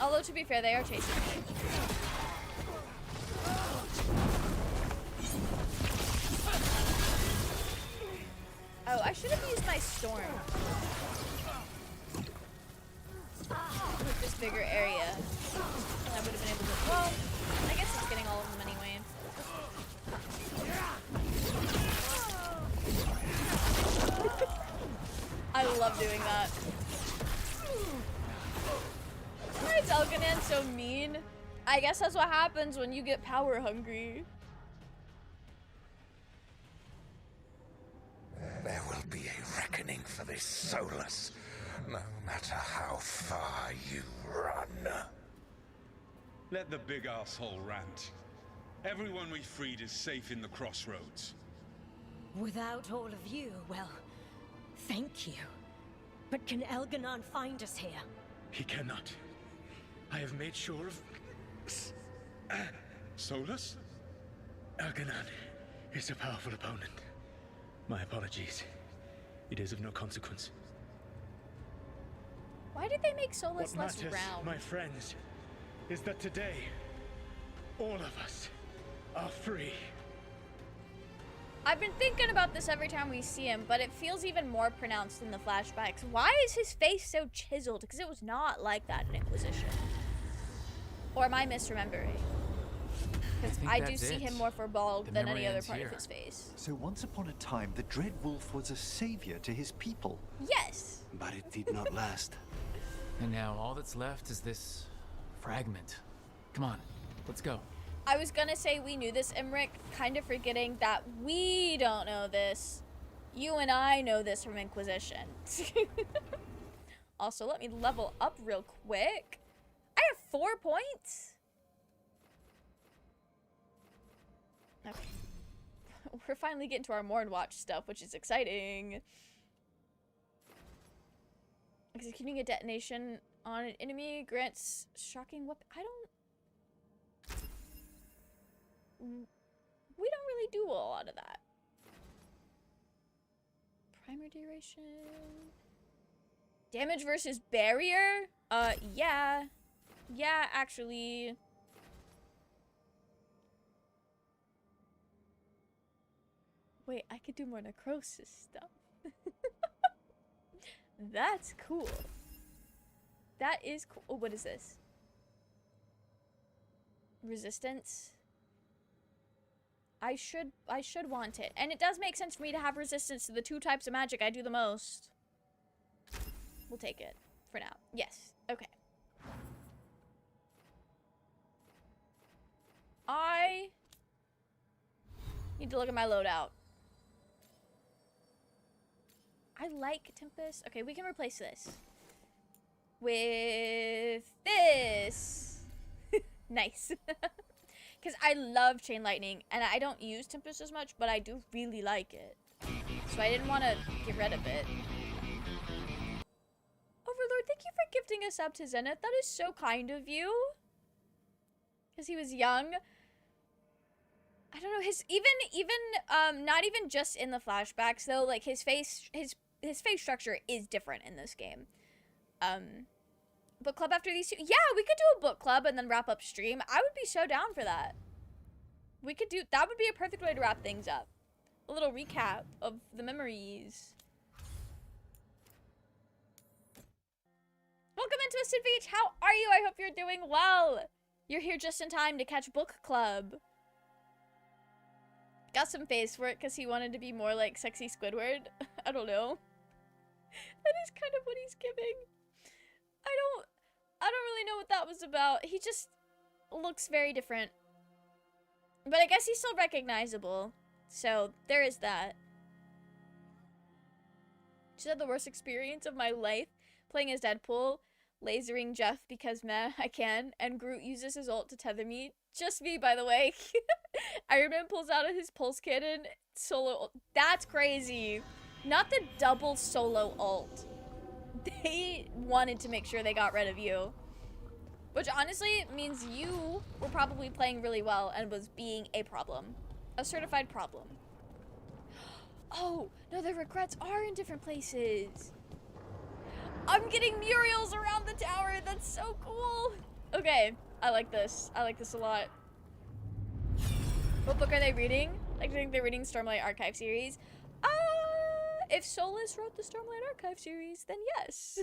Speaker 1: Although, to be fair, they are chasing me. Oh, I should have used my storm. With this bigger area. I would have been able to. Well, I guess it's getting all of them anyway. I love doing that. Why is Elganon so mean? I guess that's what happens when you get power hungry.
Speaker 19: There will be a reckoning for this Solus, no matter how far you run.
Speaker 22: Let the big asshole rant. Everyone we freed is safe in the crossroads.
Speaker 9: Without all of you, well, thank you. But can Elganon find us here?
Speaker 5: He cannot. I have made sure of...
Speaker 22: Solus?
Speaker 5: Elganon is a powerful opponent. My apologies. It is of no consequence.
Speaker 1: Why did they make Solus
Speaker 5: What
Speaker 1: less
Speaker 5: matters,
Speaker 1: round?
Speaker 5: my friends, is that today, all of us are free.
Speaker 1: I've been thinking about this every time we see him, but it feels even more pronounced in the flashbacks. Why is his face so chiseled? Because it was not like that in Inquisition. Or am I misremembering? Because I do see him more for bald than any other part of his face.
Speaker 2: So once upon a time, the Dread Wolf was a savior to his people.
Speaker 1: Yes!
Speaker 15: But it did not last.
Speaker 4: And now all that's left is this fragment. Come on, let's go.
Speaker 1: I was gonna say we knew this, Emmrich, kind of forgetting that we don't know this. You and I know this from Inquisition. Also, let me level up real quick. I have 4 points. Okay. We're finally getting to our Mornwatch stuff, which is exciting. Executing a detonation on an enemy grants shocking weapon. We don't really do a lot of that. Primer duration. Damage versus barrier? Yeah. Yeah, actually. Wait, I could do more necrosis stuff. That's cool. That is cool. Oh, what is this? Resistance. I should want it. And it does make sense for me to have resistance to the 2 types of magic I do the most. We'll take it for now. Yes. Okay. I need to look at my loadout. I like Tempest. Okay, we can replace this with this. Nice. Because I love Chain Lightning, and I don't use Tempest as much, but I do really like it. So I didn't want to get rid of it. Overlord, thank you for gifting a sub to Zenith. That is so kind of you. Because he was young. I don't know, his not even just in the flashbacks though, like his face structure is different in this game. Book club after these 2? Yeah, we could do a book club and then wrap up stream. I would be so down for that. That would be a perfect way to wrap things up. A little recap of the memories. Welcome into Sid Beach. How are you? I hope you're doing well. You're here just in time to catch book club. Got some face for it because he wanted to be more like sexy Squidward. I don't know. That is kind of what he's giving. I don't really know what that was about. He just looks very different. But I guess he's still recognizable. So there is that. She had the worst experience of my life playing as Deadpool, lasering Jeff because meh, I can, and Groot uses his ult to tether me just me, by the way. Iron Man pulls out his pulse cannon solo. That's crazy. Not the double solo ult. They wanted to make sure they got rid of you. Which honestly means you were probably playing really well and was being a problem. A certified problem. Oh, no, the regrets are in different places. I'm getting murals around the tower. That's so cool. Okay, I like this. I like this a lot. What book are they reading? I think they're reading Stormlight Archive series. If Solus wrote the Stormlight Archive series, then yes.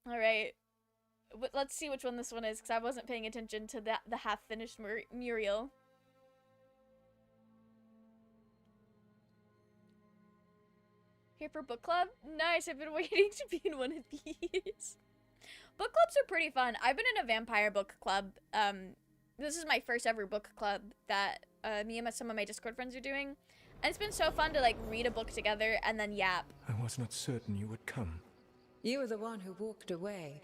Speaker 1: All right. Let's see which one this one is, because I wasn't paying attention to the half-finished mural. Here for book club? Nice, I've been waiting to be in one of these. Book clubs are pretty fun. I've been in a vampire book club. This is my first ever book club that me and some of my Discord friends are doing. And it's been so fun to like read a book together and then yap.
Speaker 10: I was not certain you would come.
Speaker 20: You were the one who walked away.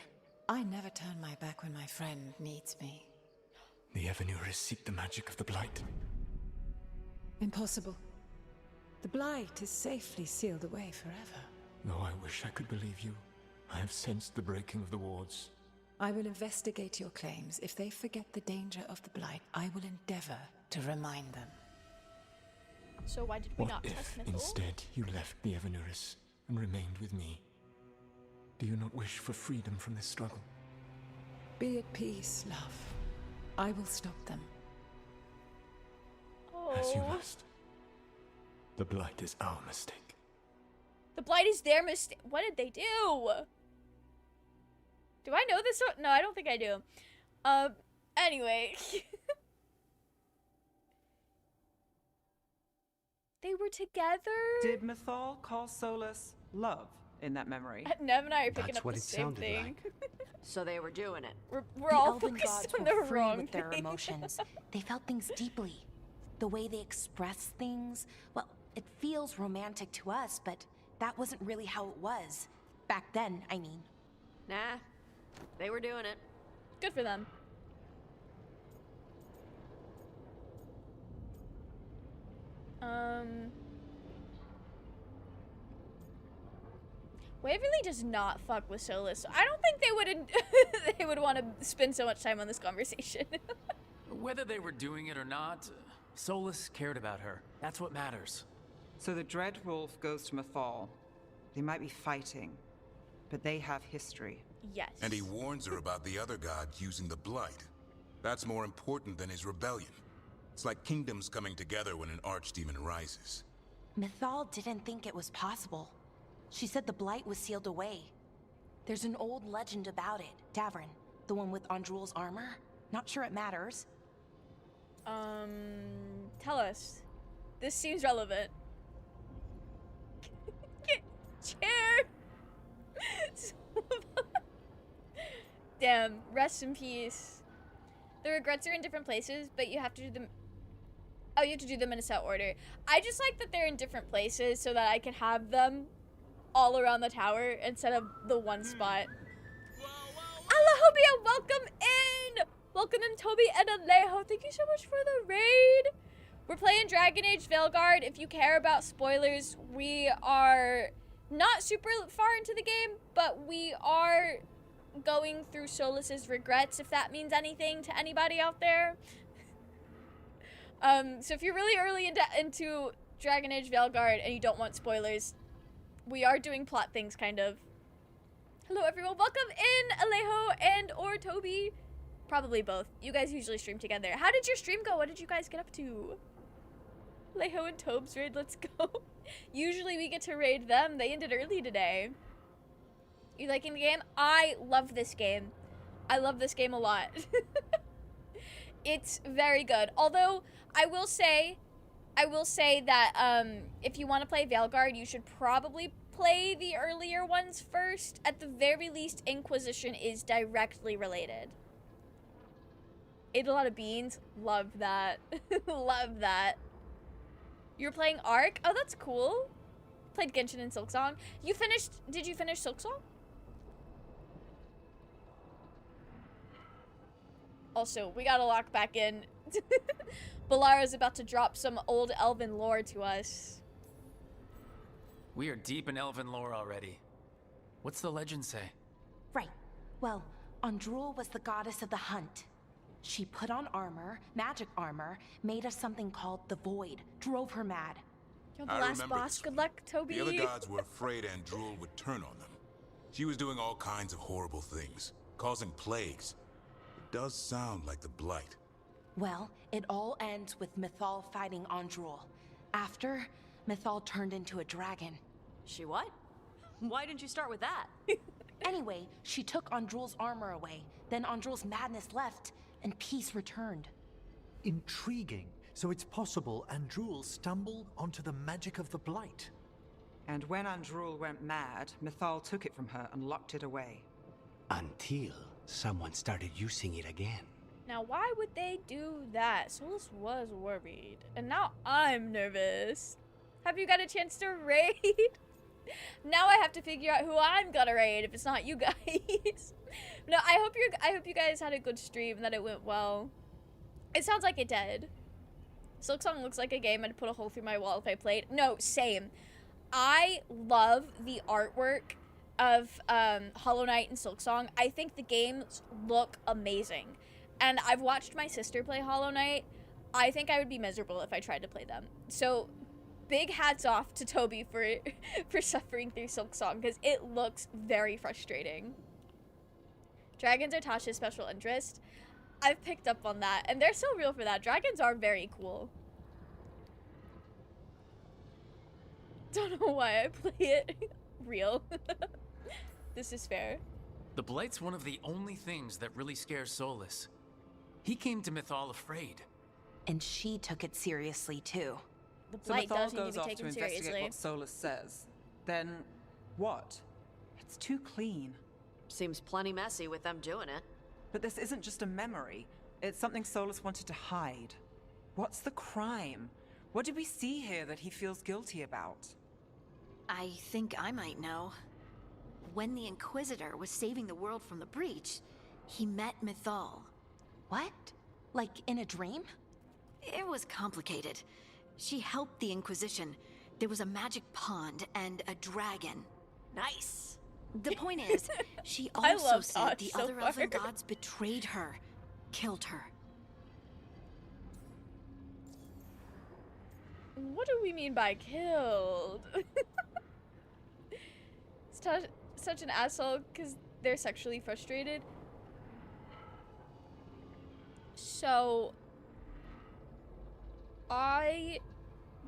Speaker 20: I never turn my back when my friend needs me.
Speaker 10: The Evanurus seek the magic of the Blight.
Speaker 20: Impossible. The Blight is safely sealed away forever.
Speaker 10: Though I wish I could believe you, I have sensed the breaking of the wards.
Speaker 20: I will investigate your claims. If they forget the danger of the Blight, I will endeavor to remind them.
Speaker 1: So why did we not trust
Speaker 10: What if
Speaker 1: Mythal?
Speaker 10: instead you left the Evanurus and remained with me? Do you not wish for freedom from this struggle?
Speaker 20: Be at peace, love. I will stop them.
Speaker 10: As you must. The Blight is our mistake.
Speaker 1: The Blight is their mistake. What did they do? Do I know this? No, I don't think I do. Anyway. They were together?
Speaker 13: Did Mythal call Solus love in that memory?
Speaker 1: Nev and I are picking
Speaker 13: That's
Speaker 1: up
Speaker 13: what
Speaker 1: the
Speaker 13: it
Speaker 1: same
Speaker 13: sounded
Speaker 1: thing.
Speaker 13: like.
Speaker 6: So they were doing it.
Speaker 1: We're
Speaker 23: The
Speaker 1: all
Speaker 23: elven
Speaker 1: focused
Speaker 23: gods
Speaker 1: on
Speaker 23: were
Speaker 1: the
Speaker 23: free
Speaker 1: wrong
Speaker 23: with their
Speaker 1: thing.
Speaker 23: emotions. They felt things deeply. The way they express things, well, it feels romantic to us, but that wasn't really how it was. Back then, I mean.
Speaker 6: Nah, they were doing it.
Speaker 1: Good for them. Waverly does not fuck with Solus. So I don't think they would want to spend so much time on this conversation.
Speaker 4: Whether they were doing it or not, Solus cared about her. That's what matters.
Speaker 13: So the Dread Wolf goes to Mythal. They might be fighting, but they have history.
Speaker 1: Yes.
Speaker 7: And he warns her about the other god using the Blight. That's more important than his rebellion. It's like kingdoms coming together when an archdemon rises.
Speaker 23: Mythal didn't think it was possible. She said the Blight was sealed away. There's an old legend about it. Davrin, the one with Andrul's armor. Not sure it matters.
Speaker 1: Tell us. This seems relevant. Chair! Damn, rest in peace. The regrets are in different places, but you have to do them. Oh, you have to do them in a set order. I just like that they're in different places so that I can have them all around the tower instead of the one spot. Alahobia, welcome in! Welcome in, Toby and Alejo. Thank you so much for the raid. We're playing Dragon Age Veilguard. If you care about spoilers, we are not super far into the game, but we are going through Solus's regrets, if that means anything to anybody out there. So if you're really early into Dragon Age Veilguard and you don't want spoilers, we are doing plot things, kind of. Hello, everyone. Welcome in, Alejo and or Toby. Probably both. You guys usually stream together. How did your stream go? What did you guys get up to? Alejo and Tobes raid, let's go. Usually we get to raid them. They ended early today. You liking the game? I love this game. I love this game a lot. It's very good. Although, I will say that if you want to play Veilguard, you should probably play the earlier ones first. At the very least, Inquisition is directly related. Ate a lot of beans. Love that. Love that. You're playing Ark? Oh, that's cool. Played Genshin and Silksong. Did you finish Silksong? Also, we gotta lock back in. Balara's about to drop some old elven lore to us.
Speaker 4: We are deep in elven lore already. What's the legend say?
Speaker 23: Right. Well, Andrul was the goddess of the hunt. She put on armor, magic armor, made us something called the Void, drove her mad.
Speaker 1: You're the
Speaker 7: I
Speaker 1: last
Speaker 7: remember
Speaker 1: boss.
Speaker 7: this
Speaker 1: Good
Speaker 7: one.
Speaker 1: luck, Toby.
Speaker 7: The other gods were afraid Andrul would turn on them. She was doing all kinds of horrible things, causing plagues. It does sound like the Blight.
Speaker 23: Well, it all ends with Mythal fighting Andrul. After, Mythal turned into a dragon.
Speaker 6: She what? Why didn't you start with that?
Speaker 23: Anyway, she took Andrul's armor away. Then Andrul's madness left, and peace returned.
Speaker 2: Intriguing. So it's possible Andrul stumbled onto the magic of the Blight.
Speaker 13: And when Andrul went mad, Mythal took it from her and locked it away.
Speaker 15: Until someone started using it again.
Speaker 1: Now, why would they do that? Solus was worried. And now I'm nervous. Have you got a chance to raid? Now I have to figure out who I'm gonna raid if it's not you guys. No, I hope you guys had a good stream, that it went well. It sounds like it did. Silksong looks like a game I'd put a hole through my wall if I played. No, same. I love the artwork of Hollow Knight and Silksong. I think the games look amazing. And I've watched my sister play Hollow Knight. I think I would be miserable if I tried to play them. So, big hats off to Toby for suffering through Silksong, because it looks very frustrating. Dragons are Tasha's special interest. I've picked up on that, and they're so real for that. Dragons are very cool. Don't know why I play it real. This is fair.
Speaker 4: The Blight's one of the only things that really scares Solus. He came to Mythal afraid.
Speaker 23: And she took it seriously, too.
Speaker 1: The
Speaker 13: So
Speaker 1: Blight
Speaker 13: Mythal
Speaker 1: does need to
Speaker 13: goes
Speaker 1: be
Speaker 13: off to
Speaker 1: taken
Speaker 13: investigate
Speaker 1: seriously.
Speaker 13: what Solus says. Then, what? It's too clean.
Speaker 6: Seems plenty messy with them doing it.
Speaker 13: But this isn't just a memory. It's something Solus wanted to hide. What's the crime? What did we see here that he feels guilty about?
Speaker 3: I think I might know. When the Inquisitor was saving the world from the breach, he met Mythal.
Speaker 23: What? Like in a dream?
Speaker 3: It was complicated. She helped the Inquisition. There was a magic pond and a dragon.
Speaker 6: Nice.
Speaker 3: The point is, she
Speaker 1: I
Speaker 3: also
Speaker 1: love
Speaker 3: said
Speaker 1: Taash
Speaker 3: the
Speaker 1: so
Speaker 3: other
Speaker 1: far.
Speaker 3: elven gods betrayed her, killed her.
Speaker 1: What do we mean by killed? Is such an asshole because they're sexually frustrated? So, I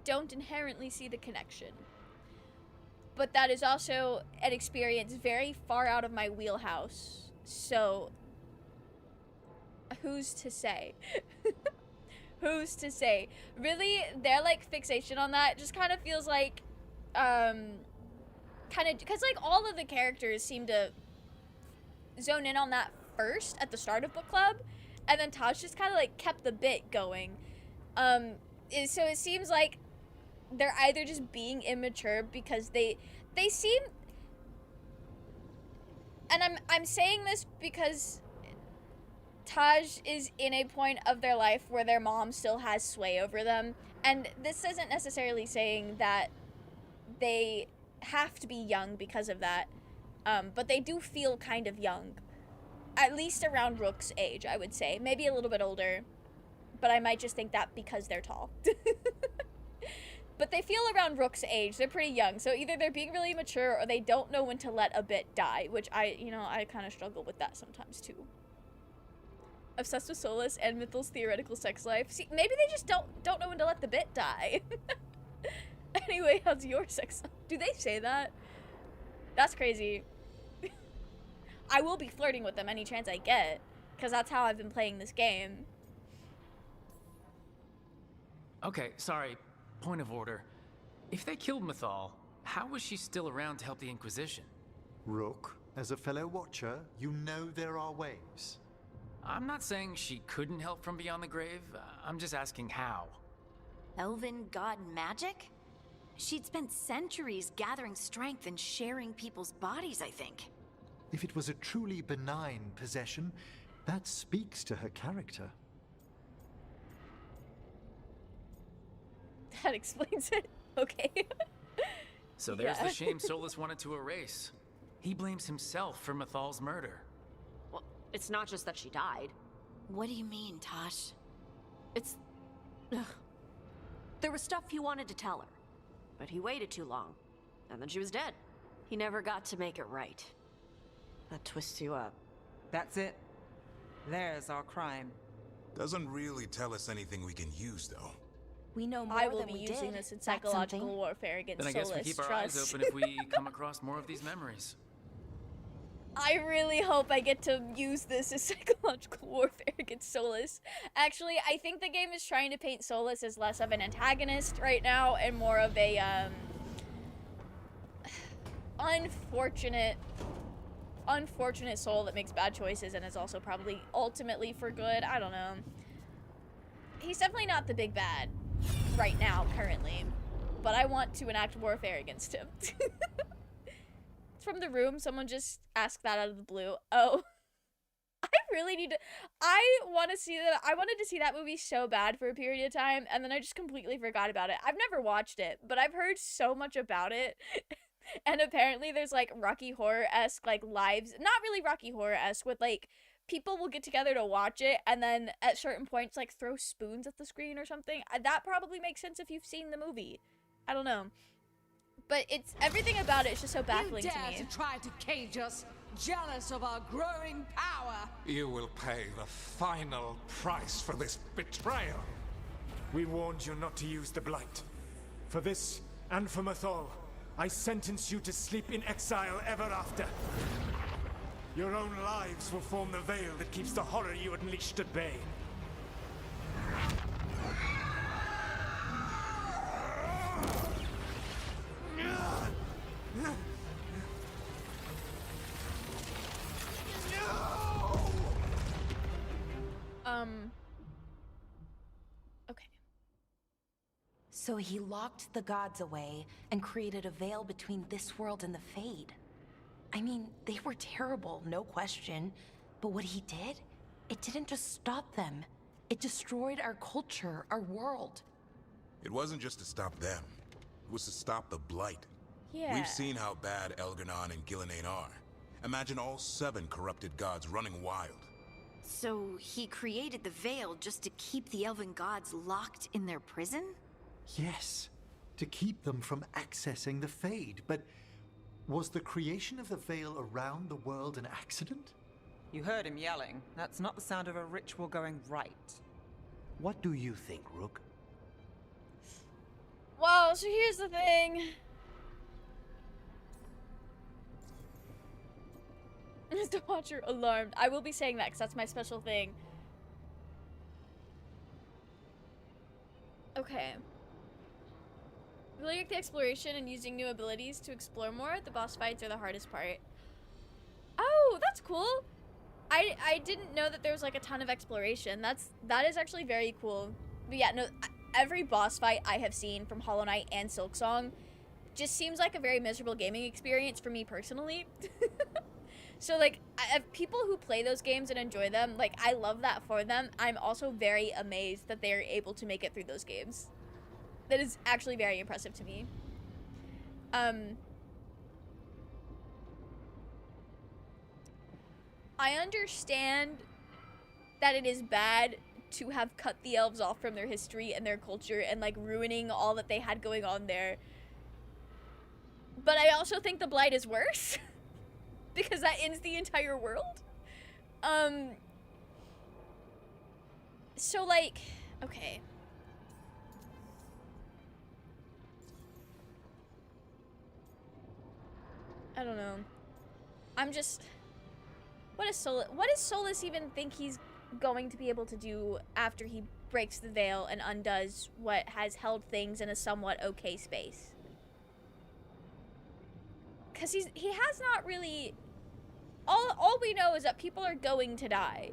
Speaker 1: don't inherently see the connection. But that is also an experience very far out of my wheelhouse. So, who's to say? Who's to say? Really, their, like, fixation on that just kind of feels like, because, like, all of the characters seem to zone in on that first at the start of book club, and then Taash just kind of, like, kept the bit going. So it seems like they're either just being immature because they seem, and I'm saying this because Taash is in a point of their life where their mom still has sway over them, and this isn't necessarily saying that they have to be young because of that, but they do feel kind of young, at least around Rook's age, I would say. Maybe a little bit older, but I might just think that because they're tall. But they feel around Rook's age. They're pretty young, so either they're being really mature or they don't know when to let a bit die, which I kind of struggle with that sometimes too. Obsessed with Solus and Mythal's theoretical sex life. See, maybe they just don't know when to let the bit die. Anyway, how's your sex life? Do they say that? That's crazy. I will be flirting with them any chance I get, because that's how I've been playing this game.
Speaker 4: Okay, sorry. Point of order. If they killed Mythal, how was she still around to help the Inquisition?
Speaker 2: Rook, as a fellow watcher, you know there are ways.
Speaker 4: I'm not saying she couldn't help from beyond the grave. I'm just asking how.
Speaker 3: Elven god magic? She'd spent centuries gathering strength and sharing people's bodies, I think.
Speaker 2: If it was a truly benign possession, That speaks to her character.
Speaker 1: That explains it. Okay.
Speaker 4: So there's
Speaker 1: Yeah.
Speaker 4: the shame Solus wanted to erase. He blames himself for Mythal's murder.
Speaker 11: Well, it's not just that she died.
Speaker 3: What do you mean, Taash?
Speaker 11: It's... Ugh. There was stuff he wanted to tell her, but he waited too long, and then she was dead. He never got to make it right. That twists you up.
Speaker 13: That's it. There's our crime.
Speaker 7: Doesn't really tell us anything we can use, though.
Speaker 23: We know more
Speaker 1: I will
Speaker 23: than
Speaker 1: be
Speaker 23: we
Speaker 1: using
Speaker 23: did.
Speaker 1: this in
Speaker 23: That's
Speaker 1: psychological
Speaker 23: something.
Speaker 1: warfare against
Speaker 4: Then I guess we
Speaker 1: Solus.
Speaker 4: keep our
Speaker 1: Trust.
Speaker 4: eyes open if we come across more of these memories.
Speaker 1: I really hope I get to use this as psychological warfare against Solus. Actually, I think the game is trying to paint Solus as less of an antagonist right now and more of a unfortunate soul that makes bad choices and is also probably ultimately for good. I don't know. He's definitely not the big bad right now, currently, but I want to enact warfare against him. It's from The Room. Someone just asked that out of the blue. Oh. I really need to... I wanted to see that movie so bad for a period of time, and then I just completely forgot about it. I've never watched it, but I've heard so much about it. And apparently there's, like, Rocky Horror-esque, like, lives... Not really Rocky Horror-esque, with, like, people will get together to watch it, and then at certain points, like, throw spoons at the screen or something. That probably makes sense if you've seen the movie. I don't know. But it's... Everything about it is just so baffling to me.
Speaker 18: You dare to try to cage us, jealous of our growing power.
Speaker 8: You will pay the final price for this betrayal.
Speaker 10: We warned you not to use the Blight. For this, and for Mythal, I sentence you to sleep in exile ever after. Your own lives will form the veil that keeps the horror you unleashed at bay.
Speaker 1: Okay.
Speaker 23: So he locked the gods away and created a veil between this world and the Fade. I mean, they were terrible, no question. But what he did, it didn't just stop them. It destroyed our culture, our world.
Speaker 7: It wasn't just to stop them. It was to stop the Blight.
Speaker 1: Yeah.
Speaker 7: We've seen how bad Elganon and Gillenane are. Imagine all 7 corrupted gods running wild.
Speaker 3: So he created the Veil just to keep the elven gods locked in their prison?
Speaker 2: Yes, to keep them from accessing the Fade. But was the creation of the Veil around the world an accident?
Speaker 13: You heard him yelling. That's not the sound of a ritual going right.
Speaker 12: What do you think, Rook?
Speaker 1: Well, so here's the thing. Mr. Watcher alarmed. I will be saying that because that's my special thing. Okay. Really like the exploration and using new abilities to explore more. The boss fights are the hardest part. Oh, that's cool. I didn't know that there was like a ton of exploration. That is actually very cool. But yeah, no, every boss fight I have seen from Hollow Knight and Silksong just seems like a very miserable gaming experience for me personally. So like, people who play those games and enjoy them, like, I love that for them. I'm also very amazed that they're able to make it through those games. That is actually very impressive to me. I understand that it is bad to have cut the elves off from their history and their culture and like ruining all that they had going on there. But I also think the Blight is worse. Because that ends the entire world. So like, okay. I don't know. I'm just, what does Solus even think he's going to be able to do after he breaks the veil and undoes what has held things in a somewhat okay space? Because he has not really, all we know is that people are going to die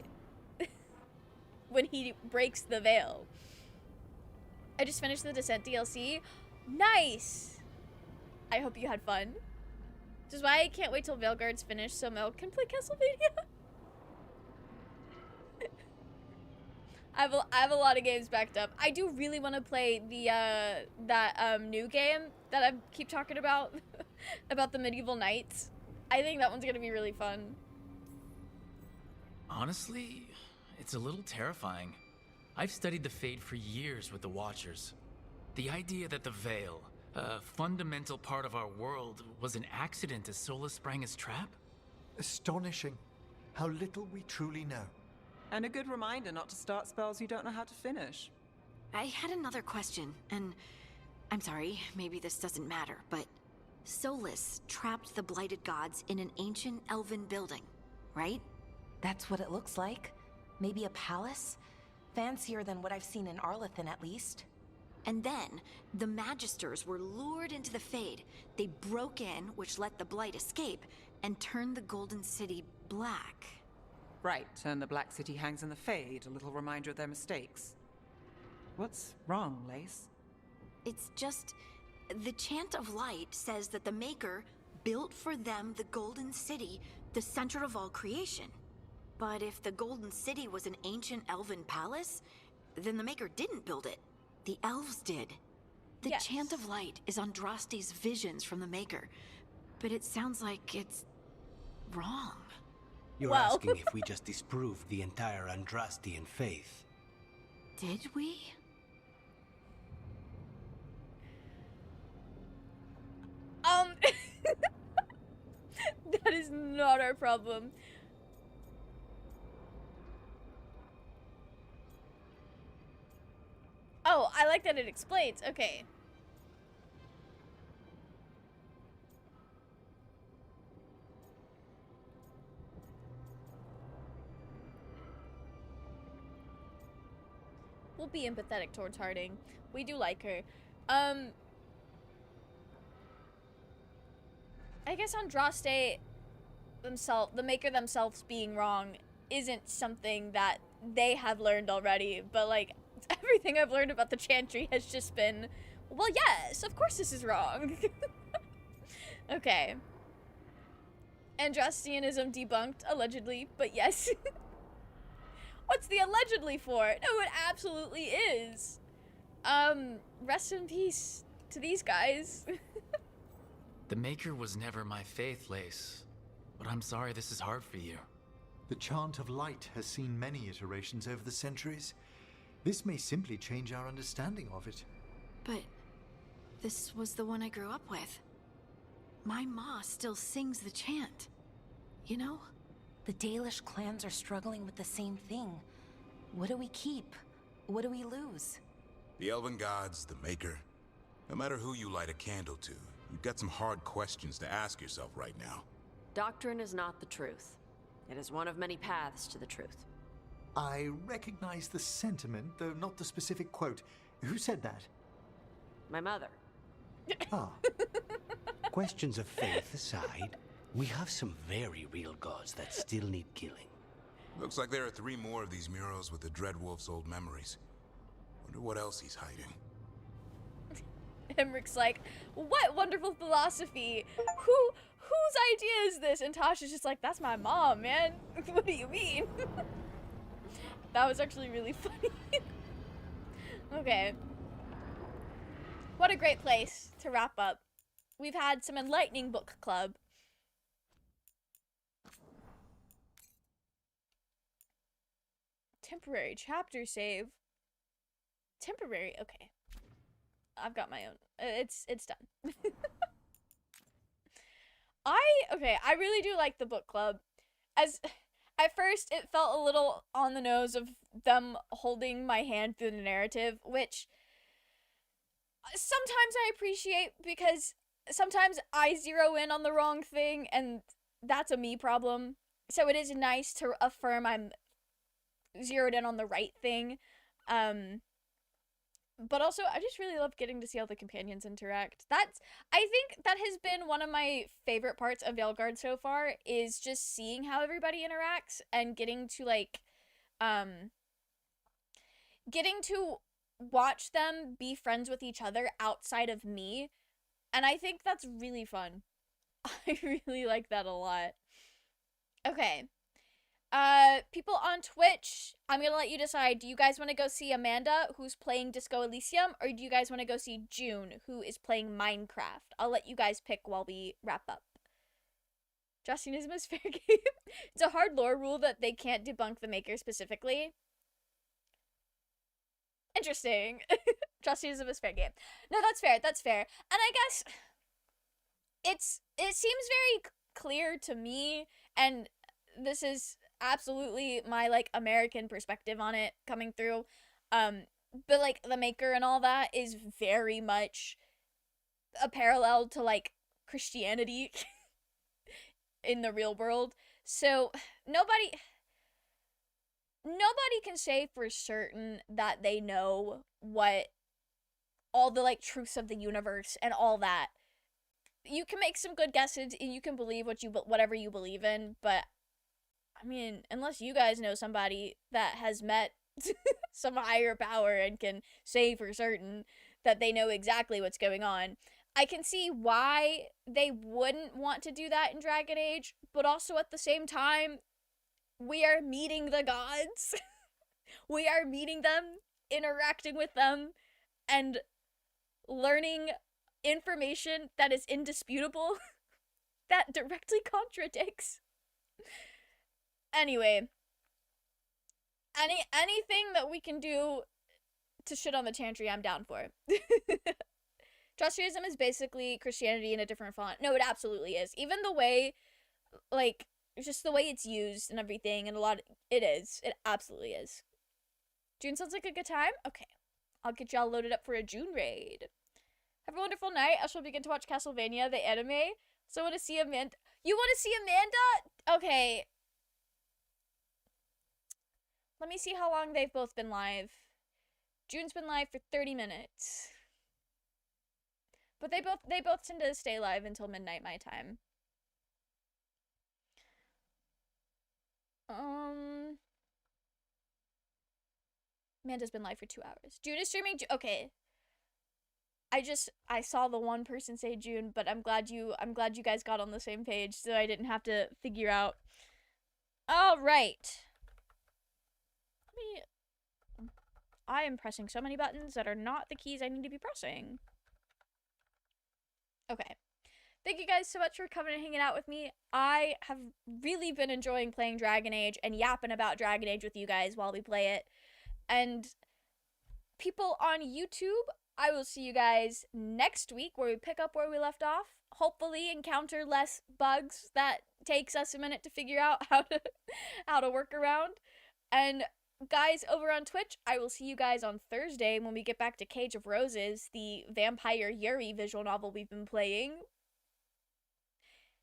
Speaker 1: when he breaks the veil. I just finished the Descent DLC. Nice! I hope you had fun. Which is why I can't wait till Veilguard's finished so Mel can play Castlevania. I have a lot of games backed up. I do really want to play the that new game that I keep talking about about the medieval knights. I think that one's gonna be really fun.
Speaker 4: Honestly, it's a little terrifying. I've studied the Fate for years with the Watchers. The idea that the Veil, a fundamental part of our world, was an accident as Solus sprang his trap?
Speaker 2: Astonishing. How little we truly know.
Speaker 13: And a good reminder not to start spells you don't know how to finish.
Speaker 3: I had another question, and I'm sorry, maybe this doesn't matter, but Solus trapped the blighted gods in an ancient elven building, right?
Speaker 23: That's what it looks like. Maybe a palace? Fancier than what I've seen in Arlethan, at least.
Speaker 3: And then, the Magisters were lured into the Fade. They broke in, which let the Blight escape, and turned the Golden City black.
Speaker 13: Right, and the Black City hangs in the Fade, a little reminder of their mistakes. What's wrong, Lace?
Speaker 3: It's just... the Chant of Light says that the Maker built for them the Golden City, the center of all creation. But if the Golden City was an ancient elven palace, then the Maker didn't build it. The elves did. The
Speaker 1: Yes.
Speaker 3: Chant of Light is Andraste's visions from the Maker, but it sounds like it's wrong.
Speaker 15: You're asking if we just disproved the entire Andrastian faith.
Speaker 3: Did we?
Speaker 1: That is not our problem. Oh, I like that it explains. Okay. We'll be empathetic towards Harding. We do like her. I guess Andraste the Maker themselves being wrong isn't something that they have learned already, but like everything I've learned about the Chantry has just been, well, yes, of course this is wrong. Okay. Andrastianism debunked, allegedly, but yes. What's the allegedly for? No, it absolutely is. Rest in peace to these guys.
Speaker 4: The Maker was never my faith, Lace. But I'm sorry this is hard for you.
Speaker 2: The Chant of Light has seen many iterations over the centuries. This may simply change our understanding of it.
Speaker 3: But this was the one I grew up with. My ma still sings the chant. You know?
Speaker 23: The Dalish clans are struggling with the same thing. What do we keep? What do we lose?
Speaker 7: The Elven Gods, the Maker. No matter who you light a candle to, you've got some hard questions to ask yourself right now.
Speaker 11: Doctrine is not the truth. It is one of many paths to the truth.
Speaker 2: I recognize the sentiment, though not the specific quote. Who said that?
Speaker 11: My mother.
Speaker 15: Ah. Questions of faith aside, we have some very real gods that still need killing.
Speaker 7: Looks like there are 3 more of these murals with the Dreadwolf's old memories. Wonder what else he's hiding.
Speaker 1: Emmrich's like, what wonderful philosophy? Whose idea is this? And Taash is just like, that's my mom, man. What do you mean? That was actually really funny. Okay. What a great place to wrap up. We've had some enlightening book club. Temporary chapter save. Temporary, okay. I've got my own. It's done. I really do like the book club. As at first it felt a little on the nose of them holding my hand through the narrative, which sometimes I appreciate because sometimes I zero in on the wrong thing and that's a me problem. So it is nice to affirm I'm zeroed in on the right thing. But also, I just really love getting to see how the companions interact. I think that has been one of my favorite parts of Veilguard so far, is just seeing how everybody interacts and getting to, like, getting to watch them be friends with each other outside of me. And I think that's really fun. I really like that a lot. Okay. People on Twitch, I'm gonna let you decide. Do you guys want to go see Amanda, who's playing Disco Elysium, or do you guys want to go see June, who is playing Minecraft? I'll let you guys pick while we wrap up. Justinism is fair game. It's a hard lore rule that they can't debunk the maker specifically. Interesting. Justinism is fair game. No, that's fair. That's fair. And I guess it seems very clear to me, and this is absolutely my like American perspective on it coming through. But like the maker and all that is very much a parallel to like Christianity in the real world. So nobody can say for certain that they know what all the like truths of the universe and all that. You can make some good guesses and you can believe whatever you believe in, but I mean, unless you guys know somebody that has met some higher power and can say for certain that they know exactly what's going on, I can see why they wouldn't want to do that in Dragon Age, but also at the same time, we are meeting the gods. We are meeting them, interacting with them, and learning information that is indisputable that directly contradicts. Anyway, anything that we can do to shit on the Chantry, I'm down for. Judaism is basically Christianity in a different font. No, it absolutely is. Even the way, like, just the way it's used and everything, and it is. It absolutely is. June sounds like a good time? Okay. I'll get y'all loaded up for a June raid. Have a wonderful night. I shall begin to watch Castlevania, the anime. So I want to see Amanda. You want to see Amanda? Okay. Let me see how long they've both been live. June's been live for 30 minutes. But they both tend to stay live until midnight my time. Amanda's been live for 2 hours. June is streaming. Okay. I saw the one person say June, but I'm glad you guys got on the same page so I didn't have to figure out. All right. I am pressing so many buttons that are not the keys I need to be pressing. Okay. Thank you guys so much for coming and hanging out with me. I have really been enjoying playing Dragon Age and yapping about Dragon Age with you guys while we play it. And people on YouTube, I will see you guys next week where we pick up where we left off. Hopefully encounter less bugs that takes us a minute to figure out how to work around. And guys over on Twitch, I will see you guys on Thursday when we get back to Cage of Roses, the Vampire Yuri visual novel we've been playing.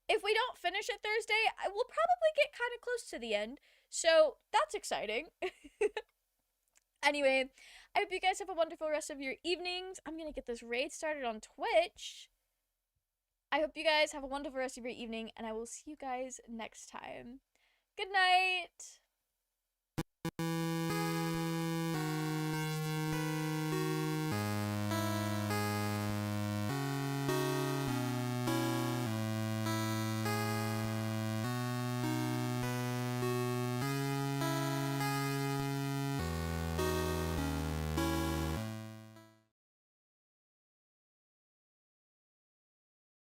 Speaker 1: If we don't finish it Thursday, I will probably get kind of close to the end, so that's exciting. Anyway, I hope you guys have a wonderful rest of your evenings. I'm gonna get this raid started on Twitch. I hope you guys have a wonderful rest of your evening, and I will see you guys next time. Good night!